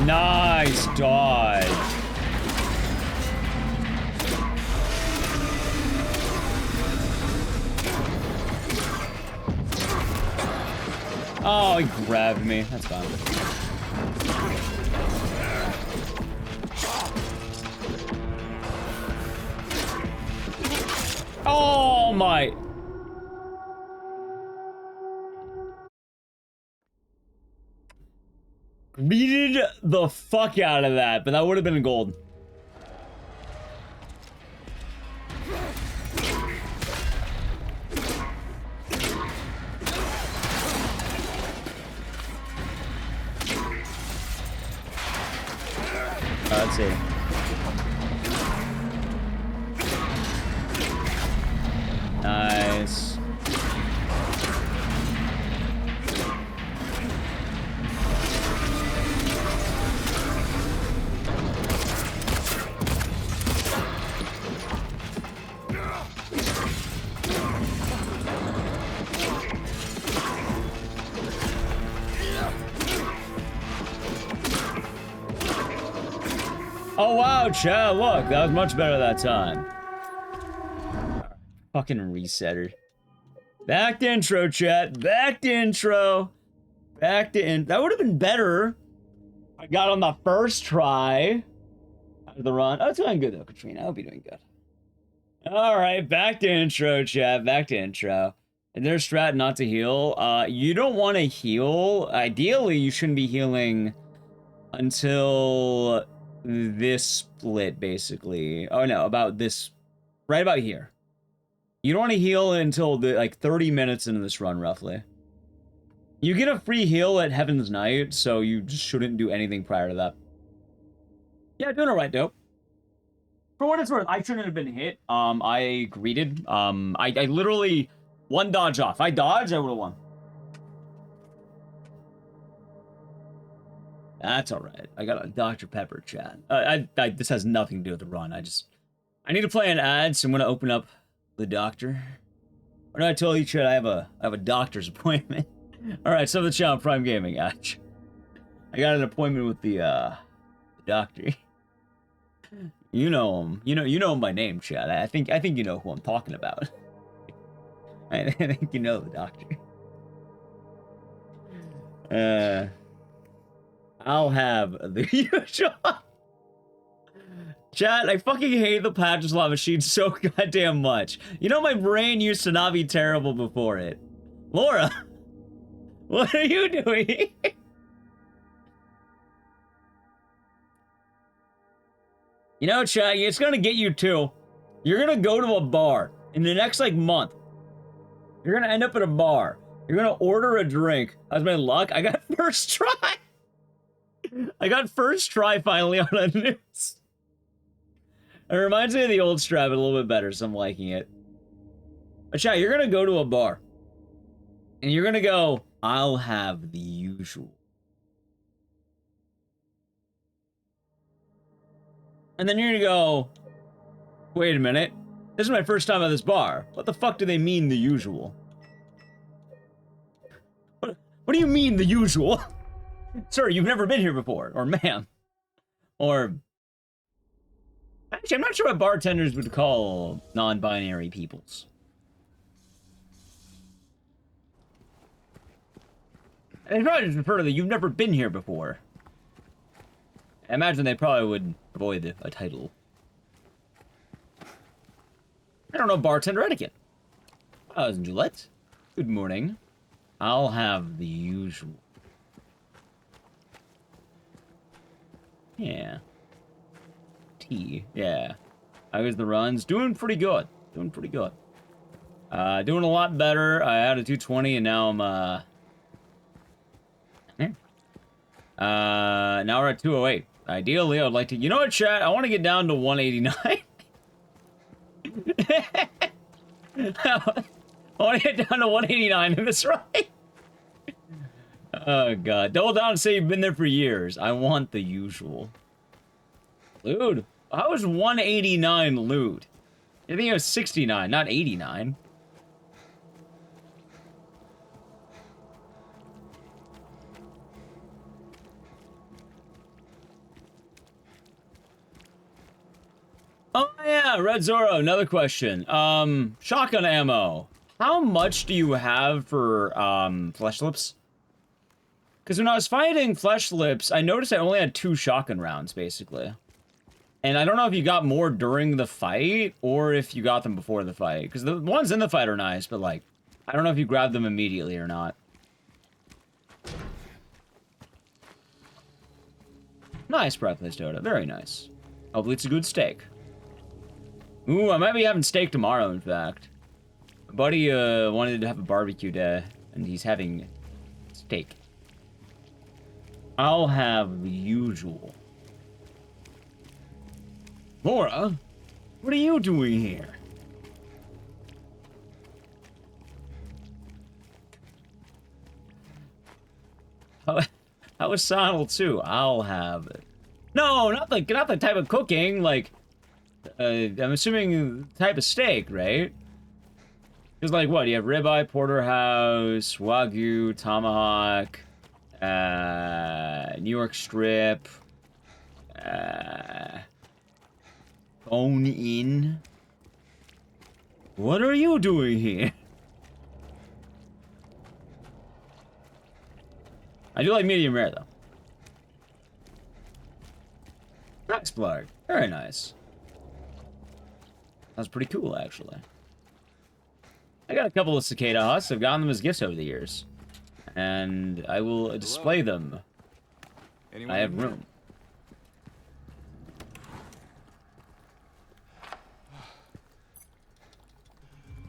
Nice dodge. Oh, he grabbed me. That's fine. Oh my. Greeted the fuck out of that, but that would have been gold. Let's see. Nice. Oh wow, chat, look, that was much better that time. Fucking resetter. Back to intro, chat. Back to intro. Back to in. That would have been better. I got on the first try. Out of the run. Oh, it's going good though, Katrina. I hope you're doing good. Alright, back to intro, chat. Back to intro. And there's strat not to heal. You don't want to heal. Ideally, you shouldn't be healing until this split, basically. Oh no, about this, right about here. You don't want to heal until the, like, 30 minutes into this run, roughly. You get a free heal at Heaven's Night, so you just shouldn't do anything prior to that. Yeah, doing alright, dope. For what it's worth, I shouldn't have been hit. I greeted. I literally one dodge off. If I dodged, I would have won. That's alright. I got a Dr. Pepper chat. This has nothing to do with the run. I need to play an ad, so I'm gonna open up the doctor. Or no, I told you, chat, I have a doctor's appointment. Alright, so the channel Prime Gaming, Atch. I got an appointment with the doctor. You know him. You know him by name, chat. I think you know who I'm talking about. I think you know the doctor. I'll have the usual. Chat, I fucking hate the patch slot machine so goddamn much. You know my brain used to not be terrible before it. Laura, what are you doing? You know, chat, it's gonna get you too. You're gonna go to a bar in the next, like, month. You're gonna end up at a bar. You're gonna order a drink. How's my luck? I got first try. I got first try finally on a news. It reminds me of the old Strat, but a little bit better, so I'm liking it. But chat, you're gonna go to a bar. And you're gonna go, I'll have the usual. And then you're gonna go, wait a minute. This is my first time at this bar. What the fuck do they mean, the usual? What do you mean, the usual? Sir, you've never been here before. Or ma'am. Or... Actually, I'm not sure what bartenders would call non-binary peoples. They probably just refer to the you've never been here before. I imagine they probably would avoid a title. I don't know bartender etiquette. Gillette. Good morning. I'll have the usual. Yeah. Tea. Yeah. How goes the runs? Doing pretty good. Doing pretty good. Doing a lot better. I had a 220 and now I'm, now we're at 208. Ideally, I would like to... You know what, chat? I want to get down to 189. I want to get down to 189 in this ride. Oh, God. Double down and say you've been there for years. I want the usual. Loot? How was 189 loot? I think it was 69, not 89. Oh yeah, Red Zoro, another question. Shotgun ammo. How much do you have for, Flesh Lips? Because when I was fighting Flesh Lips, I noticed I only had 2 shotgun rounds, basically. And I don't know if you got more during the fight, or if you got them before the fight. Because the ones in the fight are nice, but, like, I don't know if you grabbed them immediately or not. Nice, Breathless Dota. Very nice. Hopefully it's a good steak. Ooh, I might be having steak tomorrow, in fact. My buddy, wanted to have a barbecue day, and he's having steak. I'll have the usual. Laura, what are you doing here? How is Sonal too? I'll have it. No, not the type of cooking, like... I'm assuming type of steak, right? Because, like, what? You have ribeye, porterhouse, wagyu, tomahawk, New York strip, bone in. What are you doing here? I do like medium rare, though. Nice, Blarg. Very nice. That's pretty cool, actually. I got a couple of cicada huts. I've gotten them as gifts over the years. And I will display them. I have room.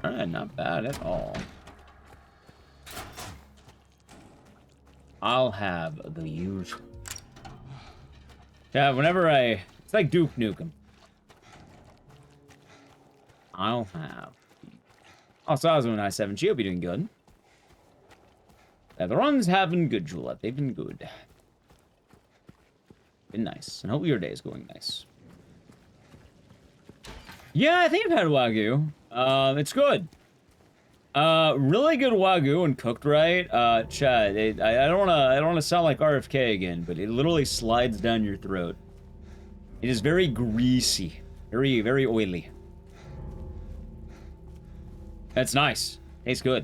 Alright, not bad at all. I'll have the usual. Yeah, whenever it's like Duke Nukem. I'll have. Also, I was doing I-7. She hope you're doing good. Yeah, the runs have been good, Julep. They've been good. Been nice. And hope your day is going nice. Yeah, I think I've had Wagyu. It's good. Really good Wagyu when cooked right. Chad, I don't wanna sound like RFK again, but it literally slides down your throat. It is very greasy. Very, very oily. That's nice. Tastes good.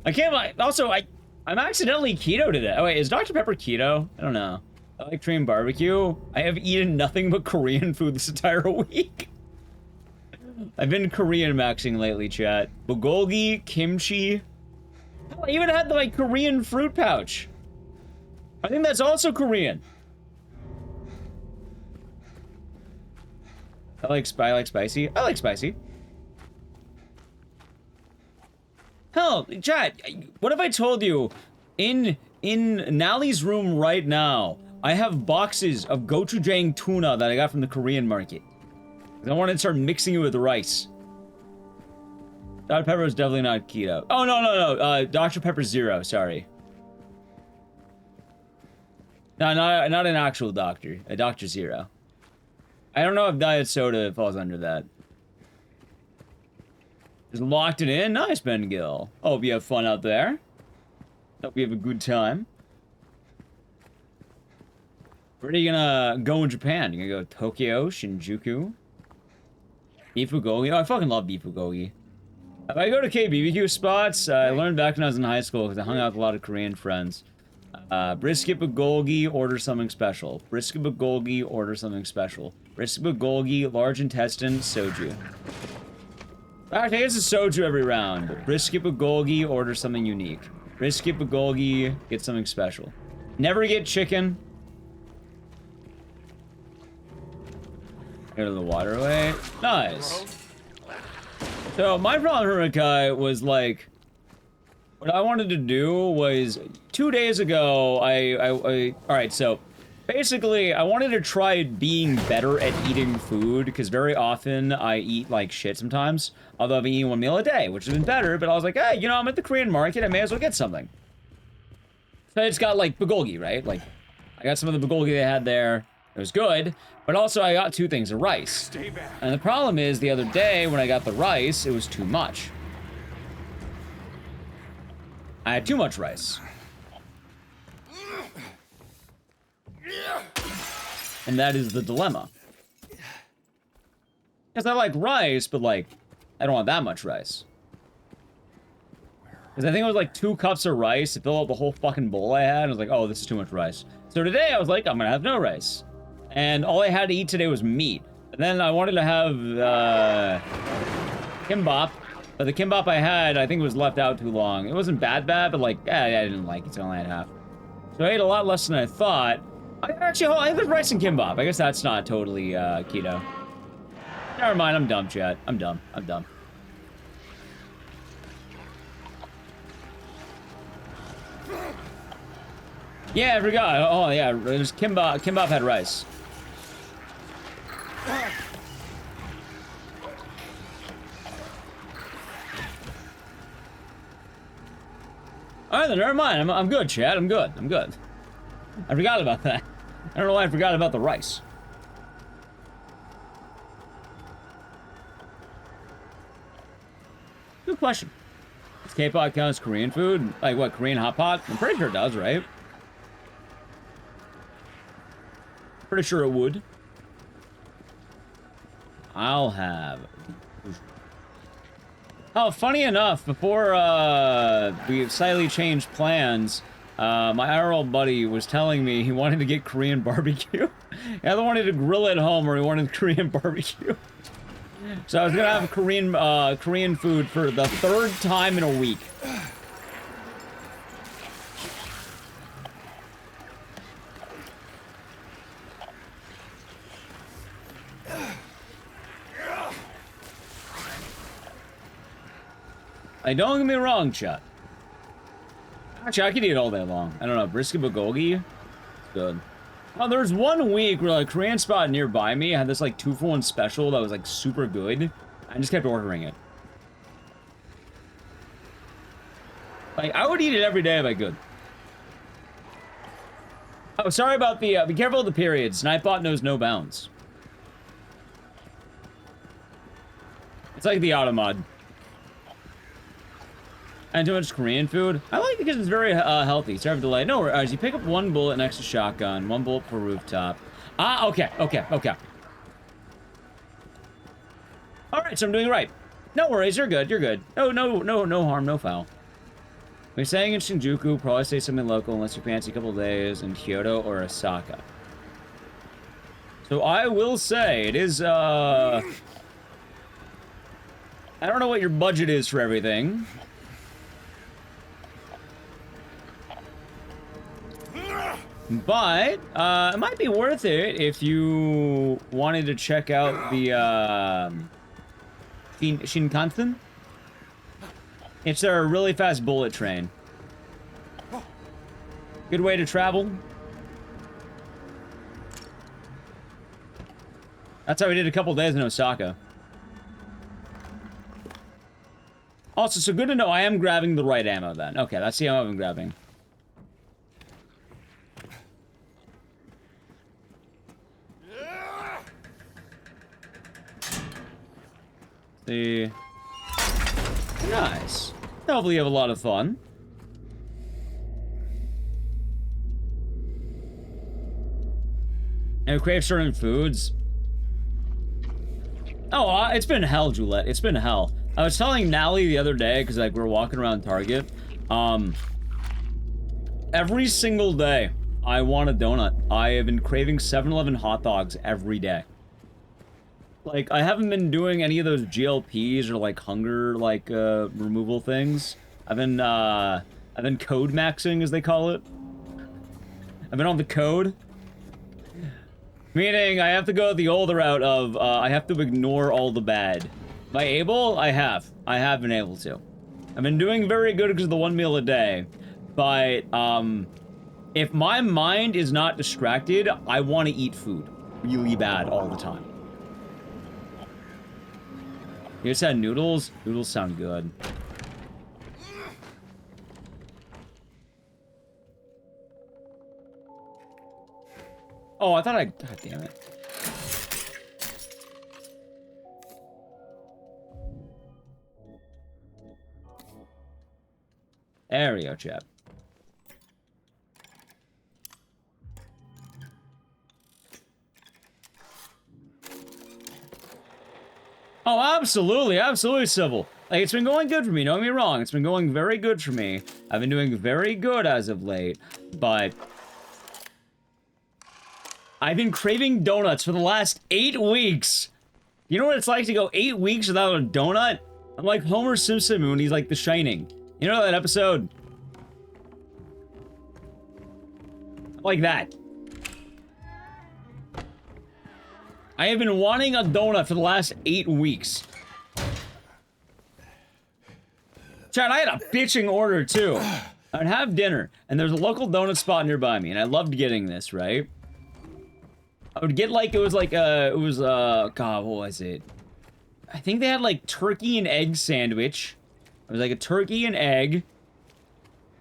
I can't. Also, I'm accidentally keto today. Oh wait, is Dr. Pepper keto? I don't know. I like Korean barbecue. I have eaten nothing but Korean food this entire week. I've been Korean maxing lately, chat. Bulgogi, kimchi. I even had the like Korean fruit pouch. I think that's also Korean. I like spicy. I like spicy. Hell, chat, what if I told you, in Nally's room right now, I have boxes of gochujang tuna that I got from the Korean market. I wanted to start mixing it with rice. Dr. Pepper is definitely not keto. Oh, no. Dr. Pepper Zero, sorry. No, not an actual doctor. A Dr. Zero. I don't know if diet soda falls under that. Just locked it in? Nice, Ben Gill. Hope you have fun out there. Hope you have a good time. Where are you gonna go in Japan? You gonna go Tokyo, Shinjuku? Ifugogi? Oh, I fucking love Ifugogi. If I go to KBBQ spots, I learned back when I was in high school because I hung out with a lot of Korean friends. Brisket bulgogi, order something special. Brisket bulgogi, order something special. Brisket bulgogi, large intestine, soju. Actually, it's a soju every round. Brisket bulgogi, order something unique. Brisket bulgogi, get something special. Never get chicken. Go to the waterway. Nice. So my problem, Hurakai, was like, what I wanted to do was 2 days ago. All right. So basically, I wanted to try being better at eating food because very often I eat like shit sometimes. Although I've been eating 1 meal a day, which has been better. But I was like, hey, you know, I'm at the Korean market. I may as well get something. So it's got like bulgogi, right? Like, I got some of the bulgogi they had there. It was good. But also, I got 2 things of rice. Stay back. And the problem is, the other day when I got the rice, it was too much. I had too much rice. And that is the dilemma. Because I like rice, but like, I don't want that much rice. Because I think it was like 2 cups of rice to fill up the whole fucking bowl I had. I was like, oh, this is too much rice. So today I was like, I'm gonna have no rice. And all I had to eat today was meat. And then I wanted to have kimbap. But the kimbap I had, I think it was left out too long. It wasn't bad, but like, I didn't like it, so I only had half. So I ate a lot less than I thought. I think there's rice and kimbap. I guess that's not totally keto. Never mind, I'm dumb, chat. I'm dumb. Yeah, I forgot. Oh, yeah, there's kimbap. Kimbap had rice. Alright then, never mind. I'm good, Chad. I'm good. I forgot about that. I don't know why I forgot about the rice. Good question. Does K-pop count as Korean food? Like what, Korean hot pot? I'm pretty sure it does, right? Pretty sure it would. I'll have... Oh, funny enough, before we slightly changed plans, my IRL buddy was telling me he wanted to get Korean barbecue. He either wanted to grill at home or he wanted Korean barbecue. So I was gonna have Korean food for the 3rd time in a week. Don't get me wrong, chat. Actually, I could eat all day long. I don't know, brisket bulgogi? It's good. Oh, there was 1 week where, like, a Korean spot nearby me had this, like, 2-for-1 special that was, like, super good. I just kept ordering it. Like, I would eat it every day if I could. Oh, sorry about the, be careful of the periods. Nightbot knows no bounds. It's like the auto mod. And too much Korean food. I like it because it's very healthy. Sorry for the delay. No worries. You pick up 1 bullet next to shotgun, 1 bullet per rooftop. Ah, okay. All right, so I'm doing it right. No worries. You're good. No harm, no foul. We're staying in Shinjuku. Probably stay something local unless you fancy a couple days in Kyoto or Osaka. So I will say it is. I don't know what your budget is for everything. But, it might be worth it if you wanted to check out the, Shinkansen. It's a really fast bullet train. Good way to travel. That's how we did a couple days in Osaka. Also, so good to know I am grabbing the right ammo then. Okay, that's the ammo I'm grabbing. See. Nice. Hopefully you have a lot of fun. And crave certain foods. Oh, it's been hell, Juliet. It's been hell. I was telling Nally the other day, because like we were walking around Target. Every single day, I want a donut. I have been craving 7-Eleven hot dogs every day. Like, I haven't been doing any of those GLPs or, like, hunger, like, removal things. I've been code maxing, as they call it. I've been on the code. Meaning, I have to go the old route of, I have to ignore all the bad. Am I able? I have. I have been able to. I've been doing very good because of the 1 meal a day. But, if my mind is not distracted, I want to eat food really bad all the time. You just had noodles? Noodles sound good. Oh, I thought I... God damn it. There we go, chap. Oh, absolutely, absolutely, Sybil. Like, it's been going good for me, don't get me wrong. It's been going very good for me. I've been doing very good as of late, but... I've been craving donuts for the last 8 weeks. You know what it's like to go 8 weeks without a donut? I'm like Homer Simpson when he's like The Shining. You know that episode? Like that. I have been wanting a donut for the last 8 weeks. Chad, I had a bitching order too. I'd have dinner, and there's a local donut spot nearby me, and I loved getting this, right? I would get like, God, what was it? I think they had like turkey and egg sandwich. It was like a turkey and egg.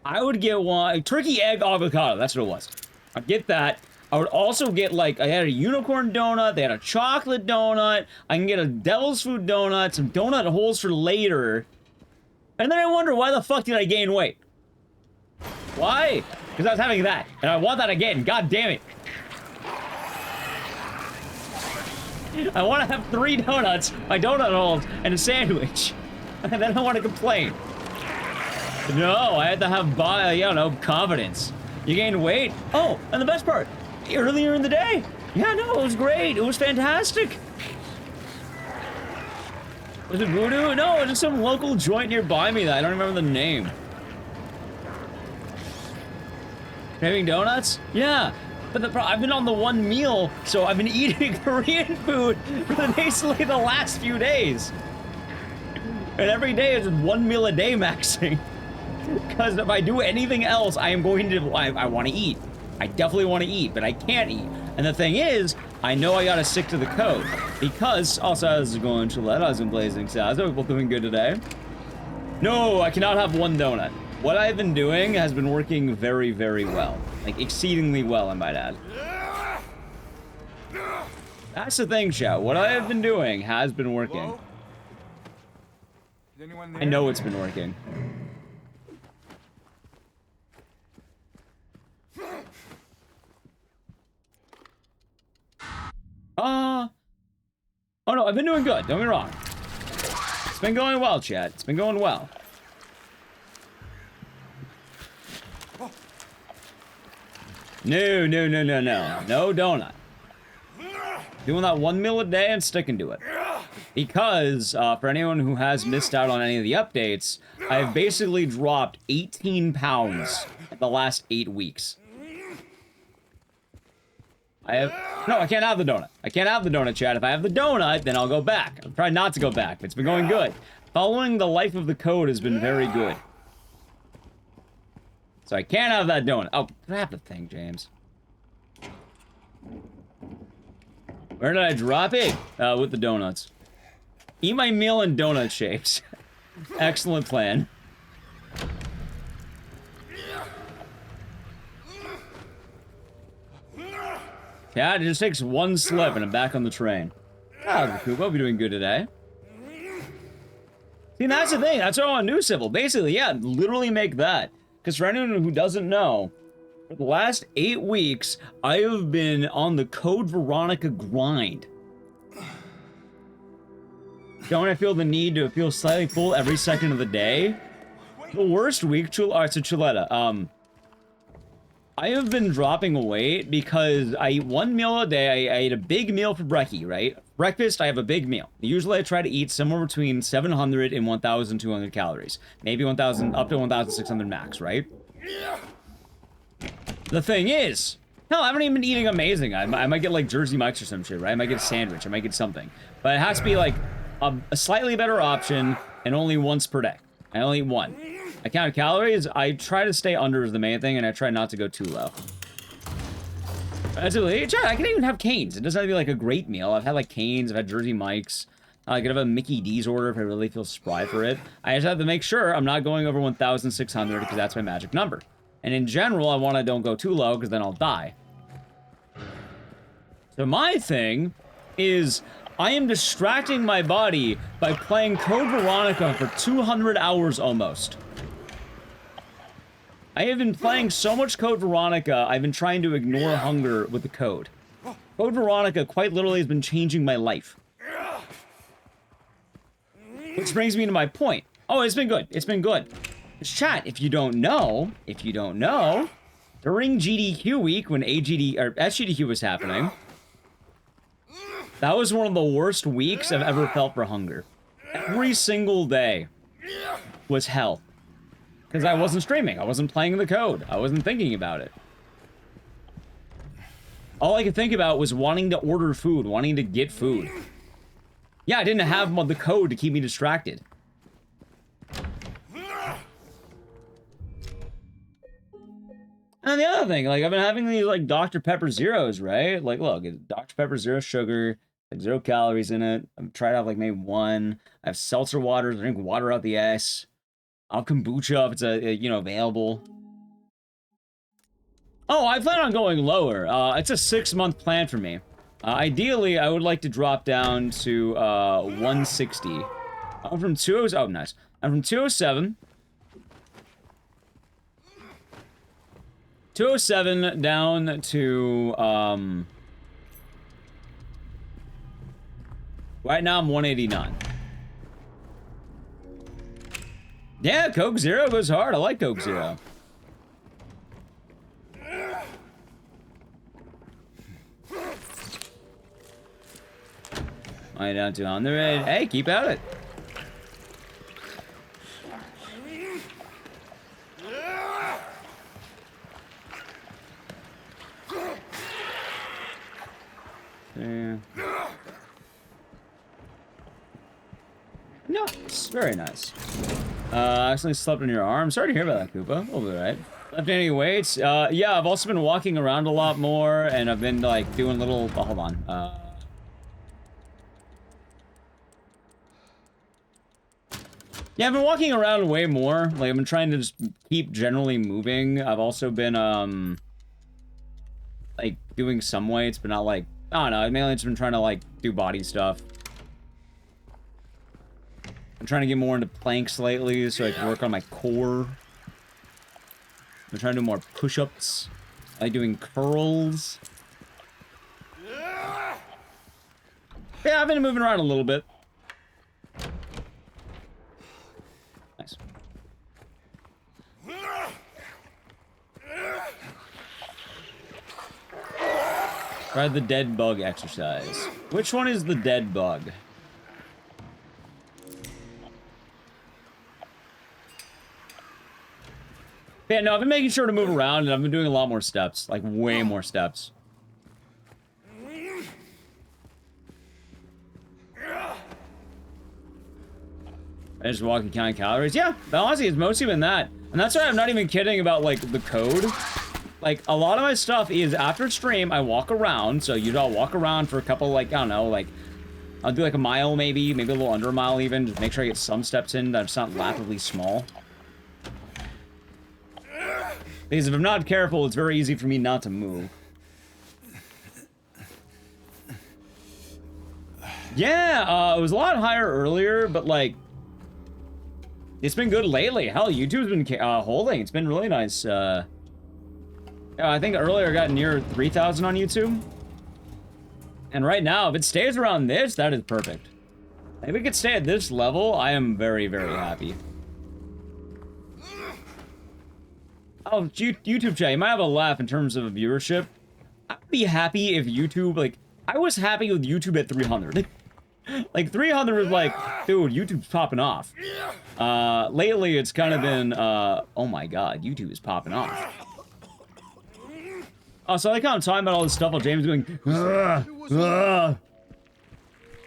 I would get one, turkey, egg, avocado, that's what it was. I'd get that. I would also get, like, I had a unicorn donut, they had a chocolate donut, I can get a devil's food donut, some donut holes for later. And then I wonder, why the fuck did I gain weight? Why? Because I was having that, and I want that again, god damn it. I want to have 3 donuts, my donut holes, and a sandwich. And then I want to complain. No, I had to have, you know, confidence. You gained weight? Oh, and the best part, earlier in the day. Yeah, no, it was great. It was fantastic. Was it Voodoo? No, it was just some local joint nearby me that I don't remember the name. Craving donuts? Yeah. But I've been on the 1 meal, so I've been eating Korean food for basically the last few days. And every day is 1 meal a day maxing. Because if I do anything else, I am going to, I want to eat. I definitely want to eat, but I can't eat. And the thing is, I know I gotta stick to the code. Because, also, how's it going, Chilette? How's it blazing? How's it both doing good today? No, I cannot have 1 donut. What I've been doing has been working very, very well. Like, exceedingly well, I might add. That's the thing, chat. What I have been doing has been working. Hello? Is anyone there? I know it's been working. Oh no, I've been doing good, don't get me wrong. It's been going well, chat. It's been going well. No, no, no, no, no. No donut. Doing that 1 meal a day and sticking to it. Because, for anyone who has missed out on any of the updates, I've basically dropped 18 pounds in the last 8 weeks. No, I can't have the donut. I can't have the donut, chat. If I have the donut, then I'll go back. I'll try not to go back, but it's been going good. Following the life of the code has been very good. So I can't have that donut. Oh, grab the thing, James. Where did I drop it? With the donuts. Eat my meal in donut shapes. Excellent plan. Yeah, it just takes 1 slip and I'm back on the train. Oh, Koopa, hope you're doing good today. See, that's the thing. That's what I want to do, Sybil. Basically, yeah, literally make that. Because for anyone who doesn't know, for the last 8 weeks, I have been on the Code Veronica grind. Don't I feel the need to feel slightly full every second of the day? The worst week, Chiletta, I have been dropping weight because I eat one meal a day. I eat a big meal for brekkie, right? Breakfast, I have a big meal. Usually I try to eat somewhere between 700 and 1,200 calories. Maybe 1,000, up to 1,600 max, right? The thing is, hell, I haven't even been eating amazing. I might get like Jersey Mike's or some shit, right? I might get a sandwich. I might get something. But it has to be like a slightly better option and only once per day. I only eat one. I count calories. I try to stay under is the main thing, and I try not to go too low. I can even have Cane's. It doesn't have to be like a great meal. I've had like Cane's. I've had Jersey Mike's. I could have a Mickey D's order if I really feel spry for it. I just have to make sure I'm not going over 1,600 because that's my magic number. And in general, I want to don't go too low because then I'll die. So my thing is I am distracting my body by playing Code Veronica for 200 hours almost. I have been playing so much Code Veronica, I've been trying to ignore hunger with the code. Code Veronica quite literally has been changing my life. Which brings me to my point. Oh, it's been good. It's been good. Chat, if you don't know, during GDQ week when SGDQ was happening, that was one of the worst weeks I've ever felt for hunger. Every single day was hell. Because I wasn't streaming. I wasn't playing the code. I wasn't thinking about it. All I could think about was wanting to order food, wanting to get food. Yeah, I didn't have the code to keep me distracted. And the other thing, like, I've been having these, like, Dr. Pepper Zeros, right? Like, look, it's Dr. Pepper Zero sugar, like, 0 calories in it. I've tried out, like, maybe 1. I have seltzer water, drink water out the ass. I'll kombucha if it's, you know, available. Oh, I plan on going lower. It's a 6-month plan for me. Ideally, I would like to drop down to 160. I'm from 207. Oh, nice. I'm from 207. 207 down to right now I'm 189. Yeah, Coke Zero goes hard. I like Coke Zero. Right down to 100. Hey, keep at it. Yeah. Nice. Very nice. I accidentally slept on your arm. Sorry to hear about that, Koopa. We'll be right. Left any weights? Yeah, I've also been walking around a lot more, and I've been, like, doing little... Oh, hold on. Yeah, I've been walking around way more. Like, I've been trying to just keep generally moving. I've also been, like, doing some weights, but not, like... I don't know. I've mainly just been trying to, like, do body stuff. I'm trying to get more into planks lately so I can work on my core. I'm trying to do more push-ups. I like doing curls. Yeah, I've been moving around a little bit. Nice. Try the dead bug exercise. Which one is the dead bug? Yeah, no, I've been making sure to move around, and I've been doing a lot more steps. Like, way more steps. I just walk and count calories. Yeah, but honestly, it's mostly been that. And that's why I'm not even kidding about, like, the code. Like, a lot of my stuff is after stream, I walk around. So usually I'll walk around for a couple, like, I don't know, like, I'll do like a mile maybe a little under a mile even. Just make sure I get some steps in that's not laughably small. Because if I'm not careful, it's very easy for me not to move. Yeah, it was a lot higher earlier, but like... It's been good lately. Hell, YouTube's been holding. It's been really nice. Yeah, I think earlier I got near 3,000 on YouTube. And right now, if it stays around this, that is perfect. If it could stay at this level, I am very, very happy. Oh, YouTube chat, you might have a laugh in terms of viewership. I'd be happy if YouTube, like, I was happy with YouTube at 300. Like, 300 was like, dude, YouTube's popping off. Lately, it's kind of been, oh my god, YouTube is popping off. Oh, so I like how I'm talking about all this stuff while James is going,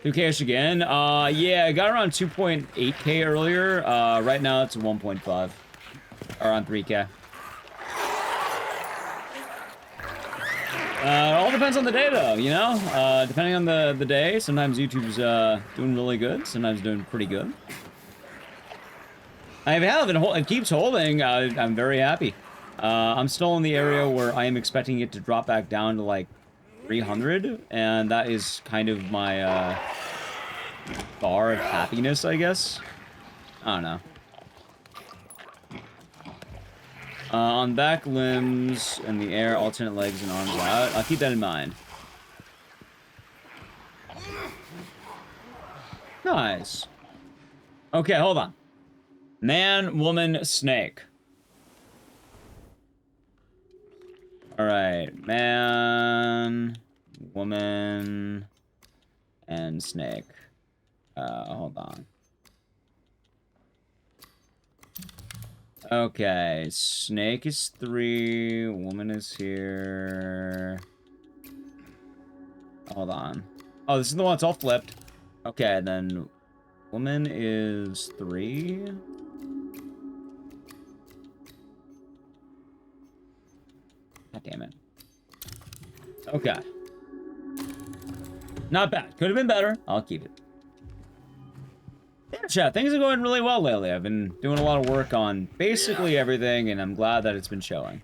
2K-ish again? Yeah, I got around 2.8K earlier. Right now, it's 1.5. Around 3K. It all depends on the day, though, you know? Depending on the day, sometimes YouTube's doing really good, sometimes doing pretty good. It keeps holding. I'm very happy. I'm still in the area where I am expecting it to drop back down to, like, 300, and that is kind of my bar of happiness, I guess. I don't know. On back limbs and the air, alternate legs and arms out. I'll keep that in mind. Nice. Okay, hold on. Man, woman, snake. Alright, man, woman, and snake. Hold on. Okay, snake is 3, woman is here. Hold on. Oh, this is the one that's all flipped. Okay, then woman is 3. God damn it. Okay. Not bad. Could have been better. I'll keep it. Yeah, chat, things are going really well lately. I've been doing a lot of work on basically everything, and I'm glad that it's been showing.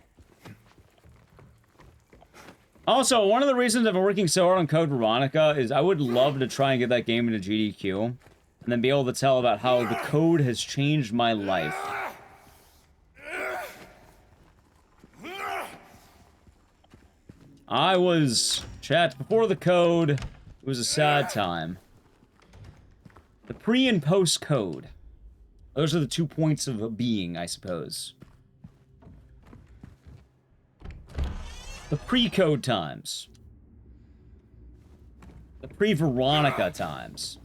Also, one of the reasons I've been working so hard on Code Veronica is I would love to try and get that game into GDQ, and then be able to tell about how the code has changed my life. Chat, before the code, it was a sad time. The pre and post code. Those are the 2 points of being, I suppose. The pre-code times. The pre-Veronica times.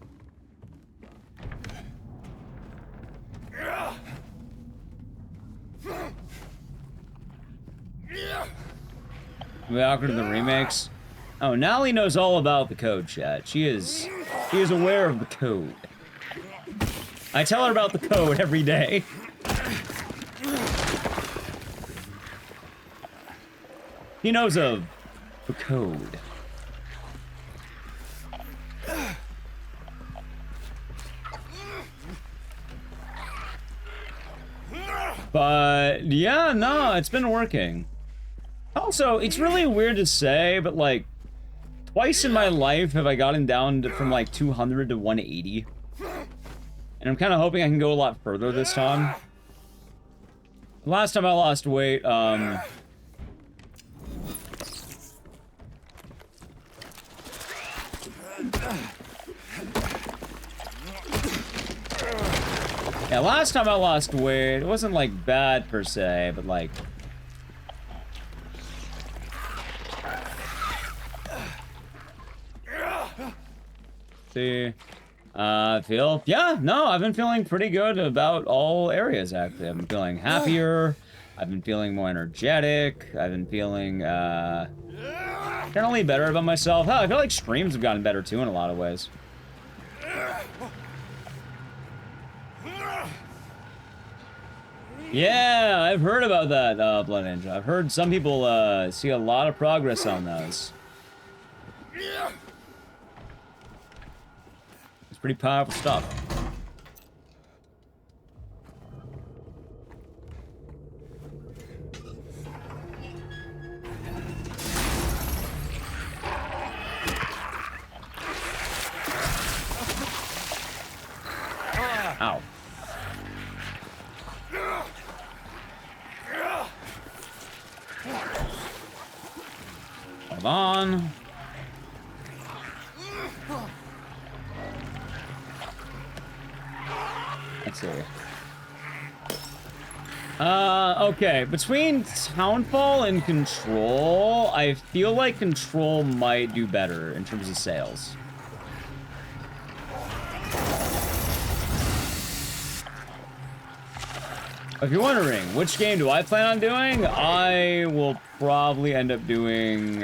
We awkward in the remakes. Oh, Nally knows all about the code, chat. She is aware of the code. I tell her about the code every day. He knows of the code. But, yeah, no, it's been working. Also, it's really weird to say, but, like, twice in my life have I gotten down from, like, 200 to 180. And I'm kind of hoping I can go a lot further this time. Last time I lost weight, yeah, last time I lost weight, it wasn't, like, bad per se, but, like... See... I've been feeling pretty good about all areas, actually. I've been feeling happier, I've been feeling more energetic, I've been feeling, generally better about myself. Hell, I feel like streams have gotten better, too, in a lot of ways. Yeah, I've heard about that, Blood Ninja. I've heard some people, see a lot of progress on those. Pretty powerful stuff. Ow. Hold on. Let's see. Okay. Between Townfall and Control, I feel like Control might do better in terms of sales. If you're wondering, which game do I plan on doing? I will probably end up doing,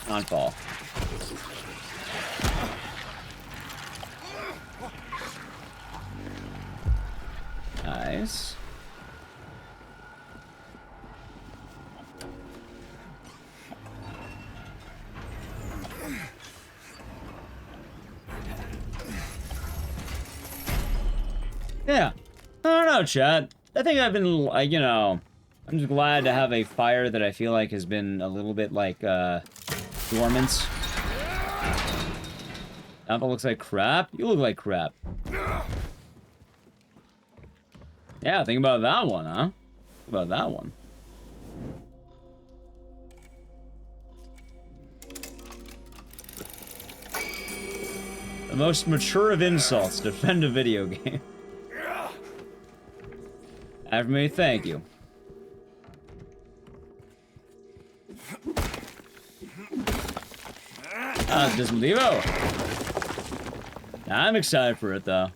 Townfall. Nice. Yeah. I don't know, chat. I think I've been, like, you know, I'm just glad to have a fire that I feel like has been a little bit, like, dormant. Alpha looks like crap. You look like crap. Yeah, think about that one, huh? Think about that one. The most mature of insults, defend a video game. After me, thank you. Dismodivo. I'm excited for it, though.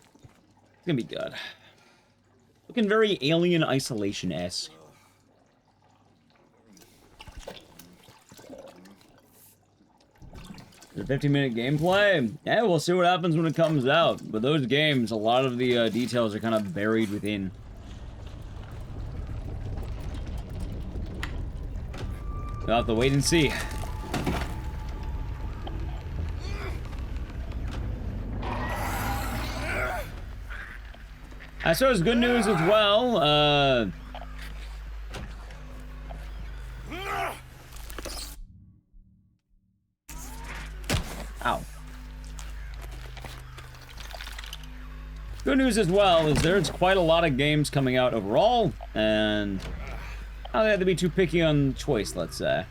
It's gonna be good. Looking very Alien Isolation-esque. The 15-minute gameplay? Yeah, we'll see what happens when it comes out. But those games, a lot of the details are kind of buried within. We'll have to wait and see. I suppose good news as well, Ow. Good news as well is there's quite a lot of games coming out overall, and I don't have to be too picky on choice, let's say.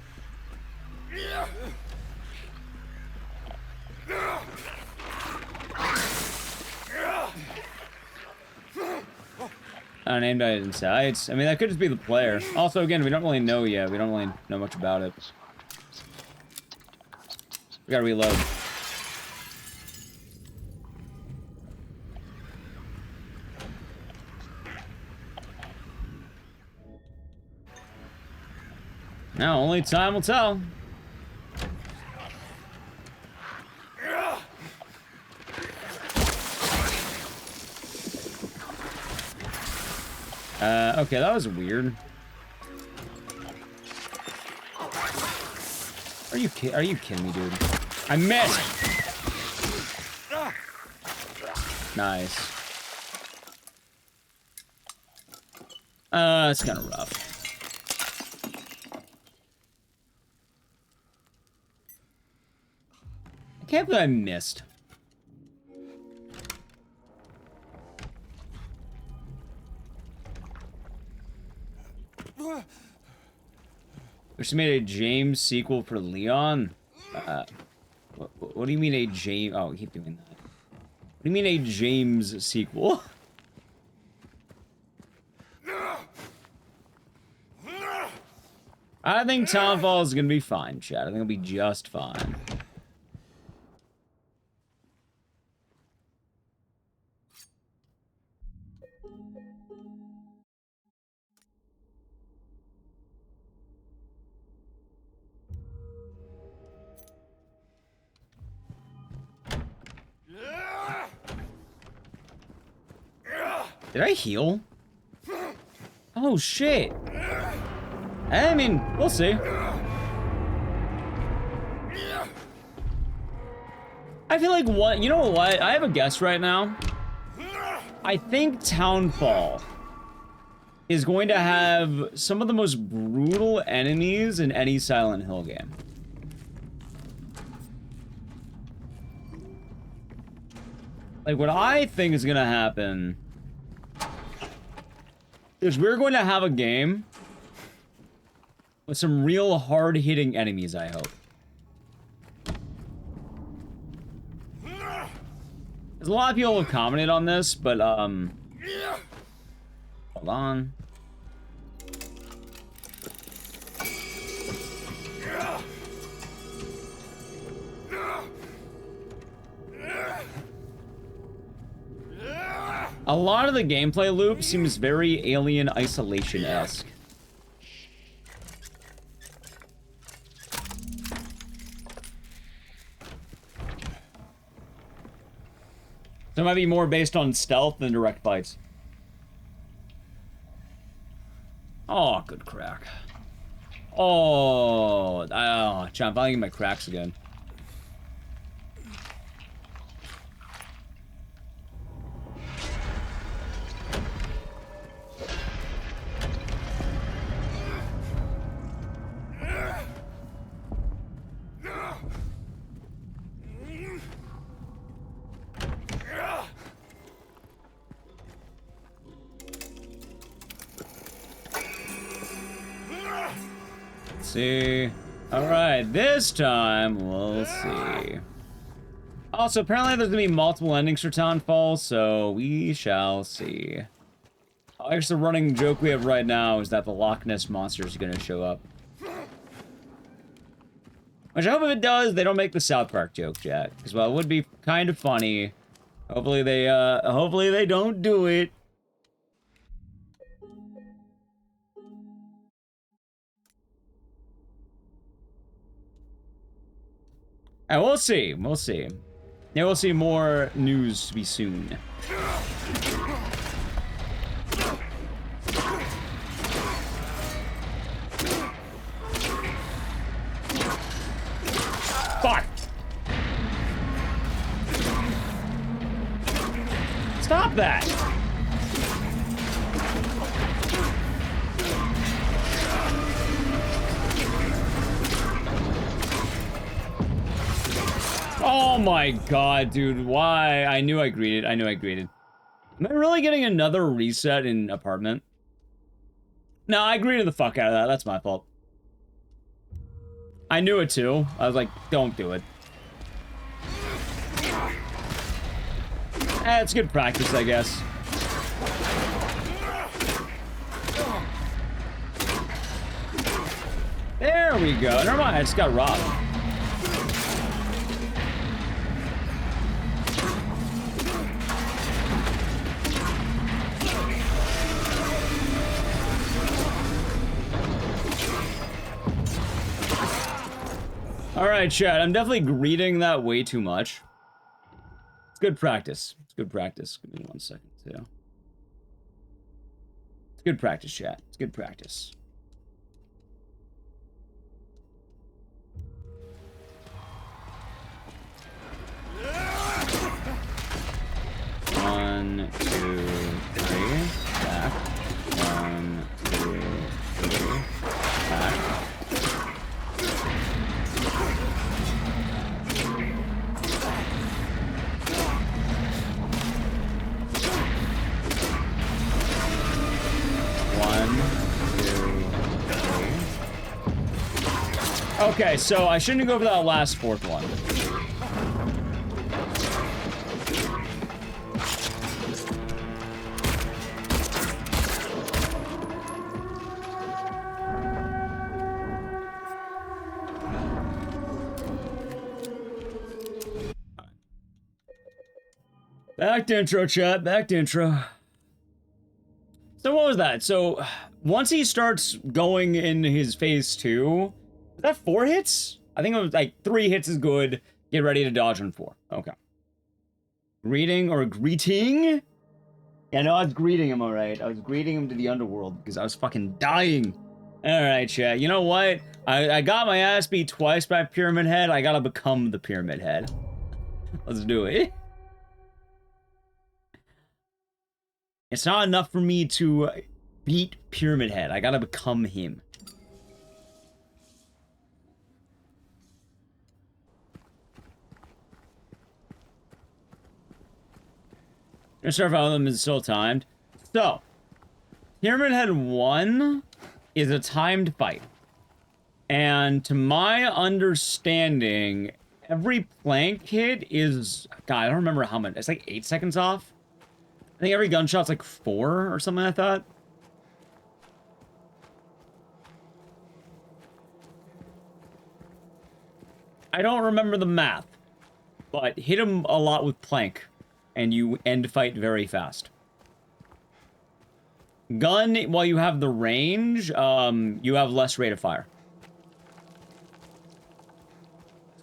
Unnamed insights. I mean, that could just be the player. Also, again, we don't really know yet. We don't really know much about it. We gotta reload. Now, only time will tell. Okay, that was weird. Are you kidding me, dude? I missed! Nice. It's kind of rough. I can't believe I missed. Which made a James sequel for Leon? What do you mean a James? Oh, keep doing that. What do you mean a James sequel? I think Townfall is gonna be fine, chat. I think it'll be just fine. Did I heal? Oh, shit. I mean, we'll see. I feel like what? You know what? I have a guess right now. I think Townfall is going to have some of the most brutal enemies in any Silent Hill game. Like, what I think is gonna happen is we're going to have a game with some real hard-hitting enemies, I hope. There's a lot of people have commented on this, but, Hold on. A lot of the gameplay loop seems very Alien Isolation-esque. So it might be more based on stealth than direct fights. Oh, good crack. Oh, John, I'm finally getting my cracks again. See. Alright, this time we'll see. Also, apparently there's gonna be multiple endings for Townfall, so we shall see. I guess the running joke we have right now is that the Loch Ness Monster is gonna show up. Which I hope if it does, they don't make the South Park joke yet. Because, well, it would be kind of funny. Hopefully they don't do it. And we'll see. We'll see. Yeah, we'll see more news to be soon. Fuck! Stop that! Oh my god, dude, why? I knew I greeted. I knew I greeted. Am I really getting another reset in apartment? No, I greeted the fuck out of that. That's my fault. I knew it too. I was like, don't do it. It's good practice, I guess. There we go. Never mind, I just got robbed. Alright, chat, I'm definitely greeting that way too much. It's good practice. It's good practice. Give me 1 second, too. It's good practice, chat. It's good practice. One, two, three. Back. 1, 2, 3. Back. Okay, so I shouldn't go for that last fourth one. Back to intro, chat. Back to intro. So what was that? So once he starts going in his phase 2, is that 4 hits? I think it was like 3 hits is good. Get ready to dodge on 4. Okay. Greeting or greeting? Yeah, no, I was greeting him, alright. I was greeting him to the underworld because I was fucking dying. Alright, chat. You know what? I got my ass beat twice by Pyramid Head. I gotta become the Pyramid Head. Let's do it. It's not enough for me to beat Pyramid Head. I gotta become him. Gonna start out them is still timed. So, Pyramid Head 1 is a timed fight. And to my understanding, every plank hit is... God, I don't remember how much. It's like 8 seconds off. I think every gunshot's like 4 or something like that. I don't remember the math, but hit him a lot with plank, and you end fight very fast. Gun, while you have the range, you have less rate of fire.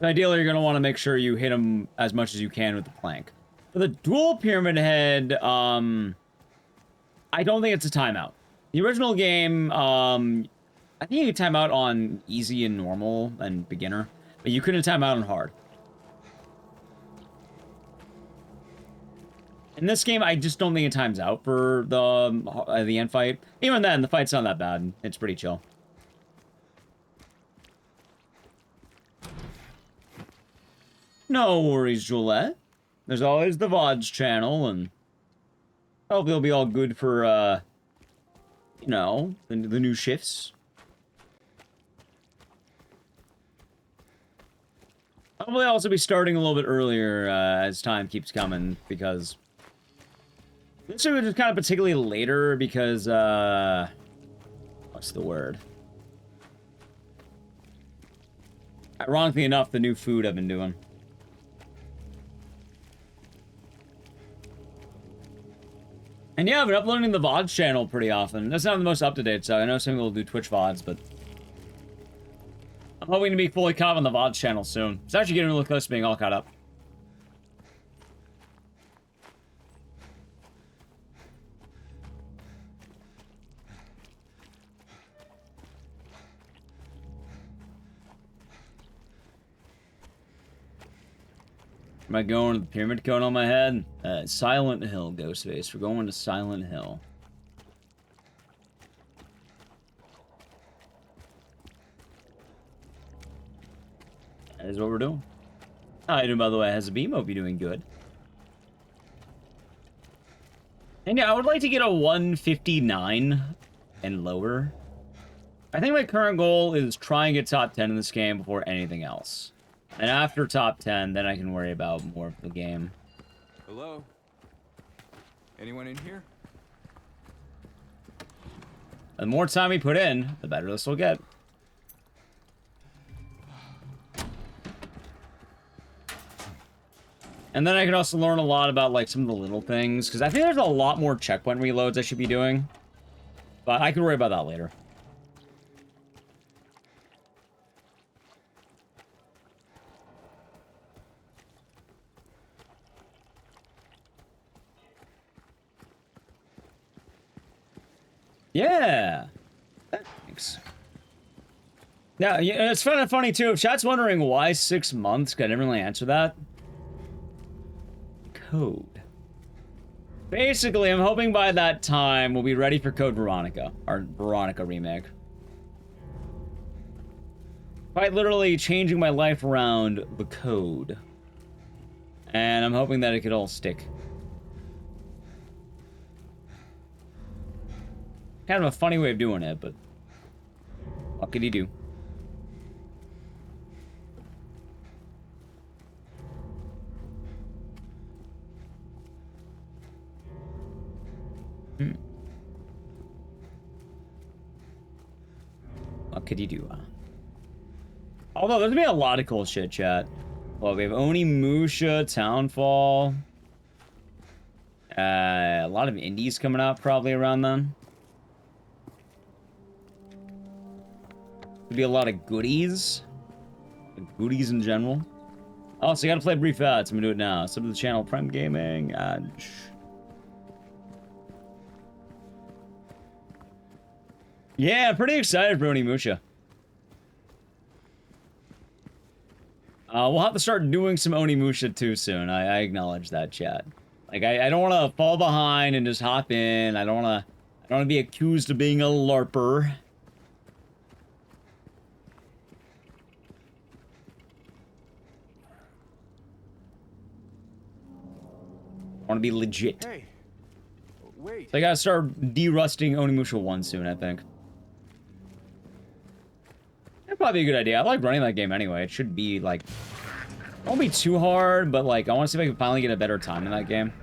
So ideally, you're going to want to make sure you hit him as much as you can with the plank. For the dual pyramid head, I don't think it's a timeout. The original game, I think you could time out on easy and normal and beginner, but you couldn't time out on hard. In this game, I just don't think it times out for the end fight. Even then, the fight's not that bad. It's pretty chill. No worries, Julette. There's always the VODs channel, and hopefully it'll be all good for, you know, the new shifts. Hopefully I'll also be starting a little bit earlier as time keeps coming, because this week is kind of particularly later because, what's the word? Ironically enough, the new food I've been doing. And yeah, I've been uploading the VODs channel pretty often. That's not the most up-to-date, so I know some people will do Twitch VODs, but I'm hoping to be fully caught on the VODs channel soon. It's actually getting really close to being all caught up. Am I going to the pyramid cone on my head? Silent Hill, Ghostface. We're going to Silent Hill. That is what we're doing. How you doing, by the way? Has a beam? Hope you're doing good. And yeah, I would like to get a 159 and lower. I think my current goal is try and get top 10 in this game before anything else. And after top 10, then I can worry about more of the game. Hello? Anyone in here? The more time we put in, the better this will get. And then I can also learn a lot about, like, some of the little things. Because I think there's a lot more checkpoint reloads I should be doing. But I can worry about that later. Yeah. Thanks. Now, yeah, it's kind of funny, too. If chat's wondering why 6 months, I didn't really answer that. Code. Basically, I'm hoping by that time we'll be ready for Code Veronica. Our Veronica remake. Quite literally changing my life around the code. And I'm hoping that it could all stick. Kind of a funny way of doing it, but what could he do? What could he do? Although, there's gonna be a lot of cool shit, chat. Well, we have Onimusha, Townfall. A lot of indies coming out probably around then. Could be a lot of goodies. Goodies in general. Oh, so you gotta play Brief Ads. I'm gonna do it now. Sub to the channel, Prime Gaming. Yeah, I'm pretty excited for Onimusha. We'll have to start doing some Onimusha too soon. I acknowledge that, chat. Like, I don't want to fall behind and just hop in. I don't want to be accused of being a LARPer. I want to be legit. Hey, wait. So I gotta start de-rusting Onimusha 1 soon, I think. That'd probably be a good idea. I like running that game anyway. It should be, like... It won't be too hard, but, like, I want to see if I can finally get a better time in that game.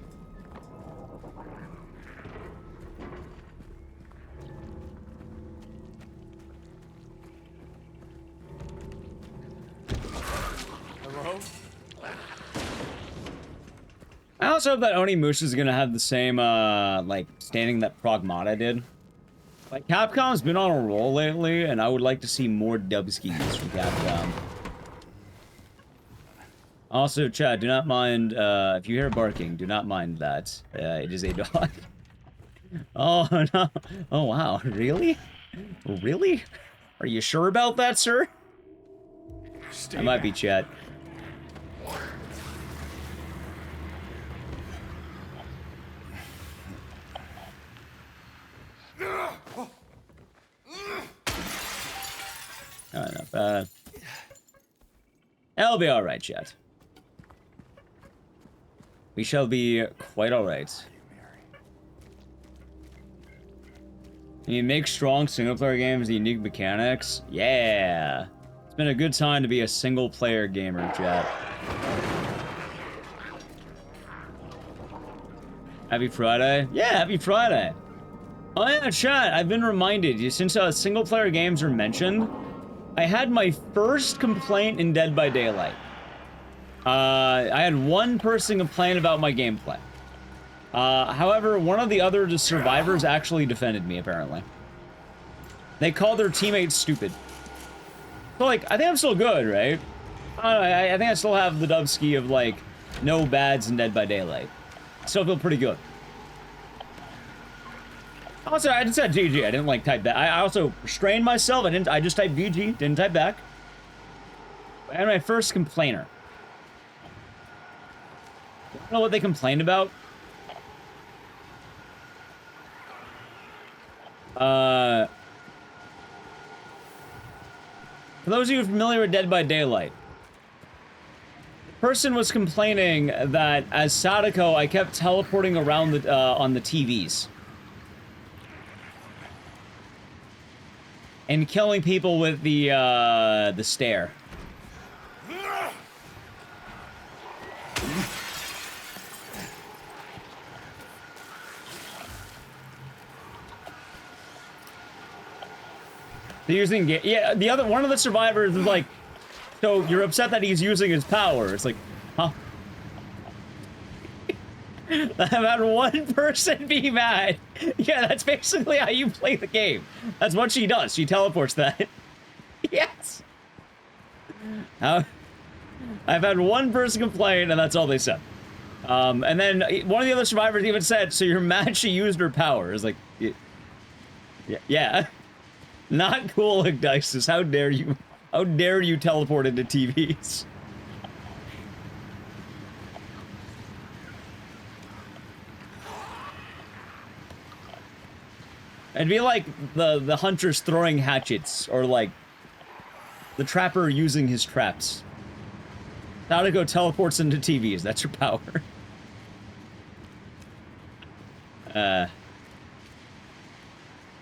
I also hope that Onimusha is gonna have the same, like, standing that Pragmata did. Like, Capcom's been on a roll lately, and I would like to see more dubskis from Capcom. Also, chat, do not mind, if you hear barking, do not mind that. It is a dog. Oh, no. Oh, wow. Really? Really? Are you sure about that, sir? I might be, chat. Alright, not bad. It'll be alright, chat. We shall be quite alright. You make strong single-player games with unique mechanics? Yeah! It's been a good time to be a single-player gamer, chat. Happy Friday? Yeah, happy Friday! Oh yeah, chat, I've been reminded, since single-player games are mentioned, I had my first complaint in Dead by Daylight. I had one person complain about my gameplay. However, one of the other survivors actually defended me, apparently. They called their teammates stupid. So, like, I think I'm still good, right? I don't know, I think I still have the dubski of, like, no bads in Dead by Daylight. Still feel pretty good. Also, I just said GG, I didn't, like, type that. I also restrained myself, I just typed GG, didn't type back. I had my first complainer. I don't know what they complained about. For those of you familiar with Dead by Daylight, the person was complaining that as Sadako, I kept teleporting around the, on the TVs. And killing people with the stare. They're using, yeah, one of the survivors was like, so you're upset that he's using his power. It's like, huh? I've had one person be mad. Yeah, that's basically how you play the game. That's what she does. She teleports that. Yes. I've had one person complain, and that's all they said. And then one of the other survivors even said, so you're mad she used her power. It's like, yeah. Not cool, Igdices. How dare you? How dare you teleport into TVs? It'd be like the hunters throwing hatchets, or like the trapper using his traps. Sadako teleports into TVs. That's her power.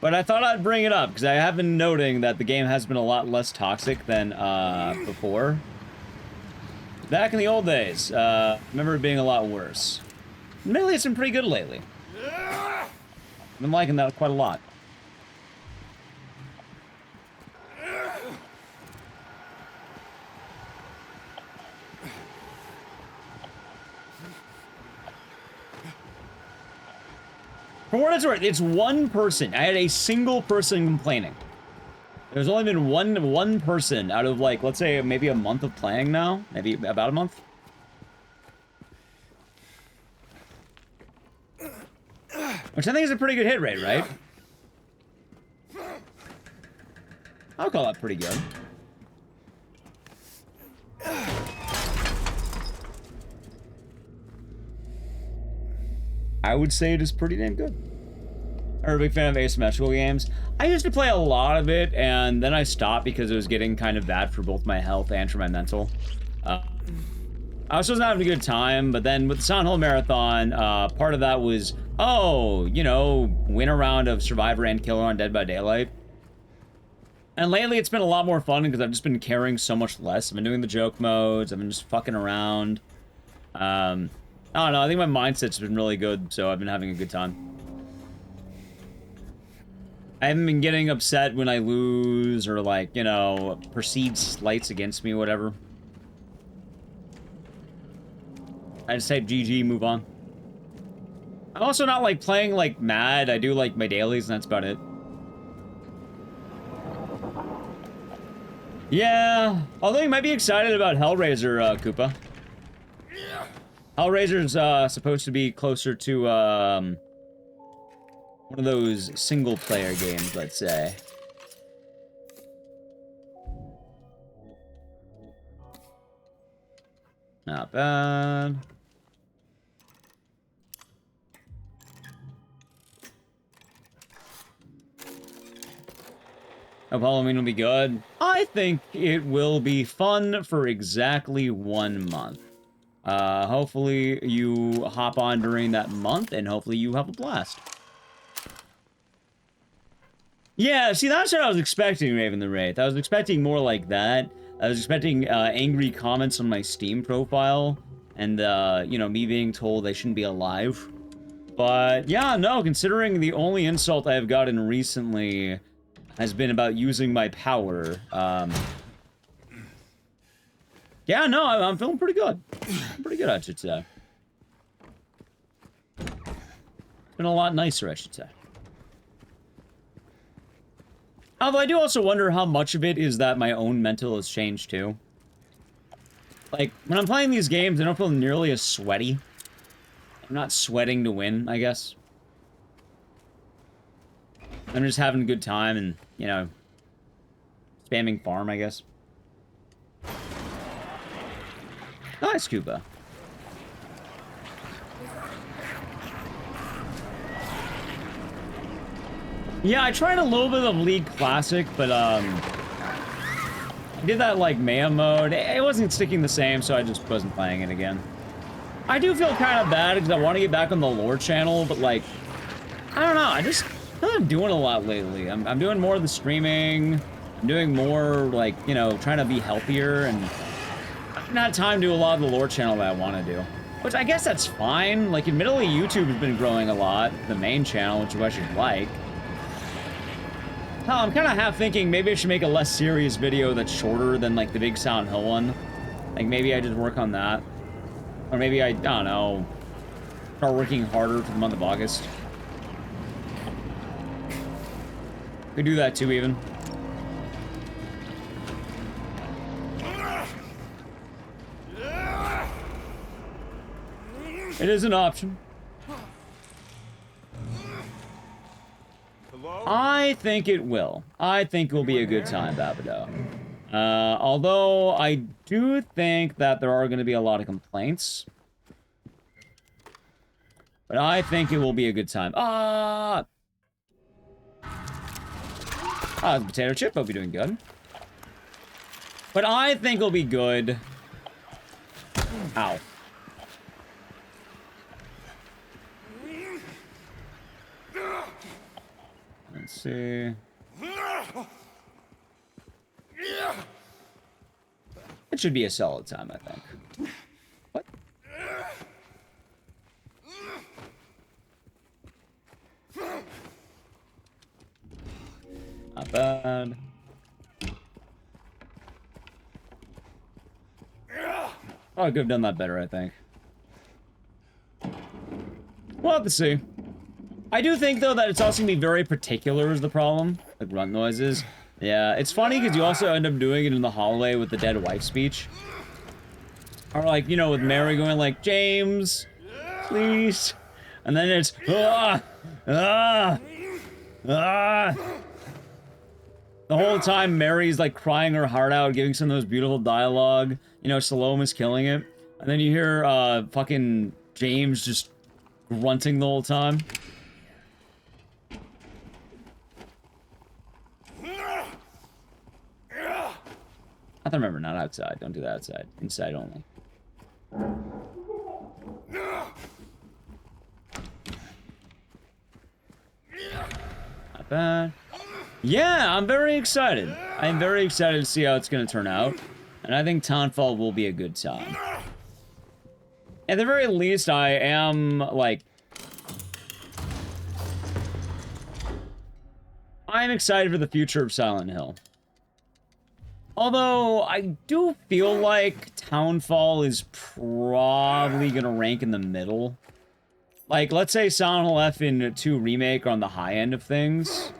But I thought I'd bring it up, because I have been noting that the game has been a lot less toxic than before. Back in the old days, I remember it being a lot worse. Admittedly, it's been pretty good lately. I've been liking that quite a lot. For what it's worth, it's one person. I had a single person complaining. There's only been one person out of, like, let's say maybe a month of playing now. Maybe about a month. Which I think is a pretty good hit rate, right? I'll call that pretty good. I would say it is pretty damn good. I'm a big fan of asymmetrical games. I used to play a lot of it, and then I stopped because it was getting kind of bad for both my health and for my mental. I was having a good time, but then with the Silent Hill Marathon, part of that was, oh, you know, win a round of Survivor and Killer on Dead by Daylight. And lately it's been a lot more fun because I've just been caring so much less. I've been doing the joke modes, I've been just fucking around. I don't know, I think my mindset's been really good, so I've been having a good time. I haven't been getting upset when I lose, or like, you know, perceived slights against me, whatever. I just type GG, move on. I'm also not, like, playing, like, mad. I do, like, my dailies, and that's about it. Yeah, although you might be excited about Hellraiser, Koopa. Hellraiser's, supposed to be closer to, one of those single-player games, let's say. Not bad. Hope Halloween will be good. I think it will be fun for exactly 1 month. Hopefully you hop on during that month, and hopefully you have a blast. Yeah, see, that's what I was expecting, Raven the Wraith. I was expecting more like that. I was expecting, angry comments on my Steam profile, and, you know, me being told I shouldn't be alive. But, yeah, no, considering the only insult I've gotten recently has been about using my power, yeah, no, I'm feeling pretty good. Pretty good, I should say. It's been a lot nicer, I should say. Although I do also wonder how much of it is that my own mental has changed, too. Like, when I'm playing these games, I don't feel nearly as sweaty. I'm not sweating to win, I guess. I'm just having a good time and, you know, spamming farm, I guess. Nice, Koopa. Yeah, I tried a little bit of League Classic, but, I did that, like, Mayhem mode. It wasn't sticking the same, so I just wasn't playing it again. I do feel kind of bad, because I want to get back on the lore channel, but, like, I don't know, I'm not doing a lot lately. I'm doing more of the streaming. I'm doing more, like, you know, trying to be healthier, and I've not time to do a lot of the lore channel that I want to do. Which I guess that's fine. Like, admittedly, YouTube has been growing a lot, the main channel, which I should like. Hell, I'm kind of half thinking maybe I should make a less serious video that's shorter than, like, the big Silent Hill one. Like, maybe I just work on that. Or maybe I don't know, start working harder for the month of August. Could do that too, even. It is an option. Hello? I think it will. I think it will be a good time, Babido. Although I do think that there are going to be a lot of complaints. But I think it will be a good time. The potato chip, hope you're doing good. But I think it'll be good. Ow. Let's see. It should be a solid time, I think. What? Not bad. Oh, I could have done that better, I think. We'll have to see. I do think, though, that it's also going to be very particular is the problem. The grunt noises. Yeah, it's funny because you also end up doing it in the hallway with the dead wife speech. Or, like, you know, with Mary going like, James, please. And then it's, The whole time, Mary's, like, crying her heart out, giving some of those beautiful dialogue. You know, Salome's killing it. And then you hear, fucking James just grunting the whole time. I have to remember, not outside. Don't do that outside. Inside only. Not bad. Yeah, I'm very excited. I'm very excited to see how it's going to turn out. And I think Townfall will be a good time. At the very least, I am, like... I'm excited for the future of Silent Hill. Although, I do feel like Townfall is probably gonna rank in the middle. Like, let's say Silent Hill F and 2 Remake are on the high end of things.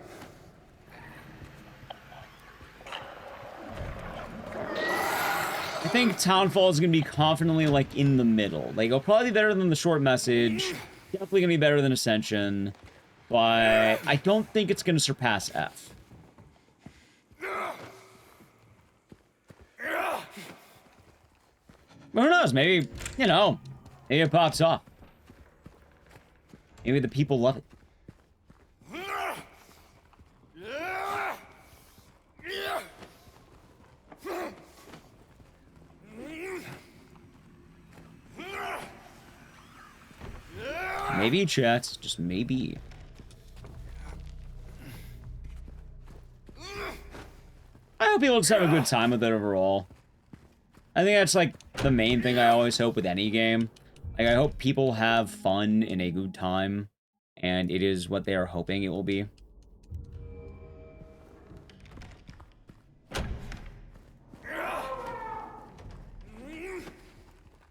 I think Townfall is gonna be confidently, like, in the middle. Like, it'll probably be better than The Short Message. Definitely gonna be better than Ascension. But I don't think it's gonna surpass F. Who knows? Maybe, you know, maybe it pops off. Maybe the people love it. Maybe, chat. Just maybe. I hope people just have a good time with it overall. I think that's, like, the main thing I always hope with any game. Like, I hope people have fun and a good time, and it is what they are hoping it will be.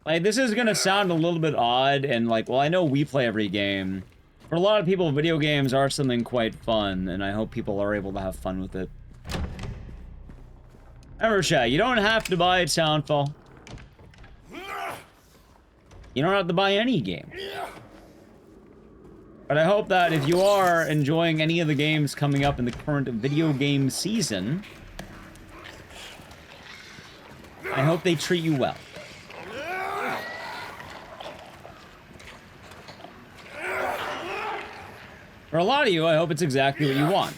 Like, this is gonna sound a little bit odd, and, like, well, I know we play every game. For a lot of people, video games are something quite fun, and I hope people are able to have fun with it. Remember, chat, you don't have to buy Townfall. You don't have to buy any game. But I hope that if you are enjoying any of the games coming up in the current video game season, I hope they treat you well. For a lot of you, I hope it's exactly what you want.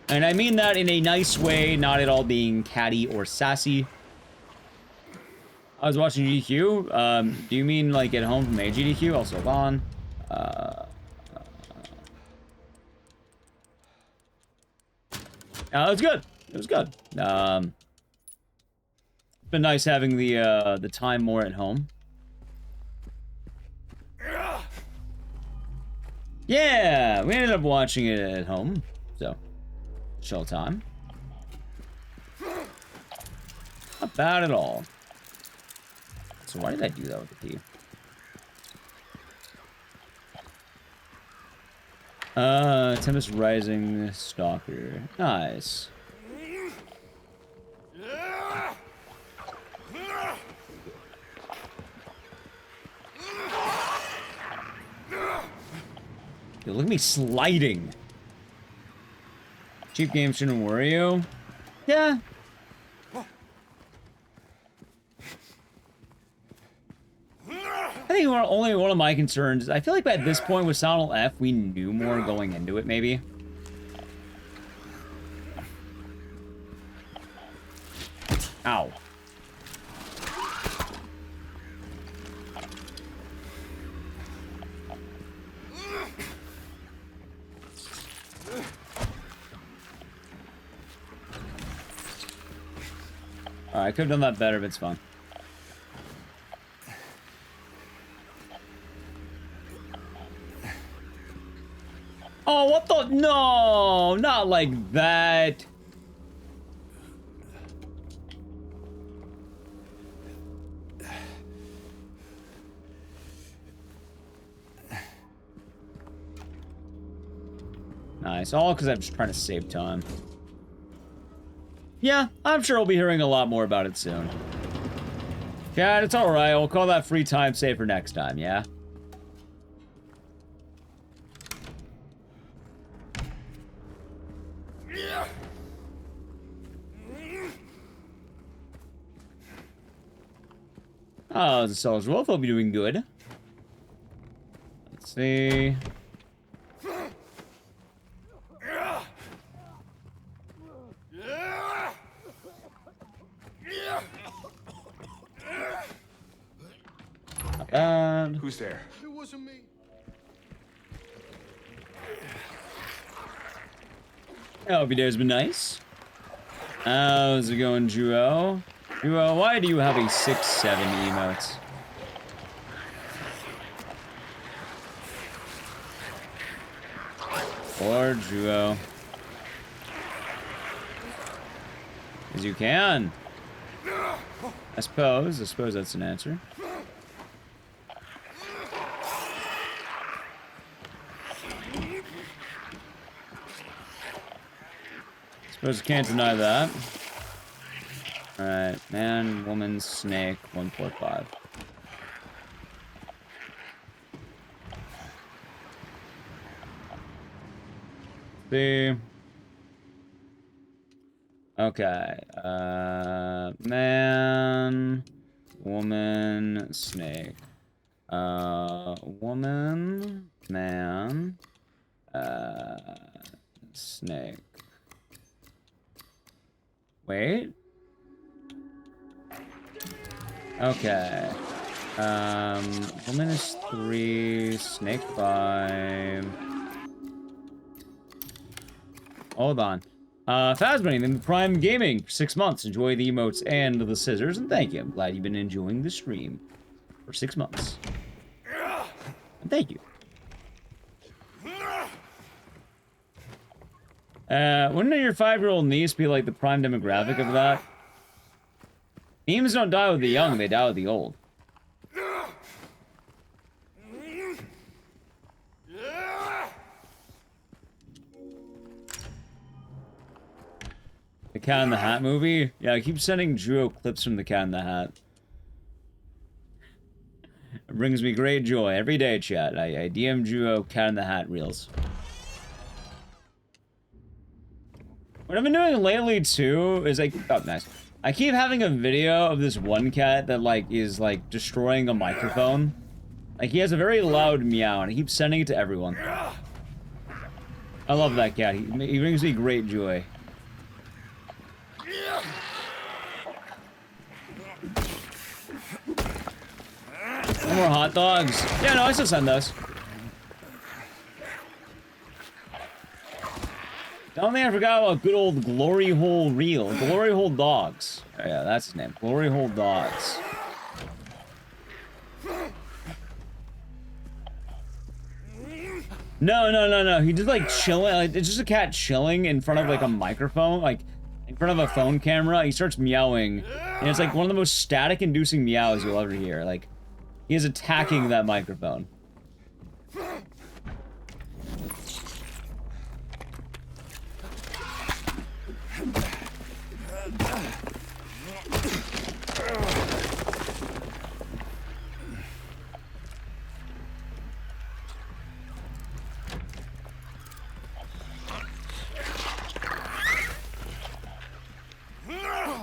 And I mean that in a nice way, not at all being catty or sassy. I was watching GDQ. Do you mean like at home from a GDQ? Also gone. It was good. It was good. It's been nice having the time more at home. Yeah, we ended up watching it at home, so chill time. Not bad at all. So why did I do that with the P? Tempest Rising Stalker. Nice. Dude, look at me sliding. Cheap games shouldn't worry you. Yeah. I think only one of my concerns is I feel like at this point with Silent Hill F, we knew more going into it, maybe. Ow. Alright, I could have done that better, but it's fine. Oh, what the? No, not like that. Nice, all because I'm just trying to save time. Yeah, I'm sure we'll be hearing a lot more about it soon. Yeah, it's alright, we'll call that free time save for next time, yeah? Oh, the Soul's Wolf, hope you're doing good. Let's see. Not bad. Who's there? It wasn't me. I hope your day's been nice. How's it going, Juo? Juo, why do you have a 6-7 emote? Poor Juo. Because you can. I suppose that's an answer. Suppose you can't deny that. Alright, man, woman, snake, 145. See. Okay. Man, woman, snake. Woman, man, snake. Wait. Okay. Woman is 3, snake 5. Hold on. Fazbunny, then Prime Gaming for 6 months. Enjoy the emotes and the scissors, and thank you. I'm glad you've been enjoying the stream for 6 months. And thank you. Wouldn't your 5-year-old niece be like the prime demographic of that? Memes don't die with the young, they die with the old. The Cat in the Hat movie? Yeah, I keep sending Drew clips from the Cat in the Hat. It brings me great joy every day, chat. I DM Drew Cat in the Hat reels. What I've been doing lately too is oh, nice. I keep having a video of this one cat that is destroying a microphone. Like he has a very loud meow and I keep sending it to everyone. I love that cat. He brings me great joy. No more hot dogs. Yeah, no, I still send those. The only thing I forgot about good old Glory Hole Reel. Glory Hole Dogs. Oh, yeah, that's his name. Glory Hole Dogs. No. He just chilling. It's just a cat chilling in front of a microphone, in front of a phone camera. He starts meowing, and it's one of the most static-inducing meows you'll ever hear. He is attacking that microphone.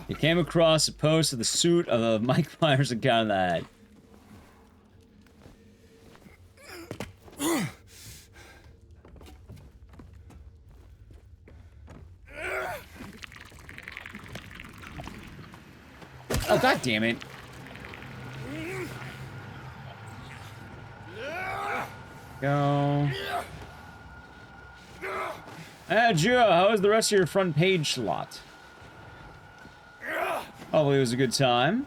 He came across a post of the suit of a Mike Myers account in the Hat. Oh, god damn it. Go. Joe, how was the rest of your front page slot? Hopefully it was a good time.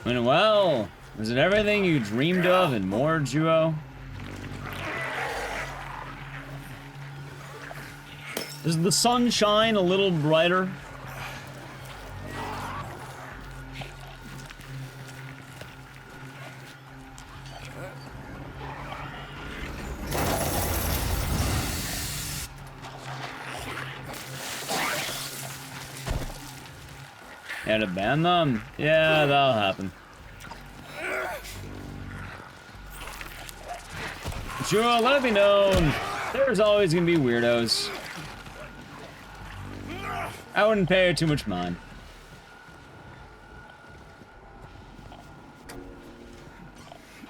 Went well. Was it everything you dreamed of and more, Juo? Does the sun shine a little brighter? Yeah, to ban them? Yeah, that'll happen. Sure, let it be known, there's always gonna be weirdos. I wouldn't pay too much mind.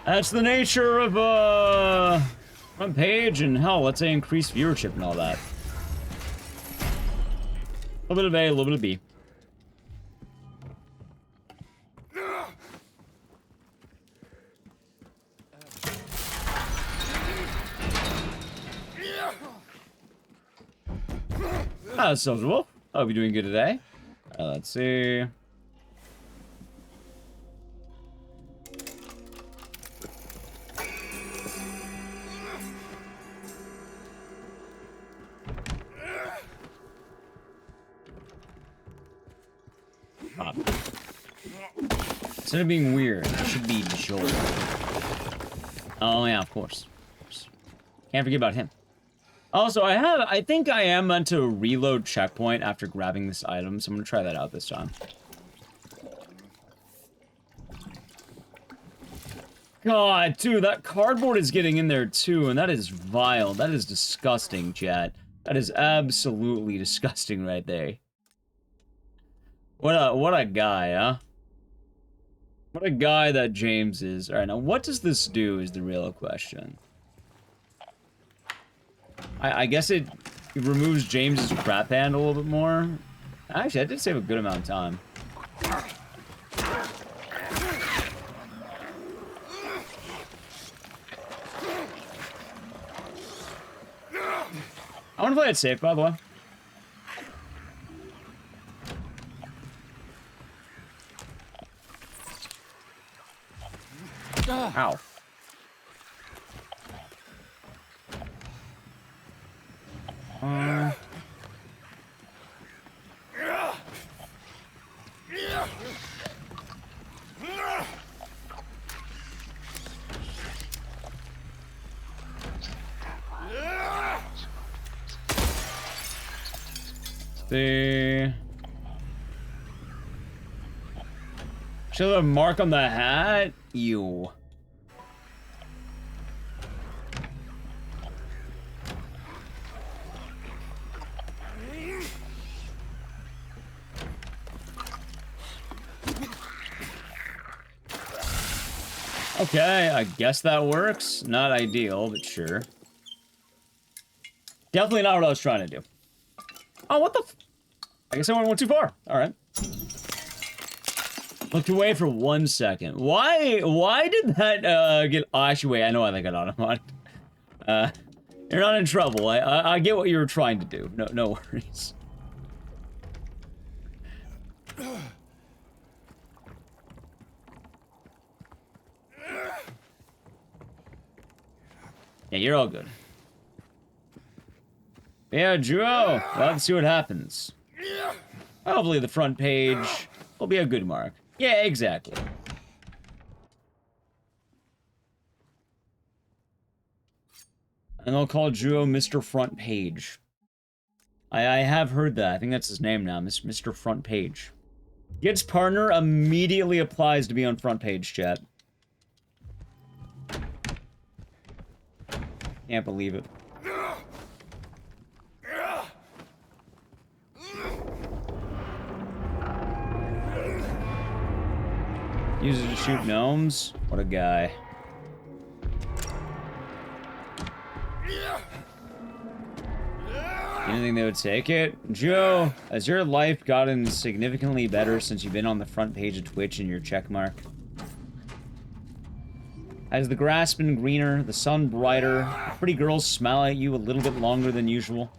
That's the nature of, front page and hell, let's say increased viewership and all that. A little bit of A, a little bit of B. Ah, Soldier Wolf. Hope you're doing good today. Let's see. Instead of being weird, it should be Joel. Oh yeah, of course. Can't forget about him. Also, I think I am meant to reload checkpoint after grabbing this item, so I'm gonna try that out this time. God, dude, that cardboard is getting in there too, and that is vile. That is disgusting, chat. That is absolutely disgusting right there. What a guy, huh? What a guy that James is. Alright, now what does this do is the real question. I guess it removes James's crap hand a little bit more. Actually, I did save a good amount of time. I want to play it safe, by the way. Ow. See. Should have a mark on the hat? Ew. Okay, I guess that works. Not ideal, but sure. Definitely not what I was trying to do. Oh, what the f- I guess I went too far. Alright. Looked away for 1 second. Why did that, get- oh, actually, wait, I know why they got on. You're not in trouble. I get what you were trying to do. No worries. Yeah, you're all good. Yeah, Drew, we'll have to see what happens. Hopefully the front page will be a good mark. Yeah, exactly. And they'll call Drew Mr. Front Page. I have heard that. I think that's his name now, Mr. Front Page. Gets partner, immediately applies to be on front page, chat. Can't believe it. Uses it to shoot gnomes? What a guy. You didn't think they would take it? Joe, has your life gotten significantly better since you've been on the front page of Twitch and your checkmark? Has the grass been greener, the sun brighter, pretty girls smile at you a little bit longer than usual?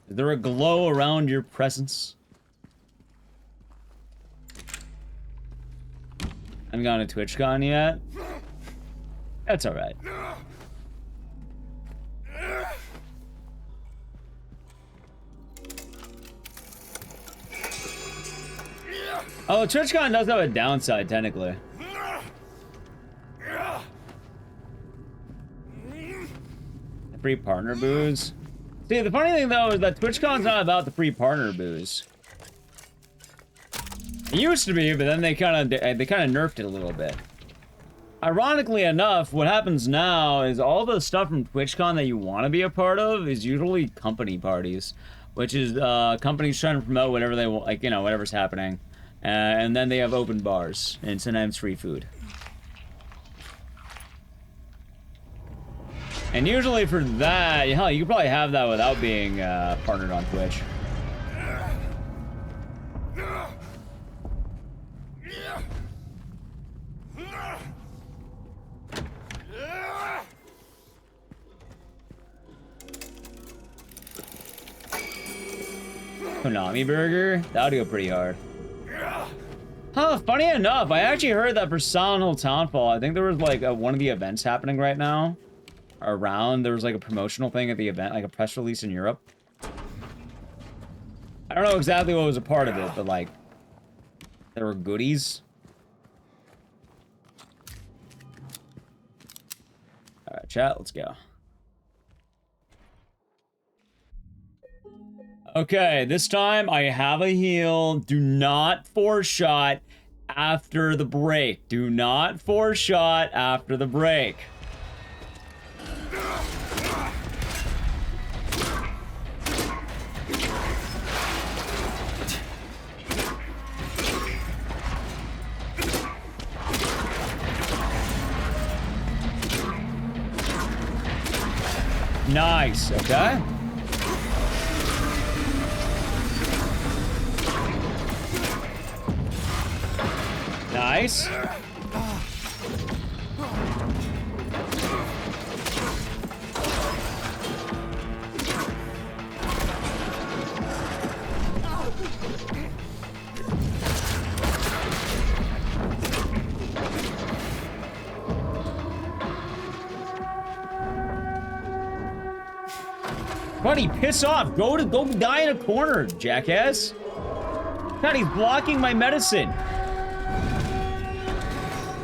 Is there a glow around your presence? I haven't gone to TwitchCon yet. That's alright. Oh, TwitchCon does have a downside, technically. The free partner booze. See, the funny thing, though, is that TwitchCon's not about the free partner booze. It used to be, but then they kind of nerfed it a little bit. Ironically enough, what happens now is all the stuff from TwitchCon that you want to be a part of is usually company parties, which is companies trying to promote whatever they want, like, you know, whatever's happening. And then they have open bars, and sometimes free food. And usually for that, hell, you could probably have that without being partnered on Twitch. Konami Burger? That would go pretty hard. Huh, funny enough, I actually heard that for Silent Hill Townfall, I think there was like one of the events happening right now. Around, there was like a promotional thing at the event, like a press release in Europe. I don't know exactly what was a part of it, but like, there were goodies. Alright, chat, let's go. Okay, this time I have a heal. Do not force shot after the break. Do not force shot after the break. Nice, okay. Nice. Buddy, piss off. Go die in a corner, jackass. God, he's blocking my medicine.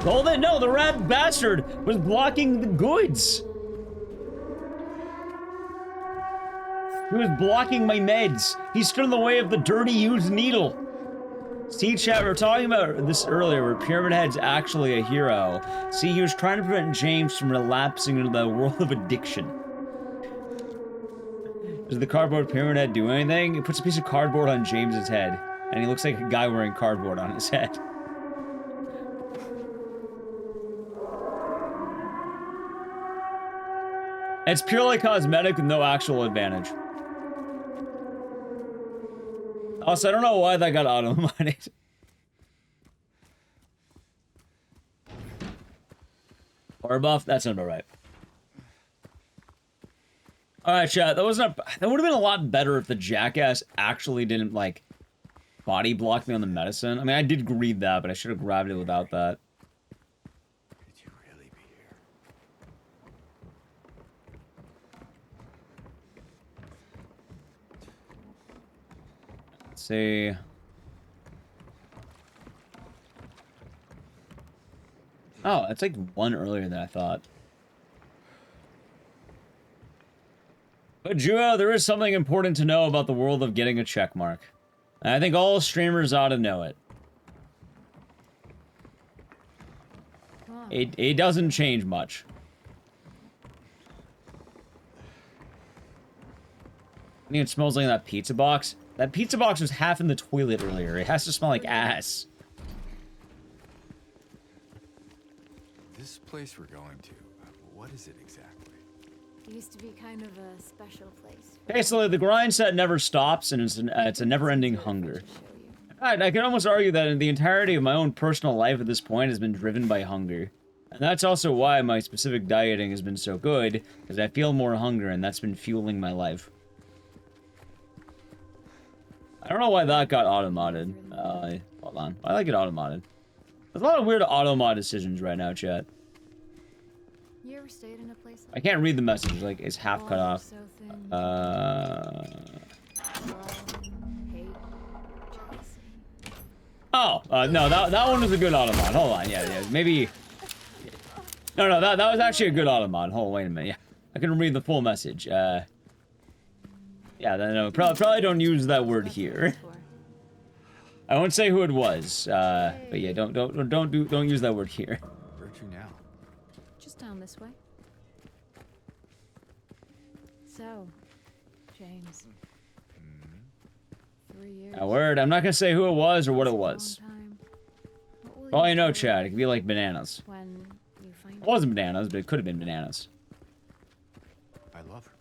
No, the rat bastard was blocking the goods. He was blocking my meds. He stood in the way of the dirty used needle. See, chat, we were talking about this earlier, where Pyramid Head's actually a hero. See, he was trying to prevent James from relapsing into the world of addiction. Does the cardboard Pyramid Head do anything? It puts a piece of cardboard on James's head, and he looks like a guy wearing cardboard on his head. It's purely cosmetic with no actual advantage. Also, I don't know why that got auto-modded. Or buff, that's not about right. Alright, chat, that would have been a lot better if the jackass actually didn't, like, body block me on the medicine. I mean, I did read that, but I should have grabbed it without that. Could you really be here? Let's see. Oh, it's like one earlier than I thought. But Juo, there is something important to know about the world of getting a check mark. And I think all streamers ought to know it. It doesn't change much. I think it smells like that pizza box. That pizza box was half in the toilet earlier. It has to smell like ass. This place we're going to, what is it exactly? It used to be kind of a special place. Basically, the grind set never stops, and it's a never-ending hunger. I can almost argue that the entirety of my own personal life at this point has been driven by hunger. And that's also why my specific dieting has been so good, because I feel more hunger, and that's been fueling my life. I don't know why that got auto-modded. Hold on. I like it auto-modded. There's a lot of weird auto-mod decisions right now, chat. You ever stayed in a place I can't read the message, like, it's half cut off. So thin, Oh, no, that one was a good auto-mod. Hold on, yeah, maybe... No, that was actually a good auto-mod. Hold on, wait a minute, yeah. I can read the full message. Yeah, no, probably don't use that word here. I won't say who it was, but yeah, don't use that word here. Where'd you now? just down this way. So, James. 3 years. A word. I'm not gonna say who it was or what it That's a was. long time. What will Well, you know, tell Chad, her it could be like bananas. when you find It wasn't bananas, but it could have been bananas. I love her.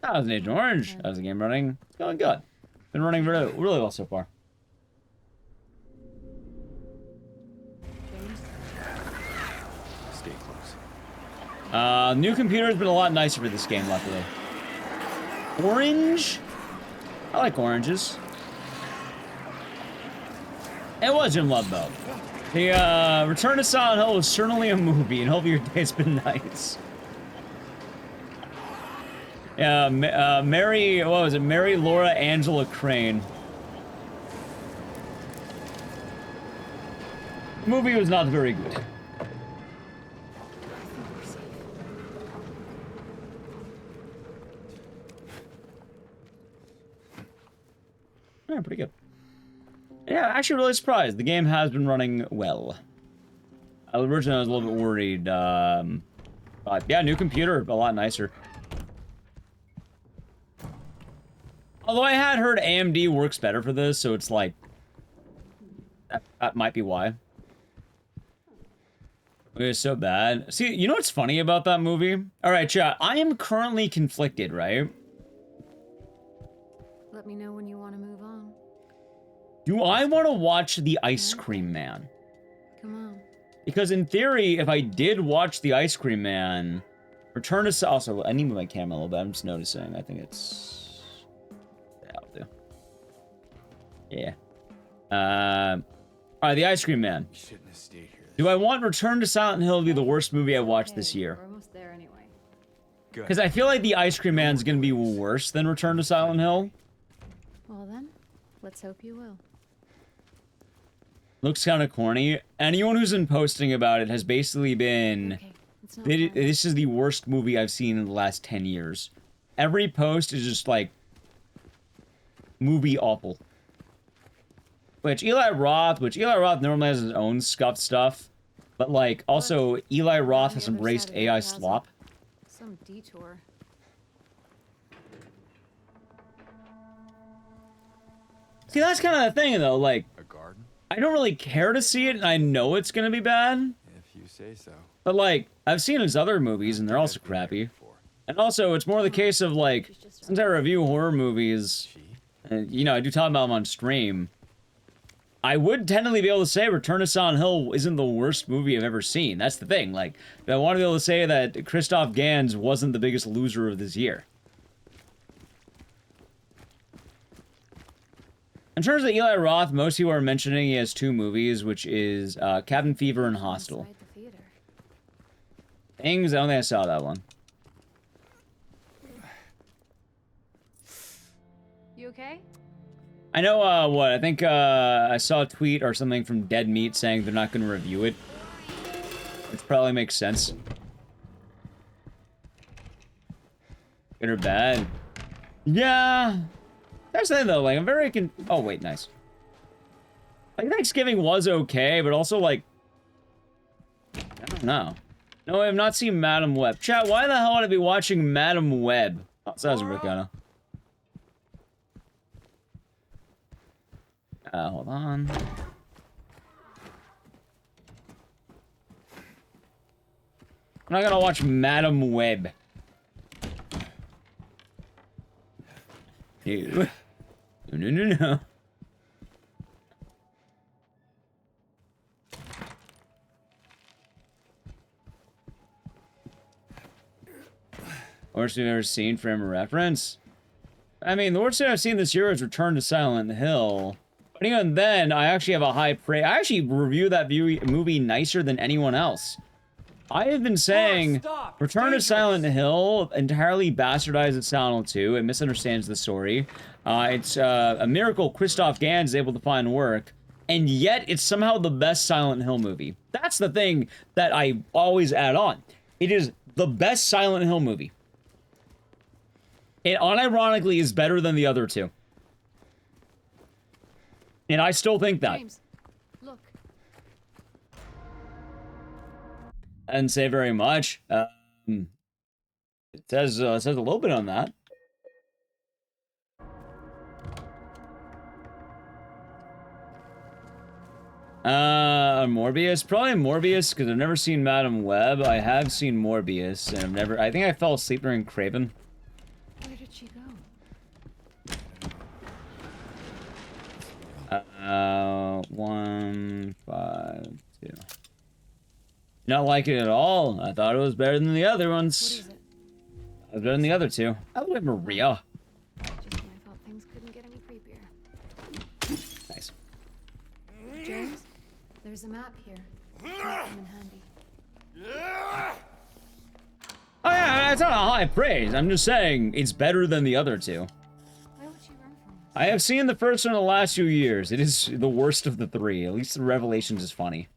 That was an Agent Orange. How's the game running? It's going good. Been running really well so far. James? Stay close. New computer's been a lot nicer for this game, luckily. Orange? I like oranges. It was in love, though. The, Return to Silent Hill was certainly a movie, and hope your day's been nice. Yeah, Mary, what was it? Mary Laura Angela Crane. The movie was not very good. Yeah, pretty good. Yeah, actually really surprised. The game has been running well. Originally I was a little bit worried, but yeah, new computer, a lot nicer. Although I had heard AMD works better for this, so it's like... That might be why. It was so bad. See, you know what's funny about that movie? Alright, chat, I am currently conflicted, right? Let me know when you want to move on. Do I want to watch The Ice Cream Man? Come on. Because in theory, if I did watch The Ice Cream Man, Return to... Also, I need to move my camera a little bit. I'm just noticing. I think it's... That'll do. Yeah. Alright, The Ice Cream Man. We shouldn't have stayed here. Do I want Return to Silent Hill to be the worst movie I watched this year? We're almost there anyway. Good. Because I feel like The Ice Cream Man's gonna be worse than Return to Silent Hill. Well then, let's hope you will. Looks kind of corny. Anyone who's been posting about it has basically been... Okay, it's not bad. This is the worst movie I've seen in the last 10 years. Every post is just like... Movie awful. Which Eli Roth normally has his own scuffed stuff. But like, also, Eli Roth has embraced AI slop. Some detour. See, that's kind of the thing, though. Like, A garden? I don't really care to see it, and I know it's gonna be bad. If you say so. But like, I've seen his other movies, and they're also crappy. And also, it's more the case of like, since I review horror movies, and, you know, I do talk about them on stream, I would tentatively be able to say Return to Silent Hill isn't the worst movie I've ever seen. That's the thing. Like, I want to be able to say that Christoph Gans wasn't the biggest loser of this year. In terms of Eli Roth, most people are mentioning he has two movies, which is Cabin Fever and Hostel. Inside the theater. Things, I don't think I saw that one. You okay? I know, what, I think, I saw a tweet or something from Dead Meat saying they're not going to review it. Which probably makes sense. Good or bad? Yeah. That's the thing, though, like, I'm very oh, wait, nice. Like, Thanksgiving was okay, but also, like... I don't know. No, I have not seen Madam Web. Chat, why the hell would I be watching Madam Web? Oh, it says Rihanna. Hold on. I'm not gonna watch Madam Web. No. No. Worst we've ever seen frame of reference? I mean, the worst thing I've seen this year is Return to Silent Hill. But even then, I actually have a high praise. I actually review that movie nicer than anyone else. I have been saying Return to Silent Hill entirely bastardizes Silent Hill 2. It misunderstands the story. It's a miracle Christoph Gans is able to find work. And yet, it's somehow the best Silent Hill movie. That's the thing that I always add on. It is the best Silent Hill movie. It unironically is better than the other two. And I still think that. James, look. I didn't say very much. It says a little bit on that. Morbius? Probably Morbius, because I've never seen Madam Web. I have seen Morbius, and I think I fell asleep during Craven. Where did she go? 1, 5, 2. Not like it at all. I thought it was better than the other ones. What is it? It was better than the other two. I love Maria. Just when I thought things couldn't get any creepier. Nice. Joe? There's a map here. Might come in handy. Oh yeah, that's not a high praise. I'm just saying it's better than the other two. Why would you run from us? I have seen the first one in the last few years. It is the worst of the three. At least the Revelations is funny.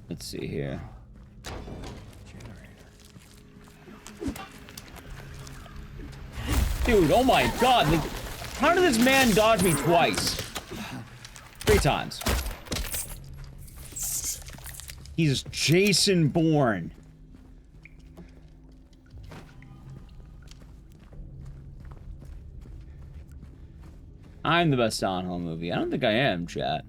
Let's see here. Dude, oh my god. How did this man dodge me twice? 3 times. He's Jason Bourne. I'm the best Silent Hill movie. I don't think I am, chat.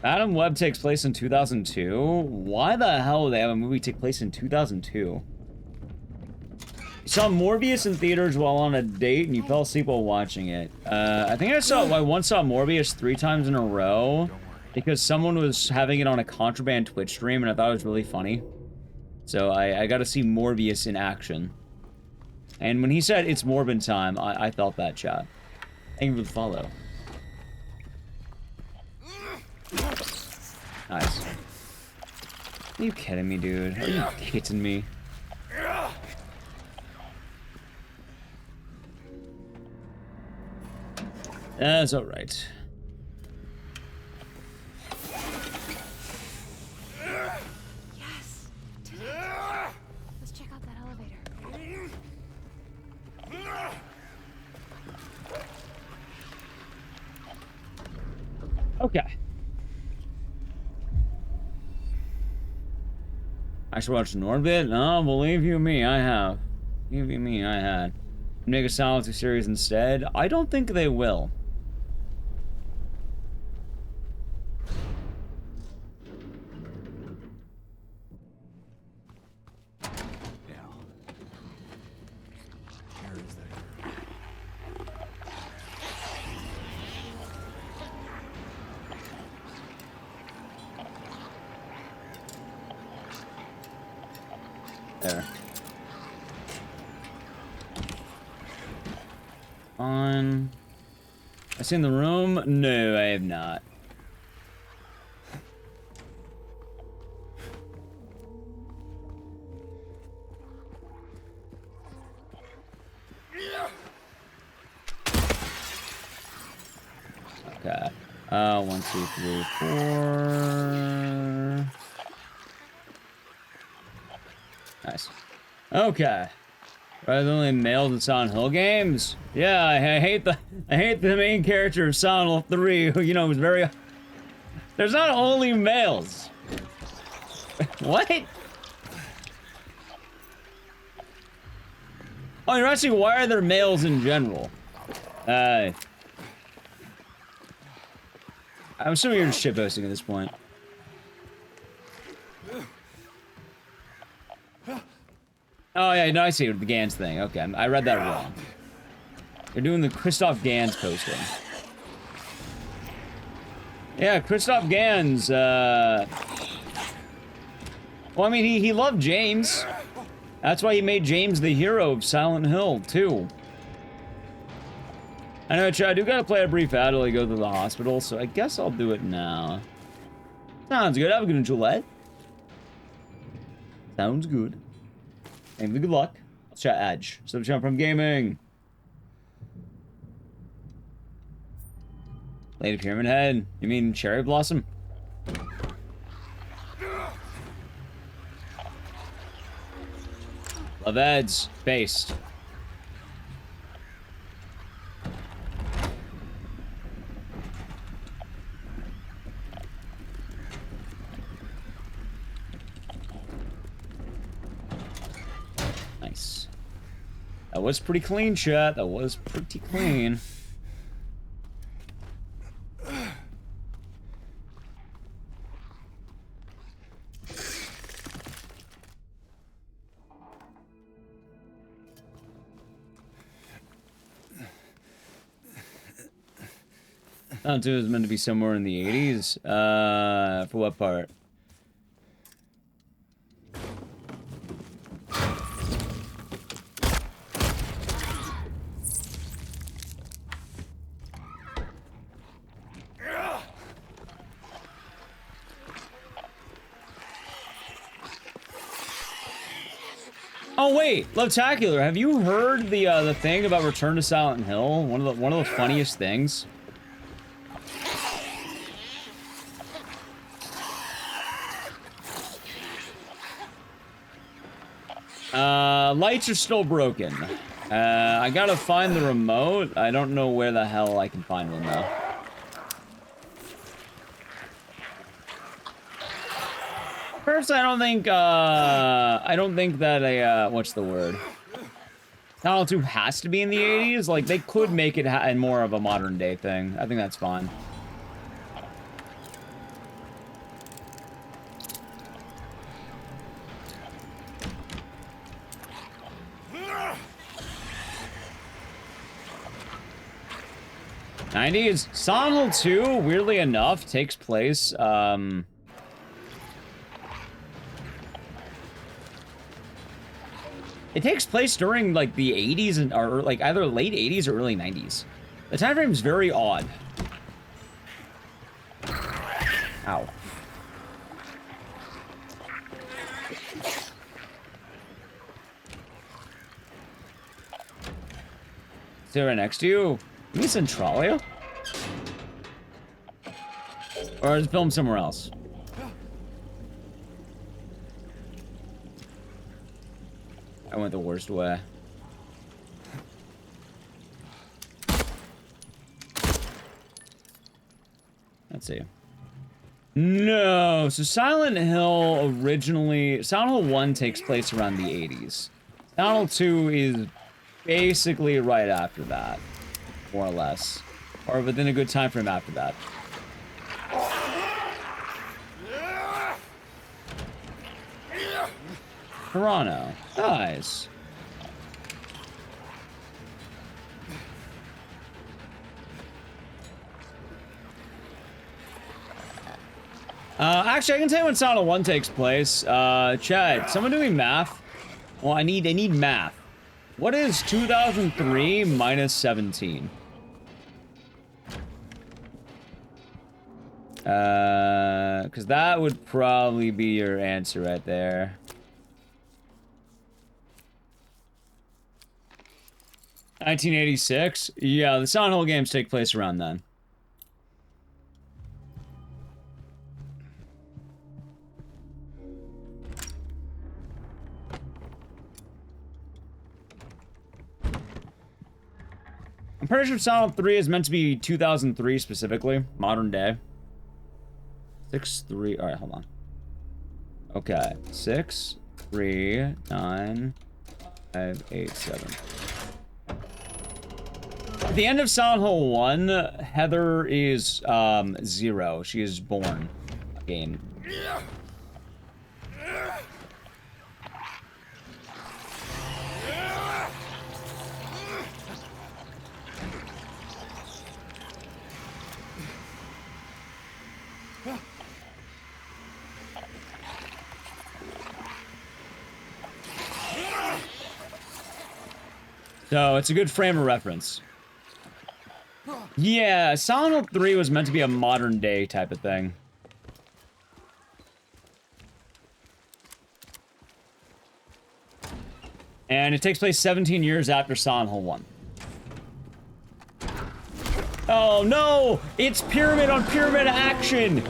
Adam Webb takes place in 2002? Why the hell would they have a movie take place in 2002? You saw Morbius in theaters while on a date and you fell asleep while watching it. I think I once saw Morbius 3 times in a row because someone was having it on a contraband Twitch stream and I thought it was really funny. So I got to see Morbius in action. And when he said it's Morbin time, I felt that, chat. Thank you for the follow. Nice. Are you kidding me, dude? Are you kidding me? That's alright. Yes! Did it! Let's check out that elevator. Okay. I should watch Norbit? No, believe you me, I have. Believe you me, I had. Make a Silent Hill series instead? I don't think they will. There. On. I seen the room? No, I have not. Okay. 1, 2, 3, 4. Nice. Okay. Are there only males in Silent Hill games? Yeah, I hate the main character of Silent Hill 3, who, you know, is very... There's not only males. What? Oh, you're asking why are there males in general? I'm assuming you're just shitposting at this point. Oh yeah, no, I see the Gans thing. Okay, I read that wrong. They're doing the Christoph Gans posting. Yeah, Christoph Gans, well, I mean, he loved James. That's why he made James the hero of Silent Hill, too. I know, Chad, I do gotta play a brief ad while I go to the hospital, so I guess I'll do it now. Sounds good. Have a good one, Gillette. Sounds good. And good luck. Let's chat Edge. So jump from gaming. Lady Pyramid Head. You mean Cherry Blossom? Love Eds. Based. Nice. That was pretty clean, chat. That was pretty clean. Silent 2 is meant to be somewhere in the 80s. For what part? Oh wait, Lovetacular, have you heard the thing about Return to Silent Hill? One of the funniest things. Lights are still broken. I gotta find the remote. I don't know where the hell I can find one though. First, I don't think that a, what's the word? Silent 2 has to be in the 80s. Like, they could make it in more of a modern day thing. I think that's fine. '90s. Silent Hill 2, weirdly enough, takes place, it takes place during, like, the 80s and, or, like, either late 80s or early 90s. The time frame is very odd. Ow. Is it right next to you? Is this Centralia? Or is it filmed somewhere else? I went the worst way. Let's see. No, so Silent Hill originally... Silent Hill 1 takes place around the 80s. Silent Hill 2 is basically right after that. More or less. Or within a good time frame after that. Toronto. Nice. Actually, I can tell you when Silent Hill 1 takes place. Chad, someone do me math. Well, I need math. What is 2003 minus 17? Because that would probably be your answer right there. 1986? Yeah, the Silent Hill games take place around then. I'm pretty sure Silent 3 is meant to be 2003 specifically, modern day. 6-3, alright, hold on. Okay, 6, 3, 9, 5, 8, 7. At the end of Silent Hill 1, Heather is 0. She is born again. So it's a good frame of reference. Yeah, Silent Hill 3 was meant to be a modern day type of thing. And it takes place 17 years after Silent Hill 1. Oh no! It's pyramid on pyramid action!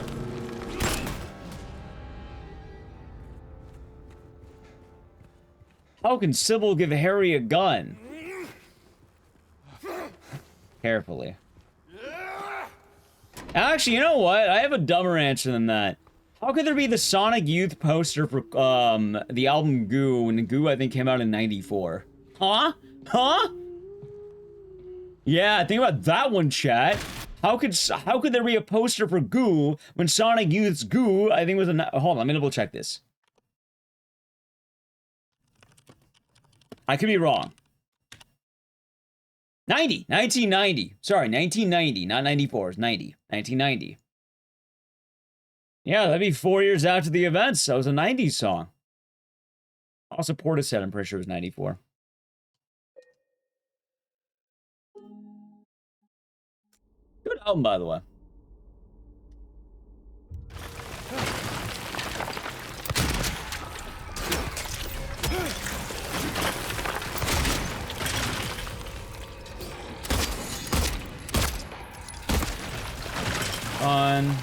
How can Sybil give Harry a gun? Carefully. Actually, you know what? I have a dumber answer than that. How could there be the Sonic Youth poster for the album Goo when Goo I think came out in '94? Huh? Huh? Yeah, think about that one, chat. How could there be a poster for Goo when Sonic Youth's Goo I think was a hold on, let me double check this. I could be wrong. 1990. Sorry, 1990, not 94. It's 90. 1990. Yeah, that'd be 4 years after the events. That was a 90s song. Also, Portishead, I'm pretty sure it was 94. Good album, by the way. Fun.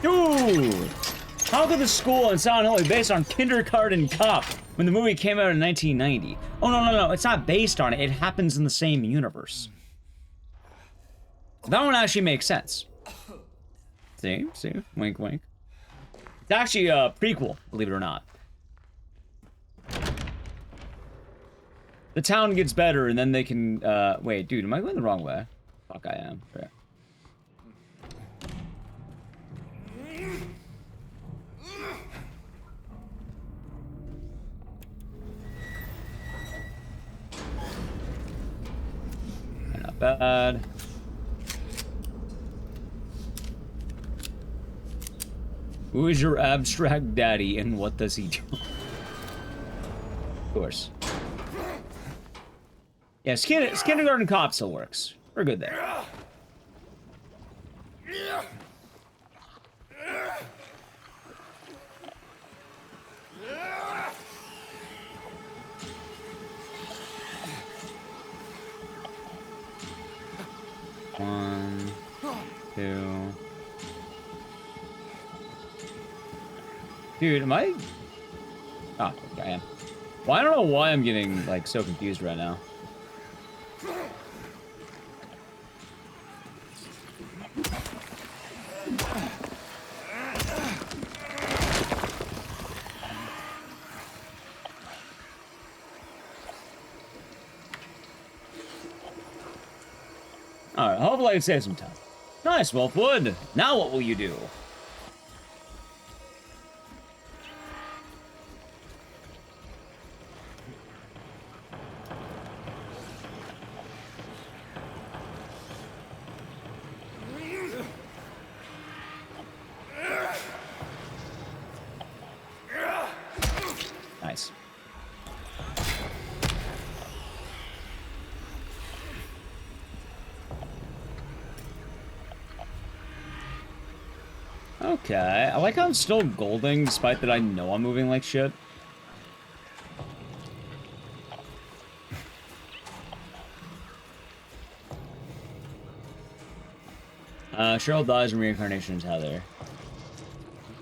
Dude! How could the school in Silent Hill be based on Kindergarten Cop when the movie came out in 1990? Oh, no. It's not based on it. It happens in the same universe. That one actually makes sense. See? Wink, wink. It's actually a prequel, believe it or not. The town gets better, and then they can, wait, dude, am I going the wrong way? Fuck, I am. Yeah. Not bad. Who is your abstract daddy, and what does he do? Of course. Yeah, Kindergarten Cop still works. We're good there. One, two. Dude, am I? Oh, okay, I am. Well, I don't know why I'm getting, like, so confused right now. Alright, hopefully I can save some time. Nice, Wolfwood. Now what will you do? Nice. Okay, I like how I'm still golding despite that I know I'm moving like shit. Cheryl dies and reincarnation is Heather.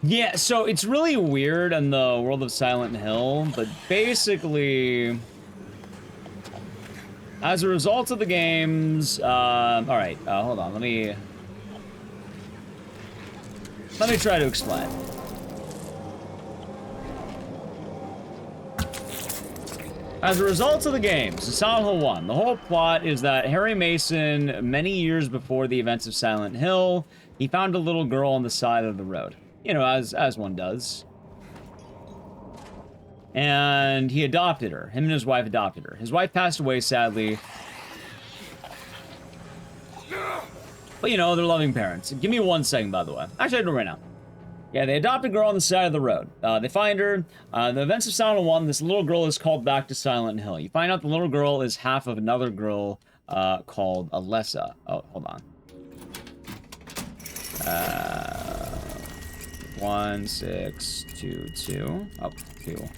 Yeah, so it's really weird in the world of Silent Hill, but basically, as a result of the games, alright, hold on, let me try to explain. As a result of the games, Silent Hill 1, the whole plot is that Harry Mason, many years before the events of Silent Hill, he found a little girl on the side of the road. You know, as one does. And he adopted her. Him and his wife adopted her. His wife passed away, sadly. But, you know, they're loving parents. Give me 1 second, by the way. Actually, I do it right now. Yeah, they adopt a girl on the side of the road. They find her. The events of Silent Hill 1, this little girl is called back to Silent Hill. You find out the little girl is half of another girl called Alessa. Oh, hold on. 1, 6, 2, 2. Oh, 2.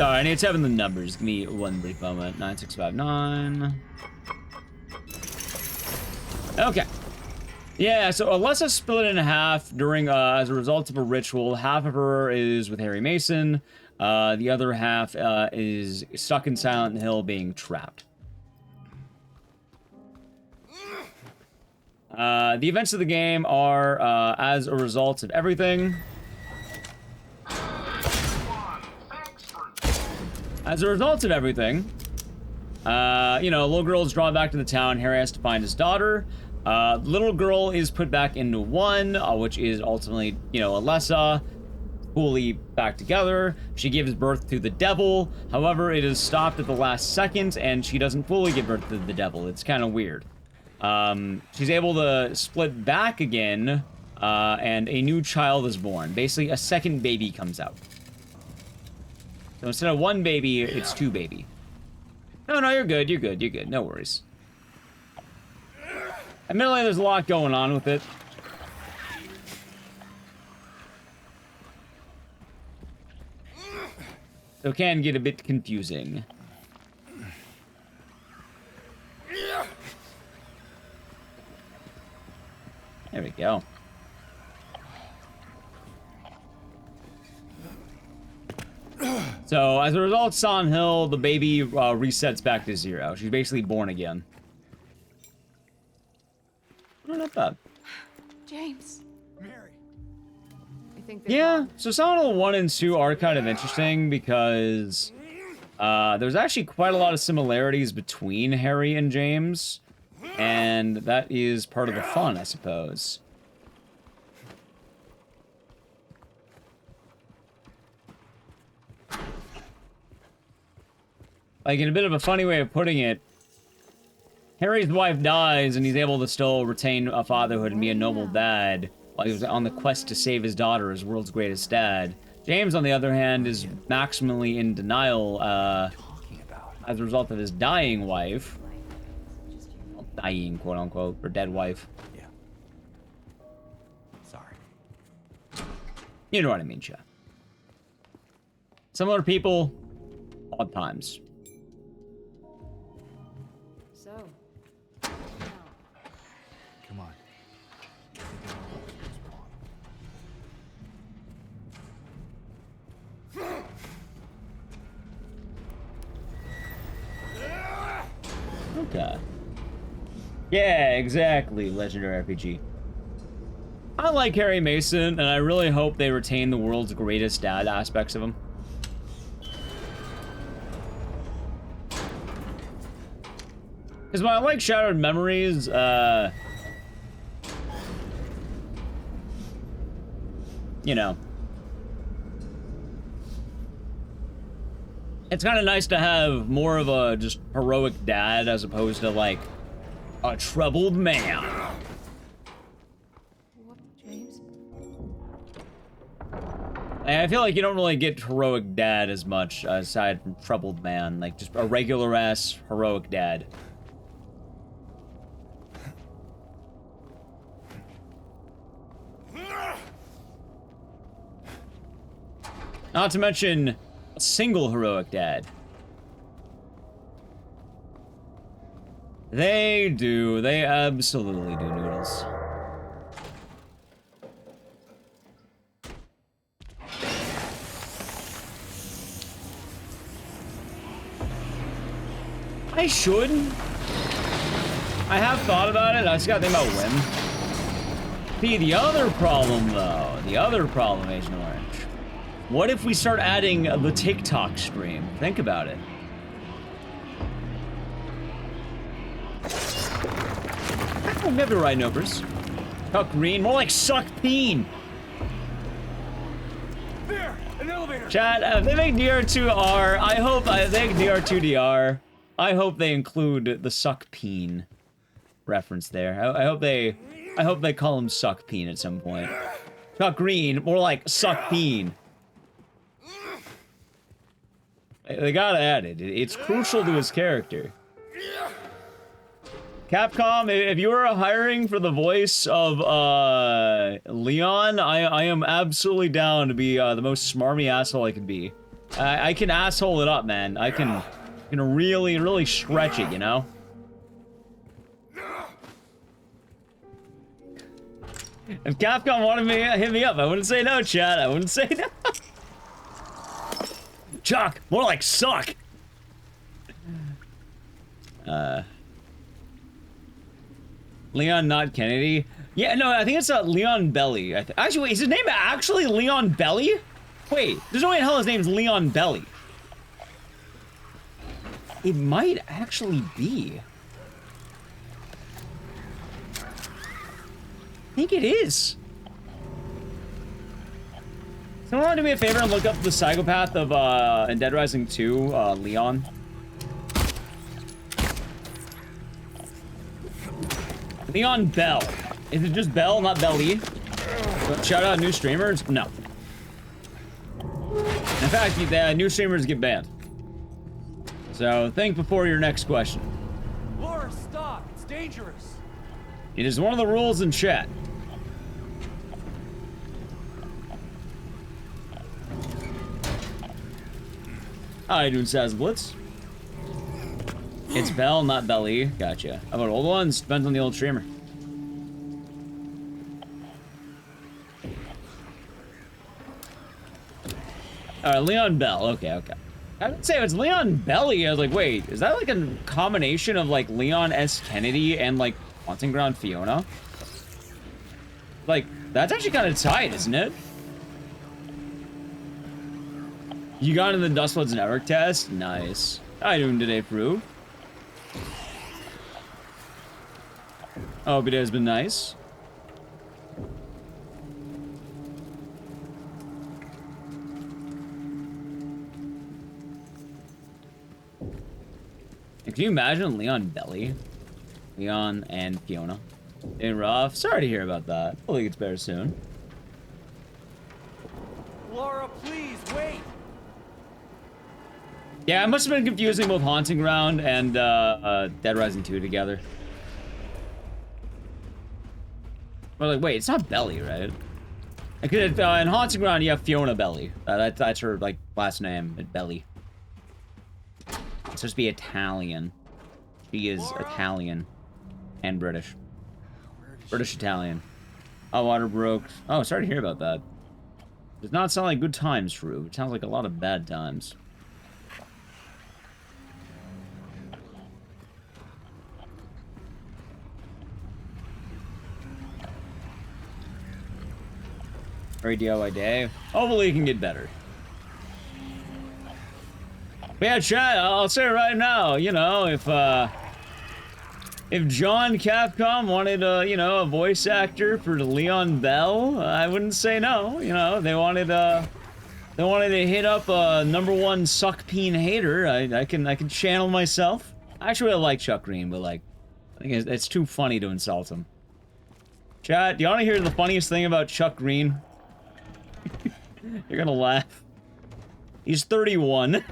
Sorry, I need to have in the numbers. Give me one brief moment. 9659. Okay. Yeah, so Alessa's split in half during, as a result of a ritual. Half of her is with Harry Mason. The other half is stuck in Silent Hill being trapped. The events of the game are as a result of everything. As a result of everything, you know, little girl is drawn back to the town. Harry has to find his daughter. Little girl is put back into one, which is ultimately, you know, Alessa, fully back together. She gives birth to the devil. However, it is stopped at the last second, and she doesn't fully give birth to the devil. It's kind of weird. She's able to split back again, and a new child is born. Basically, a second baby comes out. So instead of one baby, it's two baby. No, you're good, you're good, you're good. No worries. Admittedly, there's a lot going on with it. So it can get a bit confusing. There we go. So, as a result of Silent Hill, the baby resets back to 0. She's basically born again. Not bad. James. Mary. I think they're Yeah, gone. so Silent Hill 1 and 2 are kind of interesting because there's actually quite a lot of similarities between Harry and James, and that is part of the fun, I suppose. Like, in a bit of a funny way of putting it, Harry's wife dies, and he's able to still retain a fatherhood and be a noble dad while he was on the quest to save his daughter as world's greatest dad. James, on the other hand, is maximally in denial as a result of his dying wife. Well, dying, quote-unquote, or dead wife. Yeah. Sorry. You know what I mean, Chad. Similar people, odd times. So. Come on. Okay. Yeah, exactly, Legendary RPG. I like Harry Mason, and I really hope they retain the world's greatest dad aspects of him. Because while I like Shattered Memories, you know, it's kind of nice to have more of a just heroic dad as opposed to, like, a troubled man. What, James? And I feel like you don't really get heroic dad as much aside from troubled man, like just a regular-ass heroic dad. Not to mention a single heroic dad. They do. They absolutely do, Noodles. I should. I have thought about it. I just gotta think about when. See, the other problem, though. The other problem, Agent Orange. What if we start adding the TikTok stream? Think about it. Oh, maybe right, Nopers. Suck green, more like suck peen. There! An elevator! Chat, if they make DR2R, I hope they make DR2DR. I hope they include the suck peen reference there. I hope they call him suck peen at some point. Suck green, more like suck peen. They gotta add it. It's crucial to his character. Capcom, if you are hiring for the voice of Leon, I am absolutely down to be the most smarmy asshole I can be. I can asshole it up, man. I can really, really stretch it, you know? If Capcom wanted me, hit me up. I wouldn't say no, chat. I wouldn't say no. Chuck, more like suck. Leon, not Kennedy. Yeah, no, I think it's Leon Belly. Actually, wait, is his name actually Leon Belly? Wait, there's no way in hell his name's Leon Belly. It might actually be. I think it is. Someone want to do me a favor and look up the psychopath of in Dead Rising 2, Leon. Leon Bell. Is it just Bell, not Belly? Shout out new streamers? No. In fact, the new streamers get banned. So think before your next question. Laura, stop! It's dangerous. It is one of the rules in chat. How you doing, Sazblitz? It's Bell, not Belly. Gotcha. How about old ones? Depends on the old streamer. Alright, Leon Bell. Okay, okay. I would say if it's Leon Belly, I was like, wait, is that like a combination of like Leon S. Kennedy and like Haunting Ground Fiona? Like, that's actually kind of tight, isn't it? You got in the Dustwoods Network test? Nice. How you doing today, Prue? I hope it has been nice. Can you imagine Leon Belly? Leon and Fiona. Hey, rough. Sorry to hear about that. Hopefully it gets better soon. Laura, please, wait! Yeah, I must have been confusing both Haunting Ground and Dead Rising 2 together. But like, wait, it's not Belly, right? Because in Haunting Ground, you have Fiona Belly. That's her like last name, Belly. It's supposed to be Italian. She is Laura? Italian and British. British Italian. Oh, water broke. Oh, sorry to hear about that. Does not sound like good times, Drew. It sounds like a lot of bad times. Very DIY day. Hopefully it can get better. But yeah, chat, I'll say it right now, you know, if John Capcom wanted you know, a voice actor for Leon Bell, I wouldn't say no, you know, they wanted to hit up a #1 suckpeen hater, I can channel myself. Actually, I like Chuck Green, but like, I think it's too funny to insult him. Chat, do you want to hear the funniest thing about Chuck Green? You're gonna laugh. He's 31.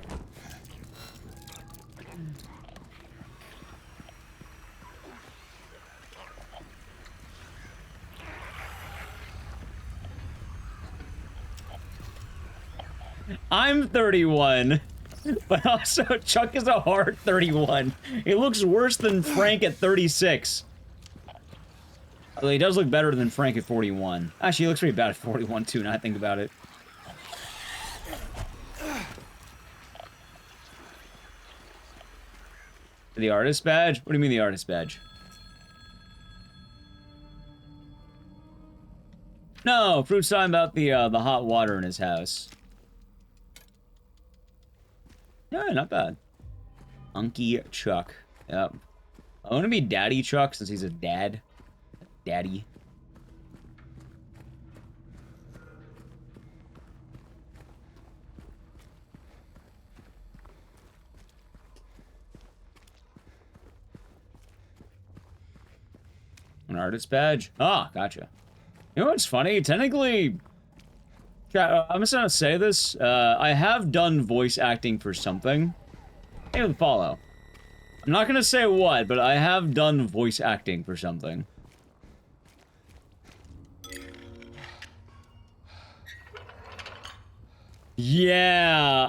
I'm 31, but also Chuck is a hard 31. It looks worse than Frank at 36. Although he does look better than Frank at 41. Actually, he looks pretty bad at 41 too, now I think about it. The artist badge? What do you mean the artist badge? No, Fruit's talking about the hot water in his house. Yeah, not bad. Unky Chuck. Yep. I want to be Daddy Chuck since he's a dad. Daddy. An artist badge? Ah, gotcha. You know what's funny? Technically, I'm just gonna say this. I have done voice acting for something. Hey, follow. I'm not gonna say what, but I have done voice acting for something. Yeah,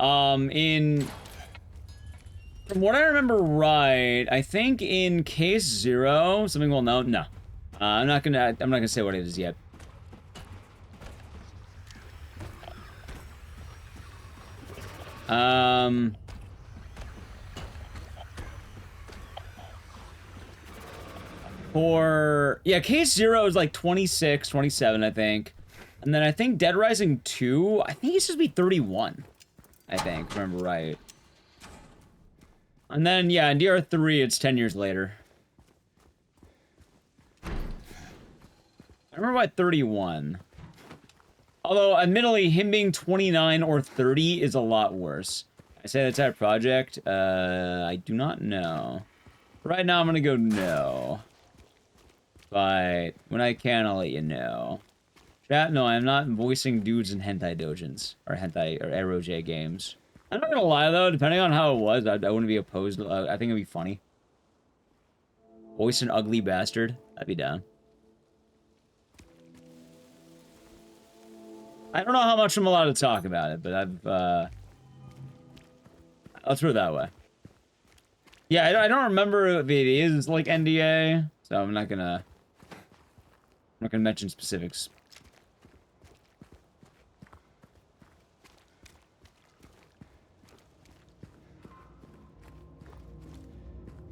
from what I remember right, I think in case 0, something we'll know. No. I'm not gonna say what it is yet. Yeah, case 0 is like 26, 27, I think. And then I think Dead Rising 2, I think it's supposed to be 31. I think, if I remember right. And then, yeah, in DR3, it's 10 years later. I remember by 31. Although, admittedly, him being 29 or 30 is a lot worse. I say that's that project. I do not know. Right now, I'm gonna go no. But when I can, I'll let you know. Chat, no, I'm not voicing dudes in hentai dojins. Or hentai, or ROJ games. I'm not gonna lie, though, depending on how it was, I wouldn't be opposed. I think it'd be funny. Voice an ugly bastard. I'd be down. I don't know how much I'm allowed to talk about it, but I've, let's put it that way. Yeah, I don't remember if it is, like, NDA, so I'm not gonna mention specifics.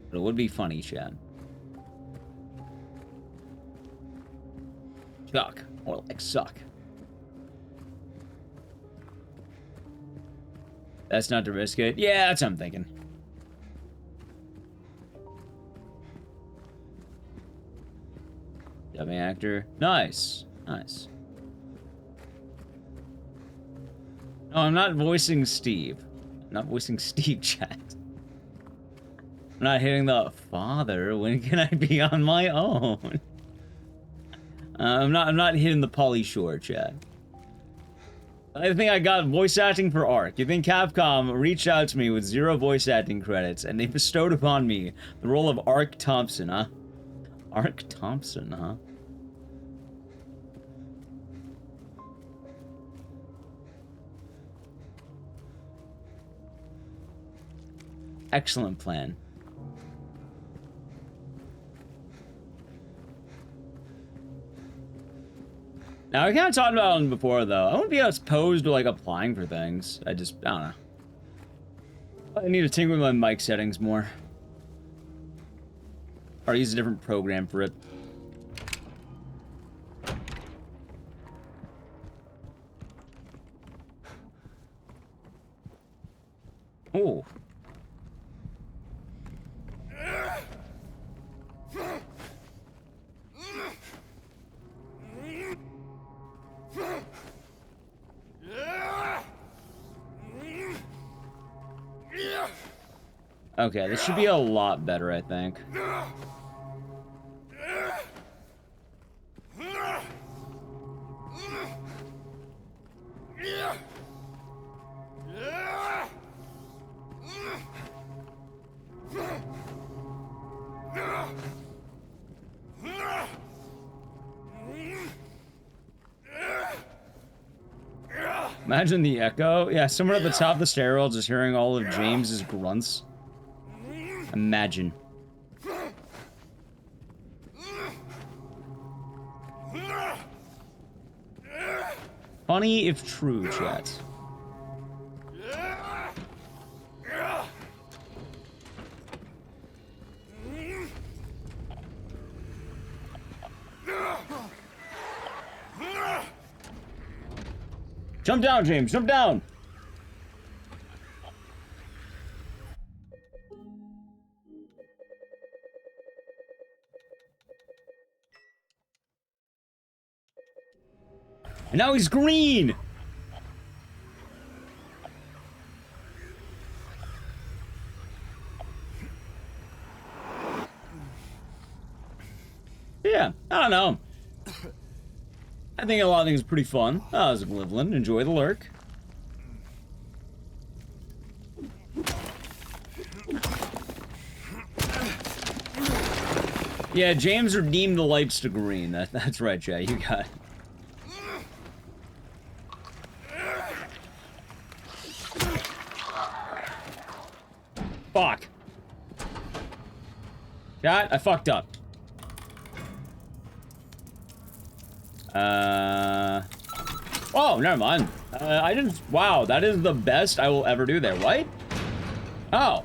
But it would be funny, Chad. Suck. More like suck. That's not to risk it? Yeah, that's what I'm thinking. Dubbing actor. Nice. Nice. No, I'm not voicing Steve. I'm not voicing Steve, chat. I'm not hitting the father. When can I be on my own? I'm not hitting the Pauly Shore, chat. I think I got voice acting for Ark. You think Capcom reached out to me with 0 voice acting credits, and they bestowed upon me the role of Ark Thompson, huh? Ark Thompson, huh? Excellent plan. Now, I kind of talked about it before, though. I wouldn't be opposed to, like, applying for things. I don't know. I need to tinker with my mic settings more. Or use a different program for it. Oh. Okay, this should be a lot better, I think. Imagine the echo. Yeah, somewhere at the top of the stairwell, just hearing all of James's grunts. Imagine. Funny if true, chat. Jump down, James. Jump down. And now he's green. Yeah, I don't know. I think a lot of things are pretty fun. I was equivalent. Enjoy the lurk. Yeah, James redeemed the lights to green. That's right, Jay. You got it. Fuck. Chat, I fucked up. Oh, never mind. I didn't... Wow, that is the best I will ever do there. What? Oh.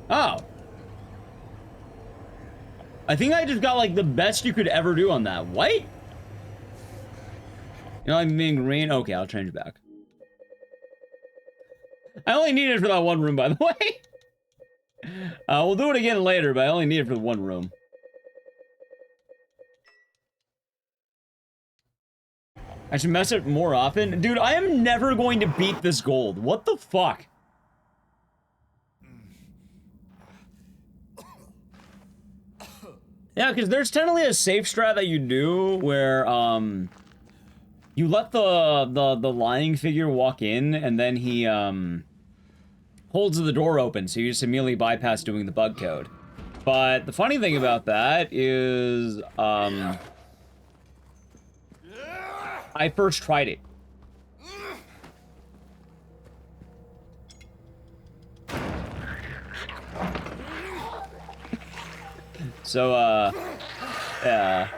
Oh. I think I just got, like, the best you could ever do on that. What? You know, like being green? Okay, I'll change it back. I only need it for that one room, by the way. We'll do it again later, but I only need it for the one room. I should mess it more often. Dude, I am never going to beat this gold. What the fuck? Yeah, because there's technically a safe strat that you do where, you let the lying figure walk in, and then he, holds the door open, so you just immediately bypass doing the bug code. But the funny thing about that is, I first tried it. So, yeah.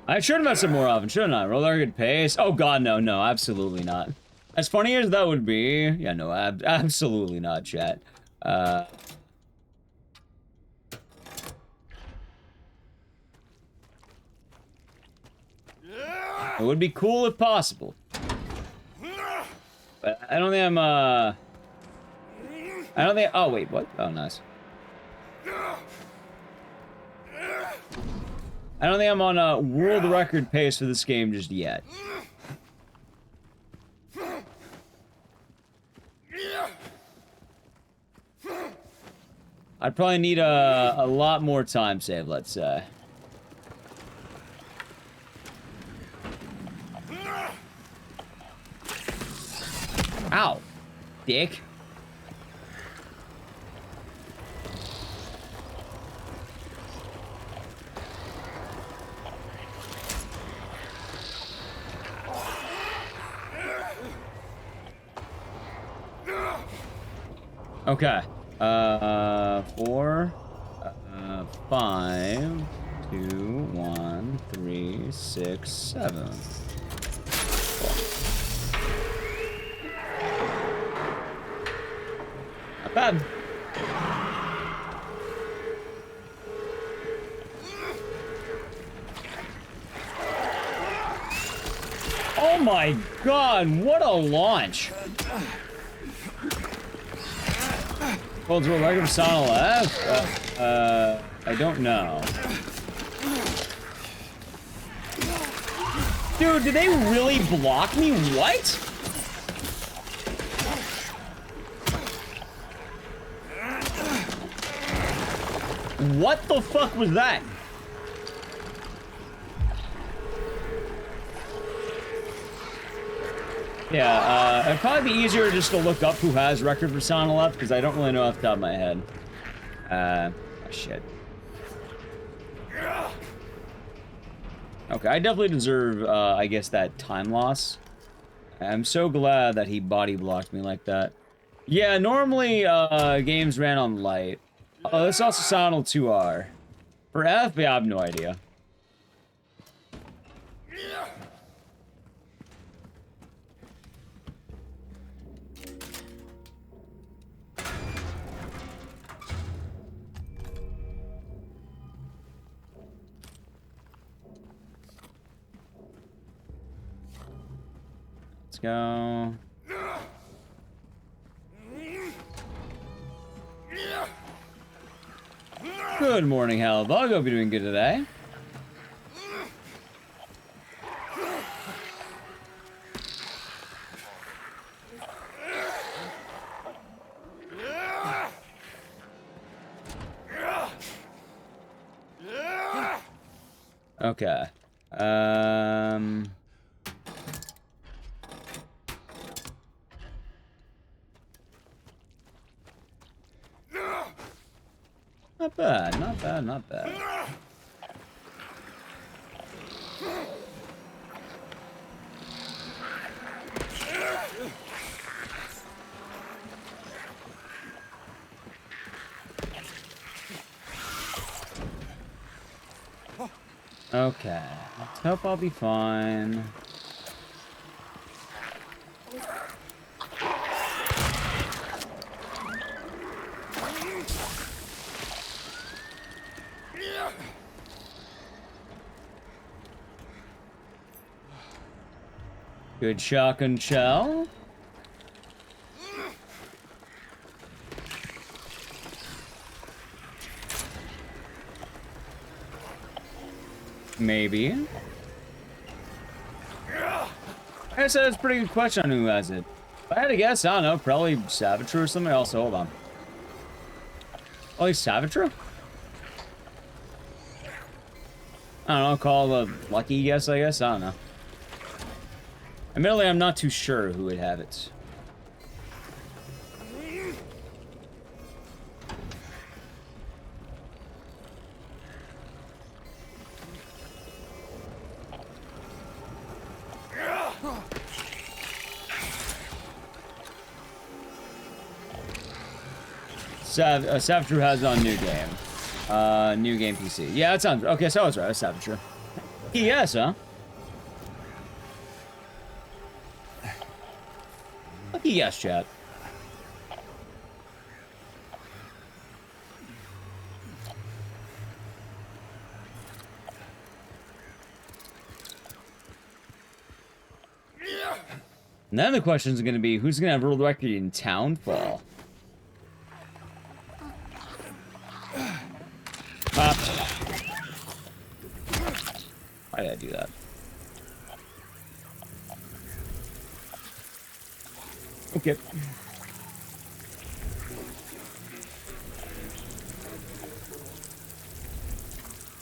I should mess it more often, shouldn't I? Roll at a good pace? Oh god, no, no, absolutely not. As funny as that would be, yeah, no, absolutely not, chat. It would be cool if possible. But I don't think I'm, I don't think, oh wait, what? Oh, nice. I don't think I'm on a world record pace for this game just yet. I'd probably need a lot more time save, let's say. Ow, dick. Okay. 4, 5, 2, 1, 3, 6, 7. Not bad. Oh my god, what a launch! Holds world record for Sonic F? I don't know. Dude, did they really block me? What? What the fuck was that? Yeah, it'd probably be easier just to look up who has record for Sonic left, because I don't really know off the top of my head. Oh, shit. Okay, I definitely deserve, I guess, that time loss. I'm so glad that he body blocked me like that. Yeah, normally, games ran on light. Oh, this also Sonic 2R. For F, yeah, I have no idea. Let's go. Good morning, Hellbug. Hope you're doing good today. Okay. Not bad, not bad, not bad. Okay, let's hope I'll be fine. Good shotgun shell. Maybe. I guess that's a pretty good question on who has it. If I had to guess, I don't know, probably Savage or something else. Hold on. Oh, he's Savage? I don't know, call a lucky guess, I guess. I don't know. Admittedly, I'm not too sure who would have it. Savage Drew has it on new game. New game PC. Yeah, that sounds okay. So I was right. Savage Drew. Yes, huh? Lucky yes, chat. And then the question is going to be, who's going to have world record in Townfall? Why did I do that? Okay.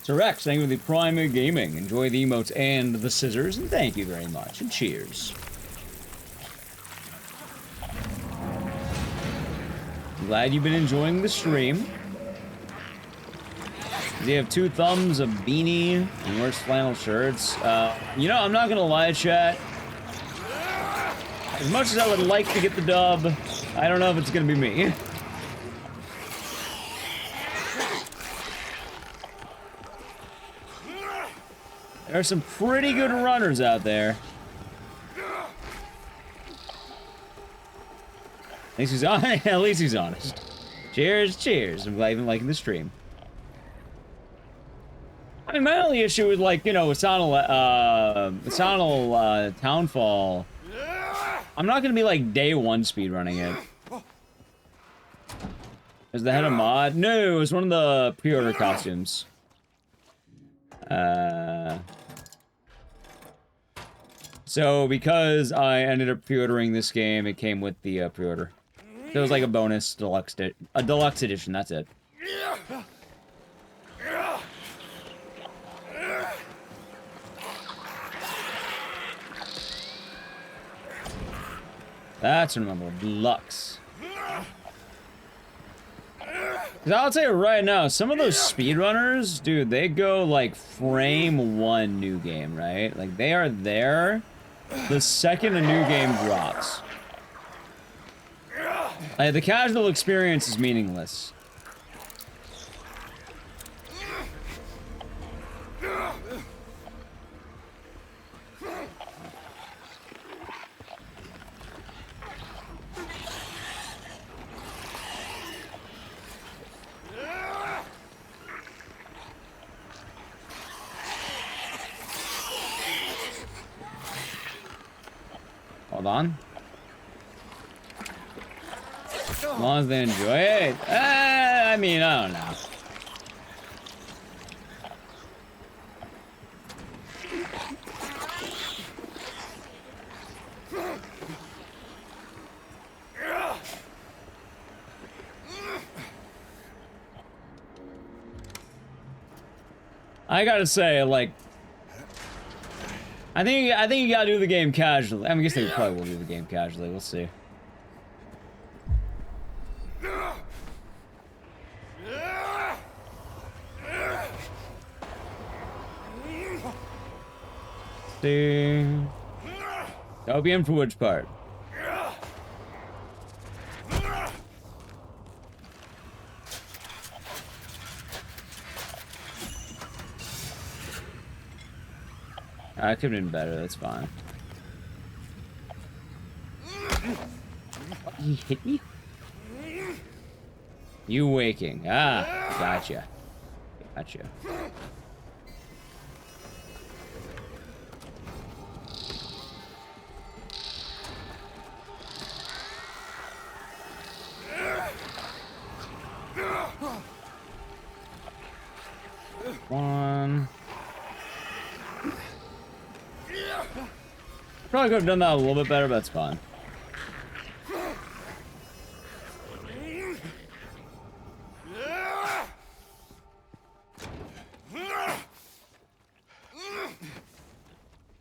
So Rex, thank you for the Prime Gaming. Enjoy the emotes and the scissors, and thank you very much, and cheers. Glad you've been enjoying the stream. They have 2 thumbs, a beanie, and wears flannel shirts. You know, I'm not gonna lie, chat. As much as I would like to get the dub, I don't know if it's gonna be me. There are some pretty good runners out there. At least he's on. At least he's honest. Cheers, cheers. I'm glad you've been liking the stream. I mean, my only issue with, like, you know, Townfall. I'm not gonna be like day 1 speedrunning it. Is the head a mod? No, it was one of the pre-order costumes. So because I ended up pre-ordering this game, it came with the pre-order. So it was like a bonus deluxe edition. That's it. That's remember deluxe. Cause I'll tell you right now, some of those speedrunners, dude, they go like frame 1 new game, right? Like they are there the second a new game drops. Like, the casual experience is meaningless. Hold on. As long as they enjoy it. I mean, I don't know. I gotta say, like, I think you gotta do the game casually. I mean, I guess they probably will do the game casually. We'll see. see. Opium for which part? I could have been better, that's fine. He hit me? You waking. Ah, gotcha. Gotcha. One. Probably could have done that a little bit better, but that's fine.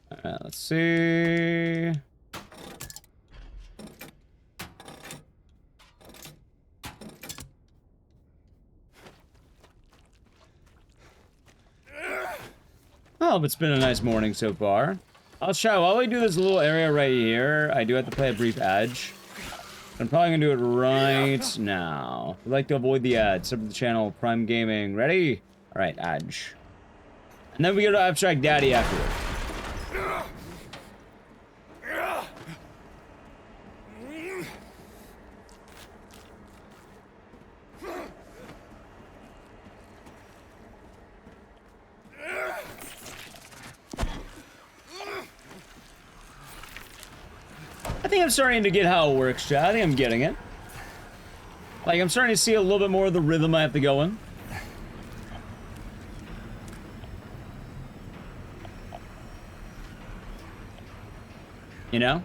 Alright, let's see. Oh, it's been a nice morning so far. I'll try, while we do this little area right here, I do have to play a brief edge. I'm probably gonna do it right now. I'd like to avoid the ads. Sub to the channel, Prime Gaming. Ready? Alright, edge. And then we go to Abstract Daddy afterward. I think I'm starting to get how it works, chat. I think I'm getting it. Like, I'm starting to see a little bit more of the rhythm I have to go in. You know?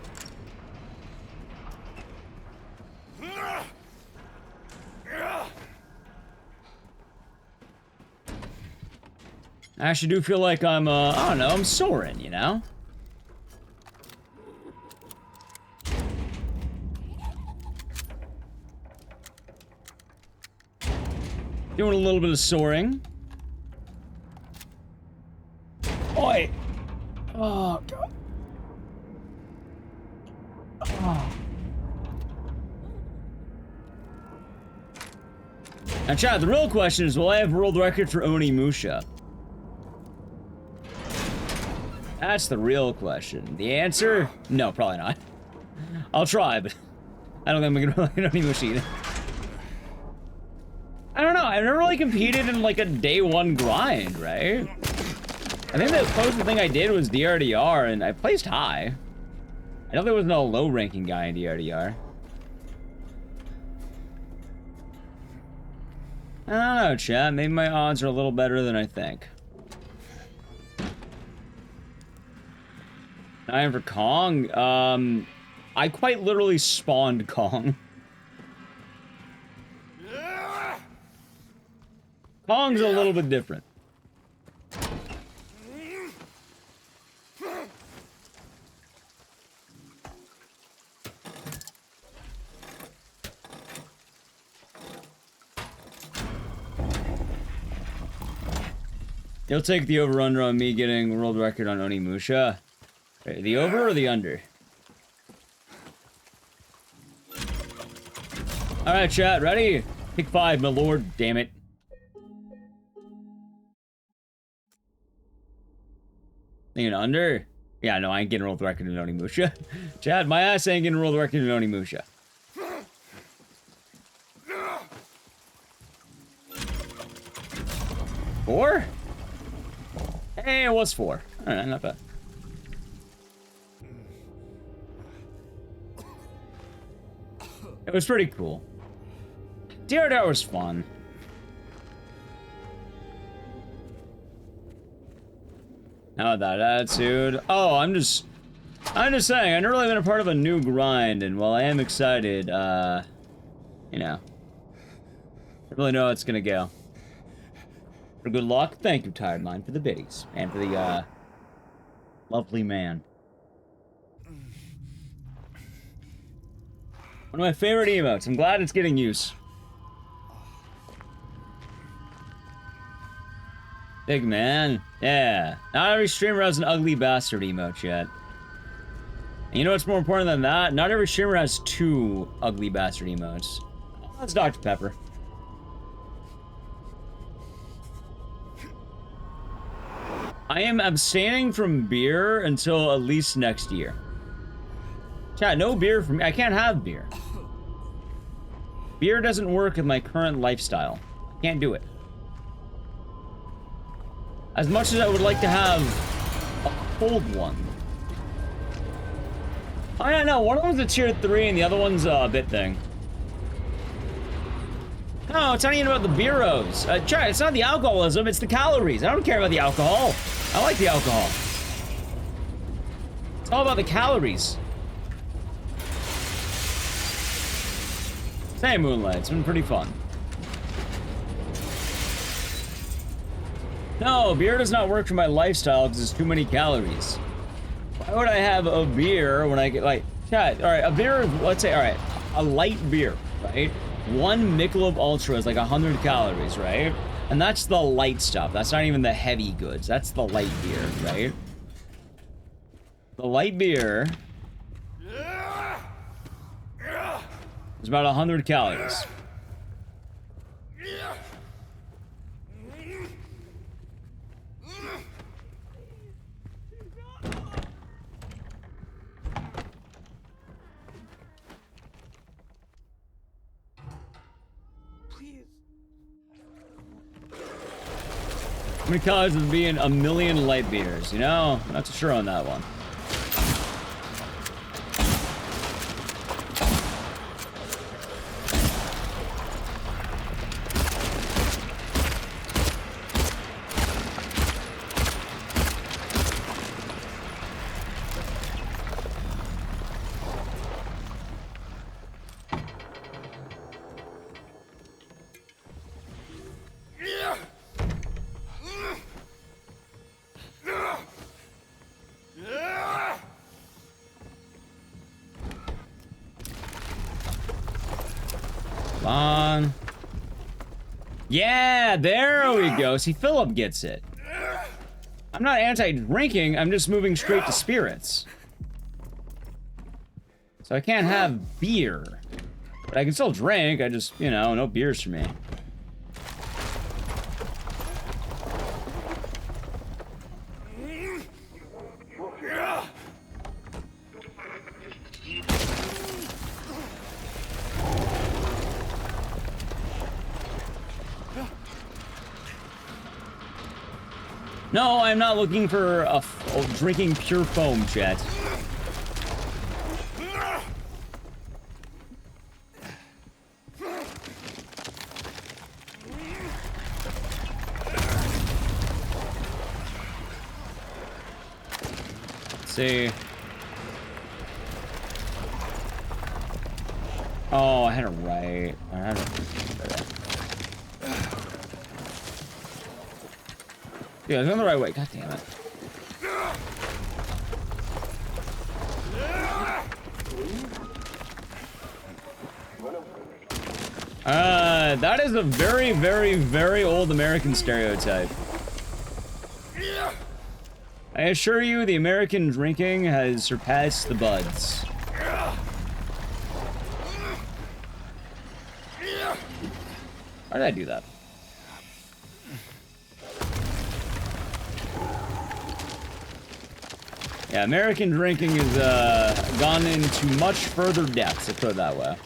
I actually do feel like I'm, I don't know, I'm soaring, you know? Doing a little bit of soaring. Oi! Oh, God. Oh. Now, chat, the real question is, will I have world record for Onimusha? That's the real question. The answer? No, probably not. I'll try, but I don't think I'm gonna really Onimusha either. I don't know, I've never really competed in like a day one grind, right? I think the closest thing I did was DRDR, and I placed high. I know there wasn't a low ranking guy in DRDR. I don't know, chat. Maybe my odds are a little better than I think. I am for Kong. I quite literally spawned Kong. Kong's a little bit different. You'll take the over-under on me getting world record on Onimusha. The over or the under? Alright, chat, ready? Pick 5, my lord, damn it. Thinking under? Yeah, no, I ain't getting world record in Onimusha. Chad, my ass ain't getting world record in Onimusha. Four? Hey, it was 4. Alright, not bad. It was pretty cool. DRDR was fun. How about that attitude? Oh, I'm just saying, I've never really been a part of a new grind, and while I am excited, you know, I really know how it's gonna go. For good luck, thank you, Tired Mind, for the biddies, and for the, lovely man. One of my favorite emotes. I'm glad it's getting use. Big man. Yeah. Not every streamer has an ugly bastard emote yet. And you know what's more important than that? Not every streamer has 2 ugly bastard emotes. Oh, that's Dr. Pepper. I am abstaining from beer until at least next year. Chat, no beer for me. I can't have beer. Beer doesn't work with my current lifestyle. I can't do it. As much as I would like to have a cold one. Oh yeah, no, one of them's a tier 3 and the other one's a bit thing. No, it's not even about the beeros. Chat, it's not the alcoholism, it's the calories. I don't care about the alcohol. I like the alcohol. It's all about the calories. Hey, Moonlight, it's been pretty fun. No, beer does not work for my lifestyle because it's too many calories. Why would I have a beer when I get, like, chat, alright, a beer, let's say, alright, a light beer, right? One Michelob Ultra is like 100 calories, right? And that's the light stuff. That's not even the heavy goods. That's the light beer, right? The light beer is about 100 calories. How many calories would be in a million light beers? You know, not too sure on that one. On. Yeah, there we go. See, Philip gets it. I'm not anti-drinking, I'm just moving straight to spirits. So I can't have beer. But I can still drink, I just, you know, no beers for me. No, I'm not looking for drinking pure foam, chat. Let's see. Oh, I had it right. I had it. Yeah, it's going the right way. God damn it. That is a very, very, very old American stereotype. I assure you, the American drinking has surpassed the buds. Why did I do that? Yeah, American drinking has gone into much further depths, let's put it that way.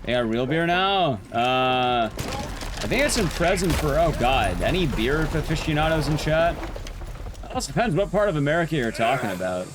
They got real beer now? I think it's in present for, oh god, any beer aficionados in chat? It also depends what part of America you're talking about.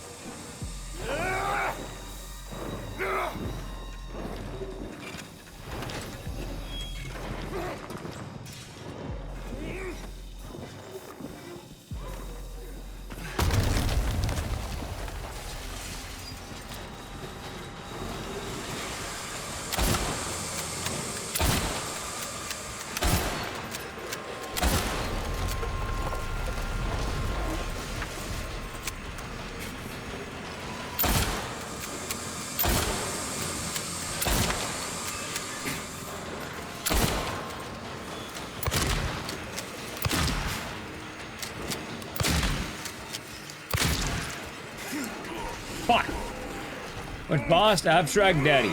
Which boss? Abstract Daddy.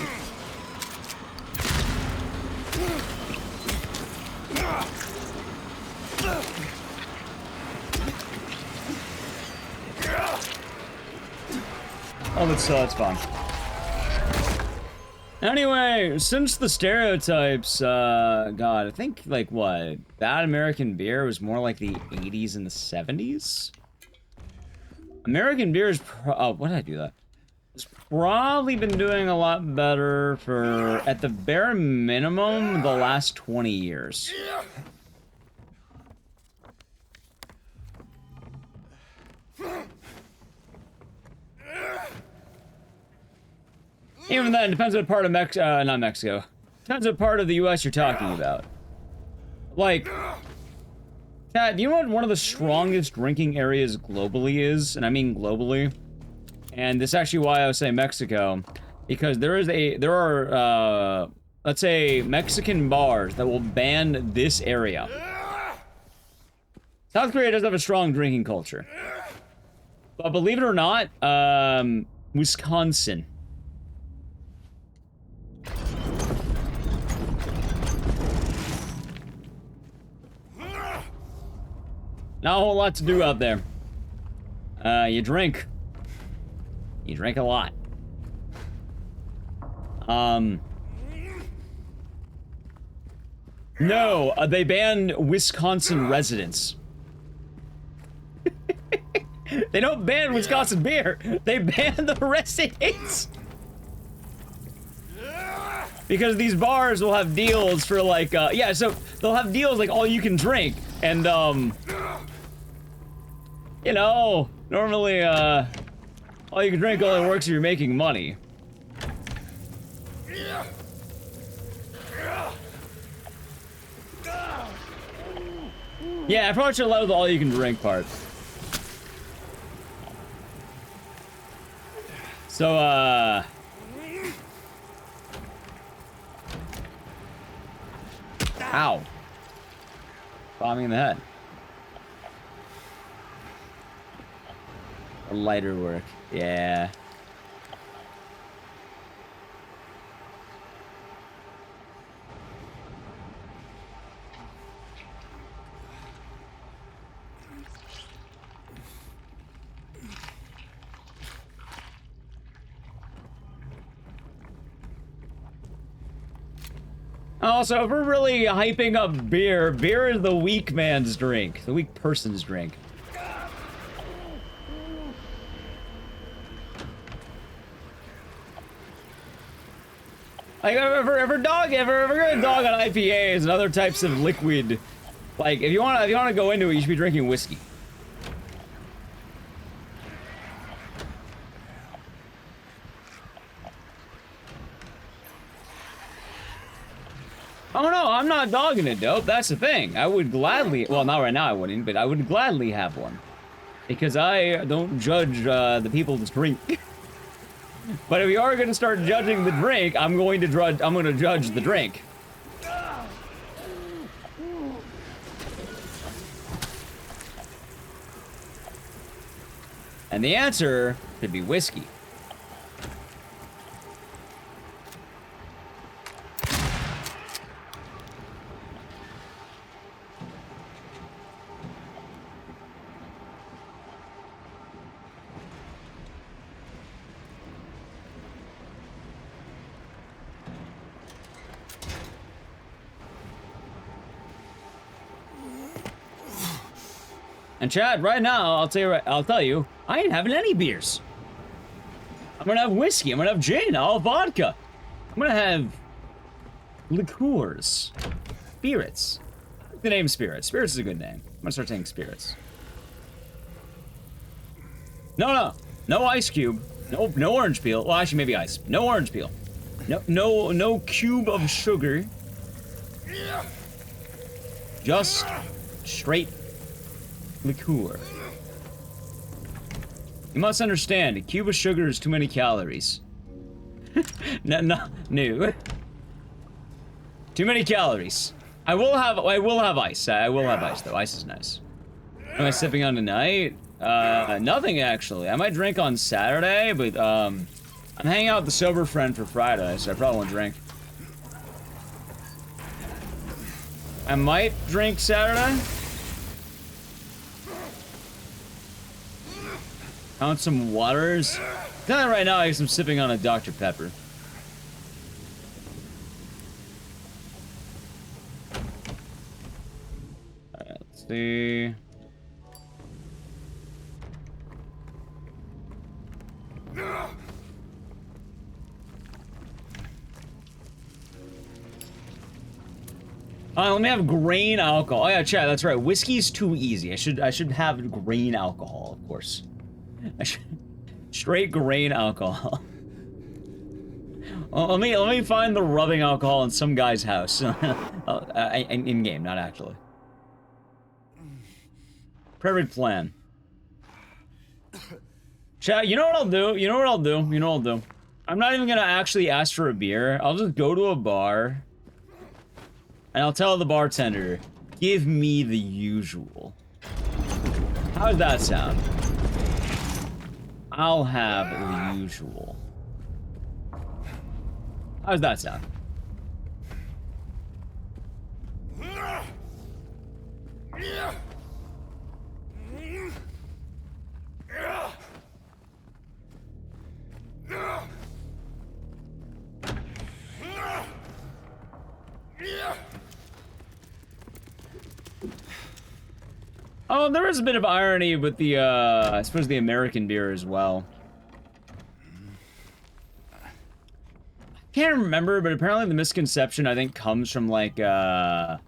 Oh, that's fun. Anyway, since the stereotypes, God, I think, like, what? Bad American beer was more like the 80s and the 70s? American beer is oh, what did I do that? It's probably been doing a lot better for, at the bare minimum, the last 20 years. Even then, depends what part of not Mexico. Depends what part of the US you're talking about. Like, Chad, do you know what one of the strongest drinking areas globally is? And I mean globally. And this is actually why I was saying Mexico. Because there are, let's say, Mexican bars that will ban this area. South Korea does have a strong drinking culture. But believe it or not, Wisconsin. Not a whole lot to do out there. You drink. You drink a lot. No, they banned Wisconsin residents. They don't ban Wisconsin beer. They ban the residents. Because these bars will have deals for like, yeah, so they'll have deals like all you can drink. And, you know, normally, all you can drink only works if you're making money. Yeah, I probably should allow the all you can drink part. So, ow. Bombing in the head. Lighter work. Yeah. Also, if we're really hyping up beer, beer is the weak man's drink. The weak person's drink. Like, if we're gonna dog on IPAs and other types of liquid, like, if you wanna go into it, you should be drinking whiskey. Oh no, I'm not dogging it, dope. That's the thing. I would gladly, well, not right now I wouldn't, but I would gladly have one. Because I don't judge the people that drink. But if we are gonna start judging the drink, I'm gonna judge the drink. And the answer could be whiskey. And Chad, right now, I'll tell you, I ain't having any beers. I'm gonna have whiskey, I'm gonna have gin, I'll have vodka. I'm gonna have liqueurs, spirits. I like the name Spirits. Spirits is a good name. I'm gonna start saying spirits. No ice cube. No orange peel. Well, actually, maybe ice. No orange peel. No cube of sugar. Just straight liqueur. You must understand, a cube of sugar is too many calories. No. Too many calories. I will have ice. I will have ice though. Ice is nice. Am I sipping on tonight? Nothing actually. I might drink on Saturday, but I'm hanging out with the sober friend for Friday, so I probably won't drink. I might drink Saturday. Count some waters. Tell you right now, I guess I'm sipping on a Dr. Pepper. Alright, let's see. Let me have grain alcohol. Oh yeah, chat, that's right. Whiskey's too easy. I should have grain alcohol, of course. Straight grain alcohol. Well, let me find the rubbing alcohol in some guy's house. In game, not actually. Perfect plan. Chat, you know what I'll do? You know what I'll do? You know what I'll do? I'm not even gonna actually ask for a beer. I'll just go to a bar. And I'll tell the bartender, give me the usual. How does that sound? I'll have the usual. How does that sound? Oh, there is a bit of irony with the, I suppose the American beer as well. Can't remember, but apparently the misconception, I think, comes from, like, God,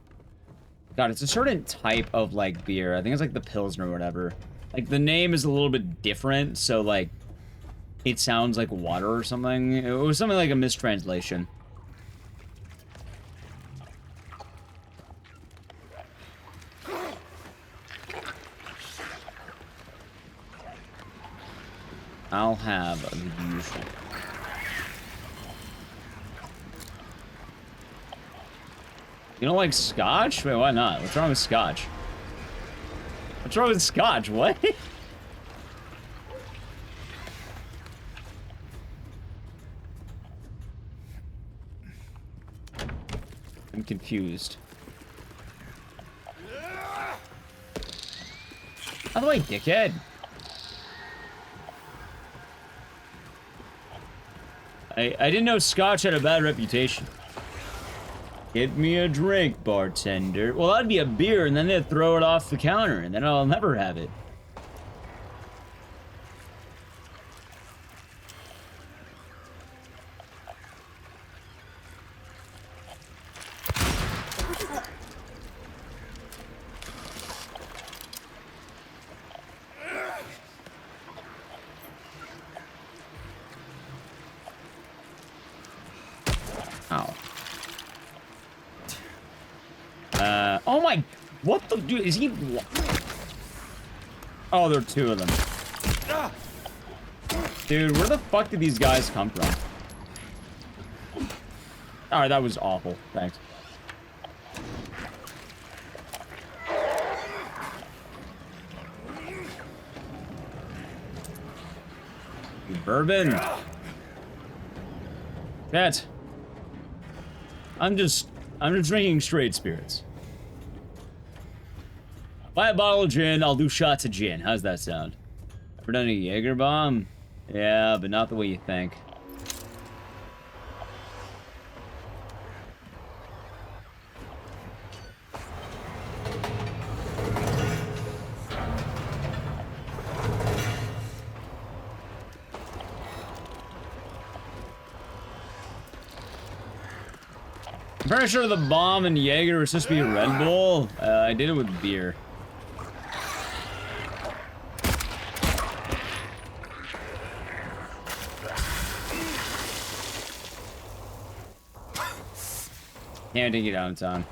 it's a certain type of, like, beer. I think it's, like, the Pilsner or whatever. Like, the name is a little bit different, so, like, it sounds like water or something. It was something like a mistranslation. I'll have the usual. You don't like scotch? Wait, why not? What's wrong with scotch? What's wrong with scotch? What? I'm confused. By the way, dickhead. I didn't know scotch had a bad reputation. Get me a drink, bartender. Well, that'd be a beer, and then they'd throw it off the counter, and then I'll never have it. Oh my, what the, dude, is he, oh, there are two of them. Dude, where the fuck did these guys come from? Alright, that was awful, thanks. Bourbon. Cat. I'm just drinking straight spirits. Buy a bottle of gin, I'll do shots of gin. How's that sound? Ever done a Jaeger bomb? Yeah, but not the way you think. I'm pretty sure the bomb and Jaeger were supposed to be a Red Bull. I did it with beer. Can't take it out in time.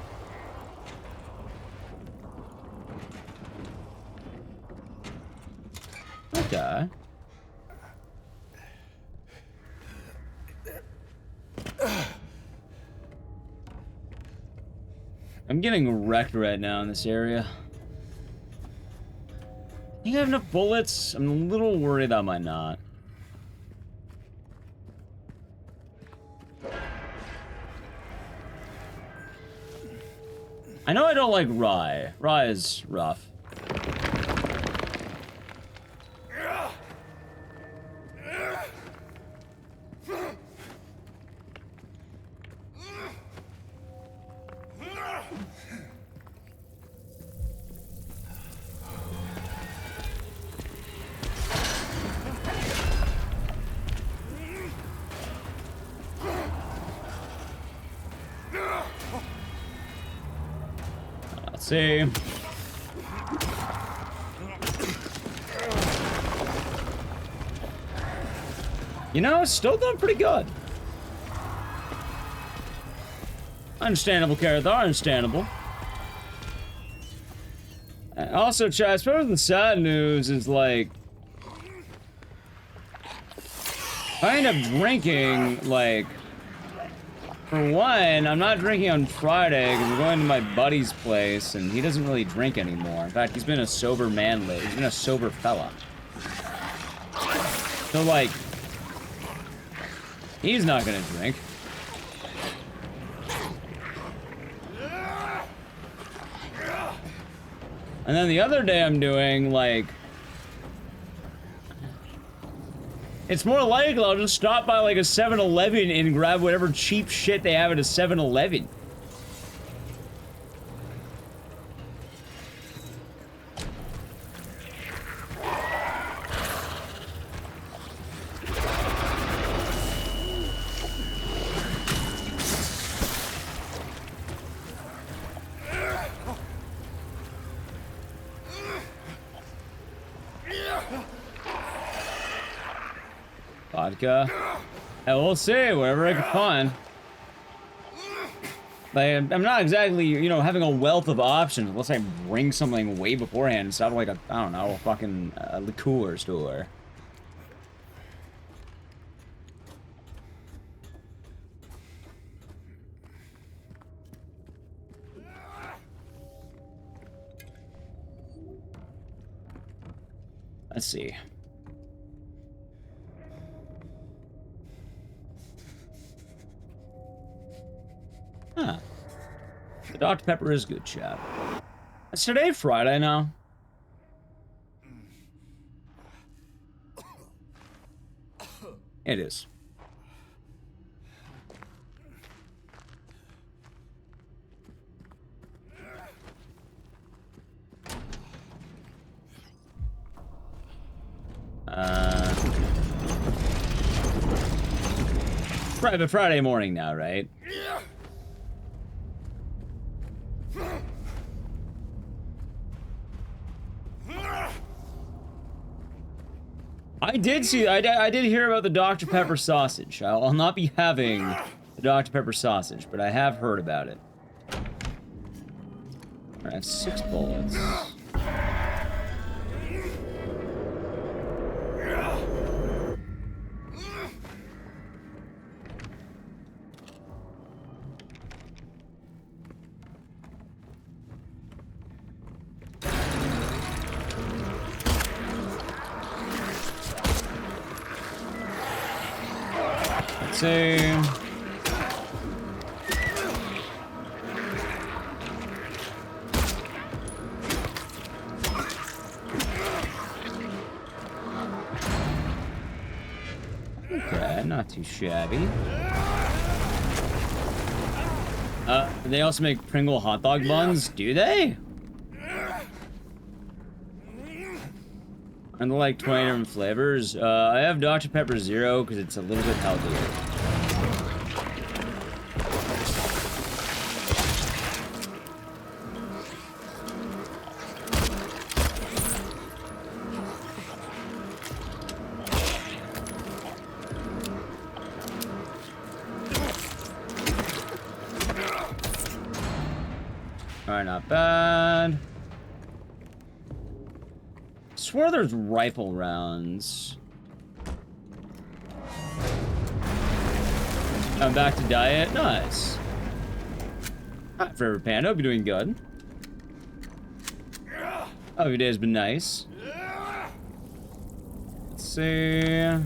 Okay. I'm getting wrecked right now in this area. I think I have enough bullets. I'm a little worried I might not. I know I don't like rye. Rye is rough. Let's see. You know, it's still doing pretty good. Understandable, Carathar, understandable. Also, chat, I suppose the sad news is, like, I end up drinking, like, for one, I'm not drinking on Friday because we're going to my buddy's place and he doesn't really drink anymore. In fact, he's been a sober man lately. He's been a sober fella. So, like, he's not gonna drink. And then the other day I'm doing, like, it's more likely I'll just stop by, like, a 7-Eleven and grab whatever cheap shit they have at a 7-Eleven. Vodka. And we'll see, whatever I can find. Like, I'm not exactly, you know, having a wealth of options unless I bring something way beforehand instead of like a, I don't know, a fucking liqueur store. Let's see. Huh. The Dr. Pepper is good, chap. Is today Friday now? It is. Private Friday morning now, right? I did see, I did hear about the Dr. Pepper sausage. I'll not be having the Dr. Pepper sausage, but I have heard about it. I have 6 bullets. See. Okay, not too shabby. They also make Pringle hot dog buns, do they? And they're like 20 different flavors. I have Dr. Pepper Zero because it's a little bit healthier. Alright, not bad. I swear there's rifle rounds. I'm back to diet. Nice. Alright, Forever Panda. Hope you're doing good. Hope your day's been nice. Let's see.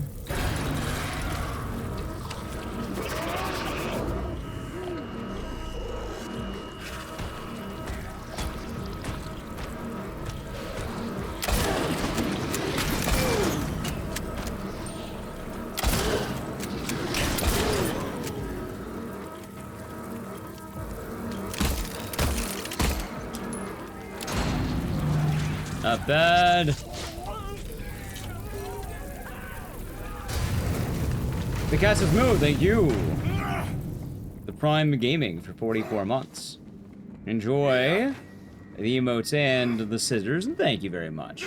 Not bad. The cast has moved, thank you. The Prime Gaming for 44 months. Enjoy the emotes and the scissors, and thank you very much.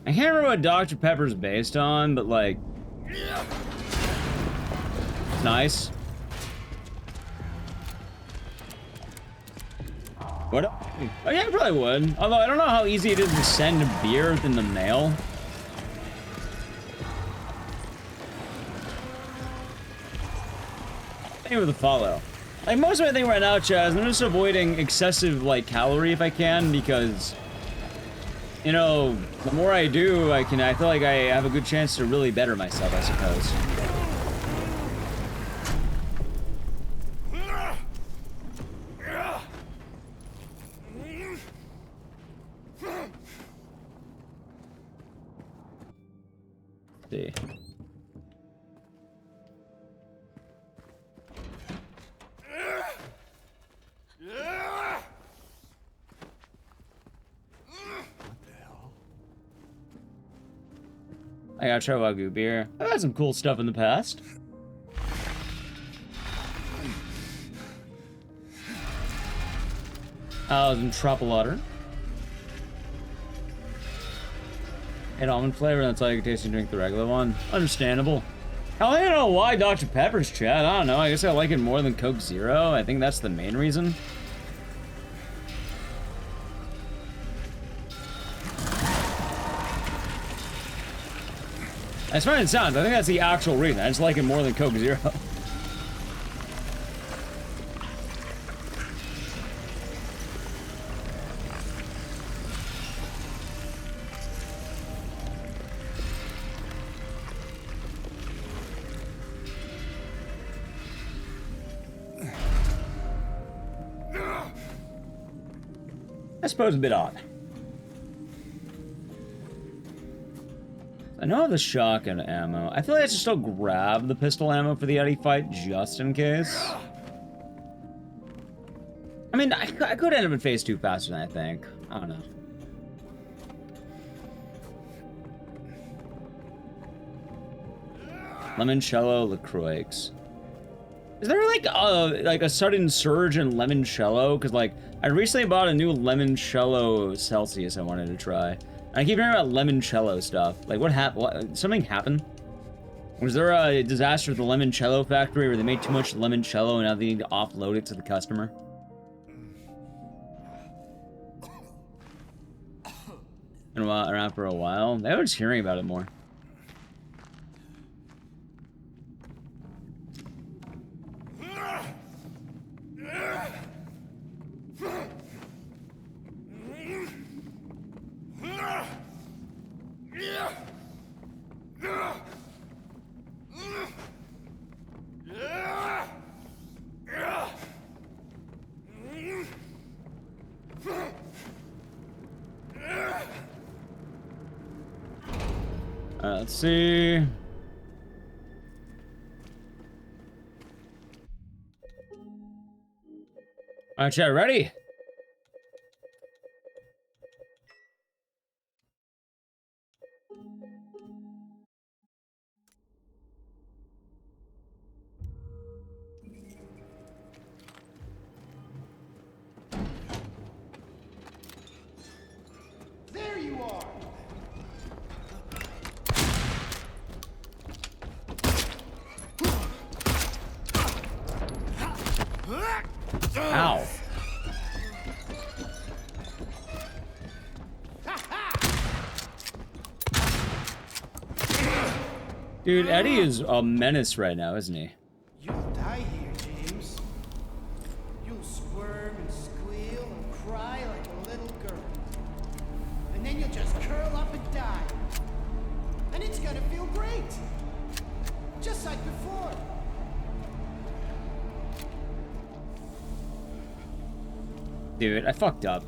I can't remember what Dr. Pepper's based on, but like, it's nice. What? Oh yeah, I probably would. Although I don't know how easy it is to send beer in the mail. Thank you for the follow. Like, most of my thing right now, Chaz, I'm just avoiding excessive, like, calorie if I can, because, you know, the more I do, I feel like I have a good chance to really better myself, I suppose. See. I gotta try Wagyu beer. I've had some cool stuff in the past. I was in Tropolotter. And almond flavor, that's all you can taste and drink the regular one. Understandable. Hell, I don't know why Dr. Pepper's chat. I don't know. I guess I like it more than Coke Zero. I think that's the main reason. As far as it sounds, I think that's the actual reason. I just like it more than Coke Zero. I suppose a bit odd. I know I have the shotgun ammo. I feel like I should still grab the pistol ammo for the Eddie fight, just in case. I mean, I could end up in phase 2 faster than I think. I don't know. Limoncello LaCroix. Is there like a sudden surge in limoncello? Because like I recently bought a new limoncello Celsius I wanted to try. And I keep hearing about limoncello stuff. Like what happened? Something happened? Was there a disaster at the limoncello factory where they made too much limoncello and now they need to offload it to the customer? Been around for a while. I was hearing about it more. Let's see. Alright, chat, ready? There you are. Ow. Dude, Eddie is a menace right now, isn't he? You'll die here, James. You'll squirm and squeal and cry like a little girl. And then you'll just curl up and die. And it's gonna feel great. Just like before. Dude, I fucked up.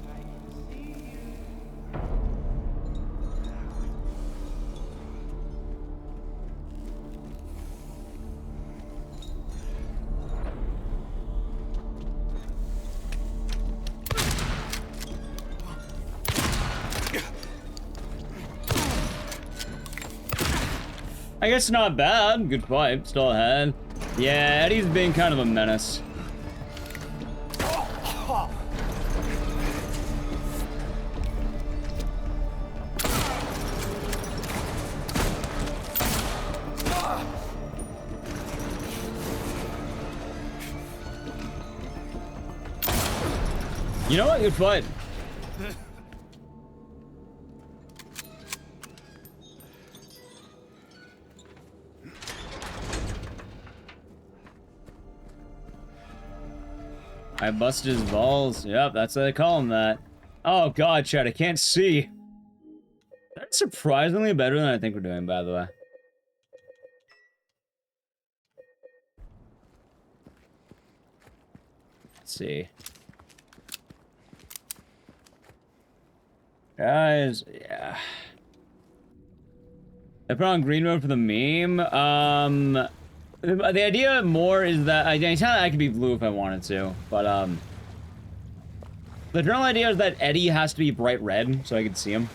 I guess not bad. Good fight. Still ahead. Yeah, Eddie's being kind of a menace. You know what? Good fight. I busted his balls. Yep, that's what they call him that. Oh god, Chad, I can't see. That's surprisingly better than I think we're doing, by the way. Let's see. Guys, yeah. I put on green mode for the meme. The idea more is that I could be blue if I wanted to, but the general idea is that Eddie has to be bright red so I can see him.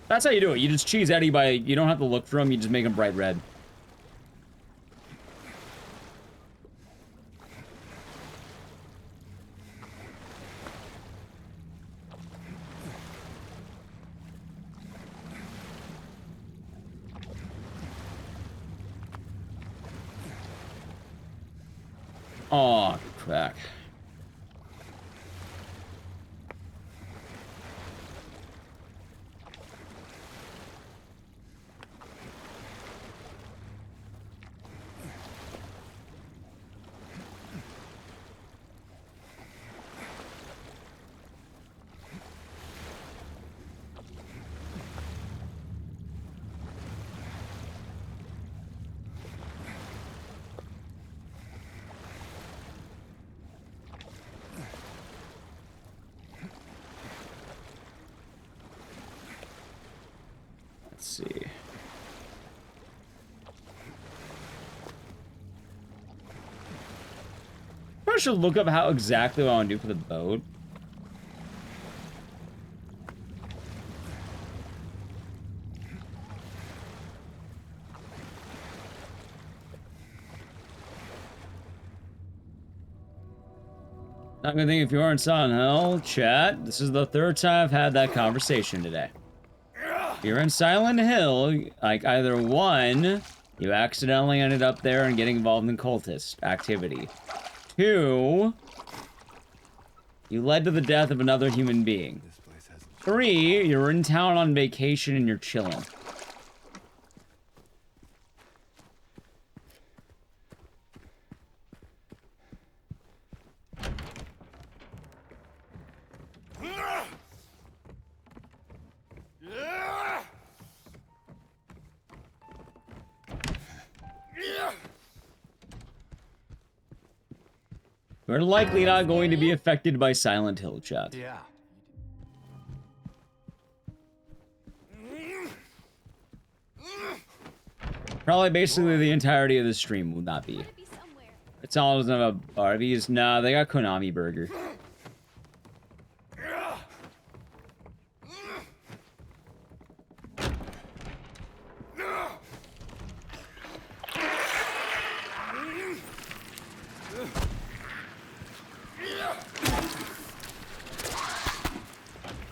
That's how you do it. You just cheese Eddie by, you don't have to look for him, you just make him bright red. Oh, crack. Let's see. I should look up how exactly what I want to do for the boat. Not gonna think if you are in Silent Hill, chat. This is the third time I've had that conversation today. If you're in Silent Hill, like either one, you accidentally ended up there and getting involved in cultist activity. Two, you led to the death of another human being. Three, you're in town on vacation and you're chilling. We're likely not going to be affected by Silent Hill, chat. Yeah. Probably basically the entirety of the stream will not be. It's all doesn't have a Arby's. Nah, they got Konami Burger.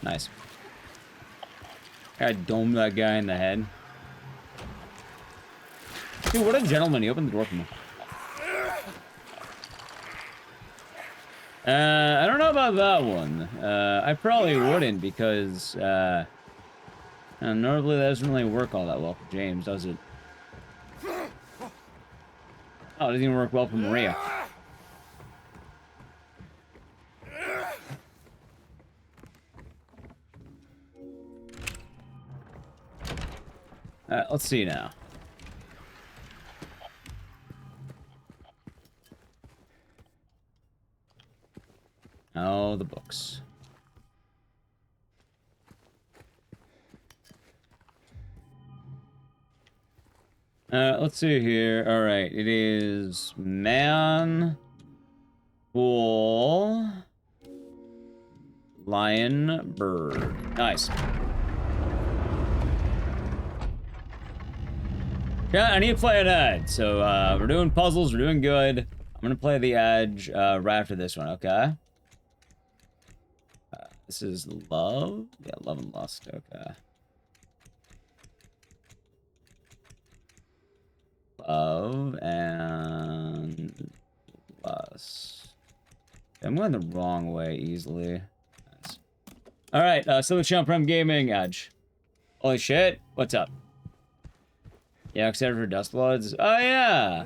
Nice. I domed that guy in the head. Dude, what a gentleman. He opened the door for me. I don't know about that one. I probably wouldn't because, normally that doesn't really work all that well for James, does it? Oh, it doesn't even work well for Maria. Let's see now. Oh, the books. Let's see here. All right, it is man, bull, lion, bird. Nice. Yeah, I need to play an Edge. So we're doing puzzles, we're doing good. I'm gonna play the Edge right after this one, okay? This is Love? Yeah, Love and Lust, okay. Love and Lust. I'm going the wrong way easily. Nice. Alright, Silver Channel Prime Gaming, Edge. Holy shit, what's up? Yeah, excited for Dust Bloods? Oh, yeah!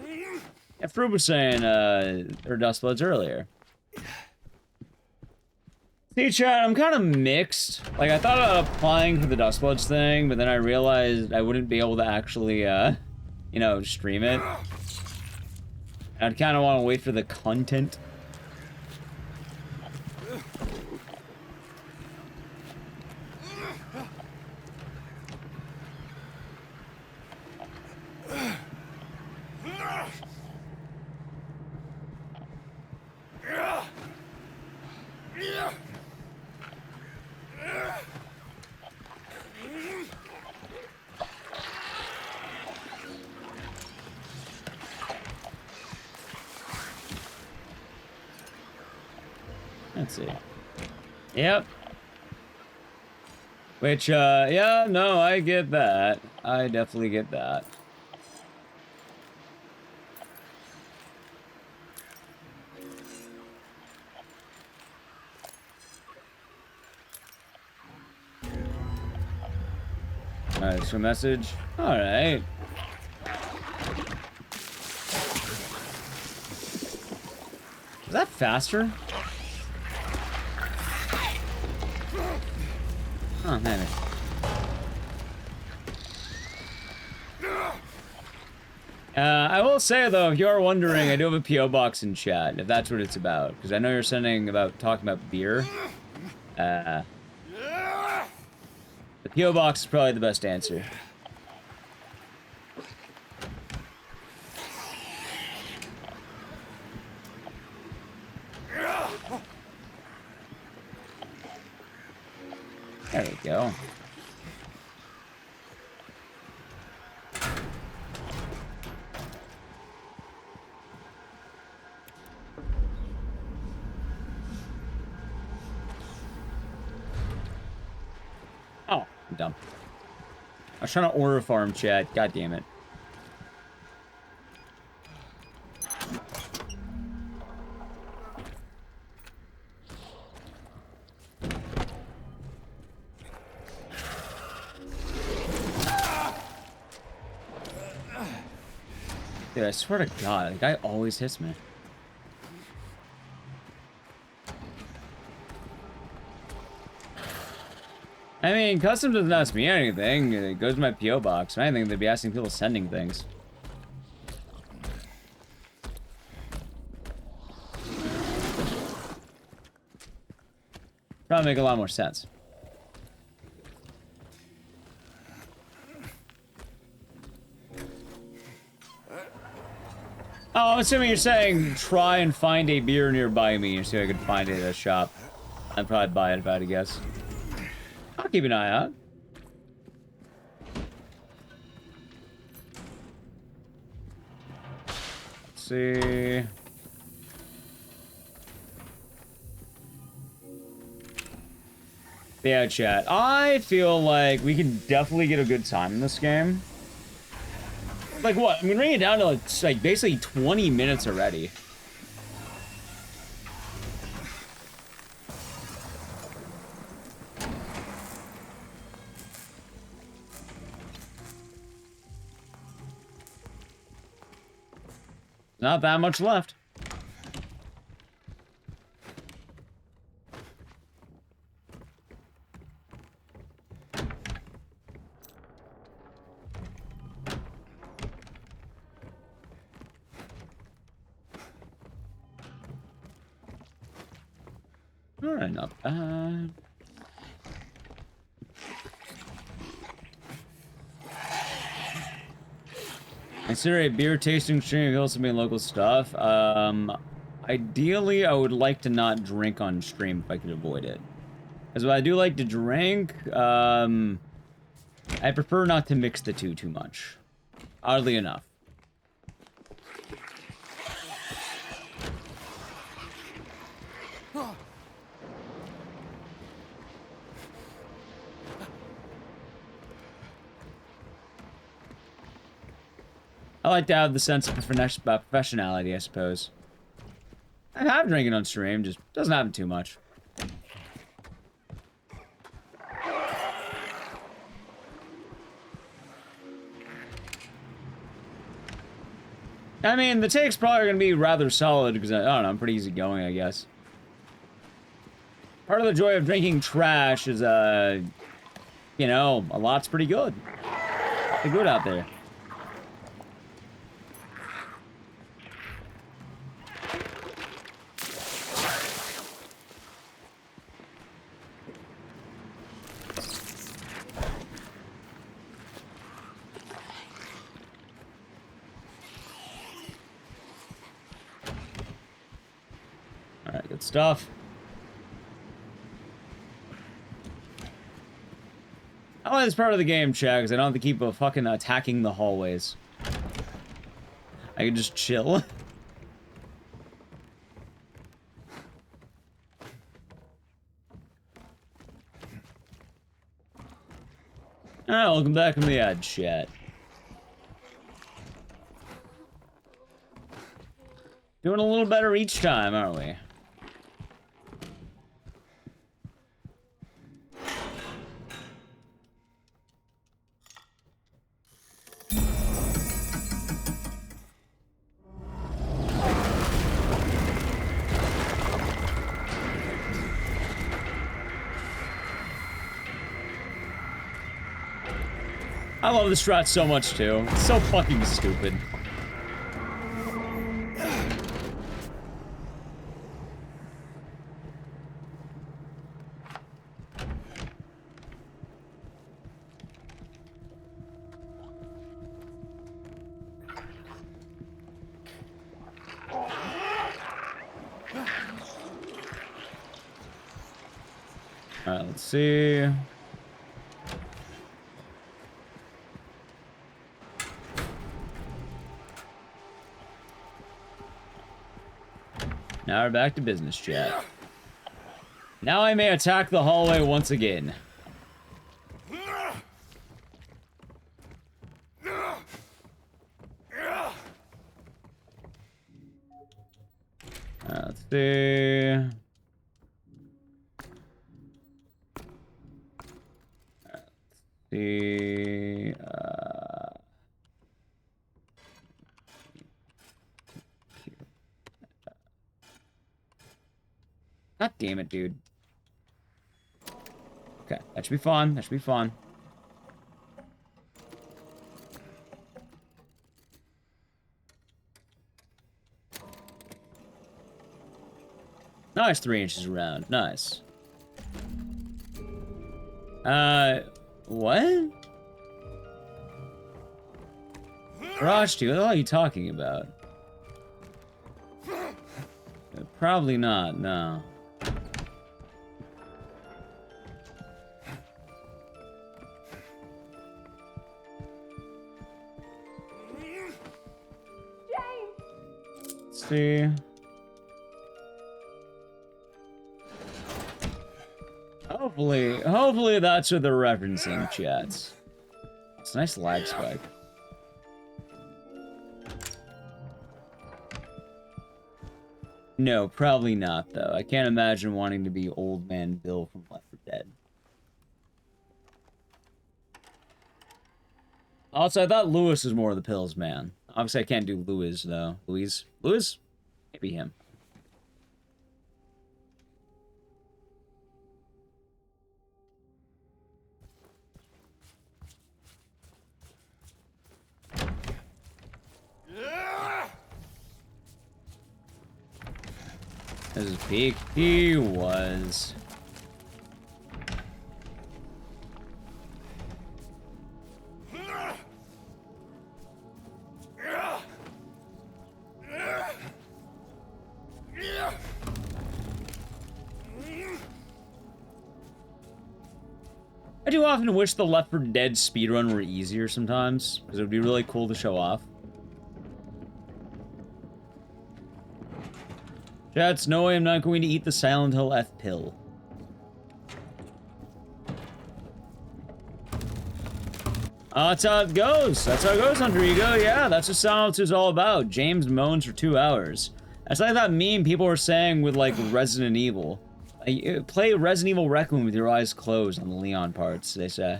Yeah, Fruit was saying, her Dust Bloods earlier. See, chat, I'm kind of mixed. Like, I thought about applying for the Dust Bloods thing, but then I realized I wouldn't be able to actually, you know, stream it. I'd kind of want to wait for the content. Let's see. Yep. Which, yeah, no, I get that. I definitely get that. Alright, so message. Alright. Is that faster? Oh, man. I will say, though, if you are wondering, I do have a P.O. box in chat, if that's what it's about. Because I know you're talking about beer. The P.O. box is probably the best answer. There we go. Oh, I'm dumb. I was trying to order farm chat. God damn it. Dude, I swear to God, the guy always hits me. I mean, custom doesn't ask me anything. It goes to my P.O. box. If anything, they'd be asking people sending things. Probably make a lot more sense. Oh, I'm assuming you're saying try and find a beer nearby me and see if I could find it at a shop. I'd probably buy it if I had to guess. I'll keep an eye out. Let's see. Yeah, chat. I feel like we can definitely get a good time in this game. Like what? I'm bringing it down to like basically 20 minutes already. Not that much left. Alright, not bad. Consider a beer tasting stream of also being local stuff. Ideally, I would like to not drink on stream if I could avoid it. Because what I do like to drink, I prefer not to mix the two too much. Oddly enough. I like to have the sense of professionality, I suppose. I have drinking on stream, just doesn't happen too much. I mean, the take's probably going to be rather solid because, I don't know, I'm pretty easygoing, I guess. Part of the joy of drinking trash is, you know, a lot's pretty good. Pretty good out there. Alright, good stuff. I like this part of the game, chat, because I don't have to keep fucking attacking the hallways. I can just chill. Alright, welcome back from the ad chat. Doing a little better each time, aren't we? I love this strat so much, too. It's so fucking stupid. Alright, let's see. Now we're back to business, chat. Now I may attack the hallway once again. Let's see. Let's see. God damn it, dude. Okay, that should be fun. That should be fun. Nice, 3 inches around. Nice. What? Garage 2, what the hell are you talking about? Probably not, no. Let's see. Hopefully that's what they're referencing, chats. It's a nice lag spike. No, probably not, though. I can't imagine wanting to be Old Man Bill from Left 4 Dead. Also, I thought Lewis was more of the pills, man. Obviously, I can't do Louis, though. Louis? Maybe him. This is peak. He was. I do often wish the Left 4 Dead speedrun were easier sometimes, because it would be really cool to show off. Chats, no, I'm not going to eat the Silent Hill F pill. That's how it goes. That's how it goes, Hunter Ego. Yeah, that's what Silent Hill 2 is all about. James moans for 2 hours. That's like that meme people were saying with, like, Resident Evil. Play Resident Evil Requiem with your eyes closed on the Leon parts, they say.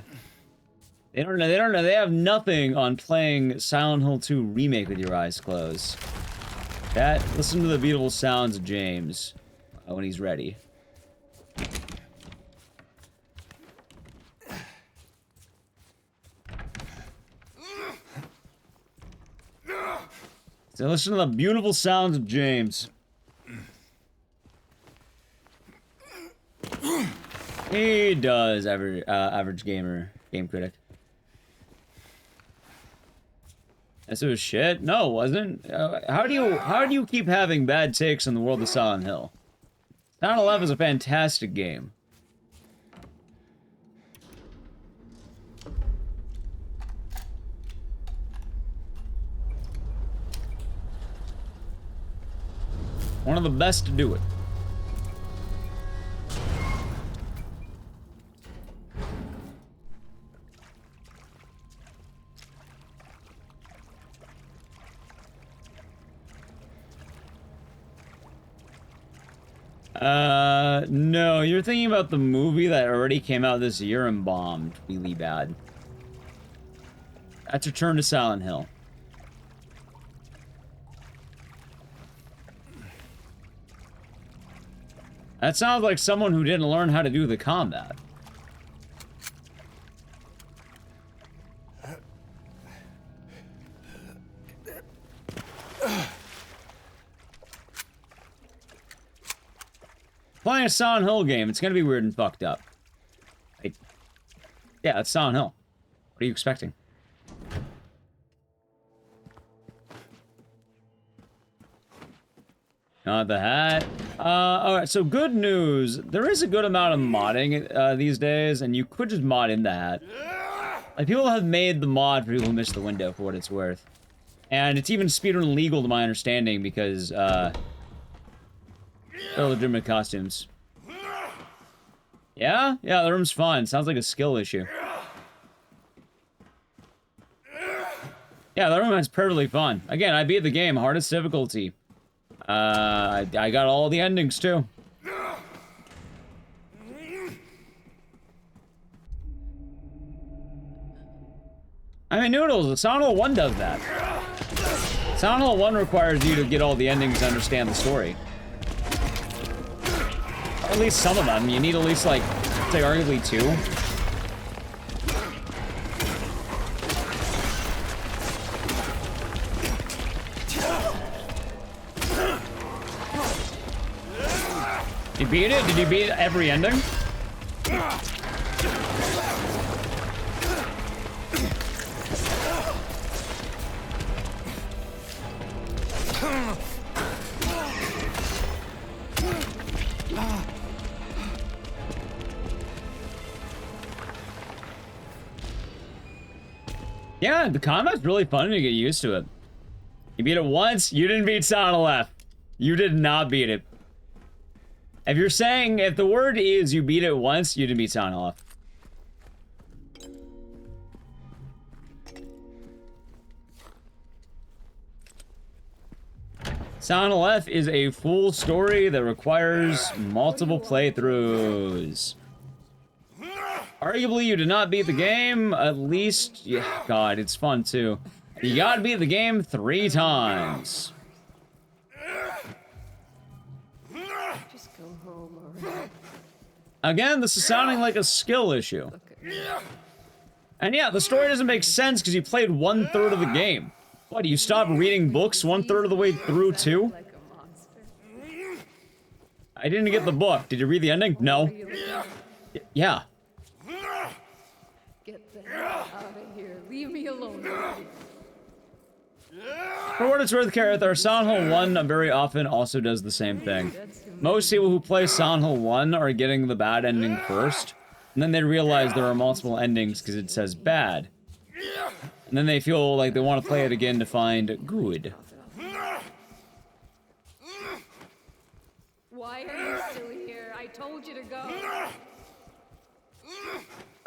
They don't know. They have nothing on playing Silent Hill 2 Remake with your eyes closed. Listen to the beautiful sounds of James when he's ready. So listen to the beautiful sounds of James. He does, average gamer, game critic. This was shit? No, it wasn't. How do you keep having bad takes on the world of Silent Hill? Silent Hill is a fantastic game. One of the best to do it. No, you're thinking about the movie that already came out this year and bombed really bad. That's Return to Silent Hill. That sounds like someone who didn't learn how to do the combat. Playing a Silent Hill game, it's gonna be weird and fucked up. Yeah, it's Silent Hill. What are you expecting? Not the hat. Alright, so good news. There is a good amount of modding these days, and you could just mod in the hat. Like, people have made the mod for people who missed the window, for what it's worth. And it's even speedrun legal, to my understanding, because, they're legitimate costumes. Yeah? Yeah, the room's fun. Sounds like a skill issue. Yeah, the room is perfectly fun. Again, I beat the game, hardest difficulty. I got all the endings, too. I mean, Noodles, Silent Hill 1 does that. Silent Hill 1 requires you to get all the endings to understand the story. Or at least some of them. You need at least, like, say, arguably 2. You beat it? Did you beat every ending? Yeah, the combat's really fun to get used to it. You beat it once, you didn't beat Silent Hill F. You did not beat it. If you're saying, if the word is you beat it once, you didn't beat Silent Hill F. Silent Hill F is a full story that requires multiple playthroughs. Arguably, you did not beat the game, at least... Yeah, God, it's fun, too. You gotta beat the game 3 times. Just go home already. Again, this is sounding like a skill issue. And yeah, the story doesn't make sense because you played 1/3 of the game. What, do you stop reading books 1/3 of the way through, too? Like a monster. I didn't get the book. Did you read the ending? No. Yeah. Get the hell out of here. Leave me alone already. For what it's worth, Kareth, our Silent Hill 1 very often also does the same thing. Most people who play Silent Hill 1 are getting the bad ending first. And then they realize there are multiple endings because it says bad. And then they feel like they want to play it again to find good. Why are you still here? I told you to go.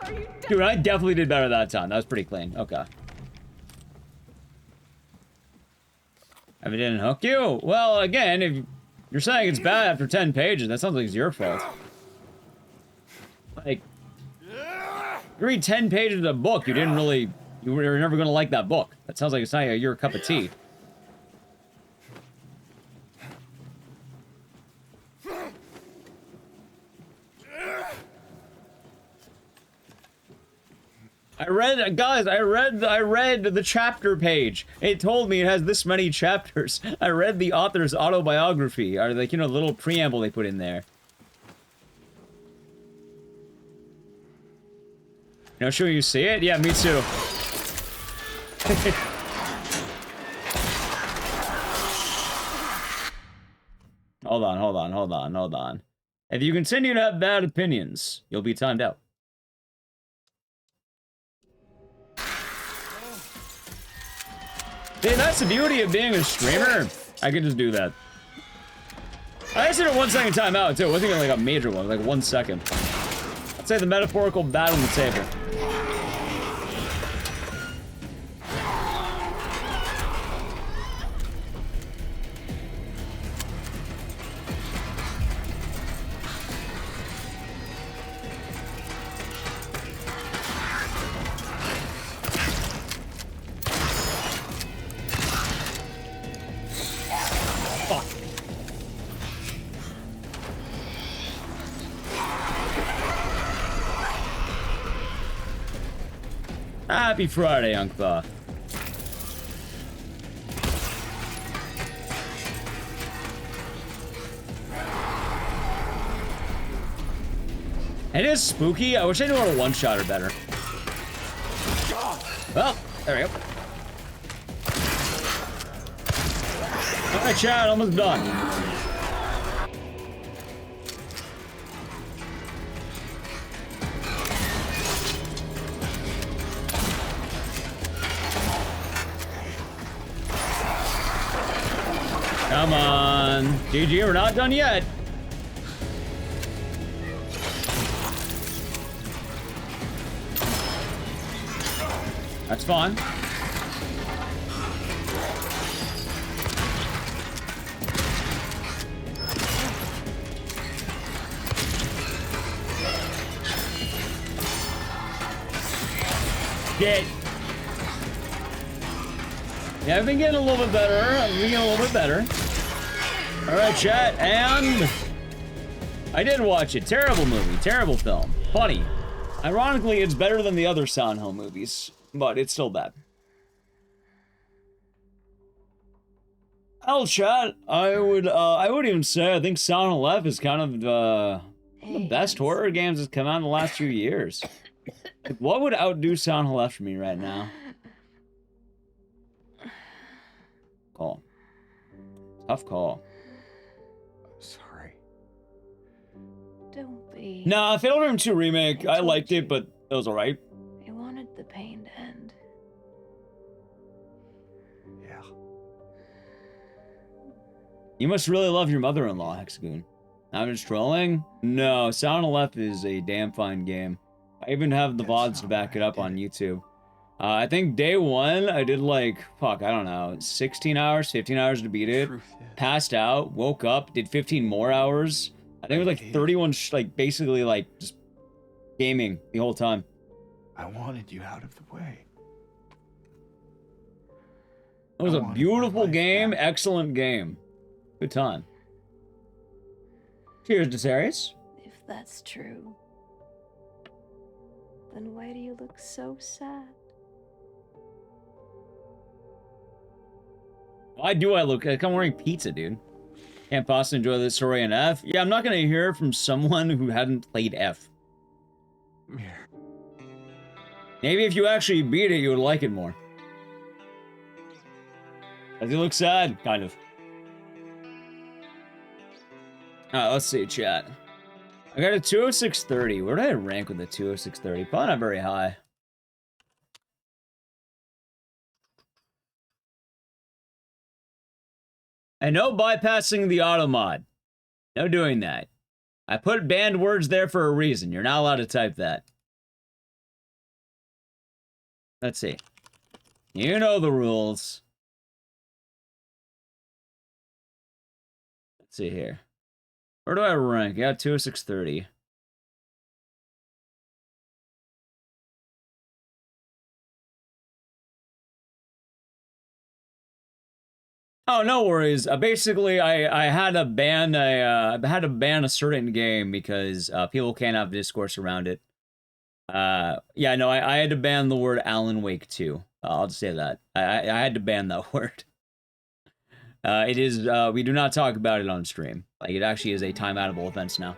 Are you dead? Dude, I definitely did better that time. That was pretty clean. Okay. If it didn't hook you? Well, again, if you're saying it's bad after 10 pages, that sounds like it's your fault. Like, you read 10 pages of the book, you didn't really... You were never going to like that book. That sounds like it's not your cup of tea. I read the chapter page. It told me it has this many chapters. I read the author's autobiography, or like, you know, the little preamble they put in there. You know, sure you see it? Yeah, me too. Hold on. If you continue to have bad opinions, you'll be timed out. See, that's the beauty of being a streamer. I can just do that. I just did a 1 second timeout too. It wasn't even like a major one, like 1 second. I'd say the metaphorical bat on the table. Happy Friday, Unkba. It is spooky. I wish I knew how to one-shot her better. Well, there we go. Alright, chat, almost done. Come on. GG, we're not done yet. That's fine. Get. Yeah, I've been getting a little bit better. Alright, chat, and... I did watch it. Terrible movie. Terrible film. Funny. Ironically, it's better than the other Silent Hill movies, but it's still bad. Hell, chat, I would even say I think Silent Hill F is kind of the best horror games that's come out in the last few years. Like, what would outdo Silent Hill F for me right now? Call. Tough call. Sorry. Don't be. Nah, Fatal Frame 2 Remake, I liked it, but it was alright. I wanted the pain to end. Yeah. You must really love your mother-in-law, Hexagoon. I'm just trolling? No, Silent Hill F is a damn fine game. I even have the VODs to back it up on YouTube. I think day one, I did like, fuck, I don't know, 16 hours, 15 hours to beat it. Passed out, woke up, did 15 more hours. I think it was like 31, like, basically, like, just gaming the whole time. I wanted you out of the way. It was a beautiful game, excellent game. Good time. Cheers, Desarius. If that's true, then why do you look so sad? Why do I look like I'm wearing pizza, dude? Can't possibly enjoy this story in F. Yeah, I'm not gonna hear from someone who hadn't played F. Here. Maybe if you actually beat it, you would like it more. Does he look sad? Kind of. Alright, let's see, chat. I got a 206.30. Where did I rank with the 206.30? Probably not very high. And no bypassing the auto mod. No doing that. I put banned words there for a reason. You're not allowed to type that. Let's see. You know the rules. Let's see here. Where do I rank? Yeah, 206.30. Oh, no worries. Basically, I had to ban a certain game because people can't have discourse around it. Yeah, no, I had to ban the word Alan Wake 2. I'll just say that. I had to ban that word. It is, we do not talk about it on stream. Like, it actually is a timeoutable offense now.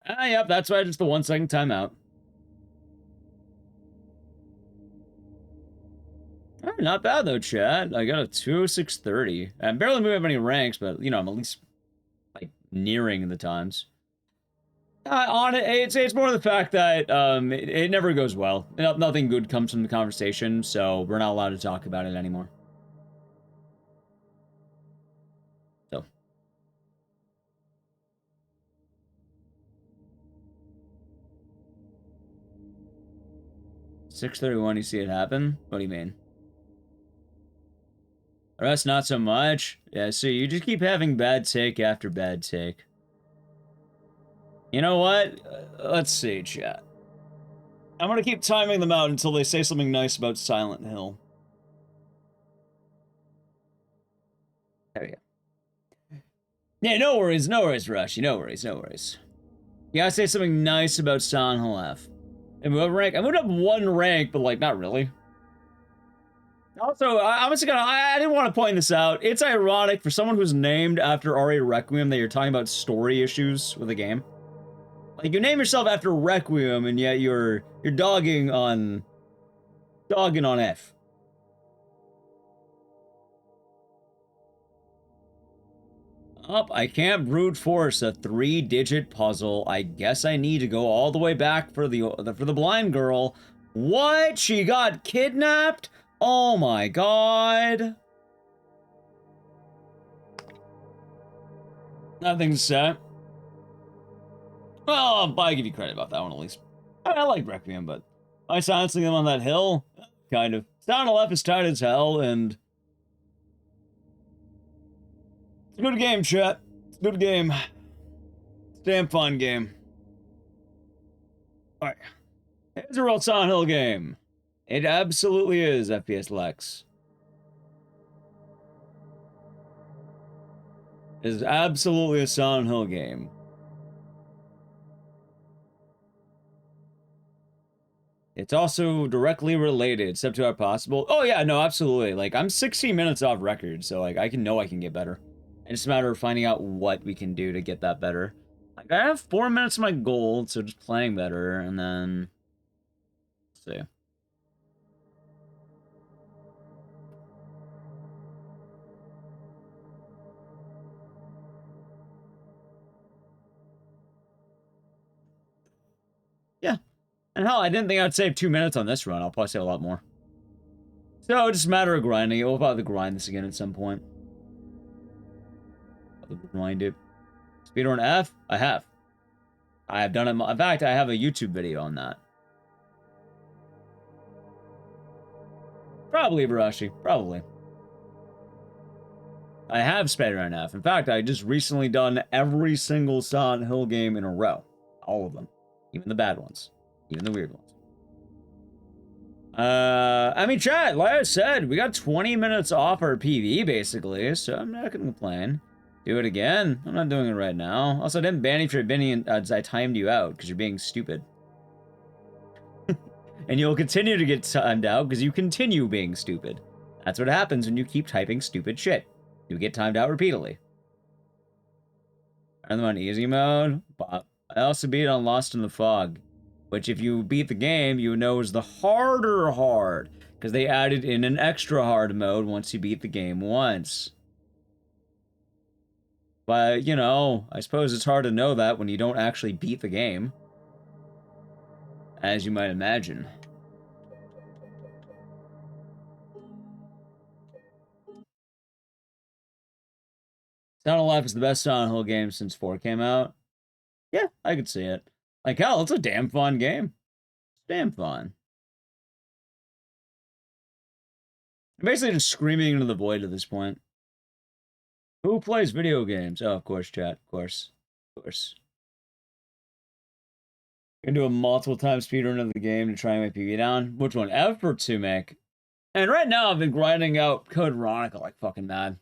Yep, that's why just the 1 second timeout. Not bad though, chat. I got a 206.30. I'm barely moving up any ranks, but you know, I'm at least like nearing the times. On it, it's more the fact that it never goes well. Nothing good comes from the conversation, so we're not allowed to talk about it anymore. So. $6.31, you see it happen? What do you mean? The rest, not so much. Yeah, so you just keep having bad take after bad take. You know what? Let's see, chat. I'm gonna keep timing them out until they say something nice about Silent Hill. There we go. Yeah, no worries, Rushy. No worries. You gotta say something nice about Silent Hill F. And what rank? I moved up 1 rank, but like, not really. Also, I didn't want to point this out. It's ironic for someone who's named after RA Requiem that you're talking about story issues with the game. Like, you name yourself after Requiem, and yet you're dogging on F. I can't brute force a 3-digit puzzle. I guess I need to go all the way back for the blind girl. What? She got kidnapped? Oh my god. Nothing's set. Well, I give you credit about that one at least. I like Requiem, but am I silencing them on that hill? Kind of. Down to left is tight as hell, and it's a good game, chat. It's a good game. It's a damn fun game. Alright. It's a real Silent Hill game. It absolutely is, FPS Lex. It is absolutely a Silent Hill game. It's also directly related, except to our possible. Oh yeah, no, absolutely. Like, I'm 16 minutes off record, so like I can get better. It's just a matter of finding out what we can do to get that better. Like, I have 4 minutes of my goal, so just playing better, and then let's see. Yeah. And hell, I didn't think I'd save 2 minutes on this run. I'll probably save a lot more. So, it's just a matter of grinding it. We'll probably grind this again at some point. I'll grind it. Speedrun F? I have. I have done it. In fact, I have a YouTube video on that. Probably, Barashi. Probably. I have Speedrun F. In fact, I just recently done every single Silent Hill game in a row. All of them. Even the bad ones. Even the weird ones. I mean, chat, like I said, we got 20 minutes off our PV, basically, so I'm not gonna complain. Do it again? I'm not doing it right now. Also, I didn't ban you for being, as I timed you out, because you're being stupid. And you'll continue to get timed out, because you continue being stupid. That's what happens when you keep typing stupid shit. You get timed out repeatedly. I'm on easy mode, but I also beat it on Lost in the Fog, which if you beat the game, you know is the harder hard, because they added in an extra hard mode once you beat the game once. But, you know, I suppose it's hard to know that when you don't actually beat the game. As you might imagine. Sound of Life is the best Silent Hill game since 4 came out. Yeah, I could see it. Like, hell, it's a damn fun game. It's damn fun. I'm basically just screaming into the void at this point. Who plays video games? Oh, of course, chat. Of course. Of course. I'm gonna do a multiple time speedrun of the game to try and make PB down. Which one? F or 2 make? And right now, I've been grinding out Code Veronica like fucking mad.